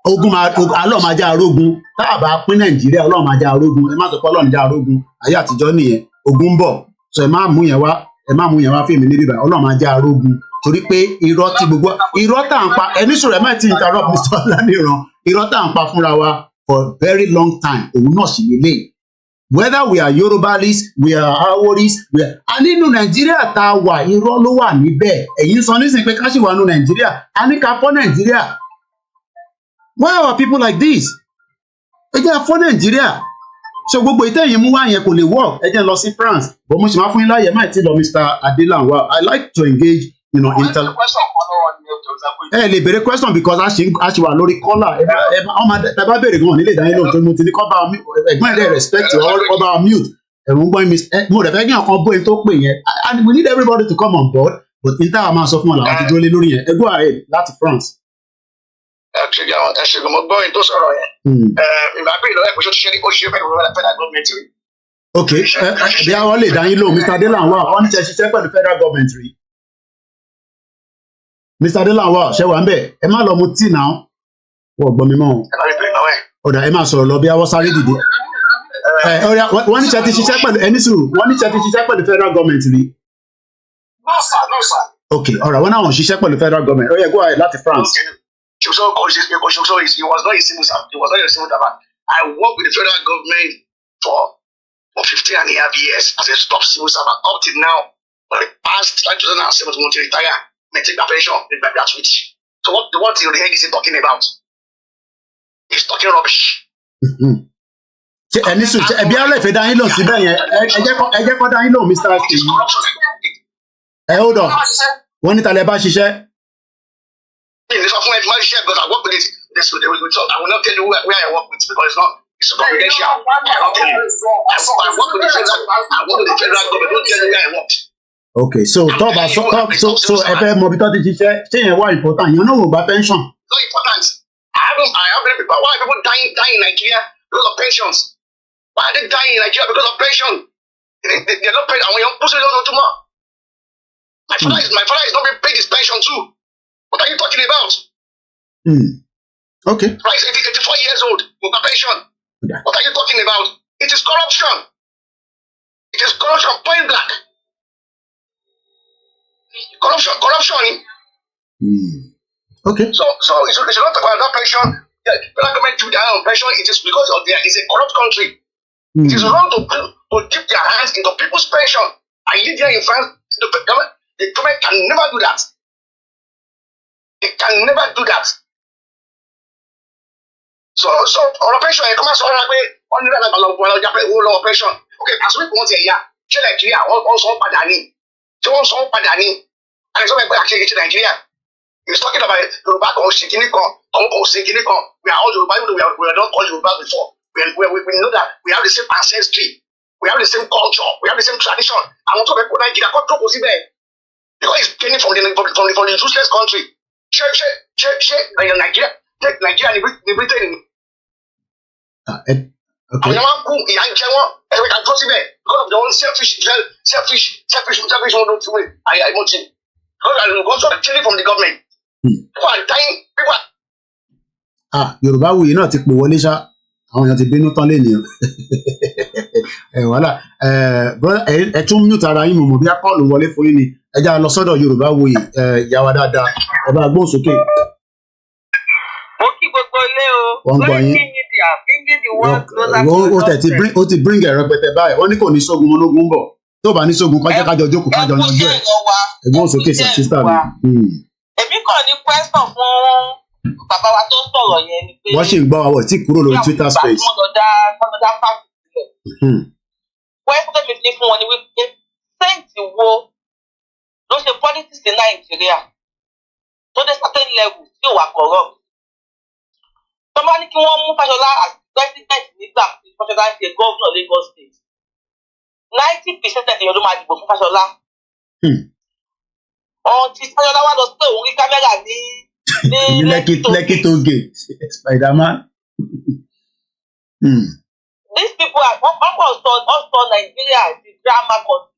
Ogun Ọlọ́run máa já arógun, tá a bá pín Nàìjíríà Ọlọ́run máa já arógun, ẹ má sọ pé Ọlọ́run já arógun, ayé àtijọ́ nìyẹn, ogun ń bọ̀, so ẹ má mú yẹn wá fíìmù níbí báyìí, Ọlọ́run máa já arógun, torí pé irọ́ tá à ń pa, ẹni sọ̀rọ̀ ẹ má ti interrupt Mr. Olaniran, irọ́ tá à ń pa fúnra wa for very long time, òun náà sì lélẹ̀. Whether we are Yorubalis, we are Aworis, a nínú Nàìjíríà tá a wà, irọ́ ló wà níbẹ̀, ẹ̀yin sọ nísìnyí pé ká sì wà nínú Nàìjíríà, a ní ká fọ́ Nàìjíríà. Why are people like this? Ẹ jẹ́ afọ́ Nàìjíríà. So gbogbo ìtẹ̀yìn mú wá yẹn kò lè work. Ẹ jẹ́ lọ sí France. But mo sì máa fún yín láyè máa ti lọ Mr. Adelanwa. I like to engage, ẹ lè béèrè question because a ṣì wà lórí caller. Ẹ bá béèrè gan-an nílé ìdáyé náà tó mo ti ní kọ́ bá ẹ̀gbọ́n ẹ̀dẹ̀ respect ọba mute. Ẹ̀rù ń gbọ́ mi. Mo rẹ̀ fẹ́ kí ọkàn bóyin tó pè yẹn. And we need everybody to come on board. But n táwa máa sọ fún ọ làwọn ti dúró lé lórí yẹn. Ẹ go ahead láti France. Ṣùgbọ́n mo gbọ́ yín tó sọ̀rọ̀ yẹn. Ìgbà pé ìlọ́wọ́ ẹ̀kọ́ ṣe fẹ́ẹ́ lọ́wọ́ federal government rí. Ok, bí àwọn lè dá yín lóhùn, Mr. Adelanwa, wọ́n ní ṣe ṣiṣẹ́ pẹ̀lú federal government rí. Mr. Adelanwa, ṣe wà ń bẹ̀, ẹ má lọ mu tíì náà, wọ́n gbọ́ mi mọ́. Ọ̀dà ẹ máa sọ̀rọ̀ lọ bí awọ́ sáré dìde. Wọ́n ní ṣe ti ṣiṣẹ́ pẹ̀lú ẹni sùúrù, wọ́n ní ṣe ti ṣiṣẹ́ pẹ̀lú federal government rí. No sir. Ok, all right, wọ́n náà wọ́n ṣiṣẹ́ pẹ̀lú federal government. Ó yẹ go ahead láti France. He was not a civil servant. I worked with the federal government for 15 and a half years as a top civil servant up till now. For the past 2007 to retire, may take the pension with my gratuity. So what the heck is he talking about? He's talking rubbish. Ẹni sùn ẹbí alẹ́ ìfẹ́ dá yín lò síbẹ̀ yẹn ẹ jẹ́ kó dá yín lò Mr. Akin. Hold on, wọ́n ní talẹ̀ bá ṣiṣẹ́. Because I work with it. I will not tell you where I work with because it's confidential. I cannot tell you. I work with the federal government. Don't tell you where I work. Okay, so so ẹ fẹ́ mọ ibi tó ti ṣiṣẹ́ ṣé yẹn wá important yẹn náà wò gba pension. No important. I have people. Why are people dying in Nigeria because of pensions? Why are they dying in Nigeria because of pension? They're not paid. And when you're pushing on too much. My father is not being paid his pension too. What are you talking about? Okay. Right, 84 years old, with a pension. Yeah. What are you talking about? It is corruption. It is corruption, point blank. Corruption. Okay. So it's not about that pension. The federal government took their own pension. It is because of it's a corrupt country. It is wrong to dip their hands into people's pension. I live here in France. The government can never do that. It can never do that. So pension, come on, so on the pension. Okay, as we want here, Nigeria also Padani. So also Padani. And so actually to Nigeria. He's talking about Yoruba or Sikinikon, we are all Yoruba, we are not called Yoruba before. We know that we have the same ancestry, we have the same culture, we have the same tradition. I want to make Nigeria because it's gaining from the useless country. Nigeria and Britain. Okay. Àwọn yẹn wá kú ìyá ń jẹ wọn ẹ̀rọ ìka tó síbẹ̀ because of their own selfish wọn ló ti wé àìmọ̀tì because I go to change from the government. People are dying. People are. Yorùbáwùyí náà ti pè wọlé ṣá àwọn èèyàn ti bínú tán lénìyàn wàhálà ẹ tún mute ara yín mọ̀mọ́ bí akọ́ọ̀lù wọlé fún yín ni ẹ já lọ sọ́dọ̀ Yorùbáwùyí ìyá wa dáadáa ẹ bá gbóhùn sókè. Mo kí gbogbo ilé o. Wọ́n gbọ́ yín. Ó ti bring ẹ̀rọ pẹtẹ báyìí wọ́n ní kò ní sógun mọ́nógún bọ̀ tó bá ní sógun kọjá kájọ jókòó kájọ yanjú ẹ̀ ẹ̀gbọ́n sókè sísá mi. Èmi kàn ní question fún bàbá wa tó ń sọ̀rọ̀ yẹn ni pé. Wọ́n ṣì ń gbọ́ àwọ̀ tí kúrò lórí Twitter space. Wọ́n lọ dá fásitì sílẹ̀. Question mi ní fún wọn ni wípé sẹ́ǹtì wo ló ṣe politics ní Nàìjíríà tó dé certain level tí ò wà corrupt. Tó bá ní kí wọ́n mú Fáṣọlá as president nígbà tí Fáṣọlá ṣe governor Lagos State 90% èèyàn ló máa dìbò fún Fáṣọlá. Ọtí Fáṣọlá wá lọ sí pé òun rí kámẹ́rà ní Lekki toll gate Spiderman. These people are also Nigeria the drama country.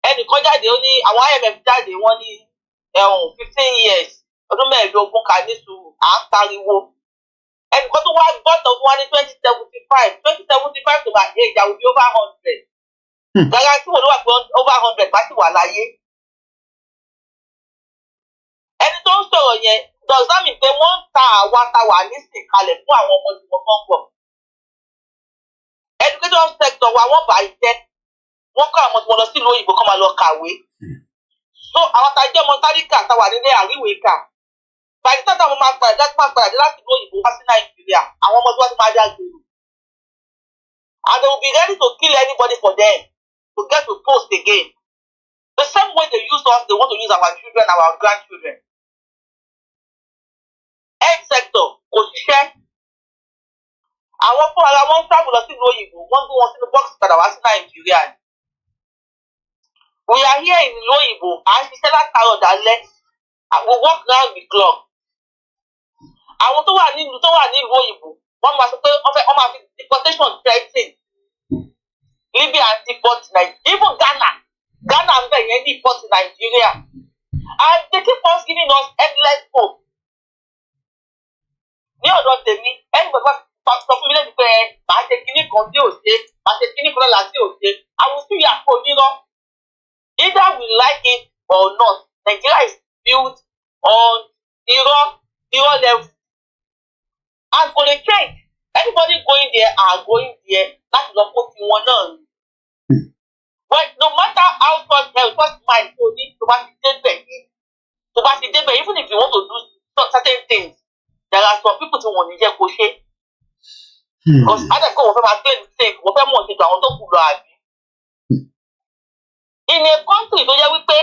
Ẹnìkan jáde ó ní àwọn IMF jáde wọ́n ní 15 years ọdún mẹ́ẹ̀ẹ́dógún ká ní sùúrù à ń pariwo. Ẹnìkan tó wá gbọ́dọ̀ fún wa ní 2075 to my age I will be over 100. Gàgà tí wọ́n ló wà pé over 100 bá sì wà láyé. Ẹni tó ń sọ̀rọ̀ yẹn does that mean pé wọ́n ń ta àwa ta wà nísìn kalẹ̀ fún àwọn ọmọ tí wọ́n kàn bọ̀. Education sector wa wọ́n bá jẹ́ wọ́n kọ́ àwọn tí wọ́n lọ sí ìlú òyìnbó kọ́ máa lọ kàwé. So àwọn tá a jẹ́ ọmọ táríkà tá a wà nílé àríwé kà. Bàtí táwọn ọmọ máa padà láti ìlú òyìnbó wá sí Nàìjíríà àwọn ọmọ tí wọ́n ti máa dá gbèrò. And they will be ready to kill anybody for them to get to post again. The same way they use us, they want to use our children, our grandchildren. Health sector kò ṣiṣẹ́. Àwọn fún ara wọn ń travel lọ sí ìlú òyìnbó wọ́n gbé wọn sínú box padà wá sí Nàìjíríà. We are here in ìlú òyìnbó à ń ṣiṣẹ́ látàárọ̀ dálẹ́ we work round the clock. Àwọn tó wà nílùú òyìnbó wọ́n máa sọ pé wọ́n máa fi deportation threatening. Libya and deport Nigeria. Even Ghana ń bẹ̀ yẹn deport Nigeria. And they keep on giving us endless hope. Ní ọ̀dọ̀ tèmi ẹni bàbá sọ fún mi lẹ́nu pé màá ṣe kíní kan tí ò ṣe màá ṣe kíní kan lọ́la tí ò ṣe àwùjọ yà kó nírọ́. Either we like it or not, Nigeria is built on irọ́ level. And kò lè change. Anybody going there are going there láti lọ kó tiwọn náà ni. But no matter how much mind tó ní tó bá ti débẹ̀ even if you want to do certain things there are some people tí wọ́n ní jẹ́ kó ṣe. Because adẹ́kọ̀ wọ́n fẹ́ máa gbé mistake wọ́n fẹ́ mọ̀ ṣe ju àwọn tó kù lọ àbí. In a country tó yẹ wípé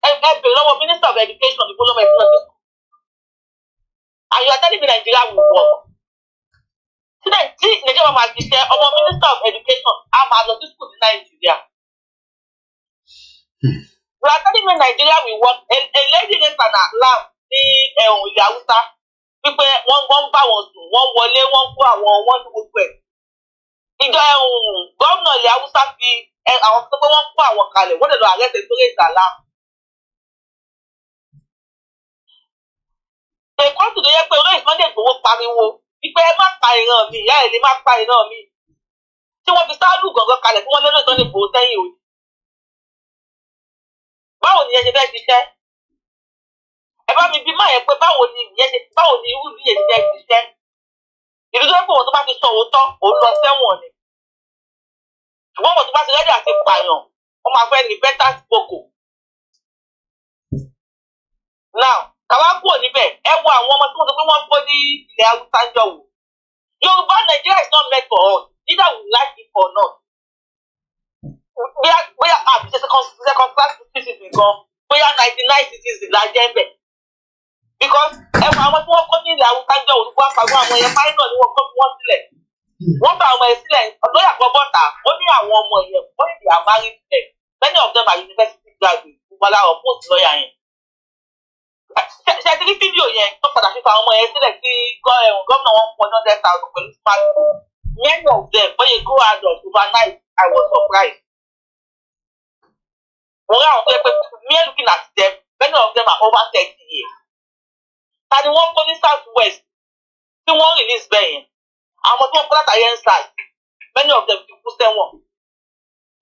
ẹ bèrè lọ́wọ́ Minister of Education ní Bọ́lọ́mọ ìpínlẹ̀ Èkó. And you are telling me Nigeria will work. Tí Nigeria máa ṣiṣẹ́ ọmọ Minister of Education á máa lọ sí school ní Nigeria. You are telling me Nigeria will work. A lady raised an alarm ní ilẹ̀ Haúsá wípé wọ́n bá wọn sùn wọ́n wọlé wọ́n kó àwọn wọ́n ní gbogbo ẹ̀. Ìjọ gómìnà ilẹ̀ Haúsá fi àwọn tó pé wọ́n kó àwọn kalẹ̀ wọ́n lè lọ àrẹ́sẹ̀ tó raise alarm. Èkó sì ló yẹ pé olóyè Sunday Igboho pariwo wípé ẹ má pa ìran mi ìyá ẹ̀ lè má pa ìran mi. Tí wọ́n fi sáálù gàngán kalẹ̀ tí wọ́n lé olóyè Sunday Igboho sẹ́yìn òní. Báwo ni ẹ ṣe fẹ́ ṣiṣẹ́? Ẹ bá mi bí máa yẹ pé báwo ni irú bí yẹn ṣe ṣiṣẹ́? Ìlú tó ń pè wọ́n tó bá ti sọ òótọ́ òun lọ sẹ́wọ̀n ni. Ṣùgbọ́n wọ́n tó bá ti rẹ́dí àti pààyàn wọ́n máa fẹ́ ní better spoken. Now káwá kúrò níbẹ̀ ẹ wo àwọn ọmọ tí wọ́n sọ pé wọ́n kó ní ilẹ̀ Haúsá jọ wò. Yorùbá Nigeria is not meant for us either we like it or not. Bóyá àbí second class citizen gan bóyá 99 citizens la jẹ́ bẹ̀. Because ẹ wo àwọn tí wọ́n kó ní ilẹ̀ Haúsá jọ wò nípa àpàgọ́ àwọn ẹ̀yẹ minor ni wọ́n kó wọ́n sílẹ̀. Wọ́n bá àwọn ẹ̀ sílẹ̀ lóyà kan bọ́ta ó ní àwọn ọmọ yẹn wọ́n ní their married men many of them are university graduates gbogbo aláwọ̀ post lọ́yà yẹn. Ṣé ti rí fídíò yẹn tó padà fífa ọmọ yẹn sílẹ̀ sí gómìnà wọn fún 100,000 pẹ̀lú smartphone. Many of them when you go adult overnight I was surprised. Wọ́n rí àwọn tó yẹ pé mere looking at them many of them are over 30 years. Ta ni wọ́n kó ní South West tí wọ́n release bẹ́ẹ̀ yẹn. Àwọn tí wọ́n kọ́ látàrí ensars many of them ti kú sẹ́wọ̀n.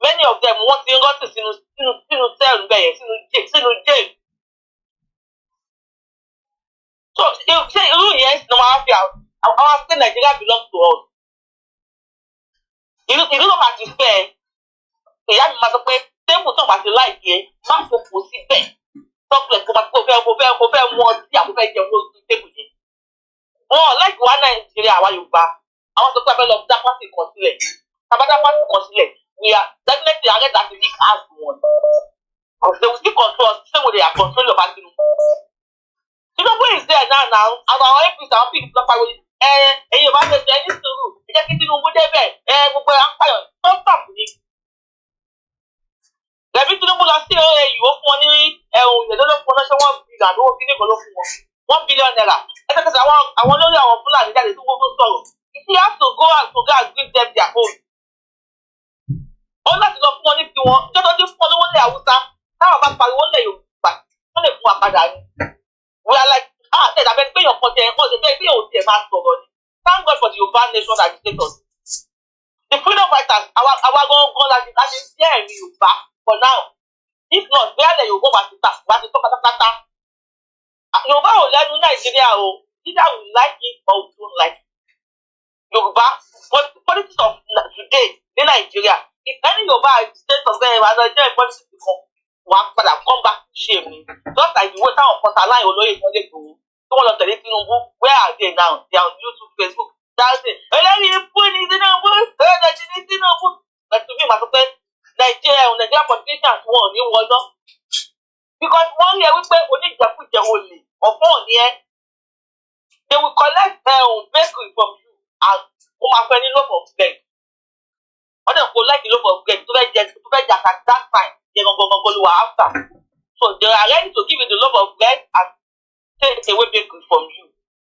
Many of them wọ́n ti ń rọ́tì sínú cell bẹ́ẹ̀ yẹn sínú jail. So ṣé irú yẹn ni wọ́n á fi àwọn afẹ́ Nigeria belong to us. Ìlú náà máa ti fẹ́ ìyá mi máa sọ pé tébù tó bá ti láìpẹ́ ẹ má fòfò síbẹ̀ tọ́pẹ̀ kó fẹ́ mú ọtí àkófẹ́ jẹun lórí tébù yẹn. Wọ́n láìpẹ́ wá Nàìjíríà àwa Yorùbá àwọn tó pẹ́ fẹ́ lọ dá pátì kan sílẹ̀ tàbá dá pátì kan sílẹ̀ we are definitely against that the league has one. They will still control us the same way they are controlling your party. Tinubu is there now, and our MPs are people not power. You want to say this to you? Just Tinubu débẹ̀. Gbogbo àpáyọ tó stop ni. Lẹ́bí Tinubu lọ sí AU ó fún wọn ní ìdẹ́lọ́lọ́ fún ọlọ́ṣẹ́ $1 billion lówó kíní kan ló fún wọn $1 billion. Ẹ̀sẹ̀kẹsẹ̀ àwọn olórí àwọn Fúlàní jáde tó wọ́n tó sọ̀rọ̀. If you have to go and give them their own. Ó láti lọ fún wọn ní tiwọn. Ìjọba ti fún wọn lówó ní Haúsá. Táwọn bá pariwo lẹ̀ Yorùbá, wọ́n lè fún wa padà ní. We are like, tẹ̀lé abẹ́ pé èèyàn kan tẹ̀ ẹ̀kọ́ ṣe pé èèyàn tiẹ̀ máa sọ̀rọ̀ ni. Thank God for the Yoruba nation agitators. The freedom fighters, àwa gan-an láti jẹ́ ẹ̀rí Yorùbá for now. If not, bẹ́ẹ̀ lẹ̀ Yorùbá wà ti tọ́ pátápátá. Yorùbá ò lẹ́nu Nàìjíríà o. Either we like it or we don't like it. Yorùbá, but the politics of today ní Nàìjíríà, if any Yorùbá state of them as a jẹ́ politics become wà padà come back to shame ni. Just like the way táwọn kan ṣàlàyé olóyè ìfọ́lẹ̀ gbòó tí wọ́n lọ tẹ̀lé Tinubu, where are they now? They are on YouTube, Facebook. Dancing. Eléyìí fún ní Tinubu, ẹ̀ẹ́dẹ̀jì ní Tinubu. But to me, màá sọ pé Nigeria politicians wọn ò ní wọná. Because wọ́n yẹ wípé oníjẹkújẹ olè ọ̀fọ́ òní ẹ́. They will collect bakery from you and wọ́n máa fẹ́ ní loaf of bread. Wọ́n dẹ̀ kó like loaf of bread tó fẹ́ jà at that time. Yẹn gangan ló wà after. So they are ready to give you the loaf of bread and take away bakery from you.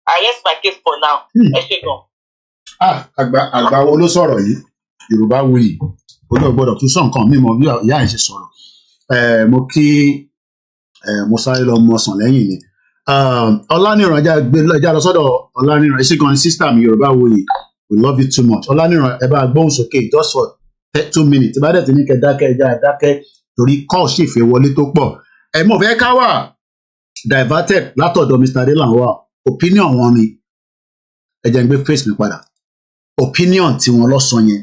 I rest my case for now. Ẹ ṣe gan. Àgbà wo ló sọ̀rọ̀ yìí? Yorùbá wuyì. Ó lọ gbọ́dọ̀ tún sọ nǹkan mímọ́ bí ìyá ẹ̀ ṣe sọ̀rọ̀. Mo kí mo sáré lọ mọ ọsàn lẹ́yìn ni. Ọláníran ẹja lọ sọ́dọ̀ Ọláníran. Ẹ ṣe gan ni sísítà mi Yorùbá wuyì. We love you too much. Ọláníran ẹ bá gbóhùn sókè just for 2 minutes. Bá dẹ̀ ti ní kẹ́ dákẹ́ ẹja dákẹ́ torí kọ́ọ̀ sì fẹ́ wọlé tó pọ̀. Mo fẹ́ ká wà diverted látọ̀dọ̀ Mr. Adelanwa. Opinion wọn ni ẹ jẹ́ n gbé face mi padà. Opinion tí wọ́n lọ sọ yẹn.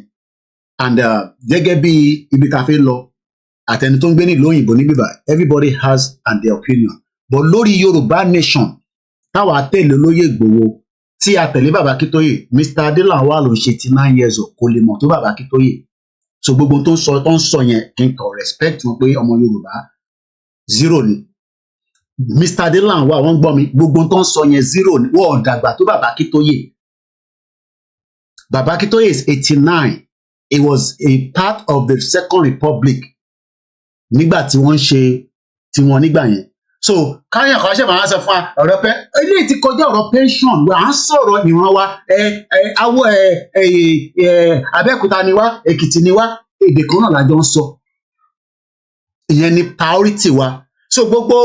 And gẹ́gẹ́ bí ibi tá a fẹ́ lọ àtẹni tó ń gbé ní ìlú òyìnbó ní bíbá everybody has their opinion. But lórí Yorùbá nation táwa tẹ̀lé olóyè Ìgbòho tí a tẹ̀lé bàbá Akintoye Mr. Adelanwa ló ń ṣe 89 years old kò lè mọ̀ tó bàbá Akintoye. So gbogbo tó ń sọ yẹn kí n kọ respect wọn pé ọmọ Yorùbá zero ni. Mr. Adelanwa wọ́n gbọ́ mi gbogbo tó ń sọ yẹn zero ni wọ́n dàgbà tó bàbá Akintoye. Bàbá Akintoye is 89. It was a part of the Second Republic nígbà tí wọ́n ń ṣe tiwọn nígbà yẹn. So káyọ̀ kan ṣe máa ń sọ fún wa ọ̀rọ̀ pé eléyìí ti kọjá ọ̀rọ̀ pension wa à ń sọ̀rọ̀ ìran wa awọ Abẹ́òkúta ni wá Èkìtì ni wá èdè kan náà lájọ ń sọ. Ìyẹn ni priority wa. So gbogbo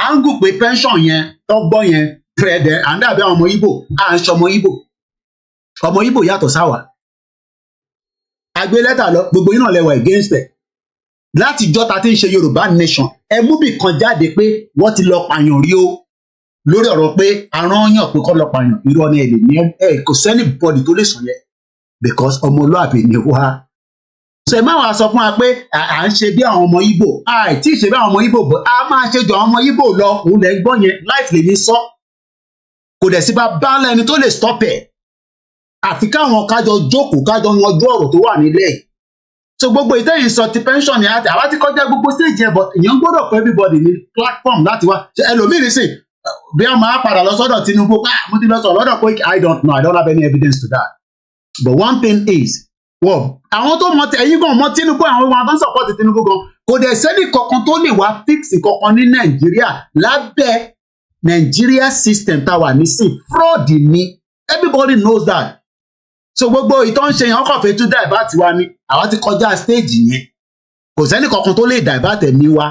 angle pé pension yẹn tó gbọ́ yẹn pẹ̀lẹ́ à ń dàbí àwọn ọmọ Ìgbò à ń ṣọmọ Ìgbò. Ọmọ Ìgbò yàtọ̀ sáwà. Àgbé lẹ́tà lọ gbogbo yín náà lẹ́wọ̀ against ẹ̀. Láti ìjọ́ ta ti ń ṣe Yorùbá nation ẹ mú bì kan jáde pé wọ́n ti lọ pààyàn rí o lórí ọ̀rọ̀ pé arányàn pé kọ́ lọ pààyàn irọ́ ni èdè ní kò sẹ́ni bọ́ọ̀dì tó lè sàn yẹn because ọmọlúàbí ni wá. Ṣé máa wá sọ fún wa pé à ń ṣe bí àwọn ọmọ Ìgbò àìtí ṣe bí àwọn ọmọ Ìgbò bọ̀ a máa ṣe jọ àwọn ọmọ Ìgbò lọ òun lẹ́ gbọ́ yẹn life lè ní sọ kò dẹ̀ sí bá bá lẹ́ni tó lè stop ẹ̀ àfi káwọn kájọ jókòó kájọ yanjú ọ̀rọ̀ tó wà nílẹ̀ yìí. So gbogbo ìtẹ́yìn sọ ti pension ni àti àwa ti kọjá gbogbo stage yẹn but èèyàn gbọ́dọ̀ pé everybody ní platform láti wá ẹlòmíì sìn bí wọ́n máa padà lọ sọ́dọ̀ Tinubu mo ti lọ sọ lọ́dọ̀ pé I don't know I don't have any evidence to that but one thing is àwọn tó mọ ẹ̀yin gan mọ Tinubu àwọn ọmọ tó ń support Tinubu gan kò dẹ̀ sẹ́ni kankan tó lè wá fix kankan ní Nàìjíríà lábẹ́ Nigeria system tá a wà ní sí fraud ni everybody knows that. So gbogbo ìtọ́ ń ṣe yẹn ọkọ̀ fẹ́ tún divert wa ni àwa ti kọjá stage yẹn kò sẹ́ni kankan tó lè divert ẹ̀mí wa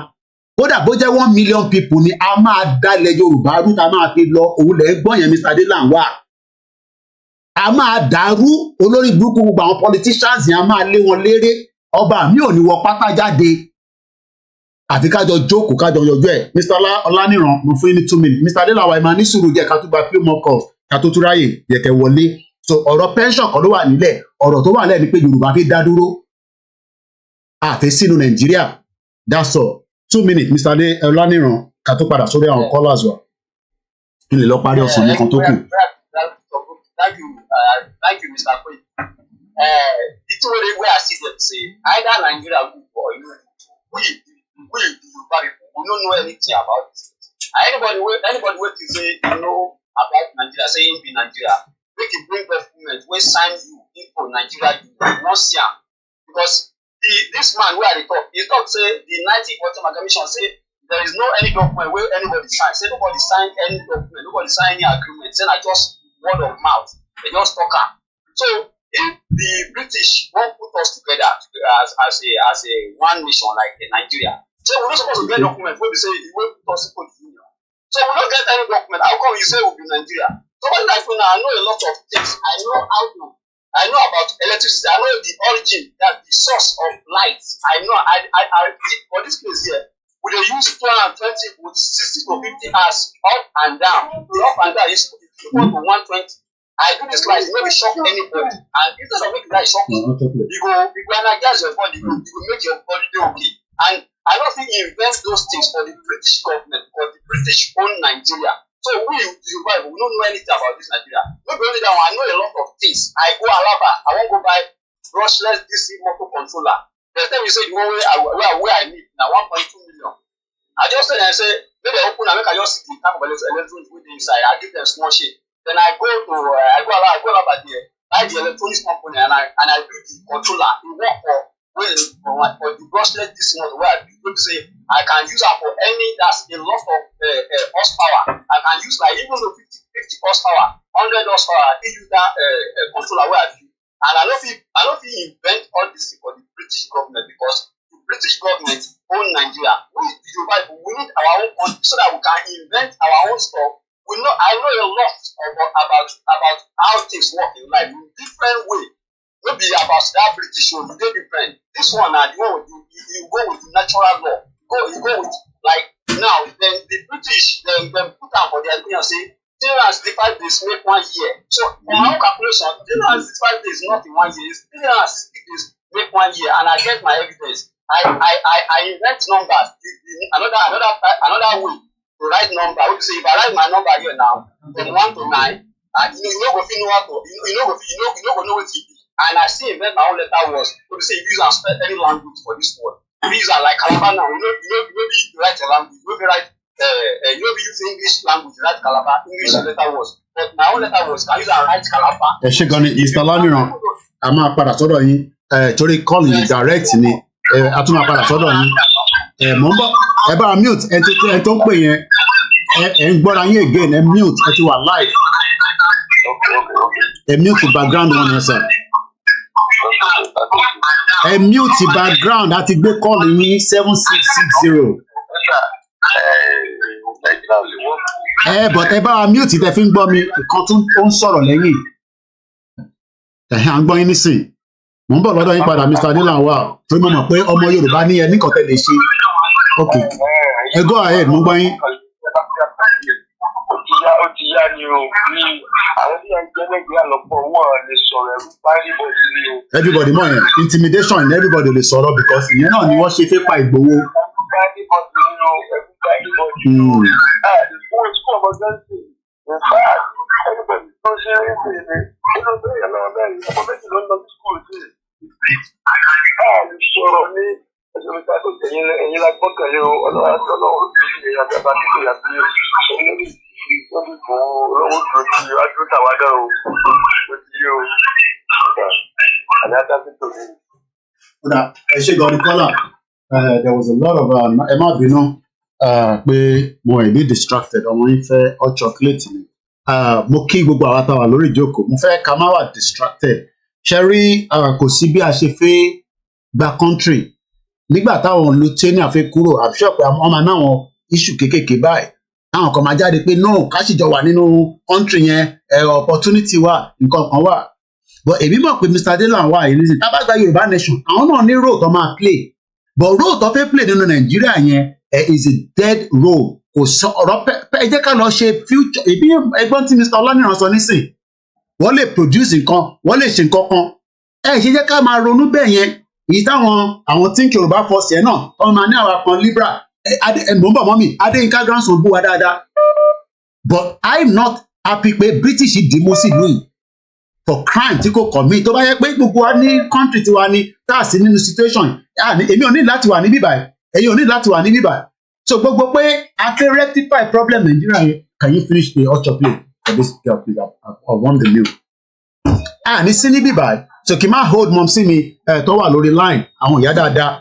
kódà bó jẹ́ 1 million people ni a máa dalẹ̀ Yorùbá rú tá a máa fi lọ òun lẹ̀ gbọ́n yẹn Mr. Adelanwa a máa dàrú olórí burúkú gbogbo àwọn politicians yẹn a máa lé wọn léré ọba mi ò ní wọ pátá jáde àfi kájọ jókòó kájọ yọjú ẹ̀. Mr. Ọláníran mo fún yín ní 2 minutes Mr. Adelanwa ẹ máa ní sùúrù jẹ́ ká tó gba few more calls ká tó tún ráyè yẹ kẹ́ wọlé. So ọ̀rọ̀ pension kan ló wà nílẹ̀ ọ̀rọ̀ tó wà nílẹ̀ ni pé Yorùbá fi dá dúró àfẹ́ sínú Nàìjíríà that's all 2 minutes Mr. Ọláníran ká tó padà sórí àwọn callers wa kí lè lọ parí ọ̀sán nìkan tó kù. Thank you Mr. Koyi. The two way I see them say either Nigeria good or you know, we the Yoruba people, we don't know anything about it. Anybody wait to say you know about Nigeria, saying be Nigeria, make it bring document wey sign you into Nigeria, you won't see am. Because this man where they talk, he talk say the 1940 Commission say there is no any document where anybody sign. Say nobody sign any document, nobody sign any agreement. Say na just word of mouth. They just talk am. So if the British won't put us together as a one nation like Nigeria, so we're not supposed to get document where they say you will put us into the union. So we don't get any document. How come you say we'll be Nigeria? So when I know a lot of things. I know about electricity. I know the origin, that the source of light. I know. I for this place here, we dey use 220 with 60 to 50 hours up and down. The up and down is equal to 120. I do this light, it no be shock anybody. And if it doesn't make the light shock you, you go energize your body. You go make your body dey okay. And I don't think he invents those things for the British government or the British own Nigeria. So we don't know anything about this Nigeria. Not only that one, I know a lot of things. I go Alaba, I won't go buy brushless DC motor controller. The time you say the one where I need now 1.2 million. I just say maybe I open and make I just see the type of electronics with inside. I give them small shit. Then I go Alaba there, buy the electronics component and I do the controller. It work for the brushless DC motor where I do say I can use it for any that's a lot of horsepower. I can use like even though 50 horsepower, 100 horsepower, I can use that controller where I do. And I don't think invent all this for the British government because the British government own Nigeria. We the Yoruba people, we need our own country so that we can invent our own stuff. I know a lot about how things work in life in different way. Not be about that British one, they different. This one now, you go with the natural law. You go with like now. Then the British then put down for their opinion say 365 days make 1 year. So for my own calculation, 365 days not in 1 year. It's 360 days make 1 year, and I get my evidence. I invent numbers. Another way to write number. What you say? If I write my number here now from 1 to 9, you know go know how to you know go know what it is. And I still invent my own letter words. What you say? If you use and spell any language for this word. These are like Calabar now. You know, you write a language. You write, you use English language. You write Calabar, English letter words. But my own letter words can use and write Calabar. Ṣé gan ni Mr. Lamiran a máa padà sọ́dọ̀ yín torí call yìí direct ni a tún máa padà sọ́dọ̀ yín mò ń bọ̀ ẹ bá mute ẹ tó ń pè yẹn ẹ ń gbọ́ra yín again ẹ mute ẹ ti wà live ẹ mute background wọn yẹn sir. Ẹ mute background àti gbé call yín 7660. But ẹ bá wa mute tẹ fi ń gbọ́ mi nǹkan tó ń sọ̀rọ̀ lẹ́yìn. À ń gbọ́ yín nísìn. Mò ń bọ̀ lọ́dọ̀ yín padà Mr. Adilanwa torí mo mọ̀ pé ọmọ Yorùbá ní ẹ nìkan tẹ̀ lè ṣe. Ok, ẹ go ahead mo gbọ́ yín. Ó ti yá ni o ní àwọn tí wọn jẹ lẹ́gbẹ̀ẹ́ àlọpọ wọn lè sọ̀rọ̀ ẹrú bá everybody ni o. Everybody mọ̀ yẹn intimidation everybody lè sọ̀rọ̀ because ìyẹn náà ni wọ́n ṣe fẹ́ pa Ìgbòho. Sọ̀rọ̀ ní ẹ̀sìn ìta tó tẹ̀yìn ẹ̀yìn la gbọ́kànlé o ọlọ́wọ́ ọlọ́wọ́ tó ti yẹ àgbàbá tó yà sí lórí fún olówó tó ti wájú tàwádà o tó ti yé o àní adájú tó ní. Ẹ ṣe gan ni kọ́là there was a lot of ẹ má bínú pé mo ẹ̀ bí distracted ọmọ yín fẹ́ hot chocolate ni mo kí gbogbo àwa táwa lórí ìjókòó mo fẹ́ ká má wà distracted ṣe rí kò sí bí a ṣe fẹ́ gba country nígbà táwọn lieutenant fẹ́ kúrò àfihàn pé ọmọ náà wọn issue kéékèèké báyìí àwọn kan máa jáde pé no ká sì jọ wà nínú country yẹn opportunity wà nǹkan kan wà but èmi mọ̀ pé Mr. Adilanwa yìí ní sìn tá bá gba Yorùbá nation àwọn náà ní role tó máa play but role tó fẹ́ play nínú Nàìjíríà yẹn is a dead role kò sọ ọ̀rọ̀ ẹ jẹ́ ká lọ ṣe future ìbí ẹgbọ́n tí Mr. Olaniran sọ nísìn wọ́n lè produce nǹkan wọ́n lè ṣe nǹkan kan ṣe jẹ́ ká máa ronú bẹ́ẹ̀ yẹn èyí táwọn think Yorùbá force yẹn náà wọ́n máa ní àwọn kan Libra mò ń bọ̀ mọ́ mi Adéyínká grandson bú wa dáadáa but I'm not happy pé British dìímú sílùú yìí for crime tí kò commit tó bá yẹ pé gbogbo wa ní country tiwa ni tá a sí nínú situation èmi ò ní láti wà ní bíbáyìí ẹ̀yin ò ní láti wà ní bíbáyìí so gbogbo pé a fẹ́ rectify problem Nigeria yẹn can you finish the hot chocolate for this girl please I want the milk ní sí ní bíbáyìí so kì í má hold mom sí mi tó wà lórí line àwọn ìyá dáadáa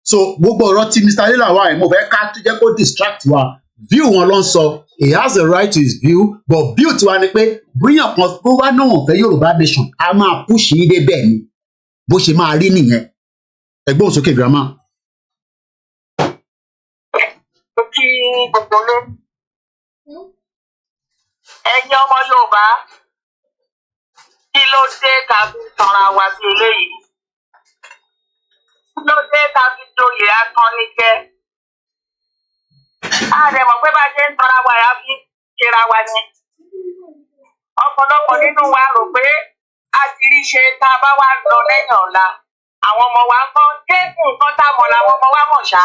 so gbogbo ọ̀rọ̀ tí Mr. Adelawa ẹ̀ mo fẹ́ ká tó jẹ́ kó distract wa view wọn ló ń sọ he has the right to his view but view tiwa ni pé bóyá kan tó wá náà wọ́n fẹ́ Yorùbá nation a máa push yín dé bẹ́ẹ̀ ni bó ṣe máa rí nìyẹn ẹgbẹ́ òsókè girama. kí gbogbo lé ẹ̀yin ọmọ Yorùbá kí ló dé tàbí tanra wa bí eléyìí kí ló dé tàbí joyè atọ́nijẹ́ ààrẹ mọ̀ pé bá ṣe ń tanra wa yà fi ṣera wa ni ọ̀pọ̀lọpọ̀ nínú wa rò pé a ti rí ṣe tá a bá wá lọ lẹ́yìn ọ̀la àwọn ọmọ wa ń kọ́ dé nǹkan tá a mọ̀ làwọn ọmọ wa mọ̀ ṣá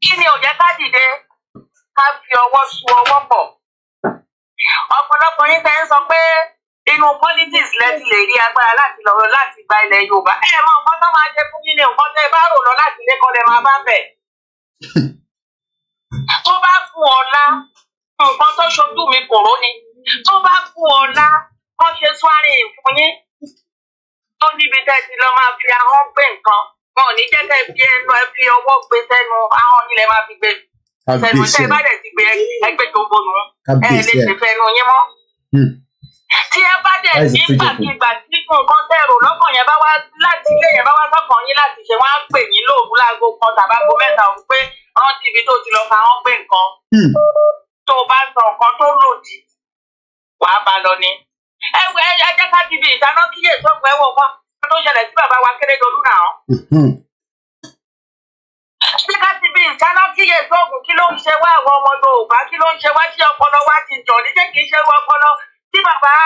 kí ni ò jẹ́ ká dìde ká fi ọwọ́ su ọwọ́ pọ̀ ọ̀pọ̀lọpọ̀ yín fẹ́ ń sọ pé inú politics lẹ́tí lè rí agbára láti lọ́rọ̀ láti gba ilẹ̀ Yorùbá mọ nǹkan tó máa ṣe fún yín ní nǹkan tẹ́ ẹ bá rò lọ láti lé kọ́lẹ̀ máa bá bẹ̀ tó bá fún ọ̀la nǹkan tó ṣojú mi kòró ni tó bá fún ọ̀la kọ́ ṣe swearing fún yín tó níbi tẹ́ ti lọ máa fi ahọ́n gbé nǹkan wọn ò ní jẹ́ kẹ́ fi ẹnu ẹ fi ọwọ́ gbé sẹ́nu ahọ́n yín lẹ máa fi gbé sẹ́nu tẹ́ ẹ bá dẹ̀ ti gbé ẹgbẹ́ tó gbónú ẹ lè ṣe fẹ́nu yín mọ́. tí ẹ bá dẹ̀ nígbàkigbà tí nǹkan tẹ́ rò lọ́kàn yẹn bá wá láti ilé yẹn bá wá sọ́kàn yín láti ṣe wọ́n á pè yín lóòrùn láago kan tàbágo mẹ́ta òun pé rántí ibi tó ti lọ fa ahọ́n gbé nǹkan tó bá sọ nǹkan tó lòdì wàá bá lọ ni. ẹ jẹ́ ká ti fi ìdáná kíyè sọ́gbọ̀n ẹ̀wọ̀n kan tó ṣẹlẹ̀ sí bàbá wa Kérédolú náà. ṣé ká ti fi ìdáná kíyè sọ́gbọ̀n kí ló ń ṣe wá àwọn ọmọ Yorùbá kí ló ń ṣe wá tí ọpọlọ wa ti jọ ní ṣé kìí ṣe wọ ọpọlọ tí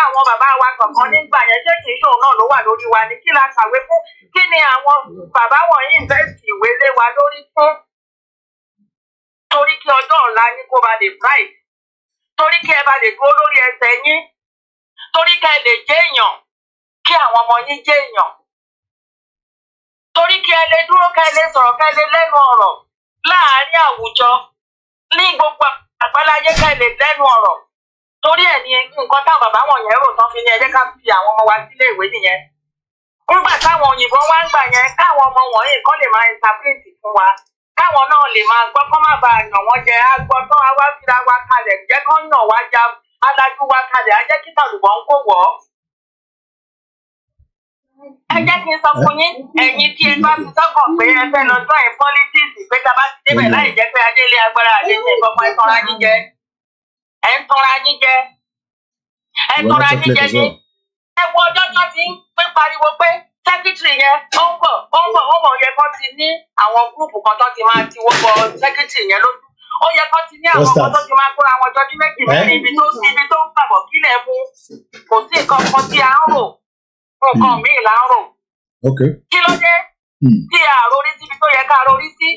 àwọn bàbá wa kọ̀ọ̀kan nígbà yẹn ṣé kìí ṣòun náà ló wà lórí wa ni kí la kàwé fún kí ni àwọn bàbá wọ̀nyí invest ìwé lé wa lórí fún torí kí ọjọ́ ọ̀la yín kó ba lè bright torí kí ẹ ba lè dúró lórí ẹsẹ̀ yín torí kí ẹ lè jẹ́ èèyàn kí àwọn ọmọ yín jẹ́ èèyàn torí kí ẹ lè dúró kí ẹ lè sọ̀rọ̀ kí ẹ lè lẹ́nu ọ̀rọ̀ láàárín àwùjọ ní gbogbo àgbáláyé kí ẹ lè lẹ́nu ọ̀rọ̀ torí ẹ̀ ní nǹkan táwọn bàbá wọ̀nyẹn rò tán fi ní ẹ jẹ́ ká fi àwọn ọmọ wa sílé ìwé nìyẹn nígbà táwọn òyìnbó wá ń gbà yẹn káwọn ọmọ wọ̀nyí kán lè máa interpret fún wa káwọn náà lè máa gbọ́ kán má bàa yàn wọ́n jẹ àgbọ̀ tán á wá fira wa kalẹ̀ jẹ́ kán yàn wá já alájú wa kalẹ̀ á jẹ́ kí tàlùbọ̀ ń kó wọ̀ ọ́. ẹ jẹ́ kí n sọ fún yín ẹ̀yin tí ẹ bá fi sọ́kàn pé ẹ fẹ́ lọ join politics pé tá a bá ti débẹ̀ láì jẹ́ pé adélé agbára àdéhùn ìfọ̀mọ́ ẹ tanra yín jẹ ẹ ń tanra yín jẹ ẹ tanra yín jẹ ní. ẹ wo ọjọ́ tó ti ń pé pariwo pé sẹ́kítírì yẹn ó ń bọ̀ yẹ kán ti ní àwọn gúrùpù kan tó ti máa ti wọ́pọ̀ sẹ́kítírì yẹn lójú ó yẹ kán ti ní àwọn kan tó ti máa kóra àwọn jọjú méjì mẹ́rin ibi tó ń gbàgbọ́ kílẹ̀ mú kò sí nǹkan kan tí a ń rò nǹkan míì là ń rò kí ló dé tí a rorí síbi tó yẹ ká rorí sí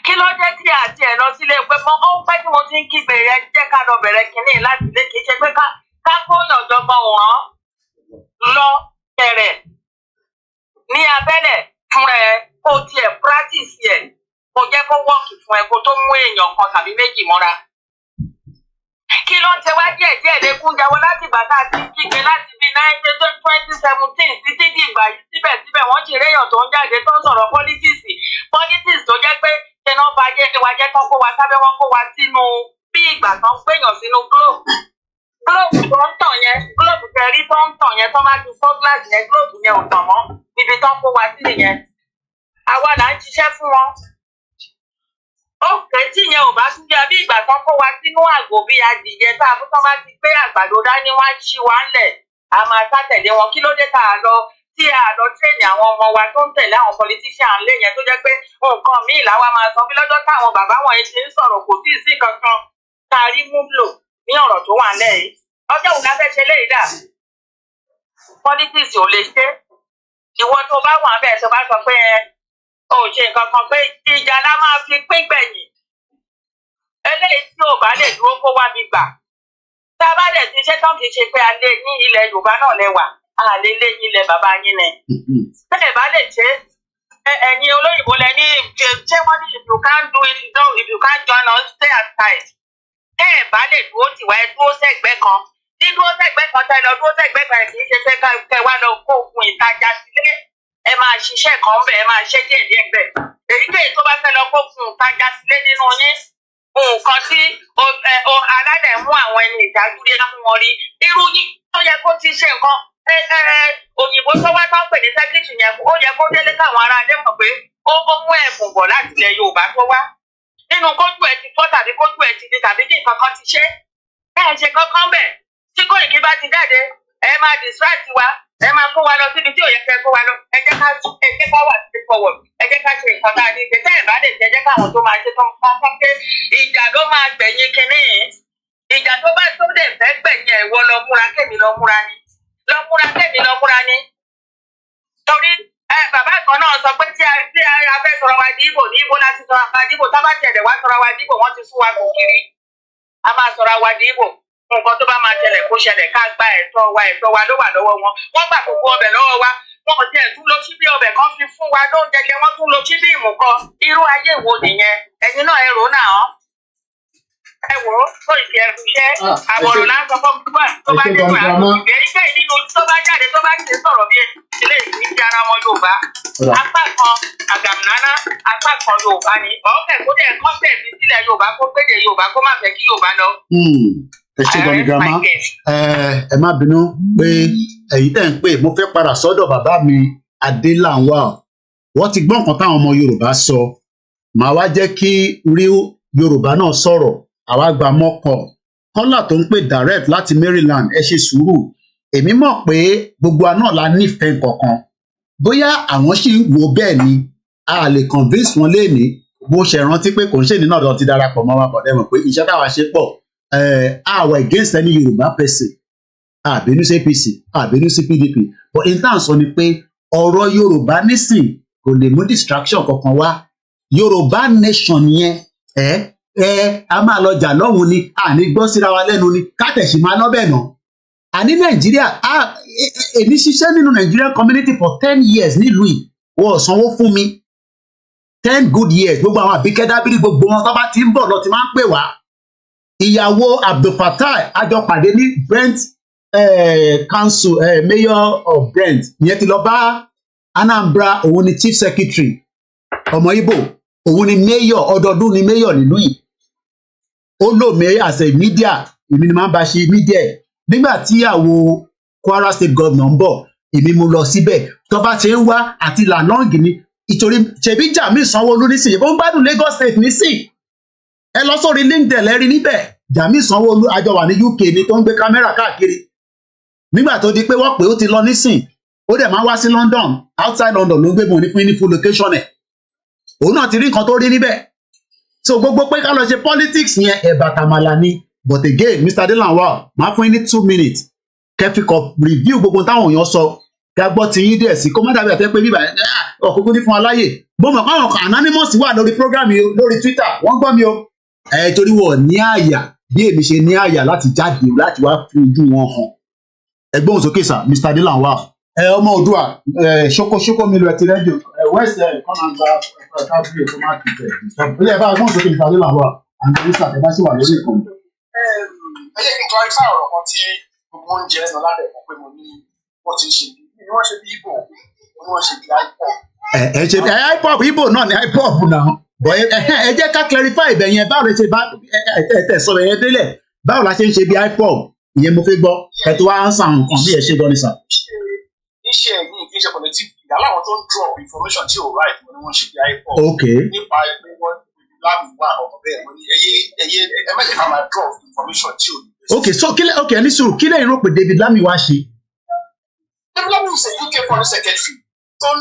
kí ló dé tí a tiẹ̀ lọ sílé pé ó pẹ́ tí mo ti ń kígbe yẹn jẹ́ ká lọ bẹ̀rẹ̀ kínní láti lé kì í ṣe pé ká kóyàn jọgbọ́n wọ́n lọ bẹ̀rẹ̀ ní abẹ́lẹ̀ fún ẹ kó tiẹ̀ practice ẹ̀ kó jẹ́ kó wọ́ọ̀kì fún ẹ kó tó mú èèyàn kan tàbí méjì mọ́ra. kí ló ń ṣe wá díẹ̀ lẹ́kún jáwọ́ láti ìgbà tá a ti kígbe láti bí 2017 títí di ìgbà yìí síbẹ̀síbẹ̀ wọ́n ṣe réyàn tó ń jáde tó ń sọ̀rọ̀ politics tó jẹ́ pé ṣẹ̀nà bá jẹ́ ìwà jẹ́ tán kó wa sábẹ́ wọn kó wa sínú bí ìgbà tán gbèyàn sínú globe tó ń tàn yẹn globe tẹ̀rí tó ń tàn yẹn tó máa ju fọ́gíláàsì yẹn globe yẹn ò tàn mọ́ níbi tán kó wa sí nìyẹn àwa là ń ṣiṣẹ́ fún wọn. ó pé tí yẹn ò bá tún jẹ́ bí ìgbà tán kó wa sínú àgò bí adìyẹ tá a fún tán bá ti gbé àgbàdo dání wá ń ṣí wa ńlẹ̀ a máa sátẹ̀lé wọn kí ló dé tá a lọ tí a lọ tẹ̀lé àwọn ọmọ wa tó ń tẹ̀lé àwọn politician lé yẹn tó jẹ́ pé nǹkan míì làwa máa sọ bí lọ́jọ́ táwọn bàbá wọn ṣe ń sọ̀rọ̀ kò tíì sí kankan tá a rí múlò ní ọ̀rọ̀ tó wà lẹ́yìn ọjọ́ òun láfẹ́ ṣe léyìí dà politics ò lè ṣe ìwọ tó bá wà bẹ́ẹ̀ tó bá sọ pé ò ṣe nǹkan kan pé ìjà la máa fi pín gbẹ̀yìn eléyìí tí ò bá lè dúró kó wá bí gbà tá a bá dẹ̀ ti ṣe tán kì í ṣe pé a lé ní ilẹ̀ Yorùbá náà lẹ́wà a lè lé ní ilẹ̀ bàbá yín ni. bẹ́ẹ̀ bá lè ṣe ẹ̀yin olóyìnbó lẹ ní ṣé wọ́n ní if you can't do it if you can't join us stay aside. bẹ́ẹ̀ bá lè dúró tìwá ẹ dúró sẹ́gbẹ́ kan dídúró sẹ́gbẹ́ kan tẹ́ lọ dúró sẹ́gbẹ́ kan kì í ṣe pé kẹ́ wá lọ kó oògùn ìtajà sílé ẹ máa ṣiṣẹ́ kan bẹ́ẹ̀ ẹ máa ṣe díẹ̀ bẹ́ẹ̀ èyíkéyìí tó bá fẹ́ lọ kó oògùn ìtajà sílé nínú yín nǹkan tí aládẹ̀ mú àwọn ẹni ìdájú dé láwọn wọn rí irú yìí tó yẹ kó ti ṣe nǹkan òyìnbó tó wá tó ń pè ní sẹ́kítì yẹn ó yẹ kó délé káwọn ará adé mọ̀ pé ó mú ẹ̀bùn bọ̀ láti ilẹ̀ Yorùbá tó wá nínú kójú ẹ̀ ti fọ́ tàbí kójú ẹ̀ ti di tàbí kí nǹkan kan ti ṣe ṣe kankan bẹ̀ tí Koiki bá ti jáde ẹ máa distract wa ẹ máa kó wa lọ síbi tí ò yẹ kẹ́ kó wa lọ ẹ jẹ́ ká wà sí forward ẹ jẹ́ ká ṣe nǹkan tá a ní ṣe tẹ́ ẹ̀ bá lè ṣe ẹ jẹ́ káwọn tó máa ṣe tó máa fọ́n pé ìjà ló máa gbẹ̀yìn kinní ìjà tó bá tó dẹ̀ fẹ́ gbẹ̀yìn ẹ̀wọ́ lọ múra kémi lọ múra ni torí bàbá kan náà sọ pé tí a fẹ́ sọ̀rọ̀ wa di Ìgbò ní Ìgbò láti sọ̀rọ̀ wa di Ìgbò tá bá tẹ̀lé wa sọ̀rọ̀ wa di Ìgbò wọ́n ti sún wa kò kiri a máa sọ̀rọ̀ wa di Ìgbò nǹkan tó bá máa ṣẹlẹ̀ kó ṣẹlẹ̀ ká gba ẹ̀tọ́ wa ló wà lọ́wọ́ wọn wọ́n gbà gbogbo ọbẹ̀ lọ́wọ́ wa wọn ò tiẹ̀ tún lo síbí ọbẹ̀ kan fi fún wa lóúnjẹ jẹ wọ́n tún lo síbí ìmùkọ irú ayé wo nìyẹn ẹ̀yin náà ẹ rò náà ẹ wò ó tó ìfẹ́ ẹ̀rù iṣẹ́ àwọ̀rò láǹsọ fún gbígbà tó bá nínú àgbègbè iṣẹ́ ìdílé tó bá jáde tó bá ti sọ̀rọ̀ bí ilé ìdí ara ọmọ Yorùbá apá kan àgàmùnánà apá kan Yorùbá ni ọ̀kẹ́ kó dẹ̀ kọ́ńtẹ̀ fi sílẹ̀ Yorùbá kó gbéde Yorùbá kó má fẹ́ kí Yorùbá lọ. ẹ ṣe gan ni grandma ẹ má bínú pé ẹ̀yin tẹ́ ń pè mo fẹ́ padà sọ́dọ̀ bàbá mi Adéláwà wọ́n ti gbọ́ nǹkan táwọn ọmọ Yorùbá sọ màá wá jẹ́ kí rí Yorùbá náà sọ̀rọ̀ àwa gba mọ́kọ̀ kọ́là tó ń pè direct láti Maryland ẹ ṣe sùúrù èmi mọ̀ pé gbogbo àná la nífẹ̀ẹ́ kankan bóyá àwọn sì ń wo bẹ́ẹ̀ ni a lè convince wọn léèní bó ṣe rántí pé kò ń ṣe nínú ọ̀dọ̀ ti darapọ̀ mọ́ wa bọ̀ dẹ́mọ̀ pé iṣẹ́ táwa ṣe pọ̀ àwa against any Yorùbá person àbínú sí APC àbínú sí PDP but in terms sọ ni pé ọ̀rọ̀ Yorùbá nísìn kò lè mú distraction kankan wá Yorùbá nation yẹn a máa lọ jà lọ́hùn ni àní gbọ́ síra wa lẹ́nu ni kátẹ̀sí máa lọ́bẹ̀ náà àní Nàìjíríà èmi ṣiṣẹ́ nínú Nigerian community for 10 years nílùú yìí wọ́n sanwó fún mi 10 good years gbogbo àwọn Àbíkẹ́ Dábírí gbogbo wọn tó bá ti ń bọ̀ lọ ti máa ń pè wá ìyàwó Abdulfatai àjọpàdé ní Brent council mayor of Brent ìyẹn ti lọ bá Anambra òun ni chief secretary ọmọ Ìgbò òun ni mayor ọdọọdún ni mayor nínú yìí ó lò mí as a media èmi ni máa ń bá ṣe media nígbà tí àwo Kwara state governor ń bọ̀ èmi mo lọ síbẹ̀ tó bá ṣe ń wá àti lalong ni ìtorí ṣèbí Jamiu Sanwó-Olú nísìnyí ó ń gbádùn Lagos state nísìnyí ẹ lọ sórí LinkedIn lẹ́rí níbẹ̀ Jamiu Sanwó-Olú àjọ wà ní UK ni tó ń gbé kámẹ́rà káàkiri nígbà tó di pé wọ́n pè ó ti lọ nísìn ó dẹ̀ máa wá sí London outside London ló ń gbé bọ̀ ní pín ní full location ẹ̀ òun náà ti rí nǹkan tó rí níbẹ̀ so gbogbo pé ká lọ ṣe politics yẹn ẹ̀bà tàmàlà ni but again Mr. Adelanwa máa fún yín ní 2 minutes kẹfìkọ review gbogbo táwọn èèyàn sọ kí a gbọ́ ti yín díẹ̀ sí kó má dàbí àtẹ́ pé bíbá ọ̀kúnkún ní fún aláyè mo mọ̀ káwọn anonymous wà lórí program yìí lórí Twitter wọ́n gbọ́ mi o torí wọ́n ní àyà bí èmi ṣe ní àyà láti jáde láti wá fi ojú wọn hàn ẹgbọ́n sókè sà Mr. Adelanwa ọmọ Oòduà ṣókóṣókó mi lọ ti rẹ́díò west kọ́nàgbà kábíyè tó máa kìtẹ̀ ilé ẹ̀fà ẹgbọ́n sókè Mr. Adelanwa àti Mr. tẹ́bá sì wà lórí ìkànnì. ẹ jẹ́ kí n clarify ọ̀rọ̀ kan tí gbogbo oúnjẹ ẹ̀sán lábẹ́ ẹ̀kọ́ pé mo ní wọ́n ti ṣe bí wọ́n ṣe bí Ìgbò ni wọ́n ṣe bí IPOB. ẹ ṣe IPOB Ìgbò náà ni IPOB náà bọ̀ ẹ jẹ́ ká clarify ibẹ̀ yẹn báwo lè ṣe bá ẹ sọ̀rọ̀ yẹn délẹ̀ báwo la ṣe ń ṣe bí IPOB ìyẹn mo fẹ́ gbọ́ ẹ tó wá ń sàn nǹkan bí ẹ ṣe gbọ́ ní sàn. iṣẹ́ yìí kì í ṣe politic ìyá láwọn tó ń drop information tí ò right ni wọ́n ṣe bí IPOB. nípa ẹgbẹ́ wọn láàbù wà ọ̀rọ̀ bẹ́ẹ̀ wọ́n ní ẹyẹ ẹ mẹ́jẹ̀ ká máa drop information tí ò ní. so kílẹ̀ ẹni sùúrù kílẹ̀ ìró pé David Lammy wá ṣe. David Lammy is a UK foreign secretary tó ń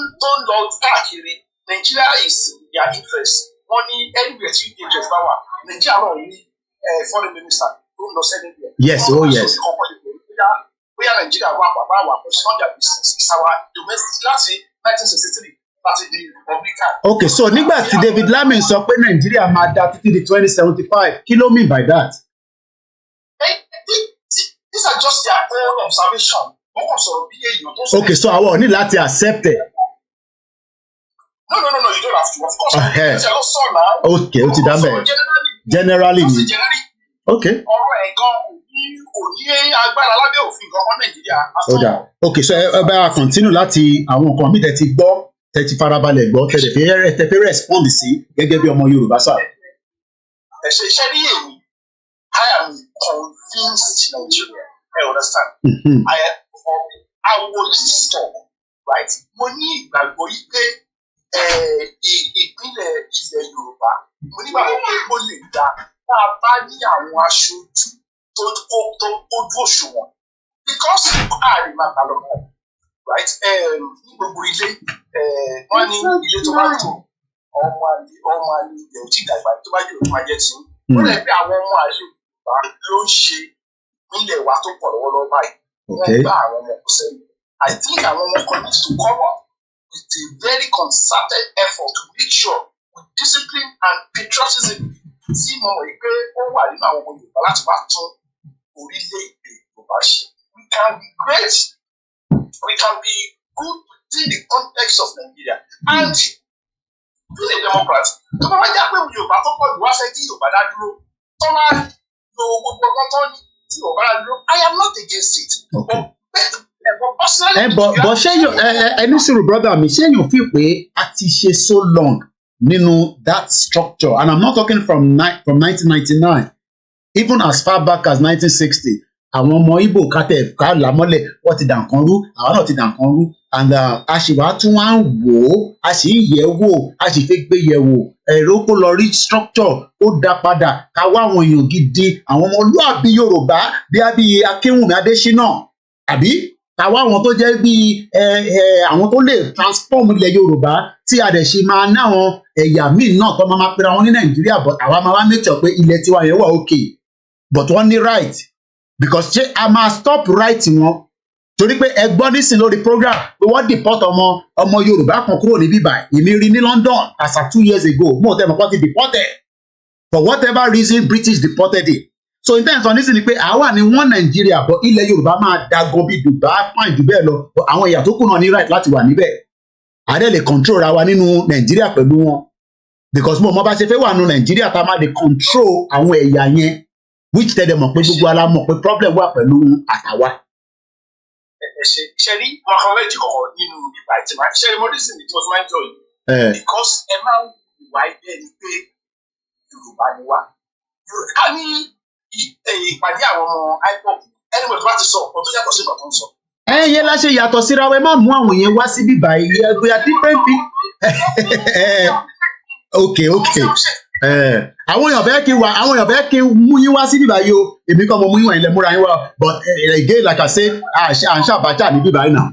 lọ káàkiri Nigeria is their interest wọ́n ní anywhere tí UK interest bá wà Nigeria náà ní foreign minister tó ń lọ sẹ́nìwẹ̀. yes oh yes. bóyá Nigeria wà bàbá wà kò sí not their business it's our domestic láti 1963 láti di Republican. okay so nígbà tí David Lammy sọ pé Nigeria máa dá títí di 2075 kí ló mean by that? these are just their own observation. Okay, so our need láti accept it. No, you don't have to. Of course, okay, ó ti dá bẹ́ẹ̀. Generally ni. Okay. Okay, so ẹ bá continue láti àwọn nǹkan mi tẹ́ ti gbọ́, tẹ́ ti farabalẹ̀ gbọ́, tẹ́ fi respond sí gẹ́gẹ́ bí ọmọ Yorùbá sá. I am convinced Nigeria. I understand. I will stop, right? Mo ní ìgbàgbọ́ yìí pé ìpínlẹ̀ ilẹ̀ Yorùbá, mo ní ìgbàgbọ́ pé ó lè dá tá a bá ní àwọn aṣojú tó ojú òṣùwọ̀n. Because a lè máa gbà lọ́wọ́, right? Ní gbogbo ilé, wọ́n ní ilé tó bá tó ọmọ àlè ilẹ̀ ò tí ì dàgbà tó bá jẹ́ òkú ajẹ́ tí. Wọ́n lè pe àwọn ọmọ àlè Yorùbá ló ń ṣe nílẹ̀ wa tó pọ̀ lọ́wọ́lọ́wọ́ báyìí. I think àwọn ọmọ kan need to come up with a very concerted effort to make sure with discipline and patriotism tí mo mọ̀ pé ó wà nínú àwọn ọmọ Yorùbá láti máa tún orílẹ̀-èdè Yorùbá ṣe. We can be great, we can be good within the context of Nigeria and being a Democrat. Tó bá wá jẹ́ pé Yorùbá tó pọ̀ jù wá fẹ́ kí Yorùbá dá dúró tó bá lo gbogbo ọgbọ́n tó ní. I am not against it. But ṣé ẹni sùúrù brother mi ṣé yóò fi pé a ti ṣe so long nínú that structure and I'm not talking from 1999 even as far back as 1960 àwọn ọmọ Igbo kátẹ ká làmọ́lẹ̀ wọ́n ti dànkan rú àwọn náà ti dànkan rú and a sì wá tún wá ń wò ó a sì ń yẹ̀ wò a sì fẹ́ gbé yẹ̀ wò ẹ̀rọ kó lọ rí structure ó dá padà ká wá àwọn èèyàn gidi àwọn ọmọlúàbí Yorùbá bí Akínwùmí Adésínà àbí ká wá àwọn tó jẹ́ bí àwọn tó lè transform ilẹ̀ Yorùbá tí a dẹ̀ ṣe máa ní àwọn ẹ̀yà míì náà tó máa pera wọn ní Nàìjíríà but àwa máa wá make sure pé ilẹ̀ tiwa yẹn wà okay but wọ́n ní right because ṣé a máa stop right wọn torí pé ẹ gbọ́ nísìn lórí program pé wọ́n deport ọmọ Yorùbá kan kúrò ní bíbá èmi rí ní London as of 2 years ago mo tẹ́ mọ̀ pé wọ́n ti deported for whatever reason British deported it so in terms of nísìn ni pé àwa ni wọ́n Nàìjíríà but ilẹ̀ Yorùbá máa dagan bí Dubai fine jù bẹ́ẹ̀ lọ but àwọn ẹ̀yà tó kù náà ní right láti wà níbẹ̀ àdé lè control ra wa nínú Nàìjíríà pẹ̀lú wọn because mo mọ bá ṣe fẹ́ wà nínú Nàìjíríà tá a máa lè control àwọn ẹ̀yà yẹn which tell them mọ̀ pé gbogbo ala mọ̀ pé problem wà pẹ̀lú àtàwa. ṣe rí mọ̀kànlẹ́jì kọ̀ọ̀kan nínú ìgbà tí máa ṣe mọ́dísìn tí wọ́n fi máa ń jọ yìí. Because ẹ máa ń wà ẹgbẹ́ ni pé Yorùbá ni wá. Ká ní ìpàdé àwọn ọmọ IPOB ẹni wọ́n ti bá ti sọ ọ̀pọ̀ tó yàtọ̀ sí ìgbà tó ń sọ. Yẹn láṣẹ yàtọ̀ síra wa ẹ má mú àwọn yẹn wá síbí báyìí we are different people. Okay. Àwọn èèyàn fẹ́ kí mú yín wá sí bíbá yìí o èmi kọ́ mo mú yín wá ilẹ̀ múra yín wá but again like I say à ń ṣàbájá ní bíbá yìí náà.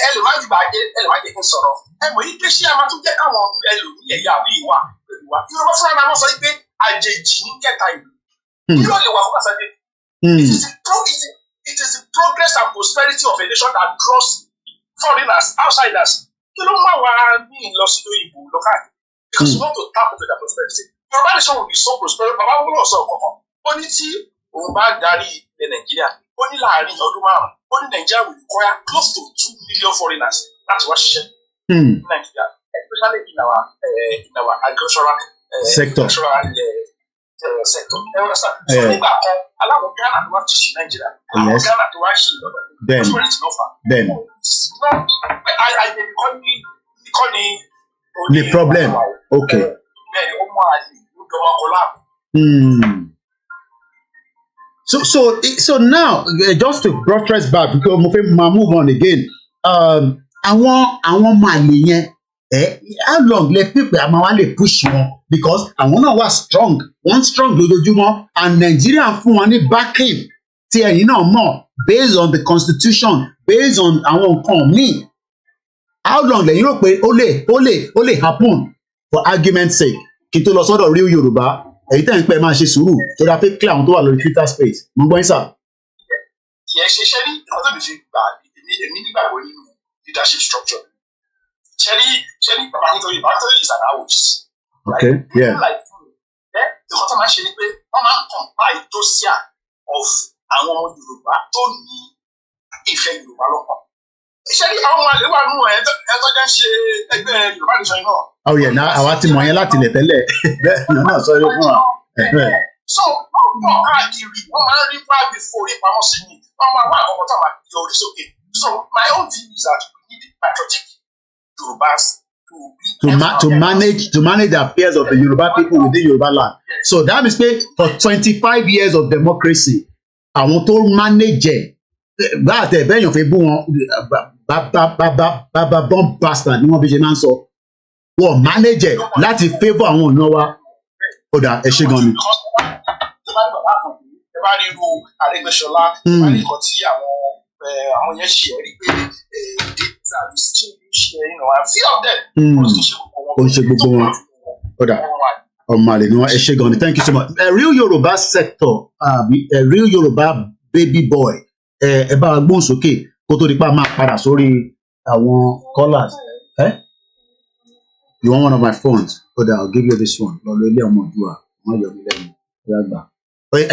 Ẹlòmíì bàjẹ́ ẹlòmíì kì í sọ̀rọ̀ ẹ̀mọ̀ yìí pé ṣé a máa tún jẹ́ káwọn ẹlòmíì ẹ̀yà àbí ìwà pẹ̀lú wa Yorùbá fúnra wọn sọ pé àjèjì ń kẹta ìlú yóò lè wà fún àṣàjẹ. It is the progress and prosperity of a nation that draws foreigners, outsiders. Kí ló máa wá ní ìlọsílò ìbò lọ́kàdì? Because you want to tap into their prosperity. Yorùbá nation will be so prosperous. Bàbá wọn lọ sọ ọ̀kọ̀ọ̀kan. Ó ní tí òun bá darí ilẹ̀ Nàìjíríà, ó ní láàárín ọdún márùn-ún, ó ní Nàìjíríà will require close to 2 million foreigners láti wá ṣiṣẹ́ ní Nàìjíríà, especially in our agricultural sector. Sector. Ẹ wọ́n sá. So nígbà kan, aláwọ̀ Ghana tó wá ti ṣe Nàìjíríà, àwọn Ghana tó wá ṣe ìlọ́dọ̀. Bẹ́ẹ̀ni. The problem. Okay. So now just to buttress back because mo fẹ́ máa move on again. Àwọn ọmọ àlè yẹn how long lẹ fi pé a máa wá lè push wọn because àwọn náà wà strong wọ́n strong lójoojúmọ́ and Nigeria fún wọn ní backing tí ẹ̀yin náà mọ̀ based on the constitution based on àwọn nǹkan míì. How long lẹ́yìn rò pé ó lè happen for argument's sake kí n tó lọ sọ́dọ̀ real Yorùbá èyí tẹ̀ ń pẹ́ máa ṣe sùúrù tó dáa pé clear àwọn tó wà lórí Twitter space mo gbọ́ yín sà. Ìyẹn ṣe rí ìkọ́tọ̀ mi fi gbà èmi nígbàgbọ́ nínú leadership structure. Ṣe rí bàbá Akintoye is an ouch. Okay, yeah. Ìkọ́tọ̀ máa ń ṣe ni pé wọ́n máa ń compile dossier of àwọn ọmọ Yorùbá tó ní ìfẹ́ Yorùbá lọ́kàn. Ṣé àwọn àlè wà nù ẹ̀ tó jẹ́ ń ṣe ẹgbẹ́ Yorùbá nìṣọ́ iná? Oh yeah, náà àwa ti mọ̀ yẹn láti lẹ̀ tẹ́lẹ̀ bẹ́ẹ̀ náà sọ yóò fún wa. So wọ́n pọ̀ káàkiri wọ́n máa ń rí private forí pamọ́ sí ni wọ́n máa wá àkọ́kọ́ tó máa yọ orí sókè. So my own view is that we need patriotic Yorùbás to manage the affairs of the Yoruba people within Yoruba land. So that means pé for 25 years of democracy, àwọn tó manage bá àtẹ bẹ́ẹ̀ yàn fẹ́ bú wọn bàbá bomb bastard ni wọ́n fi ṣe máa ń sọ wọ́n manage láti favour àwọn ọ̀nà wa. Ó dà ẹ ṣe gan ni. Ẹ bá rí irú Arẹ́gbẹ́ṣọlá, ẹ bá rí nǹkan tí àwọn yẹn ṣe rí pé data ṣe few of them. Ó ń ṣe gbogbo wọn. Ó dà ọmọ àlè ni wọn ẹ ṣe gan ni. Thank you so much. A real Yoruba sector, a real Yoruba baby boy. Ẹ bá gbóhùn sókè kó tó di pa máa padà sórí àwọn callers. You want one of my phones? Hold on, I'll give you this one. Lọ́lọ́ ilé ọmọ ìdúrà, wọ́n yọ mí lẹ́nu.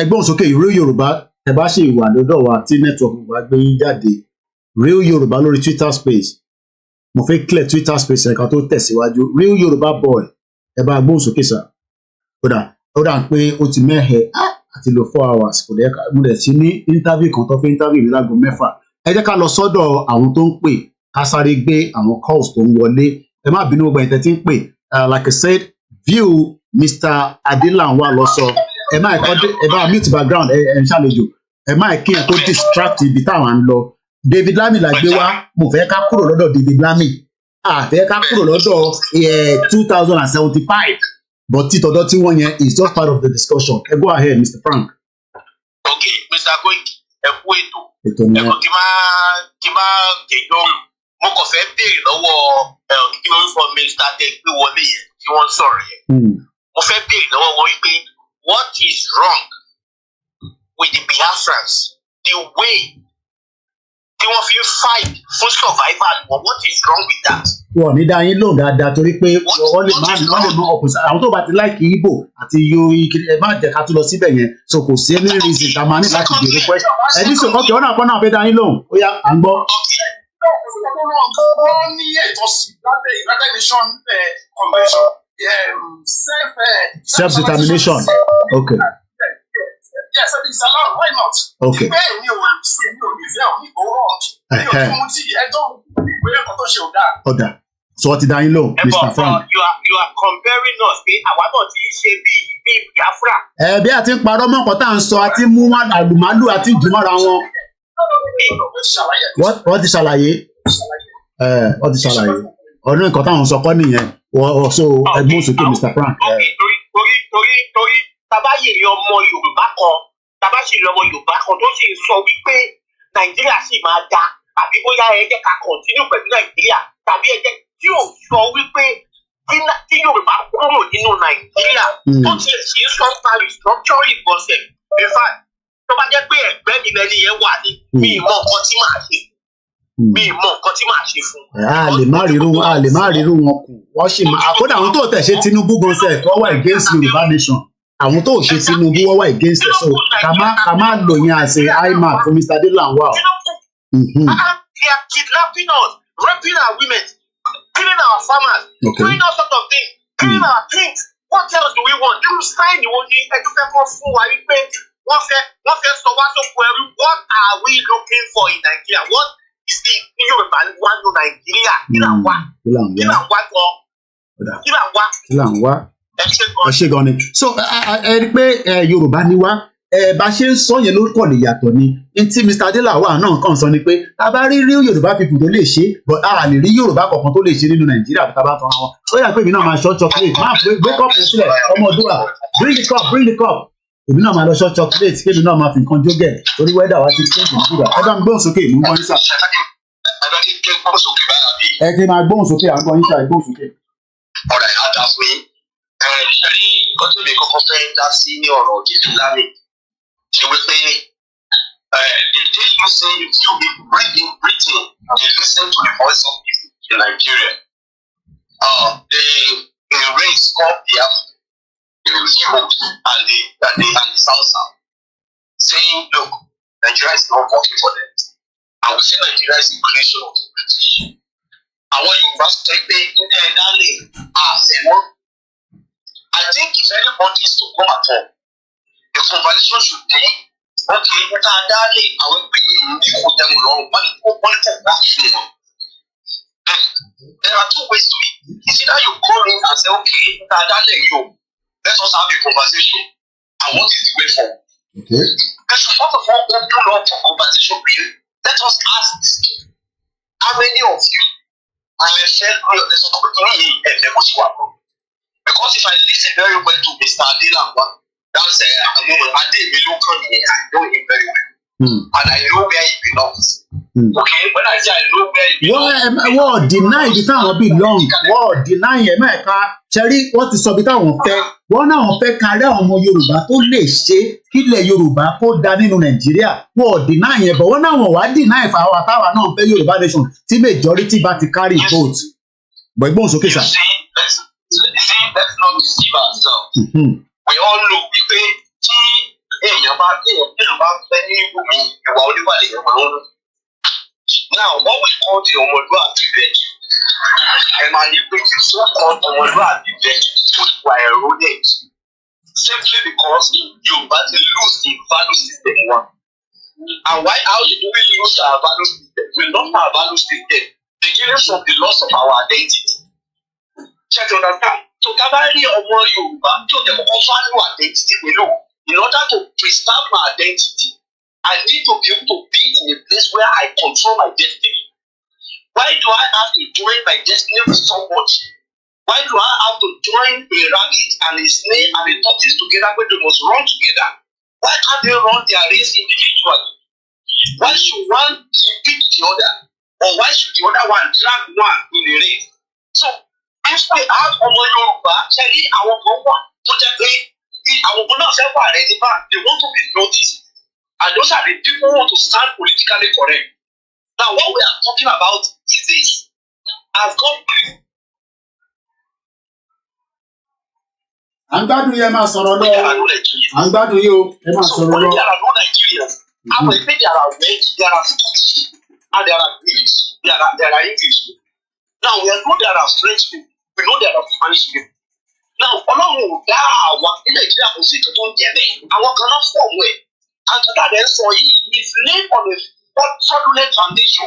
Ẹ gbóhùn sókè real Yorùbá ẹ bá ṣe ìwà lọ́dọ̀ wa tí network wa gbé yín jáde. Real Yorùbá lórí Twitter space. Mo fẹ́ clear Twitter space ẹ̀ka tó tẹ̀síwájú. Real Yorùbá boy ẹ bá gbóhùn sókè sà. Ó dà pé ó ti mẹ́hẹ̀ àti lo 4 hours kò dẹ́ ká mo dẹ̀ sí ní interview kan tó fẹ́ interview ní láago 6. Ẹ jẹ́ ká lọ sọ́dọ̀ àwọn tó ń pè ká sáré gbé àwọn calls tó ń wọlé. Ẹ má bínú gbogbo ẹ̀yin tẹ́ tí ń pè. Like I said, view Mr. Adelanwa lọ sọ. Ẹ má mute background ẹ ń ṣàlejò. Ẹ má kí ẹ kó distract ibi táwọn ń lọ. David Lammy la gbé wá. Mo fẹ́ ká kúrò lọ́dọ̀ David Lammy. Fẹ́ ká kúrò lọ́dọ̀ 2075. But títọ́dọ̀ tí wọ́n yẹn is just part of the discussion. Go ahead, Mr. Frank. Okay, Mr. Koiki, ẹ kú ètò. Ẹ̀kọ́ kí máa kẹjọ́ mo kàn fẹ́ béèrè lọ́wọ́ kí wọ́n fọ Mr. Adégbé wọlé yẹn tí wọ́n sọ̀rọ̀ yẹn. Mo fẹ́ béèrè lọ́wọ́ wọn wípé what is wrong with the Biafrans, the way tí wọ́n fi fight fún survival wọn, what is wrong with that? Wọ́n ní dá yín lóhùn dáadáa torí pé wọ́n lè mọ ọ̀pọ̀sá àwọn tó bá ti láìkì Igbo àti ẹ má jẹ́ ká tún lọ síbẹ̀ yẹn so kò sí any reason tá a máa ní láti béèrè question. Ẹni sọ ọkẹ́ ọ̀nà àpọ́nà fẹ́ dá yín lóhùn ó yá à ń gbọ́. Wọ́n ní ẹ̀tọ́ sí lábẹ́ United Nations Convention self-determination. Okay. Yes, it's allowed. Why not? Okay. Ọ̀dà so wọ́n ti dá yín lóhùn Mr. Frank. You are comparing us pé àwa náà ti ṣe bí Biafra. Bí a ti ń parọ́ mọ́ nǹkan tá à ń sọ àti mú àlùmálù àti ìdùnmọ́ra wọn. Wọ́n ti ṣàlàyé. Wọ́n ti ṣàlàyé. Ọ̀nà nǹkan táwọn sọ kọ́ nìyẹn. So ẹgbọ́n sókè Mr. Frank. Torí tàbá yèrè ọmọ Yorùbá kan tàbá sì lọmọ Yorùbá kan tó sì sọ wípé Nàìjíríà sì máa da àbí bóyá ẹ jẹ́ ká continue pẹ̀lú Nàìjíríà tàbí ẹ jẹ́ tí ò sọ wípé tí Yorùbá kúrò nínú Nàìjíríà tó ti ṣe sọ́ńtà restructuring ìgbọ̀nsẹ̀ in fact tó bá jẹ́ pé ẹgbẹ́ mi lẹ́ni yẹn wà ní mi ì mọ nǹkan tí màá ṣe fún. A lè má rírú wọn kù wọ́n sì máa kódà àwọn tó tẹ̀ ṣe Tinubu gan sẹ̀ tó wà against Yorùbá nation àwọn tó ṣe Tinubu wọ́n wà against ẹ̀ so ká má lò yẹn àṣẹ imac fún Mr. Adelanwa. They are kidnapping us, raping our women, killing our farmers, doing all sorts of things, killing our things. What else do we want? Irú sáìnì wo ni ẹjọ́ fẹ́ kọ́ fún wa wípé wọ́n fẹ́ sọ wá sóko ẹrú? What are we looking for in Nigeria? What is the Yorùbá wá ní Nàìjíríà? Kí là ń wá gan? Ẹ ṣe gan ni. So ẹ rí pé Yorùbá ni wá bá ṣe ń sọ yẹn lórúkọ lè yàtọ̀ ni tí Mr. Adelanwa náà kàn sọ ni pé a bá rí Yorùbá people tó lè ṣe but a lè rí Yorùbá kankan tó lè ṣe nínú Nàìjíríà tó bá tán wọn. Ó yà pé èmi náà máa ṣọ́ chocolate máa gbé cup yẹn sílẹ̀ ọmọ òdúrà bring the cup èmi náà máa lọ ṣọ́ chocolate kémi náà máa fi nǹkan jógẹ̀ torí wẹ́dà wa ti ṣe ìdúrà ẹ bá mi gbóhùn sókè mú gbọ́ yín sà. Ẹ ti máa gbóhùn sókè à ń gbọ́ yín sà gbóhùn sókè. Ọ̀rọ̀ ẹ̀ á dà fún yín ṣẹ́rí ọdún mi kọ́kọ́ fẹ́ dá sí ní ọ̀rọ̀ David Lammy ṣe wípé the day you say you be bringing Britain they listen to the voice of people in Nigeria they raise up the Igbo and the South saying look Nigeria is not working for them. And we see Nigeria is increasing of the British. And when you must take the I think if anybody is to come at all, the conversation should be okay, but I will be new with them along, but there are two ways to it. It's either you call in and say, okay, let us have a conversation. And what is the way forward? Okay. Let's first of all open up for conversation. Let us ask how many of you will share this opportunity and because if I listen very well to Mr. Adilangwa, that's I know him very well. And I know where he belongs. Okay, when I say I know where he belongs. Wọ́n deny ibi táwọn belong. Wọ́n deny ẹ̀ mẹ́ẹ̀ká. Ṣẹ́rí wọ́n ti sọ ibi táwọn fẹ́. Wọ́n náà wọ́n fẹ́ kárí àwọn ọmọ Yorùbá tó lè ṣe kílẹ̀ Yorùbá kó da nínú Nàìjíríà. Wọ́n deny ẹ̀ bọ̀ wọ́n náà wọ́n wá deny ìfàwọ́ àtàwà náà fẹ́ Yorùbá nation tí majority bá ti carry vote. Bọ̀ ìgbóhùn sókè sà. Let's not deceive ourselves. We all know wípé tí èèyàn bá fẹ́ ní ibùmí ìwà oníwàlẹ̀ yẹn máa ń rú. Now, what we call the ọmọlúwàbí virtue, ẹ máa yí pé tí so-called ọmọlúwàbí virtue were eroded simply because Yorùbá ti lose the value system one. And how did we lose our value system? We lost our value system beginning from the loss of our identity. Check you understand? So tabari ọmọ Yorùbá tí o tẹ̀kọ́ value identity below. In order to preserve my identity, I need to be able to be in a place where I control my destiny. Why do I have to join my destiny with somebody? Why do I have to join a rabbit and a snake and a tortoise together when they must run together? Why can't they run their race individually? Why should one beat the other? Or why should the other one drag one in a race? So, if we have ọmọ Yorùbá, ṣe rí àwọn kan wà tó jẹ́ pé àwọn kan náà fẹ́ wà rẹ̀ nípa they want to be noticed. And those are the people who want to stand politically correct. Now, what we are talking about is this. I've got À ń gbádùn yẹn máa sọ̀rọ̀ lọ. À ń gbádùn yìí o, ẹ máa sọ̀rọ̀ lọ. There are no Nigerians. I will say there are Welsh, there are Scottish, and there are British, there are English. Now, we know there are French people. We know there are Spanish people. Now, Ọlọ́run ò dá àwa ní Nàìjíríà kò sí ìtọ́jú ń jẹ́ bẹ́ẹ̀. Àwọn kan náà fọ̀ wẹ̀. And that then so is laid on a fraudulent foundation.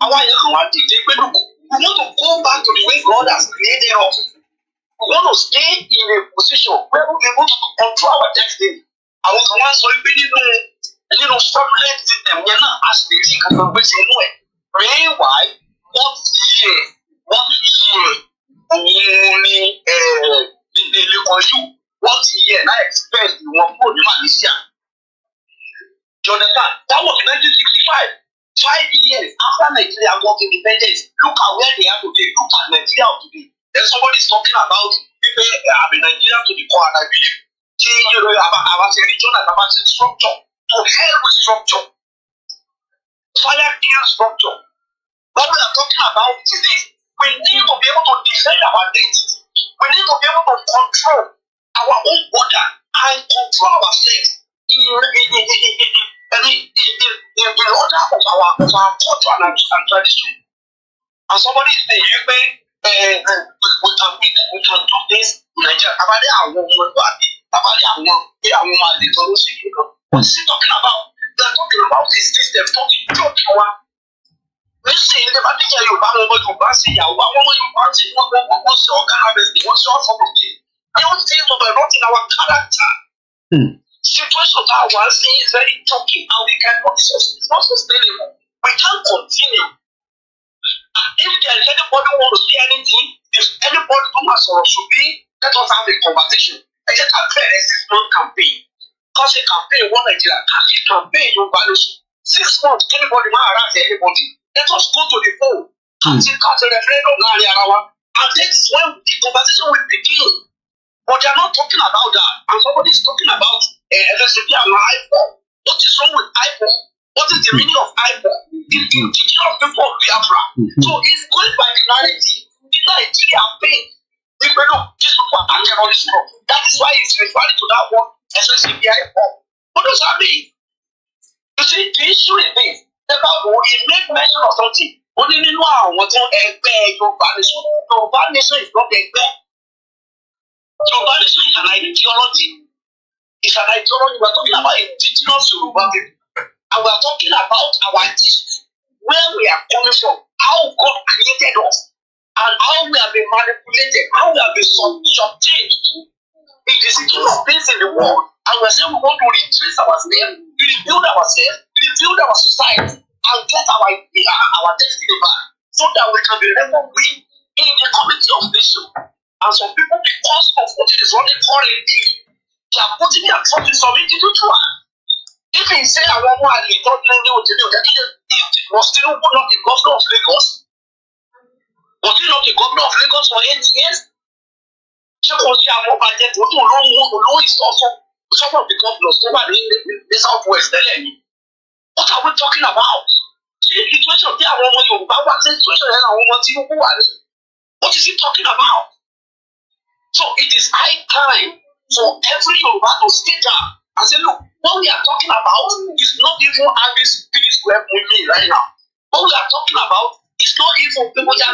Our young one did we want to go back to the way God has created us. We want to stay in a position where we'll be able to control our destiny. And we can also be a little fraudulent system. We're not asking to be why what year only what year and I expect you want more than Malaysia. You understand? That was 1965. 5 years after Nigeria got independence. Look at where they are today. Look at Nigeria today. Then somebody is talking about people Nigeria to the core. And I believe, about a region and about a structure. To hell with structure. Fire kill structure. What we are talking about is this. We need to be able to defend our identity. We need to be able to control our own border and control ourselves. In order of our culture and tradition. And somebody is saying, we can do this in Nigeria. What's he talking about? They are talking about a system, talking church. We say in the Vatican, you are over to Basi, you are over to Basi, what's your harvesting, what's your property? I don't think we are not in our character. Situation that was is very choking and we cannot, it's not sustainable. We can't continue. And if there is anybody who wants to say anything, if anybody who has or should be, let us have a conversation. I just have a 6-month campaign. Because a campaign, one Nigeria, a campaign, you value 6 months, anybody might harass anybody. Let us go to the poll. And the referendum and that's when the conversation will begin. But they are not talking about that. And somebody is talking about electricity and iPhone. What is wrong with iPhone? What is the meaning of iPhone? It's the teaching of people of Biafra. So it's going by the narrative. It's not a campaign. If we don't, these people are acting on this stuff. That is why it's referring to that one, essentially iPhone. What does that mean? You see, the issue is this. The Bible, it make mention of something. Only nínú àwọn tó ẹgbẹ́ Yorùbá nation. Yorùbá nation is not ẹgbẹ́. Yorùbá nation is an ideology. It's an ideology. We're talking about indigenous Yoruba people. And we're talking about our issues, where we are coming from, how God created us, and how we have been manipulated, how we have been subjected. It is the king of things in the world, and we're saying we want to retrace ourselves, rebuild ourselves, rebuild our society, and get our destiny back, so that we can be referee in the committee of nation. And some people, because of what it is running currently, they are putting their trust in some individual. If he say I want one, he don't know was Tinubu not the governor of Lagos? Was he not the governor of Lagos for 8 years? Ṣé kò sí àwọn bàjẹ́ tó tún olówó ìsọ̀sọ̀ some of the governors tó wà ní South West tẹ́lẹ̀ ni? What are we talking about? Ṣé situation tí àwọn ọmọ Yorùbá wà ṣe situation yẹn àwọn ọmọ Tinubu wà ní? What is he talking about? So it is high time for every Yoruba to sit down and say, look, what we are talking about is not even having peace with me right now. What we are talking about is not even people that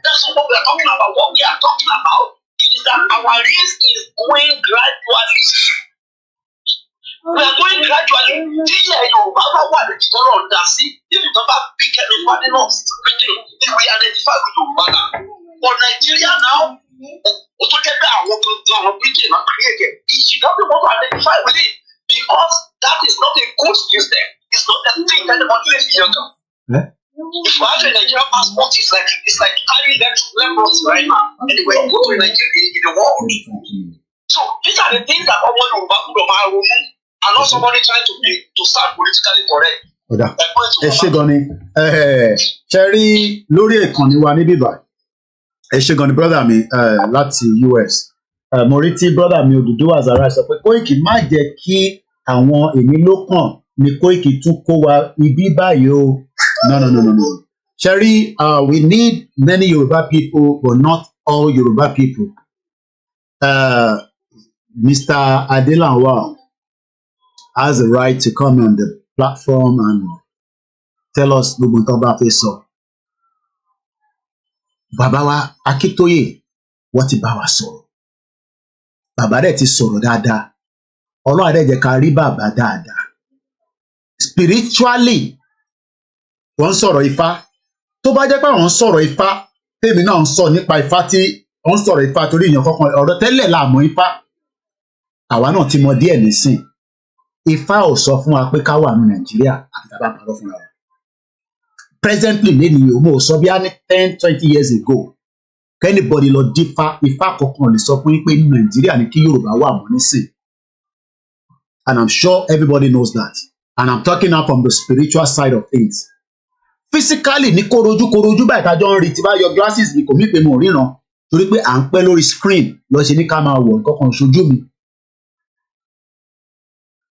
that's not what we are talking about. What we are talking about is that our race is going gradually. We are going gradually. Yoruba wà ní ìtọ́rọ̀ ọ̀dà sí. If you don't pick anybody else, if we identify with Yoruba now. For Nigeria now, ó tó jẹ́ pé àwọn gangan Britain náà create it. She doesn't want to identify with it because that is not a good system. It's not a thing that anybody is younger. If you have a Nigerian passport, it's like carrying lepers right now. Anyway, you go to Nigeria in the world. So these are the things that ọmọ Yorùbá gbọ́dọ̀ máa ronú and not somebody trying to sound politically correct. Ẹ ṣé gan ni ṣe rí lórí ìkànnì wa níbí báyìí. Ẹ ṣé gan ni brother mi láti US. Mo rí tí brother mi Odùduwà Azara sọ pé Kóìkì má jẹ́ kí àwọn èmi ló kàn ní Kóìkì tún kó wa ibi báyìí o. No. Sherry, we need many Yoruba people, but not all Yoruba people. Mr. Adelanwa has the right to come on the platform and tell us gbogbo nǹkan bá fẹ́ sọ. Bàbá wa Akintoye, wọ́n ti bá wa sọ̀rọ̀. Bàbá dẹ̀ ti sọ̀rọ̀ dáadáa. Ọlọ́run á dẹ̀ jẹ́ ká rí bàbá dáadáa. Spiritually, wọ́n sọ̀rọ̀ Ifá. Tó bá jẹ́ pé àwọn sọ̀rọ̀ Ifá, tèmi náà ń sọ nípa Ifá tí wọ́n sọ̀rọ̀ Ifá torí èèyàn kankan ọ̀rọ̀ tẹ́lẹ̀ la mọ̀ Ifá. Àwa náà ti mọ díẹ̀ nísìn. Ifá ò sọ fún wa pé ká wà ní Nàìjíríà àti tá a bá parọ́ fúnra wa. Presently lẹ́nu yòó mo sọ bí a ní 10-20 years ago. Anybody lọ dífá Ifá kankan lè sọ fún yín pé ní Nàìjíríà ni kí Yorùbá wà mọ́ nísìn. And I'm sure everybody knows that. And I'm talking now from the spiritual side of things. Physically ní korojú báyìí tájọ́ ń rí tí bá yọ glasses mi kò mí pé mo ríran torí pé à ń pẹ́ lórí screen lọ ṣe ní ká máa wọ̀ nǹkan kan ṣojú mi.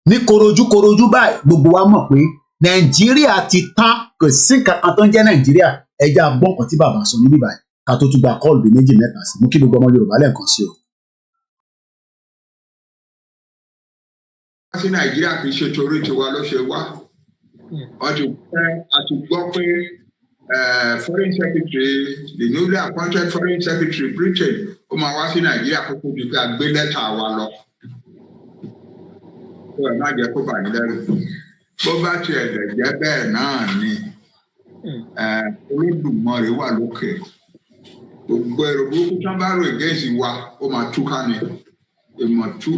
Ní korojú báyìí gbogbo wa mọ̀ pé Nàìjíríà ti tán kò sí nǹkan kan tó ń jẹ́ Nàìjíríà ẹja gbọ́n kan tí bàbá sọ níbí báyìí ká tó tún gba kọ́ọ̀lù bí 2-3 sí mú kí gbogbo ọmọ Yorùbá lẹ́ẹ̀kan sí o. Sí Nàìjíríà kì í ṣe torí tiwa ló ṣe wá. A ti gbọ́ pé foreign secretary, the newly appointed foreign secretary Britain, ó máa wá sí Nàìjíríà kó tó di pé a gbé lẹ́tà wa lọ. Ó ẹ̀ má jẹ́ kó bà ní lẹ́rù. Bó bá tiẹ̀ lẹ̀ jẹ́ bẹ́ẹ̀ náà ni Olódùmarè wà lókè. Gbogbo èrò burúkú tí wọ́n bá rò against wa, ó máa túká ni. Ìmọ̀jọ,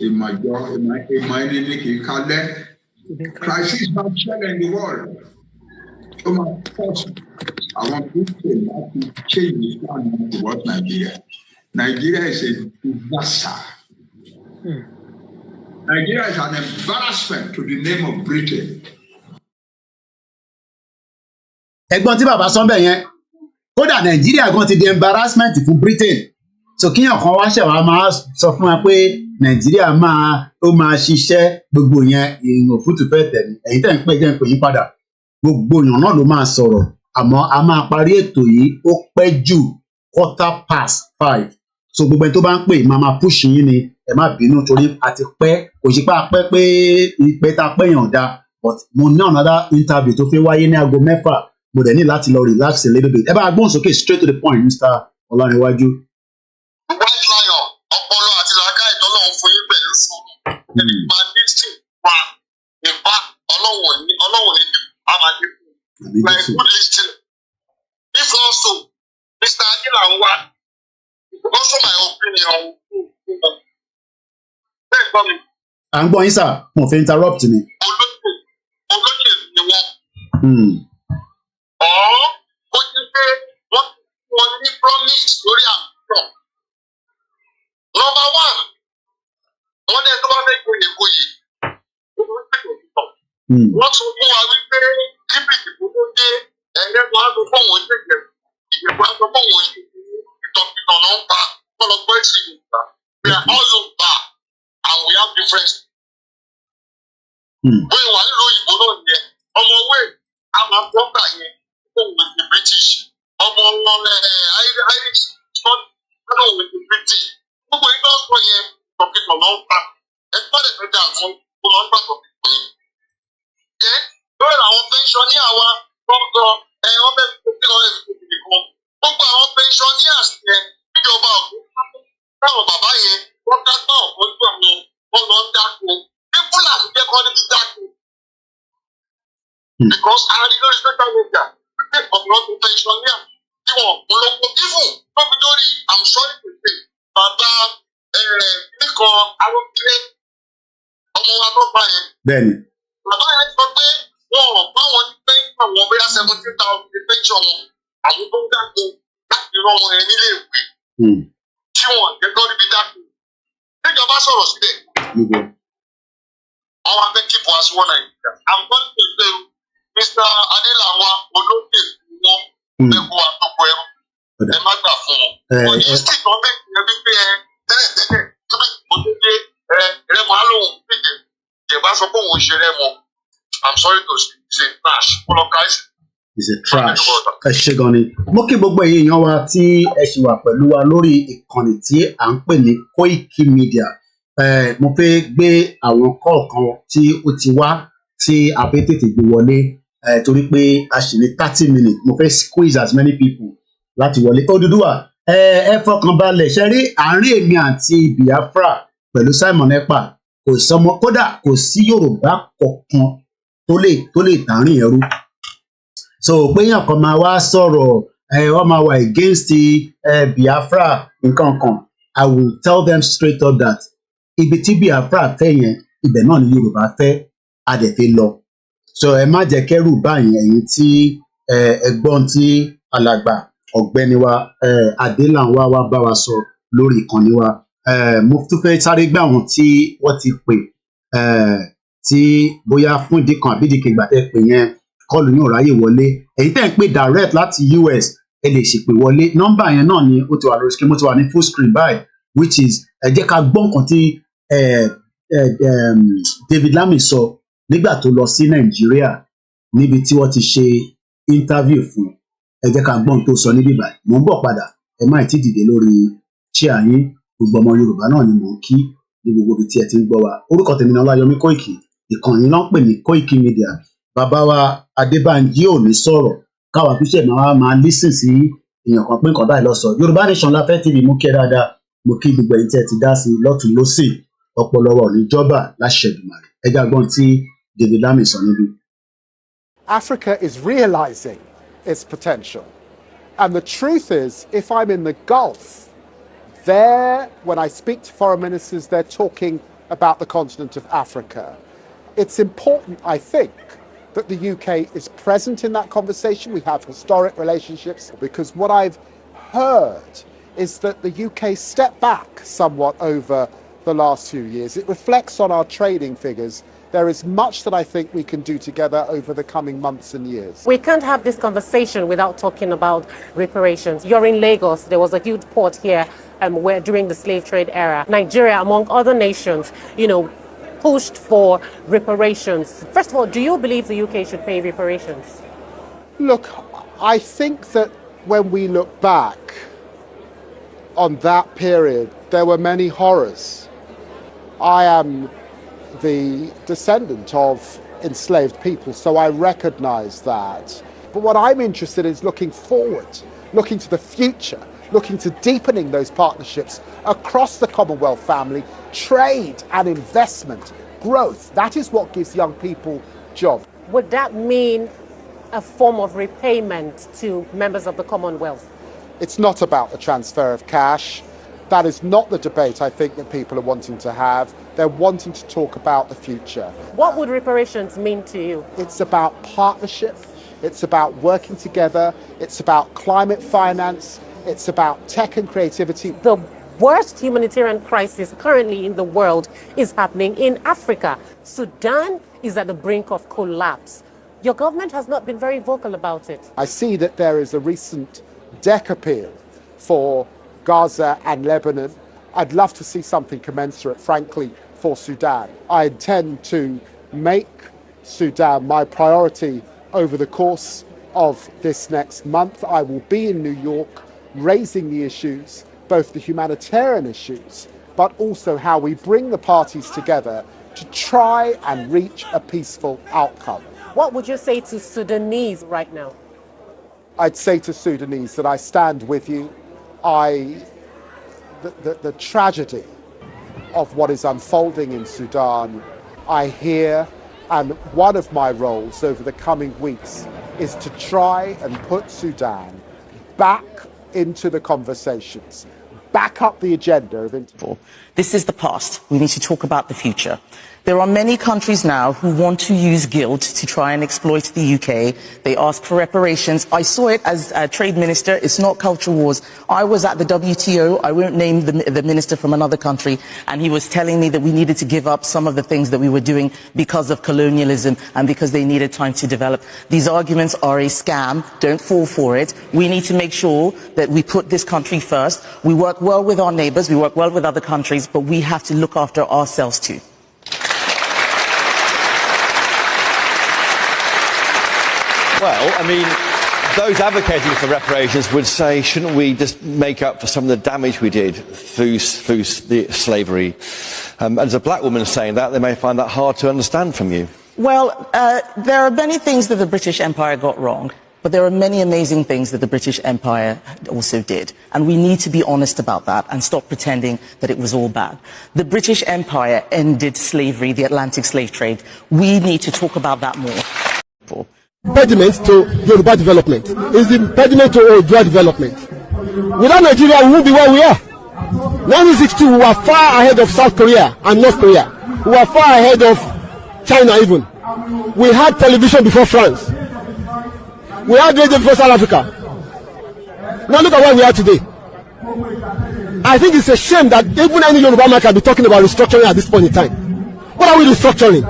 ìmọ̀ ẹni ní kì í kalẹ̀. Crisis máa ṣẹlẹ̀ in the world. Ó máa force àwọn Britain láti change the plan towards Nigeria. Nigeria is a disaster. Nigeria is an embarrassment to the name of Britain. Ẹ̀gbọ́n tí bàbá sọ bẹ́ẹ̀ yẹn, kódà Nàìjíríà gan ti di embarrassment fún Britain. So kíyàn kan wá ṣẹ̀wá máa sọ fún wa pé Nàìjíríà ó máa ṣiṣẹ́ gbogbo yẹn èèyàn òfútù fẹ́ tẹ̀lé. Ẹ̀yin tẹ̀ ń pè jẹ́ ń pè yín padà. Gbogbo èèyàn náà ló máa sọ̀rọ̀. Àmọ́ a máa parí ètò yìí ó pẹ́ jù 5:15. so gbogbo ẹni tó bá ń pè máa push yín ni ẹ má bínú torí àti pẹ́ kò sí pé a pẹ́ pé ìpẹ́ tá a pẹ́ yàn dá but mo ní another interview tó fẹ́ wáyé ní aago 6 mo dẹ̀ ní láti lọ relax a little bit ẹ bá gbóhùn sókè straight to the point Mr. Ọlárẹ̀wájú. white lion ọpọlọ àti làákà ìtọ́lọ́hún fún yín pẹ̀lú sùúrù ẹni máa ní sí wa ìbá ọlọ́wọ̀n ní àmàdé like good listening if not so Mr. Ajala ń wá also my opinion bẹ́ẹ̀ gbọ́ mi. à ń gbọ́ yín sà mo fẹ́ interrupt ni. olóṣèlú ni wọ́n. Ó ti pé wọ́n ní promise lórí àbúrò. Number one, wọ́n ní ẹni tó bá fẹ́ gboyè. Wọ́n tún fún wa wípé kíbi ìdìbò tó dé ẹ̀ẹ́dẹ́gbọ̀n á tó fún wọn ṣèjẹ. Ìdìbò á tó fún wọn ṣe ìtọ̀kìtàn náà ń pa ọlọ́gbọ́n ìṣèlú ìgbà. We are all Yoruba and we have difference. Bóyá wà nílò òyìnbó náà yẹn, ọmọ wẹ̀ á máa gbọ́ gbà yẹn fún òun the British. Ọmọ Irish fún òun the British. Gbogbo iná sọ yẹn tọ̀kìtàn náà ń pa. Ẹgbẹ́ rẹ̀ fẹ́ dà fún kó máa ń gbà tọ̀kìtàn yẹn. Jẹ́ lórí àwọn pensioner wa gbọ́ngàn wọ́n fẹ́ fi kí wọ́n fi kí nìkan. Gbogbo àwọn pensioners yẹn níjọba ọ̀gbìn táwọn bàbá yẹn wọ́n ká náà wọ́n gbọ́ àwọn wọ́n lọ ń dáko. People are jẹ́ kọ́ níbi dáko. Because àwọn ìlú social media wípé ọ̀pọ̀lọpọ̀ pensioner tí wọ́n polówó even tóbi lórí I'm sorry to say bàbá nìkan arúgbó ọmọ wa tó bá yẹn. Bẹ́ẹ̀ni. Bàbá yẹn sọ pé wọn ò bá wọn ní pension wọn bóyá 17,000 ní pension wọn àwọn tó ń dáko láti rán wọn yẹn nílé ìwé. Tí wọn jẹ́ kọ́ níbi dáko. Níjọba sọ̀rọ̀ síbẹ̀. Àwọn afẹ́ keep us one Nigeria. I'm going to say Mr. Adelawa olóògbé wọn ẹ̀kọ́ àtọ́kọ̀ ẹ̀rọ. Ẹ má gbà fún wọn. Òyìn sì tán bẹ́ẹ̀ ni ẹbí pé tẹ́lẹ̀tẹ́lẹ̀ tó bẹ́ẹ̀ kò tó dé rẹ́mọ alóhùn péjẹ. Ìjẹ̀bá sọ pé òun ṣe rẹ́mọ. I'm sorry to say it's a trash. Kọ́lọ́káìsì. It's a trash. Ẹ ṣe gan ni. Mo kí gbogbo èèyàn wa tí ẹ ṣì wà pẹ̀lú wa lórí ìkànnì tí à ń pè ní Koiki Media. Mo fẹ́ gbé àwọn kọ̀ọ̀kan tí ó ti wá tí a fẹ́ tètè gbé wọlé torí pé a ṣì ní 30 minutes. Mo fẹ́ squeeze as many people láti wọlé. Odùduwà ẹ fọkàn balẹ̀ ṣe rí àárín èmi àti Biafra pẹ̀lú Simon Ekpa kò sọmọ kódà kò sí Yorùbá kankan tó lè tàárín ẹrú. So péyàn kan máa wá sọ̀rọ̀ wọ́n máa wà against Biafra nǹkan kan. I will tell them straight up that ibi tí Biafra fẹ́ yẹn ibẹ̀ náà ni Yorùbá fẹ́ adẹ̀fẹ́ lọ. So ẹ má jẹ́ kẹ́rù báyìí ẹ̀yin tí ẹgbọ́n tí alàgbà ọ̀gbẹ́ni wa Adélanwá wa bá wa sọ lórí ìkànnì wa. Mo tún fẹ́ sáré gbé àwọn tí wọ́n ti pè tí bóyá fún ìdí kan àbí ìdí kejì gbàtẹ́ pè yẹn kọlù yóò ráyè wọlé. Èyí tẹ́ ń pè direct láti US ẹ lè ṣèpè wọlé. Nọ́mbà yẹn náà ni ó ti wà lórí screen mo ti wà ní full screen báyìí which is ẹ jẹ́ ká gbọ́ nǹkan tí David Lammy sọ nígbà tó lọ sí Nàìjíríà níbi tí wọ́n ti ṣe interview fún ẹ jẹ́ ká gbọ́n tó sọ níbí báyìí mò ń bọ̀ padà ẹ má ti dìde lórí chair yín gbogbo ọmọ Yorùbá náà ni mò ń kí ní gbogbo ibi tí ẹ ti ń gbọ́ wa orúkọ tèmi ni Ọláyọmí Kóìkì ìkànnì náà ń pè ní Koiki Media bàbá wa Adébánjí ò ní sọ̀rọ̀ káwa fi ṣe máa lísìn sí èèyàn kan pé nǹkan báyìí lọ sọ Yorùbá Nation la fẹ́ TV mú kí ẹ dáadáa mo kí gbogbo ẹ̀yin tí ẹ ti dá sí lọ́tùn lósì ọpọlọwọ ní jọba láṣẹ Èdùmàrè ẹjá gbọ́n tí David Lammy sọ níbí. Africa is realizing its potential. And the truth is, if I'm in the Gulf, when I speak to foreign ministers, they're talking about the continent of Africa. It's important, I think, that the UK is present in that conversation. We have historic relationships, because what I've heard is that the UK stepped back somewhat over the last few years. It reflects on our trading figures. There is much that I think we can do together over the coming months and years. We can't have this conversation without talking about reparations. You're in Lagos. There was a huge port here where during the slave trade era, Nigeria, among other nations, pushed for reparations. First of all, do you believe the UK should pay reparations? Look, I think that when we look back on that period, there were many horrors. I am the descendant of enslaved people, so I recognize that. But what I'm interested in is looking forward, looking to the future, looking to deepening those partnerships across the Commonwealth family, trade and investment, growth. That is what gives young people jobs. Would that mean a form of repayment to members of the Commonwealth? It's not about the transfer of cash. That is not the debate I think that people are wanting to have. They're wanting to talk about the future. What would reparations mean to you? It's about partnership. It's about working together. It's about climate finance. It's about tech and creativity. The worst humanitarian crisis currently in the world is happening in Africa. Sudan is at the brink of collapse. Your government has not been very vocal about it. I see that there is a recent DEC appeal for Gaza and Lebanon. I'd love to see something commensurate, frankly, for Sudan. I intend to make Sudan my priority over the course of this next month. I will be in New York raising the issues, both the humanitarian issues, but also how we bring the parties together to try and reach a peaceful outcome. What would you say to Sudanese right now? I'd say to Sudanese that I stand with you. The tragedy of what is unfolding in Sudan, I hear, and one of my roles over the coming weeks is to try and put Sudan back into the conversations, back up the agenda of interval. This is the past. We need to talk about the future. There are many countries now who want to use guilt to try and exploit the UK. They ask for reparations. I saw it as a trade minister. It's not culture wars. I was at the WTO. I won't name the minister from another country. And he was telling me that we needed to give up some of the things that we were doing because of colonialism and because they needed time to develop. These arguments are a scam. Don't fall for it. We need to make sure that we put this country first. We work well with our neighbors. We work well with other countries, but we have to look after ourselves too. Well, I mean, those advocating for reparations would say, shouldn't we just make up for some of the damage we did through the slavery? As a black woman saying that, they may find that hard to understand from you. Well, there are many things that the British Empire got wrong, but there are many amazing things that the British Empire also did. And we need to be honest about that and stop pretending that it was all bad. The British Empire ended slavery, the Atlantic slave trade. We need to talk about that more. Impediment to Yoruba development. It's the impediment to Odua development. Without Nigeria, we won't be where we are. 1962, we were far ahead of South Korea and North Korea. We were far ahead of China even. We had television before France. We had radio before South Africa. Now look at where we are today. I think it's a shame that even any Yoruba man can be talking about restructuring at this point in time. What are we restructuring?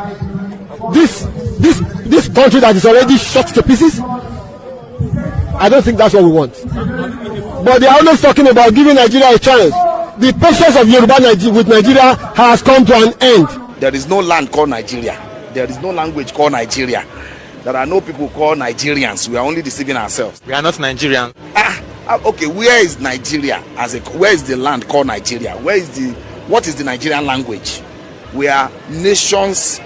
This country that is already shot to pieces? I don't think that's what we want. But they are always talking about giving Nigeria a chance. The patience of Yoruba with Nigeria has come to an end. There is no land called Nigeria. There is no language called Nigeria. There are no people called Nigerians. We are only deceiving ourselves. We are not Nigerian. Okay, where is Nigeria? Where is the land called Nigeria? What is the Nigerian language? We are nations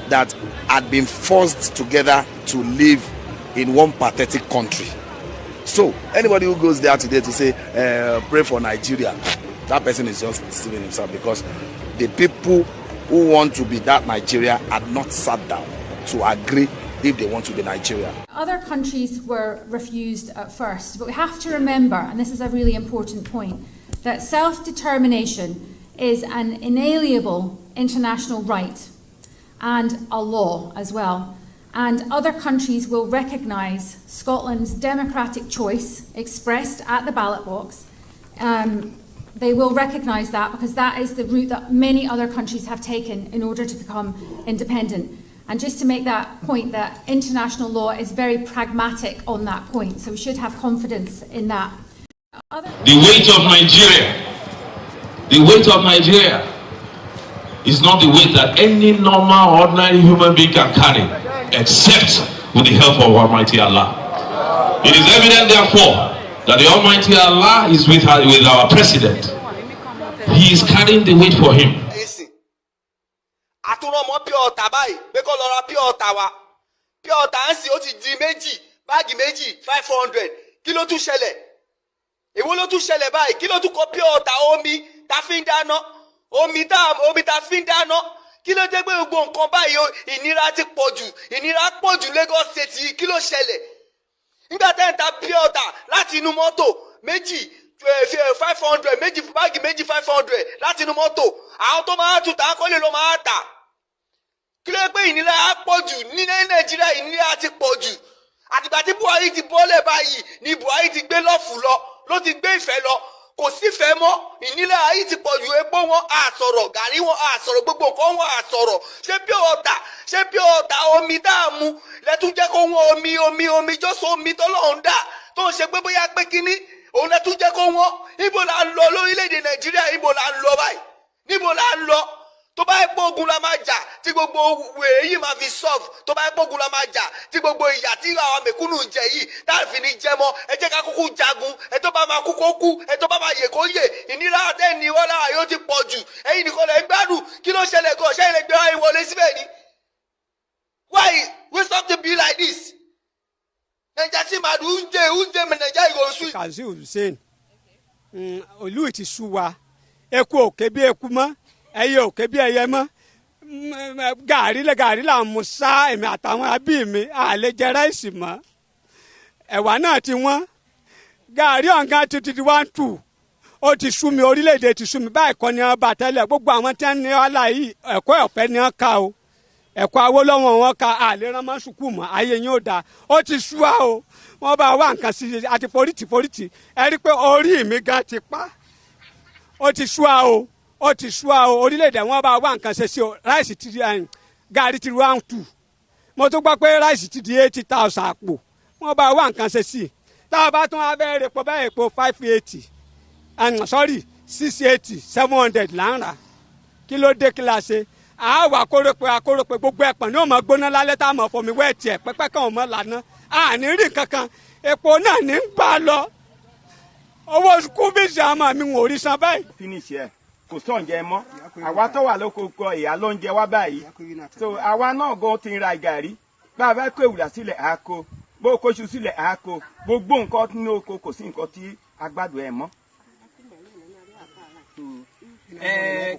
that had been forced together to live in one pathetic country. So anybody who goes there today to say pray for Nigeria, that person is just deceiving himself, because the people who want to be that Nigeria had not sat down to agree if they want to be Nigeria. Other countries were refused at first, but we have to remember, and this is a really important point, that self-determination is an inalienable international right and a law as well. And other countries will recognise Scotland's democratic choice expressed at the ballot box. They will recognise that, because that is the route that many other countries have taken in order to become independent. And just to make that point, that international law is very pragmatic on that point, so we should have confidence in that. The weight of Nigeria is not the weight that any normal, ordinary human being can carry, except with the help of Almighty Allah. It is evident, therefore, that the Almighty Allah is with our president. He is carrying the weight for him. Àtúrọ̀mọ́ pure water báyìí pé kó lọ ra pure water wa. Pure water ń sìn ó ti di méjì, báàgì méjì 500. Kí ló tún ṣẹlẹ̀? Èwo ló tún ṣẹlẹ̀ báyìí? Kí ló tún kó pure water omi tá fi ń dáná? Omi tá fi ń dáná. Kí ló dé pé gbogbo nǹkan báyìí ìnira ti pọ̀ jù, ìnira pọ̀ jù Lagos State yìí, kí ló ṣẹlẹ̀? Nígbà tẹ́ ń ta pure water láti inú mọ́tò méjì 500, méjì báàgì méjì 500 láti inú mọ́tò, àwọn tó máa tún tà kọ́lé ló máa tà. Kí ló dé pé ìnira á pọ̀ jù ní Nàìjíríà, ìnira ti pọ̀ jù. Àtìgbà tí Buhari ti bọ́lẹ̀ báyìí ni Buhari ti gbé lọ́ọ̀fù ló ti gbé ìfẹ́ lọ. Kò sífẹ̀ẹ́ mọ́, ìnira ayé ti pọ̀ ju epo wọn àsọ̀rọ̀, gàrí wọn àsọ̀rọ̀, gbogbo nǹkan wọn àsọ̀rọ̀. Ṣé pure water omi tá a mu lẹ́tún jẹ́ kó wọ́n omi jọ́sọ̀ omi tọ́lọ́run dà tó ń ṣe pé bóyá pé kínní òun lẹ́tún jẹ́ kó wọ́n. Níbo la ń lọ lórílẹ̀‐èdè Nàìjíríà, níbo la ń lọ báyìí? Níbo la ń lọ? Tó bá yẹ pé ogun la máa jà tí gbogbo wèrè yìí máa fi solve, tó bá yẹ pé ogun la máa jà tí gbogbo ìyà tí àwọn mẹ̀kúnnù ń jẹ yìí táàfin ní jẹ mọ́, ẹ jẹ́ ká kúkú jagun, ẹ tó bá máa kú kó kú, ẹ tó bá máa yè kó yè. Ìnira àtẹ́ni wọ́n lára yóò ti pọ̀ jù, ẹ̀yin nìkan lè gbádùn. Kí ló ṣẹlẹ̀ gan? Ṣé ilé gbé wáyé wọlé síbẹ̀ ni? Why we stop to be like this? Nàìjíríà tí màdù ń jẹ Nàìjíríà ìgòsù. Kazeem Hussein, olú ti sú wa, eku òkè bí eku mọ́, ẹyẹ òkè bí ẹyẹ mọ́. Gàrí là ń mu sá èmi àtàwọn abí mi àlè jẹ ráìsì mọ́. Ẹ̀wà náà ti wọ́n. Gàrí ọ̀gá ti di 1-2. Ó ti sú mi, orílẹ̀-èdè ti sú mi. Báyìí kọ́ ni wọ́n bá tẹ́lẹ̀. Gbogbo àwọn tí wọ́n ní ọ̀la yìí ẹ̀kọ́ ọ̀fẹ́ ni wọ́n ká o. Ẹ̀kọ́ Awólọ́wọ̀ wọn ká àlè rán mọ́ sùkúù mọ́. Ayé yín ò dáa. Ó ti sú wa o. Wọ́n bá wá nǹkan sí i àti forítì. Ẹ rí i pé orí mi gan ti pa. Ó ti sú wa o. Ó ti sú wa o. Orílẹ̀-èdè wọn bá wá nǹkan ṣe sí o. Ráìsì ti di gàrí ti 1-2. Mo tún gbọ́ pé ráìsì ti di 80,000 àpò. Wọ́n bá wá nǹkan ṣe sí i. Tá a bá tún wá bẹ́ẹ̀ rèpo báyìí epo 580. 680 700 là ń rà. Kí ló dé kí la ṣe? Àwa akórópè gbogbo ẹ̀pọ̀n ní òmò gbóná lálẹ́ tá a mọ̀ fọmi wẹ́ẹ̀tì ẹ̀ pẹ́pẹ́ kan ò mọ̀ lànà. Àní rí kankan. Epo náà ní ń bá a lọ. Owó skul bíìsì àmọ́ mi ò rí san báyìí. Finish ẹ kò sọ̀njẹ mọ́. Àwa tó wà lóko kọ ìyá ló ń jẹ wá báyìí. So àwa náà gan ti ń ra gàrí. Bá a bá kó ìwúrà sílẹ̀ àá kó. Bó kóṣù sílẹ̀ àá kó. Gbogbo nǹkan ní oko kò sí nǹkan tí agbádùn ẹ̀ mọ́.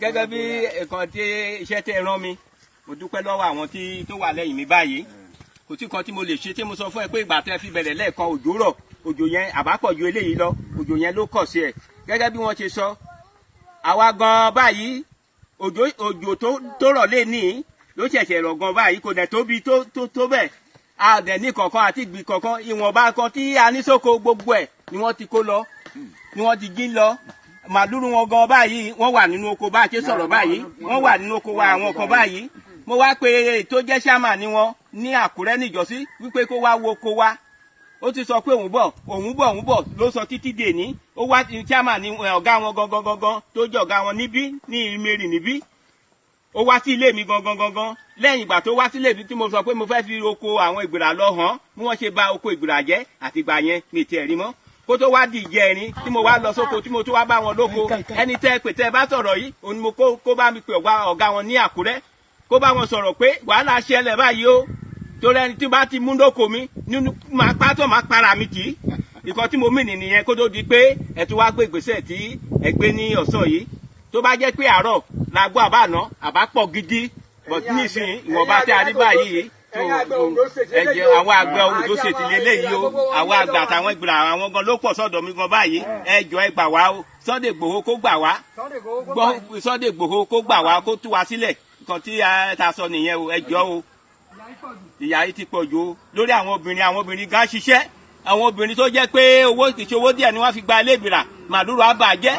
Gẹ́gẹ́ bí nǹkan tí iṣẹ́ tẹ́ rán mi, mo dúpẹ́ lọ́wọ́ àwọn tí tó wà lẹ́yìn mi báyìí. Kò sí kan tí mo lè ṣe tí mo sọ fún ẹ pé ìgbà tẹ́ fi bẹ̀rẹ̀ lẹ́ẹ̀kan òjò rọ̀, òjò yẹn àbápọ̀ ju eléyìí lọ, òjò yẹn ló kọ̀ sí ẹ̀. Gẹ́gẹ́ bí wọ́n ṣe sọ, àwa gan báyìí òjò tó rọ̀ lé ní ló ṣẹ̀ṣẹ̀ rọ̀ gan báyìí kò dẹ̀ tóbi tó bẹ́ẹ̀. A dẹ̀ ní kankan àti ìgbì kankan, ìwọ̀nba kan tí a ní sóko gbogbo ẹ̀ ni wọ́n ti kó lọ, ni wọ́n ti jí lọ. Màdúrú wọn gan báyìí wọ́n wà nínú oko bá a ṣe sọ̀rọ̀ báyìí, wọ́n wà nínú oko wa àwọn kan báyìí. Mo wá pé tó jẹ́ ṣáàmà ni wọ́n ní Àkúrẹ́ níjọ́sí wípé kó wá wo oko wa. Ó ti sọ pé òun bọ̀ ló sọ títí dè ní. Ó wá ṣáàmà ni ọ̀gá wọn gangan tó jẹ́ ọ̀gá wọn níbí ní ìmẹ̀rì níbí. Ó wá sí ilé mi gangan. Lẹ́yìn ìgbà tó wá sí ilé mi tí mo sọ pé mo fẹ́ fi oko àwọn ìgbìrà lọ hàn bí wọ́n ṣe bà oko ìgbìrà jẹ́ àtìgbà yẹn mi tiẹ̀ rí mọ́. Kó tó wá di ìjẹrin tí mo wá lọ sóko tí mo tún wá bá wọn lóko, ẹni tẹ́ pè tẹ́ bá sọ̀rọ̀ yìí òun ni mo kó bá mi pè ọ̀gá wọn ní Àkúrẹ́ kó bá wọn sọ̀rọ̀ pé wàhálà ṣẹlẹ̀ báyìí o torí ẹni tí bá ti mú lóko mi nínú máa pátọ́ máa para mi kì í ìkan tí mo mì nìyẹn kó tó di pé ẹ tún wá gbé ìgbésẹ̀ tí ẹ gbé ní ọ̀sán yìí tó bá jẹ́ pé àárọ̀ la gbọ́ àbáná àbá pọ̀ gidi but nísìnyí ìwọ̀nba tí a rí báyìí ẹ̀jẹ̀ àwọn àgbẹ̀ Ondo State lélẹ́yìí o àwọn àgbẹ̀ àtàwọn ìgbìrà àwọn gan ló pọ̀ sọ́dọ̀ mi gan báyìí ẹjọ́ ẹ gbà wá o Sunday Igboho kó gbà wá Sunday Igboho kó gbà wá kó tú wa sílẹ̀ nǹkan tí ta sọ nìyẹn o ẹjọ́ o ìyà yìí ti pọ̀ jù o lórí àwọn obìnrin gan ṣiṣẹ́ àwọn obìnrin tó jẹ́ pé owó kìí ṣe owó díẹ̀ ni wọ́n fi gba ilé ìbìrà màdúró àbàjẹ́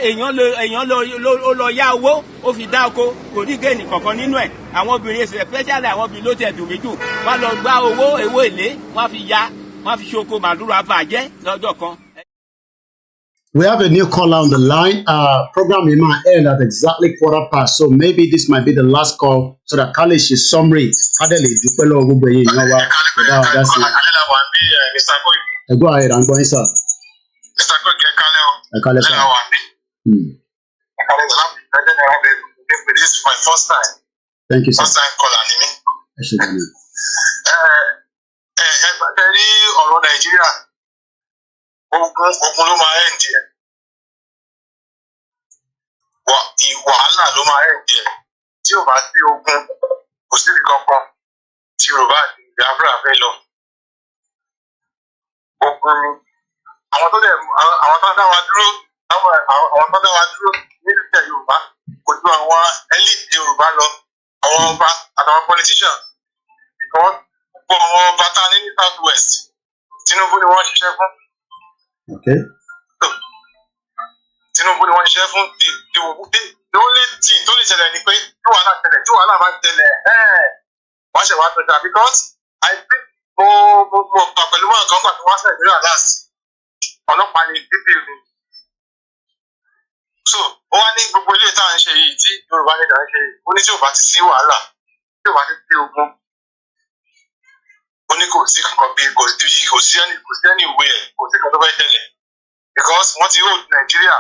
èèyàn lọ yá owó ó fi dá oko kò ní géènì kankan nínú ẹ̀ àwọn obìnrin especially àwọn obìnrin ló tẹ̀ dùn mí jù wọ́n lọ gbá owó èlé wọ́n fi ṣoko màdúró àbàjẹ́ lọ́jọ́ kan. We have a new caller on the line. Program might end at exactly 1:15, so maybe this might be the last call so that Kale ṣe summary. Kadele dúpẹ́ gbogbo ẹ̀yin èèyàn wa. Go ahead, I'm going, sir. Mr. Koke Kaleo. Kaleo. This is my first time. Thank you, sir. First time calling me. Ẹ̀rí ọ̀rọ̀ Nàìjíríà, ogun ló máa ẹ̀ ń díẹ̀. Wàhálà ló máa ẹ̀ ń díẹ̀. Tí ò bá sí ogun, kò sí ìkankan tí Yorùbá àti Biafra fẹ́ lọ. Ogun ni. Àwọn tó dá wa dúró, àwọn tó dá wa dúró nínú ilẹ̀ Yorùbá, kò ju àwọn elite Yorùbá lọ, àwọn ọba àtàwọn politician. Because gbogbo àwọn ọba tá a ní ní South West, Tinubu ni wọ́n ṣiṣẹ́ fún. Tinubu ni wọ́n ṣiṣẹ́ fún. The only thing tó lè ṣẹlẹ̀ ni pé tí wàhálà bá tẹ̀lẹ̀, wọ́n ṣe wá tọ́jà because I think mo pa pẹ̀lú mọ́ nǹkan pàtó wọ́n ṣe ìgbéra last ọlọ́pàá ní detail mi. So ó wá ní gbogbo ilé tá à ń ṣe yìí tí Yorùbá ní ìdá ń ṣe yìí, ó ní tí ò bá ti sí wàhálà, tí ò bá ti sí ogun, ó ní kò sí kankan bí kò sí ẹni ìwé ẹ̀, kò sí kan tó fẹ́ tẹ̀lẹ̀ because wọ́n ti hold Nàìjíríà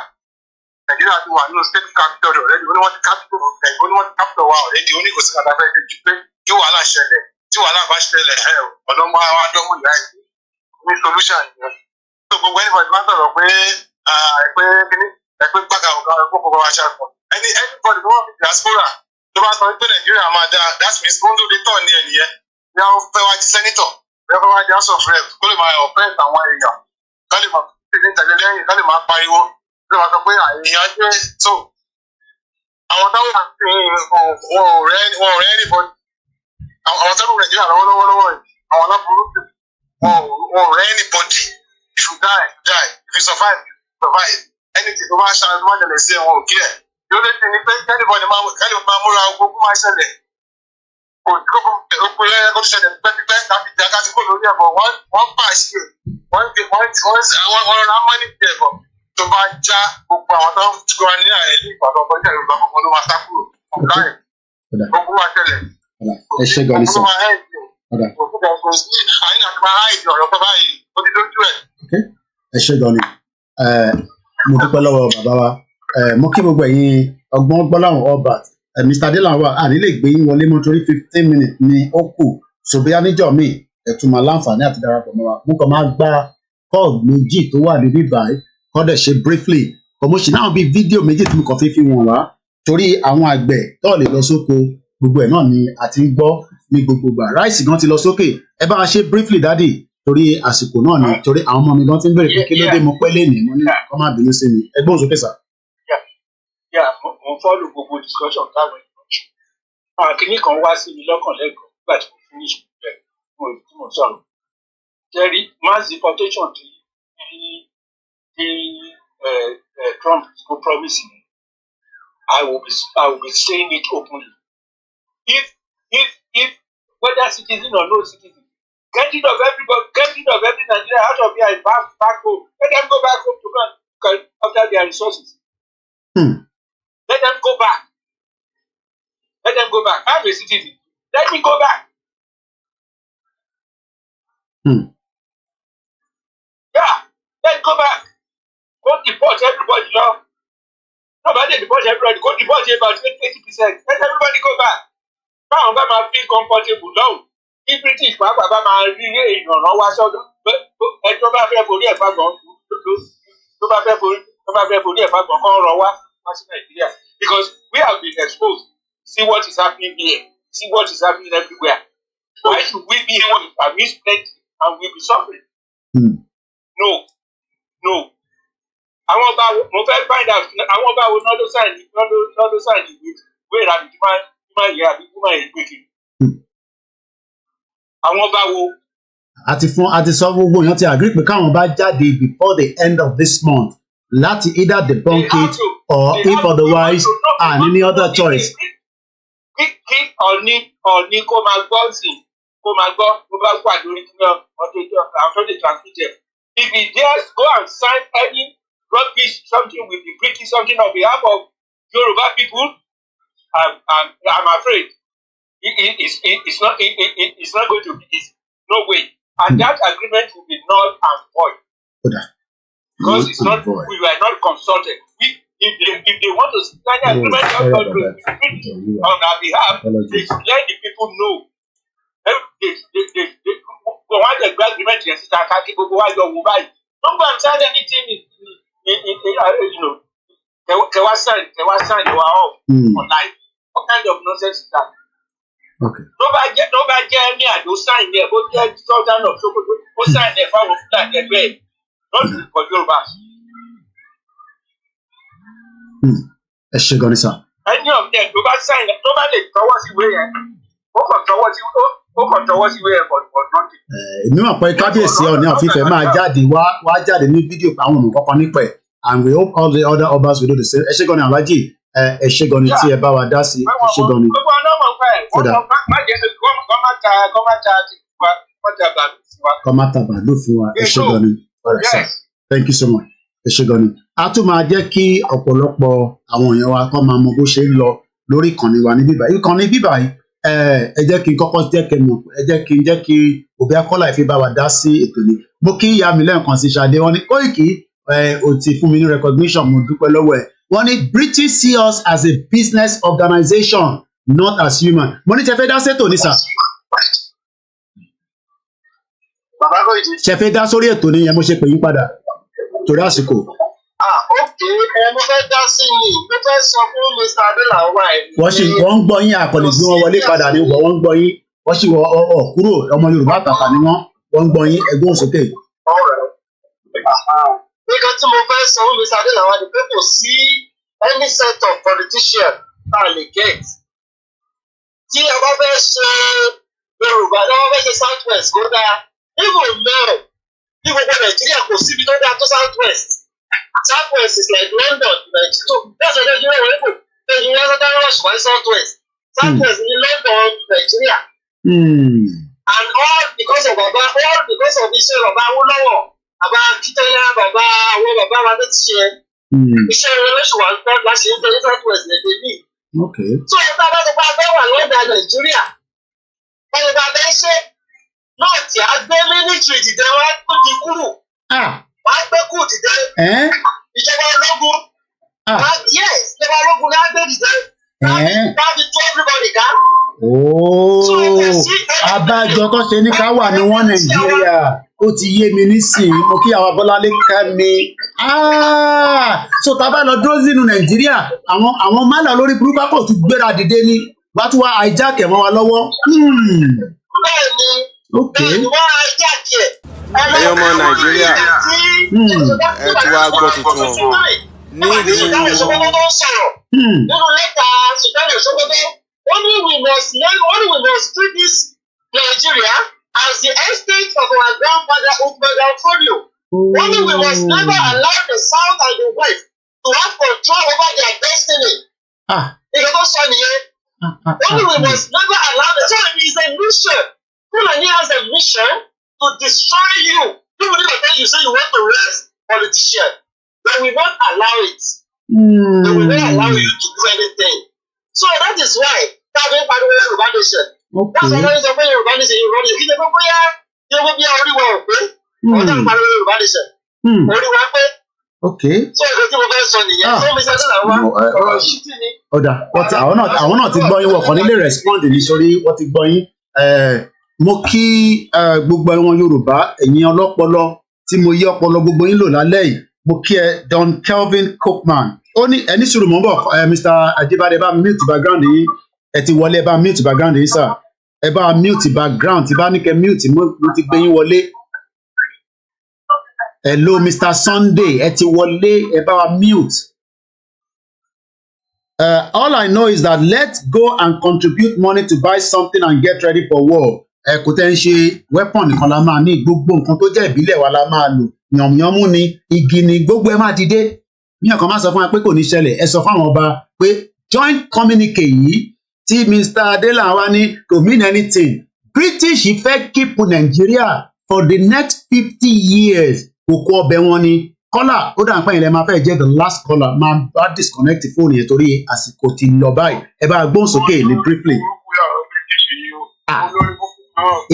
ti wà nínú state capital already, ó ní wọ́n ti capital wa already, ó ní kò sí kan tó fẹ́ ṣe ju pé kí wàhálà ṣẹlẹ̀, tí wàhálà bá ṣẹlẹ̀ ọ̀dọ́mọ àwọn adọ́mọ ìyá ẹ̀ ní solution yẹn. So gbogbo anybody máa ń sọ̀rọ̀ pé ẹgbẹ́ gbàgà ọ̀gá gbogbo wa ṣàkọ. Anybody tó wọ́n fi diaspora tó bá sọ pé Nàìjíríà máa dáa, that means kóńdó lè tọ̀ ní ẹnìyẹn. Bí wọ́n fẹ́ wá di senator, bí wọ́n fẹ́ wá di house of rep, kó lè máa oppress àwọn èèyàn, ká lè máa tẹ̀lé lẹ́yìn, ká lè máa pariwo, ká lè máa sọ pé èèyàn jẹ́ so. Àwọn táwọn àti wọn ò rẹ́ anybody. Àwọn táwọn Nàìjíríà lọ́wọ́lọ́wọ́ yìí, àwọn aláburú wọn ò rẹ́ anybody. If you die, you die. If you survive, you survive. Anything tó bá ṣàlàyé tó bá jẹlẹ̀ sí ẹ̀wọ̀n òkè ẹ̀. Yóò lè ti ní pé anybody máa múra ogun máa ṣẹlẹ̀. Kò tí kò yẹ kó ṣẹlẹ̀ pẹ́pẹ́ láti di akásí kò lórí ẹ̀bọ̀ wọ́n bá ṣe wọ́n ra mọ́nì ti ẹ̀bọ̀ tó bá já gbogbo àwọn tó ń tura ní àyẹ̀lí ìpàdé ọkọ̀ ìjà Yorùbá gbogbo ló máa sá kúrò. Láì gbogbo wa ṣẹlẹ̀. Ẹ ṣe gan ni sọ. Ẹ ṣe gan ni. Mo dúpẹ́ lọ́wọ́ bàbá wa. Mo kí gbogbo ẹ̀yin ọgbọ́n gbọ́láhùn ọba. Mr. Adelawa a ní lè gbé yín wọlé mọ́ torí 15 minutes ni ó kù. Ṣòbíyá níjọ́ mi ẹ̀tún máa láǹfààní àti darapọ̀ mọ́ wa. Mo kàn máa gba kọ́ọ̀lù méjì tó wà níbí báyìí kọ́ dẹ̀ ṣe briefly. Kọ̀mọ́ṣì náà bí fídíò méjì tí mo kàn fi wọ̀n wá torí àwọn àgbẹ̀ tó lè lọ sóko gbogbo ẹ̀ náà ni a ti ń gbọ́ ní gbogbo gbà. Ráìsì gan ti lọ sókè. Ẹ bá wa ṣe briefly dádì torí àsìkò náà ni torí àwọn ọmọ mi gan ti ń bèrè pé kí ló dé mo pẹ́ lénìí mo ní kọ́ má bínú sí mi. Ẹ gbóhùn sókè sà. Mo follow gbogbo discussion táwọn èèyàn ṣe. Àwọn kìíní kan wá sí mi lọ́kàn lẹ́kọ̀ọ́ nígbà tí mo finish rẹ̀ tí mo sọ̀rọ̀. Jerry, mass deportation tí Trump go promise me, I will be saying it openly. If whether citizen or no citizen, get rid of every Nigerian out of here and back home. Let them go back home to go after their resources. Let them go back. I'm a citizen. Let me go back. Yeah, let's go back. Go deport everybody now. Nobody deport everybody. Go deport about 80%. Let everybody go back. Báwọn bá máa feel comfortable now. If British pàápàá bá máa rí ìrànlọ́wọ́ wá sọ́dọ̀ ẹjọ́ bá fẹ́ forí ẹ̀fà gbọ̀n tó bá fẹ́ forí ẹ̀fà gbọ̀n kọ́ rọ wá sí Nàìjíríà. Because we have been exposed. See what is happening here. See what is happening everywhere. Why should we be able to permit plenty and we be suffering? No. Àwọn bá mo fẹ́ find out àwọn bá wo lọ́dọ̀ sáìnì ìwé ìrànì tí máa yẹ àbí tí máa yẹ gbé kiri. Àwọn bá wo. Àti sọ gbogbo èèyàn ti agree pé káwọn bá jáde before the end of this month láti either debunk it or if otherwise and any other choice. Kí ọ̀ní kó máa gbọ́ sí kó máa gbọ́ ló bá gbà lórí kí wọ́n tó lè transmit them. If he dares go and sign any rubbish something with the British something on behalf of Yoruba people, I'm afraid it's not going to be easy. No way. And that agreement will be null and void. because it's not, we were not consulted. If they want to sign an agreement on our behalf, they should let the people know. Why the agreement is go by. Don't go and sign anything you know. They were signed, they were off for life. What kind of nonsense is that? Okay. Nobody get any and those sign there, but get Southern of Sokoto, who sign there for that they pay. Not for Yorubas. Ẹ ṣé gan ni sir. Any of them, nobody towards the way. Èmi mọ̀ pé kábíyèsí Ọọ̀ni of Ifẹ̀ máa jáde wá jáde ní fídíò àwọn ọmọ kankan nípa ẹ̀, and we hope all the other obas will do the same. Ẹ ṣé gan ni Alhaji, ẹ ṣé gan ni tí ẹ bá wa dá sí, ẹ ṣé gan ni. Kọ́ má ta bàálù fún wa, ẹ ṣé gan ni. Thank you so much. Ẹ ṣé gan ni. A tún máa jẹ́ kí ọ̀pọ̀lọpọ̀ àwọn èèyàn wa kọ́ máa mọ bó ṣe ń lọ lórí ìkànnì wa ní bíbáyìí. Ìkànnì bíbáyìí ẹ jẹ́ kí n kọ́kọ́ jẹ́ kẹ́ mọ̀, ẹ jẹ́ kí Òbí Akọ́lá Ìfẹ́ bá wa dá sí ètò ni. Mo kí ìyá mi lẹ́ẹ̀kan sí Ṣadé, wọ́n ní Kóìkì ò ti fún mi ní recognition, mo dúpẹ́ lọ́wọ́ ẹ̀. Wọ́n ní British see us as a business organization, not as human. Mo ní ṣe fẹ́ dá sétò ní sà. Ṣe fẹ́ dá sórí ètò ni yẹn mo ṣe pè yín padà torí àsìkò. Mo fẹ́ dá sí ni, mo fẹ́ sọ fún Mr. Adelawa ẹ̀. Wọ́n ń gbọ́ yín, àkọlé gbé wọn wọlé padà ní wọ́n ń gbọ́ yín, wọ́n sì wọ kúrò ọmọ Yorùbá àtàtà ni wọ́n ń gbọ́ yín, ẹgbẹ́ òsókè. Nǹkan tí mo fẹ́ sọ fún Mr. Adelawa ni pé kò sí any set of politician tá a lè get. Tí a bá fẹ́ ṣe Yorùbá, tí a bá fẹ́ ṣe South West kó dáa, even now, ní gbogbo Nàìjíríà kò síbi tó dáa tó South West. South West is like London, Nigeria. That's why Nigeria were able. Nigeria is not rush by South West. South West is London, Nigeria. And all because of Baba, all because of iṣẹ́ Baba Awólọ́wọ̀, Baba Akintoye, Baba àwọn Baba wa ló ti ṣe. Iṣẹ́ revolution wa gbọ́ láti ṣe ní South West lè dé bí. So ìgbà bá ti pa abẹ́ wà lọ́dà Nàìjíríà. Ẹni bá bẹ́ ṣe náà tí a gbé mílítìrì dìde wá tó di kúrò. Wọ́n á gbé kù dìde. Ìjọba ológun. Yes, ìjọba ológun ni á gbé dìde. Láti tó everybody ká. Abájọ tó ṣe ní ká wà ní wọ́n Nàìjíríà, ó ti yé mi nísìnyí, mo kí àwọn Bọ́láńlé Kẹ́mi. So tá a bá lọ dúró sínú Nàìjíríà, àwọn málà lórí burúkú àpò tún gbéra dìde ní wá tún wá hijack ẹ̀ mọ́ wa lọ́wọ́. Bẹ́ẹ̀ni, wọ́n hijack ẹ̀. Ẹ̀yin ọmọ Nàìjíríà ẹ ti wá gbọ́ tuntun nílùú. Nínú lẹ́tà Sùdánì Òṣogbo, only we must treat this Nigeria as the estate of our grandfather portfolio. Only we must never allow the South and the West to have control over their destiny. Ìjọba sọ nìyẹn. Only we must never allow the South. It is a mission. Fulani has a mission to destroy you. People will you say you want to raise politician. They will not allow it. They will not allow you to do anything. So that is why David Lammy nation. That's why there is a way Yorùbá nation. Yorùbá nation. Kí ni gbogbo yá yóò bí oríwá òpé? Ọ̀dà ìpàdé Yorùbá nation. Oríwá pé. So èdè tí mo fẹ́ sọ nìyẹn. So mi sẹ́dọ̀ làwọn ọ̀rọ̀ yìí ti ní. Ọ̀dà àwọn náà ti gbọ́ yín, wọ̀ kàn nílé respond nítorí wọ́n ti gbọ́ yín. Mo kí gbogbo àwọn Yorùbá, ẹ̀yin ọlọ́pọlọ tí mo yí ọpọlọ gbogbo yín lò lálẹ́ yìí. Mo kí ẹ Don Kelvin Cookman. Ó ní ẹni sùúrù mọ́ bọ̀ Mr. Ajibade bá mute background yìí. Ẹ ti wọlé ẹ bá mute background yìí sir. Ẹ bá mute background tí bá ní kẹ́ mute mo ti gbé yín wọlé. Hello Mr. Sunday, ẹ ti wọlé ẹ bá wa mute. All I know is that let's go and contribute money to buy something and get ready for war. Kò tẹ́ ń ṣe weapon nìkan la máa ní, gbogbo nǹkan tó jẹ́ ìbílẹ̀ wa la máa lò. Yànmùyánmú ni, igi ni, gbogbo ẹ máa dìde. Bí ọkàn máa sọ fún wa pé kò ní ṣẹlẹ̀, ẹ sọ fún àwọn ọba pé joint communique yìí tí Mr. Adelawa ní kò mean anything. British fẹ́ keep Nigeria for the next 50 years. Òkú ọbẹ̀ wọn ni. Kọ́là ó dà ń pẹ́yìn lẹ́ máa fẹ́ jẹ́ the last caller, máa bá disconnect fóònù yẹn torí àsìkò ti lọ báyìí. Ẹ bá gbóhùn sókè ní briefly.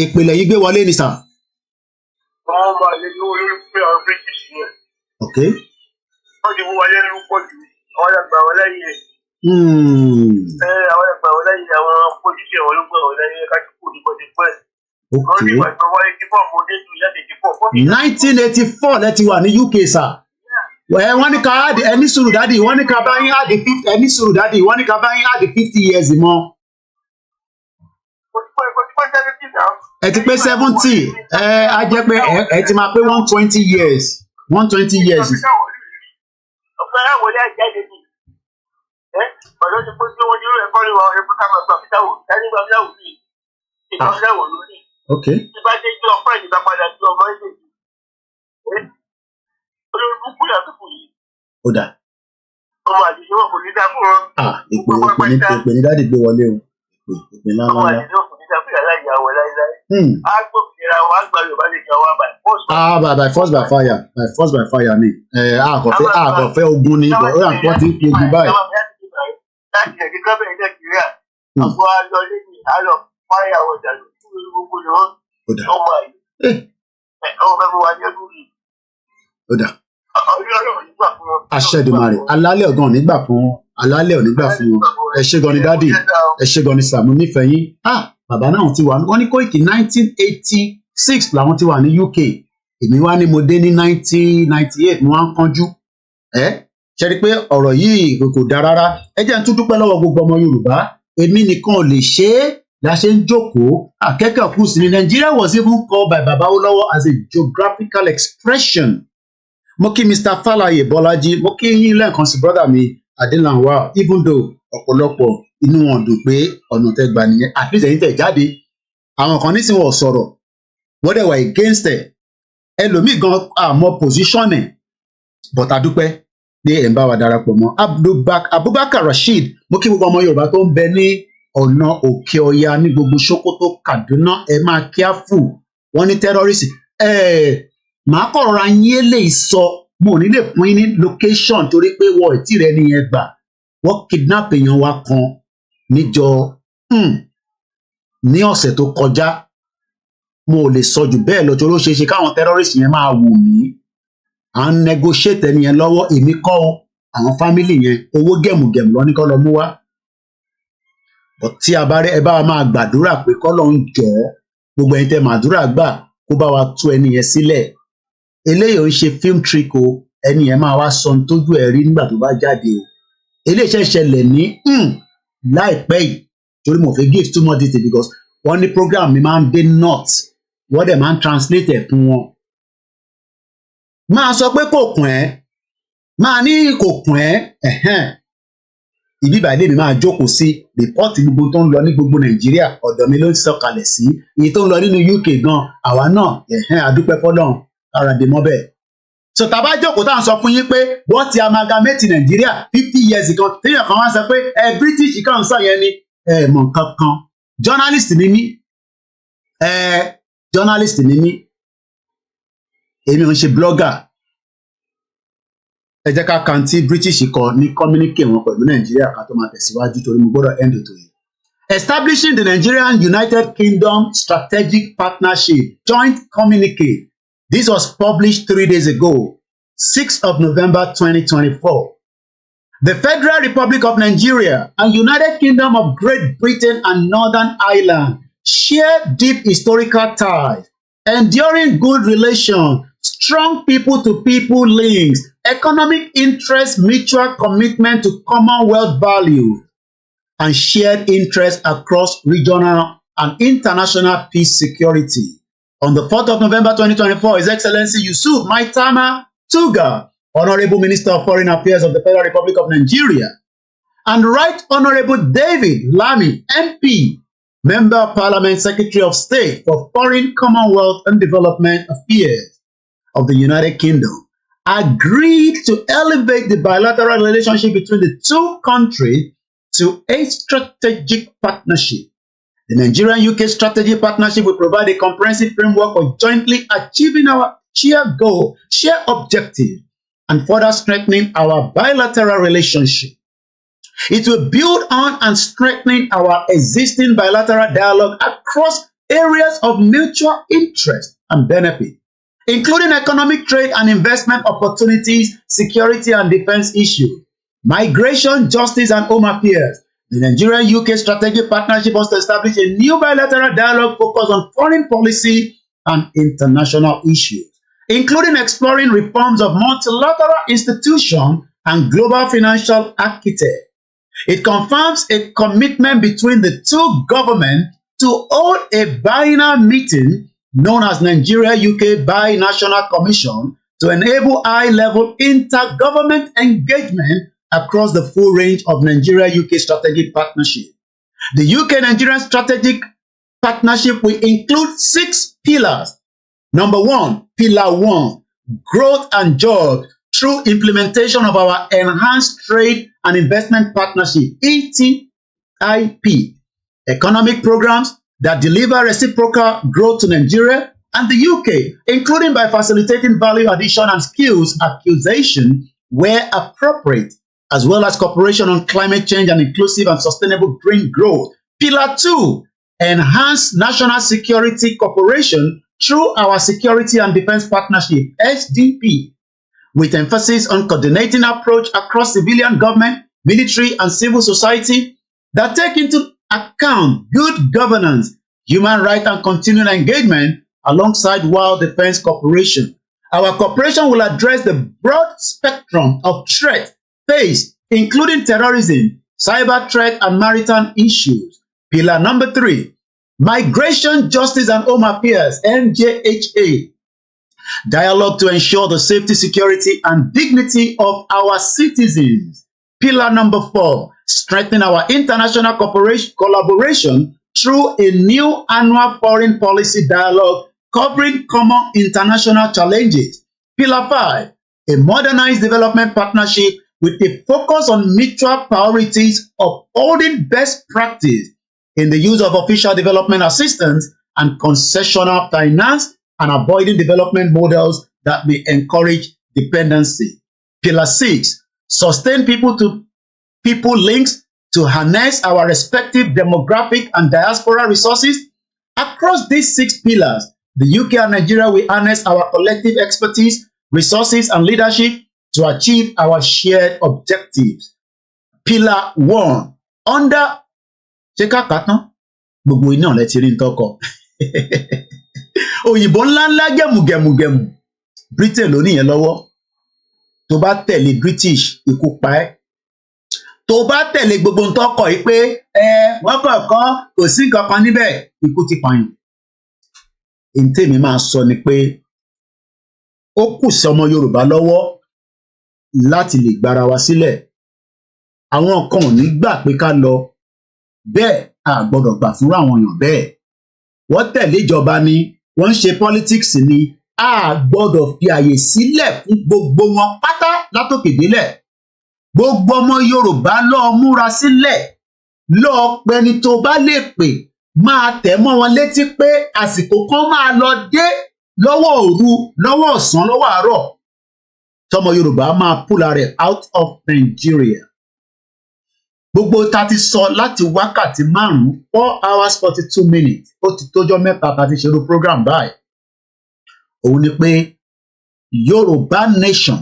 Ìpìlẹ̀ yìí gbé wọlé ni sà. Okay. Wọ́n ti mú wọlé ló pọ̀ jù. Àwọn àgbà wọn lẹ́yìn. Àwọn àgbà wọn lẹ́yìn àwọn pòlíṣẹ̀ wọn ló gbọ́ wọn lẹ́yìn ká kó ní bọ́dé pẹ́. Wọ́n ní ìgbà tó wáyé kí fọ́ọ̀mù ọdẹ tù yá tètè pọ̀. 1984 lẹ ti wà ní UK sir. Wọ́n ní ká add ẹni sùúrù dádì, wọ́n ní ká bá yín add 50 ẹni sùúrù dádì, wọ́n ní ká bá yín add 50 years mọ́. Ẹ ti pé 70, á jẹ́ pé ẹ ti máa pé 120 years. 120 years. Ọ̀pẹ́ ẹ̀wọ̀n ní ẹ̀jẹ̀ lè ní. Ọ̀dọ́ ti pé tí wọ́n ní irú ẹ̀kọ́ ní wọn ẹ̀kọ́ ká máa gbà fíjáwò, ẹni gbà fíjáwò sí ìgbà fíjáwò lórí. Okay. Tí bá dé tí ọ̀pẹ́ ìgbà padà sí ọmọ ẹ̀jẹ̀ yìí. Olórí kúkú yàtọ̀ fún yìí. Ó dà. Ọmọ àdìsí wọn kò ní dá fún wọn. Ìpè ní dáàdì gbé wọlé o. Ìpè ńlá Ọmọ àdìsí wọn kò ní dá fún yàrá ìyàwó láíláí. Á gbòmìnira wọn, á gba Yorùbá lè jọ wá by force. By force by fire. By force by fire ni. Àkọ́fẹ́ ogun ni ìbọn. Ó yà pọ́ tí kì í ogun báyìí. Láti ẹ̀dí gọ́ọ̀mẹ̀ntì Nàìjíríà, àpò ayọ̀ lẹ́yìn àlọ́ fáyà ọjà ló kúrò ní gbogbo ni wọ́n. Ọmọ àyè. Ọmọ fẹ́ mú wa ní ọdún yìí. Ó dà. Aṣẹ́dùmarè alálẹ̀ ọ̀gán nígbà fún wọn, alálẹ̀ onígbà fún wọn. Ẹ ṣé gan ni dádì, ẹ ṣé gan ni Sàmú nífẹ̀ẹ́ yín. Bàbá náà ti wà wọ́n ní Kóìkì 1986 làwọn ti wà ní UK. Èmi wá ní mo dé ní 1998 mo wá ń kánjú. Ṣe rí pé ọ̀rọ̀ yìí kò dáa rárá. Ẹ jẹ́ n tún dúpẹ́ lọ́wọ́ gbogbo ọmọ Yorùbá. Èmi nìkan ò lè ṣe é la ṣe ń jókòó. Akẹ́kọ̀ọ́ kù sí ni Nigeria was even called by Baba Olowo as a geographical expression. Mo kí Mr. Falaye Bọ́lájí, mo kí yín lẹ́ẹ̀kan sí brother mi Adélanwà, even though ọ̀pọ̀lọpọ̀ inú wọn dùn pé ọ̀nà tẹ́ gbà nìyẹn, at least ẹ̀yin tẹ̀ jáde. Àwọn kan nísìnyí wọ́n sọ̀rọ̀, wọ́n dẹ̀ wà against ẹ̀. Ẹlòmíì gan àmọ́ position ẹ̀, but adúpẹ́ pé ẹ̀ ń bá wa darapọ̀ mọ́. Abubakar Rasheed, mo kí gbogbo ọmọ Yorùbá tó ń bẹ ní ọ̀nà òkè ọya ní gbogbo Sokoto, Kaduna, ẹ máa careful, wọ́n ní terrorist. Màá kọ̀ ra yín eléyìí sọ, mo ò ní lè fún yín ní location torí pé wọ́n ì tí rẹ nìyẹn gbà. Wọ́n kidnap èèyàn wa kan níjọ ní ọ̀sẹ̀ tó kọjá. Mo ò lè sọ jù bẹ́ẹ̀ lọ torí ó ṣeé ṣe káwọn terrorist yẹn máa wò mí. À ń negotiate ẹni yẹn lọ́wọ́, èmi kọ́ o, àwọn family yẹn owó gẹ̀mùgẹ̀mù lọ ní kọ́ lọ mú wá. But tí a bá rí ẹ bá wa máa gbàdúrà pé kọ́ lọ ń jọ gbogbo ẹni tẹ́ màdúrà gbà kó bá wa tú ẹni yẹn sílẹ̀. Eléyìí ò ń ṣe film trick o, ẹni yẹn máa wá sọ ohun tójú ẹ̀ rí nígbà tó bá jáde o. Eléyìí ṣe ṣẹlẹ̀ ní láìpẹ́ yìí torí mo fẹ́ give too much detail because wọ́n ní program mi máa ń dé north wọ́n dẹ̀ máa ń translate ẹ̀ fún wọn. Máa sọ pé kò kùn ẹ́, máa ní kò kùn ẹ́, ìbí ìbàdí mi máa jókòó sí rìpọ́ọ̀tì gbogbo tó ń lọ ní gbogbo Nàìjíríà ọ̀dọ̀ mi ló ń sọ̀kalẹ̀ sí, èyí tó ń lọ nínú UK gan àwa náà àdúpẹ́ fọ́lọ́run ara dè mọ́ bẹ́ẹ̀. So tá a bá jókòó tá à ń sọ fún yín pé wọ́n ti amalgamate Nàìjíríà 50 years kan téèyàn kan wá sọ pé British kan ń sọ yẹn ni mọ̀ nǹkan kan. Journalist ni mí, journalist ni mí, èmi ò ń ṣe blogger. Ẹ jẹ́ ká kan tí British kọ ní communique wọn pẹ̀lú Nàìjíríà ká tó máa tẹ̀síwájú torí mo gbọ́dọ̀ end ètò yìí. Establishing the Nigerian United Kingdom Strategic Partnership Joint Communique. This was published 3 days ago, 6th of November 2024. The Federal Republic of Nigeria and United Kingdom of Great Britain and Northern Ireland share deep historical ties, enduring good relations, strong people-to-people links, economic interest, mutual commitment to Commonwealth values, and shared interests across regional and international peace security. On the 4th of November 2024, His Excellency Yusuf Maitama Tuga, Honorable Minister of Foreign Affairs of the Federal Republic of Nigeria, and Right Honorable David Lammy, MP, Member of Parliament, Secretary of State for Foreign, Commonwealth and Development Affairs of the United Kingdom, agreed to elevate the bilateral relationship between the two countries to a strategic partnership. The Nigerian-UK strategic partnership will provide a comprehensive framework for jointly achieving our shared goal, shared objective, and further strengthening our bilateral relationship. It will build on and strengthen our existing bilateral dialogue across areas of mutual interest and benefit, including economic trade and investment opportunities, security and defense issues, migration, justice and home affairs. The Nigeria-UK strategic partnership was to establish a new bilateral dialogue focused on foreign policy and international issues, including exploring reforms of multilateral institutions and global financial architecture. It confirms a commitment between the two governments to hold a biennial meeting known as Nigeria-UK Bi-National Commission to enable high-level intergovernment engagement across the full range of Nigeria-UK strategic partnership. The UK-Nigeria strategic partnership will include 6 pillars. Number 1, Pillar 1, growth and jobs through implementation of our Enhanced Trade and Investment Partnership, ETIP, economic programs that deliver reciprocal growth to Nigeria and the UK, including by facilitating value addition and skills acquisition where appropriate, as well as cooperation on climate change and inclusive and sustainable green growth. Pillar 2, enhance national security cooperation through our Security and Defense Partnership, SDP, with emphasis on coordinating approach across civilian government, military, and civil society that take into account good governance, human rights, and continuing engagement alongside world defense cooperation. Our cooperation will address the broad spectrum of threats faced, including terrorism, cyber threat, and maritime issues. Pillar number 3, migration, justice, and home affairs, MJHA. Dialogue to ensure the safety, security, and dignity of our citizens. Pillar number 4, strengthen our international collaboration through a new annual foreign policy dialogue covering common international challenges. Pillar 5, a modernized development partnership with a focus on mutual priorities, upholding best practice in the use of official development assistance and concessional finance, and avoiding development models that may encourage dependency. Pillar 6, sustain people-to-people links to harness our respective demographic and diaspora resources. Across these 6 pillars, the UK and Nigeria will harness our collective expertise, resources, and leadership to achieve our shared objectives. Pillar 1, under gbogbo iná lẹ ti rí ń tọkọ òyìnbó ńláńlá gẹmùgẹmùgẹmù Britain ló níyẹn lọ́wọ́. Tó bá tẹ̀lé British, ikú pa ẹ́. Tó bá tẹ̀lé gbogbo ń tọkọ yìí pé wọ́n kọ̀ọ̀kan kò sí nǹkan kan níbẹ̀, ikú ti pààyàn. Èyí tèmi máa sọ ni pé ó kù sí ọmọ Yorùbá lọ́wọ́ láti lè gbára wa sílẹ̀. Àwọn kan ò ní gbà pé ká lọ, bẹ́ẹ̀ a gbọ́dọ̀ gbà fún àwọn èèyàn bẹ́ẹ̀. Wọ́n tẹ̀lé ìjọba ni, wọ́n ń ṣe politics ni, a gbọ́dọ̀ fi àyè sílẹ̀ fún gbogbo wọn pátá látòkè délẹ̀. Gbogbo ọmọ Yorùbá lọ múra sílẹ̀, lọ pẹni tó bá lè pè, máa tẹ̀ mọ́ wọn létí pé àsìkò kan máa lọ dé lọ́wọ́ òru, lọ́wọ́ ọ̀sán, lọ́wọ́ àárọ̀, tọmọ Yorùbá máa púlà rẹ̀ out of Nigeria. Gbogbo ta ti sọ láti wákàtí 5, 4 hours 42 minutes, ó ti tójọ́ mẹ́ta ta ti ṣerú program báyìí. Òun ni pé Yorùbá nation,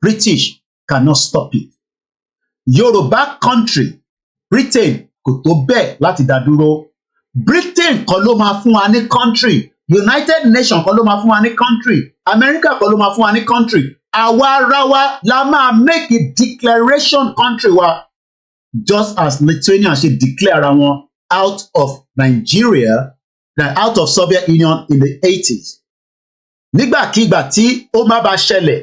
British cannot stop it. Yorùbá country, Britain kò tó bẹ́ẹ̀ láti dá dúró. Britain kọ́ ló máa fún wa ní country, United Nations kọ́ ló máa fún wa ní country, America kọ́ ló máa fún wa ní country. Àwa ara wa la máa make a declaration country wa, just as Lithuania ṣe declare ara wọn out of Nigeria, out of Soviet Union in the 80s. Nígbàkigbà tí ó má bá ṣẹlẹ̀,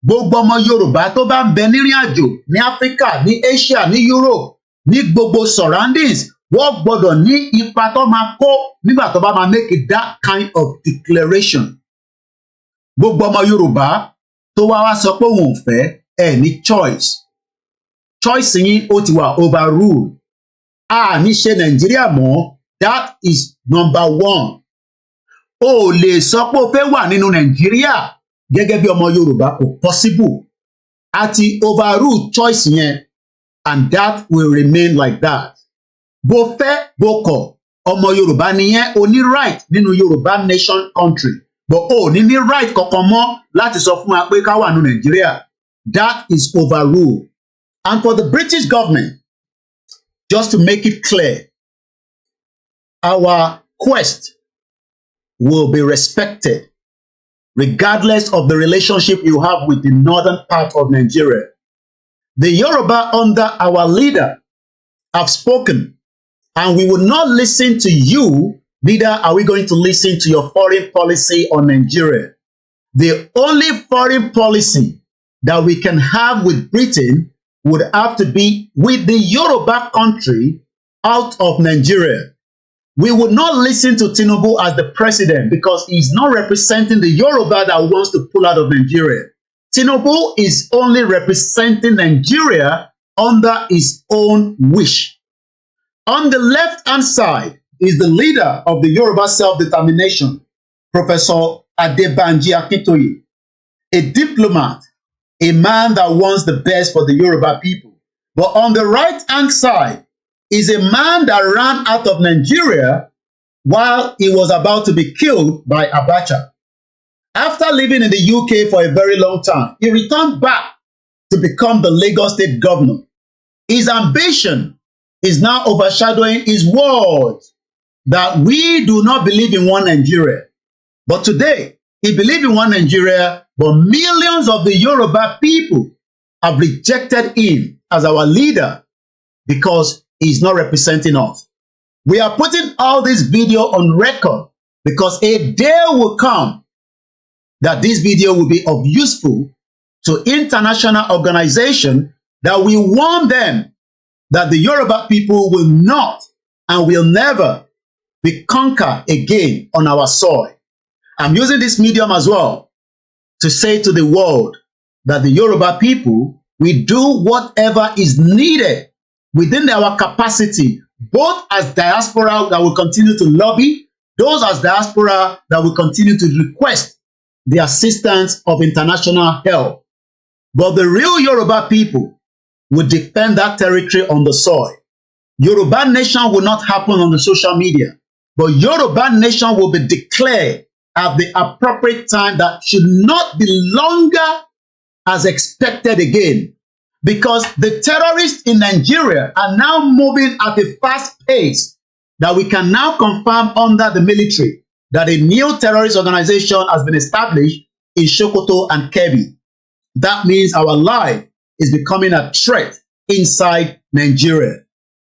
gbogbo ọmọ Yorùbá tó bá ń bẹ nírìn àjò ní Africa, ní Asia, ní Europe, ní gbogbo surroundings, wọ́n gbọ́dọ̀ ní ipa tó máa kó nígbà tó bá máa make that kind of declaration. Gbogbo ọmọ Yorùbá tó wá sọ pé òun ò fẹ́ ní choice yín ó ti wà overruled. A ní ṣe Nàìjíríà mọ́, that is number 1. O lè sọ pé o fẹ́ wà nínú Nàìjíríà gẹ́gẹ́ bí ọmọ Yorùbá, kò possible. A ti overrule choice yẹn, and that will remain like that. Bó fẹ́ bó kọ̀, ọmọ Yorùbá nìyẹn, o ní right nínú Yorùbá nation country but oh, ní right kankan mọ́ láti sọ fún wa pé ká wà ní Nàìjíríà. That is overruled. And for the British government, just to make it clear, our quest will be respected regardless of the relationship you have with the northern part of Nigeria. The Yoruba under our leader have spoken, and we will not listen to you, neither are we going to listen to your foreign policy on Nigeria. The only foreign policy that we can have with Britain would have to be with the Yoruba country out of Nigeria. We would not listen to Tinubu as the president because he's not representing the Yoruba that wants to pull out of Nigeria. Tinubu is only representing Nigeria under his own wish. On the left-hand side is the leader of the Yoruba self-determination, Professor ADEBANJI Akintoye, a diplomat, a man that wants the best for the Yoruba people. But on the right-hand side is a man that ran out of Nigeria while he was about to be killed by Abacha. After living in the UK for a very long time, he returned back to become the Lagos State governor. His ambition is now overshadowing his words that we do not believe in one Nigeria. But today, he believes in one Nigeria, but millions of the Yoruba people have rejected him as our leader because he's not representing us. We are putting all this video on record because a day will come that this video will be of useful to international organizations that will warn them that the Yoruba people will not and will never be conquered again on our soil. I'm using this medium as well to say to the world that the Yoruba people will do whatever is needed within our capacity, both as diaspora that will continue to lobby, those as diaspora that will continue to request the assistance of international help. But the real Yoruba people will defend that territory on the soil. Yoruba nation will not happen on the social media, but Yoruba nation will be declared at the appropriate time that should not be longer as expected again. Because the terrorists in Nigeria are now moving at a fast pace that we can now confirm under the military that a new terrorist organization has been established in Sokoto and Kebbi. That means our life is becoming a threat inside Nigeria.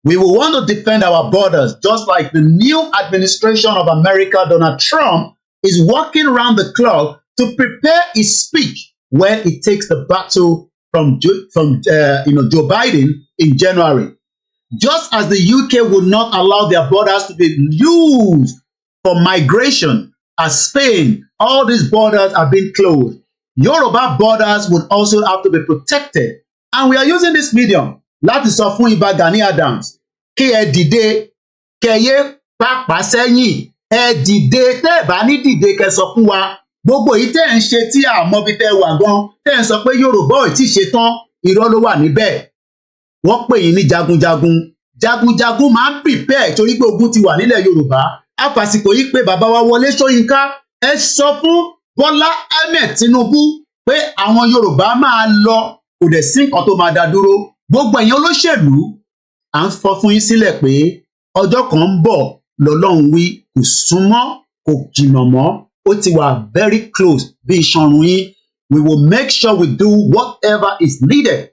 We will want to defend our borders just like the new administration of America, Donald Trump, is working around the clock to prepare his speech when he takes the battle from Joe Biden in January. Just as the UK would not allow their borders to be used for migration, as Spain, all these borders are being closed. Yoruba borders would also have to be protected. And we are using this medium láti sọ fún Ìbà Gani Adams kí ẹ dìde kẹyẹ pàpà sẹ́yìn ẹ dìde tẹ́ ẹ bá ní dìde kẹ́ sọ fún wa gbogbo yìí tẹ́ ẹ ń ṣe tí a mọ̀ bí tẹ́ wà gan tẹ́ ẹ ń sọ pé Yorùbá ò tí ì ṣe tán irọ́ ló wà níbẹ̀. Wọ́n pè yín ní jagunjagun. Jagunjagun máa ń prepare torí pé ogun ti wà nílẹ̀ Yorùbá. Àfàsìkò yìí pé bàbá wa Wọlé Ṣóyínká ẹ sọ fún Bọ́lá Ahmed Tinubu pé àwọn Yorùbá máa lọ kò dẹ̀ sí nǹkan tó máa dá dúró. Gbogbo ẹ̀yin olóṣèlú à ń fọ fún yín sílẹ̀ pé ọjọ́ kan ń bọ̀ lọ́lọ́run wí kò súnmọ́ kò jìnnà mọ́ ó ti wà very close bí ìṣanrun yín. We will make sure we do whatever is needed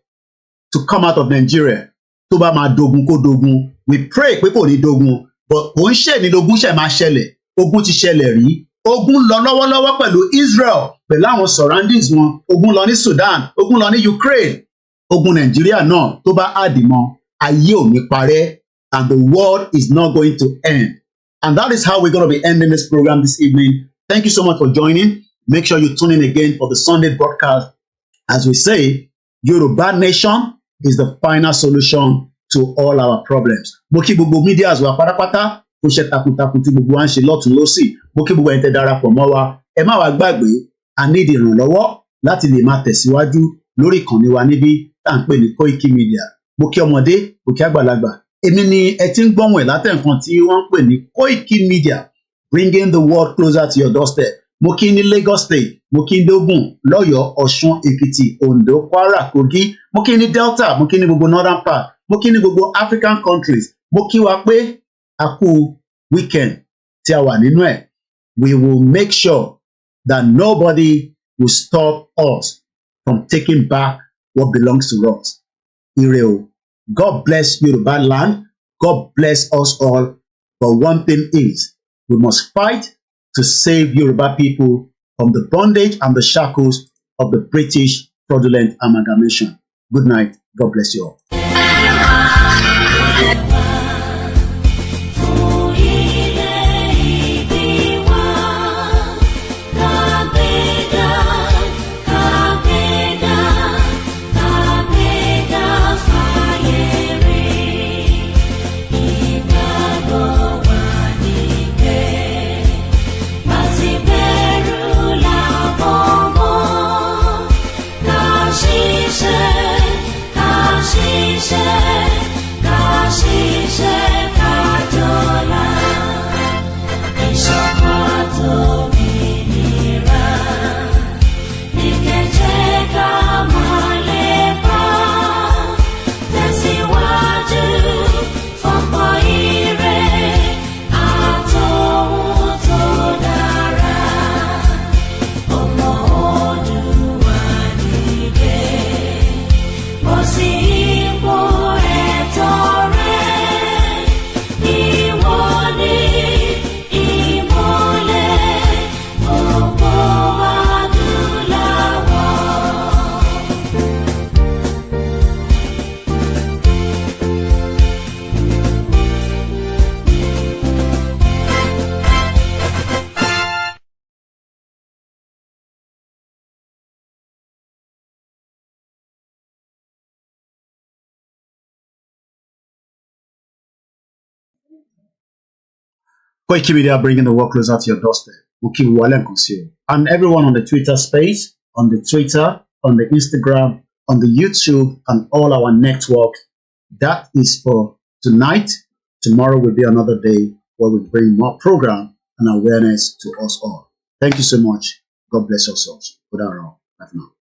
to come out of Nigeria. Tó bá máa dogun kó dogun. We pray pé kò ní dogun but kò ń ṣe ní dogun ṣe máa ṣẹlẹ̀. Ogun ti ṣẹlẹ̀ rí. Ogun lọ lọ́wọ́lọ́wọ́ pẹ̀lú Israel pẹ̀lú àwọn surroundings wọn. Ogun lọ ní Sudan, ogun lọ ní Ukraine. Ogun Nigeria náà tó bá àdìmọ́ ayé ò ní parẹ́ and the world is not going to end. And that is how we're going to be ending this program this evening. Thank you so much for joining. Make sure you tune in again for the Sunday broadcast. As we say, Yoruba Nation is the final solution to all our problems. Mo kí gbogbo media wa pátápátá kó ṣe takuntakun tí gbogbo wa ń ṣe lọ́tùn lósì. Mo kí gbogbo ẹ̀yin tẹ́ darapọ̀ mọ́ wa. Ẹ má wá gbàgbé a need ìrànlọ́wọ́ láti lè máa tẹ̀síwájú lórí ìkànnì wa níbí tá à ń pè ní Koiki Media. Mo kí ọmọdé, mo kí àgbàlagbà. Èmi ni ẹ ti ń gbọ́hùn ẹ̀ látẹ̀ǹkan tí wọ́n ń pè ní Koiki Media, bringing the world closer to your doorstep. mo kí ní Lagos State, mo kí ní Ògùn, l'Ọ́yọ́, Ọ̀ṣun, Èkìtì, Ondo, Kwara, Kogi, mo kí ní Delta, mo kí ní gbogbo Northern part, mo kí ní gbogbo African countries, mo kí wa pé a kú weekend tí a wà nínú ẹ̀. We will make sure that nobody will stop us from taking back what belongs to us. Ire o. God bless Yoruba land. God bless us all. But one thing is, we must fight to save Yoruba people from the bondage and the shackles of the British fraudulent amalgamation. Good night. God bless you all. Koiki Media bringing the work closer to your doorstep. We'll keep Wale concealed. And everyone on the Twitter space, on the Twitter, on the Instagram, on the YouTube, and all our network. That is for tonight. Tomorrow will be another day where we bring more program and awareness to us all. Thank you so much. God bless us all. Good night. Bye for now.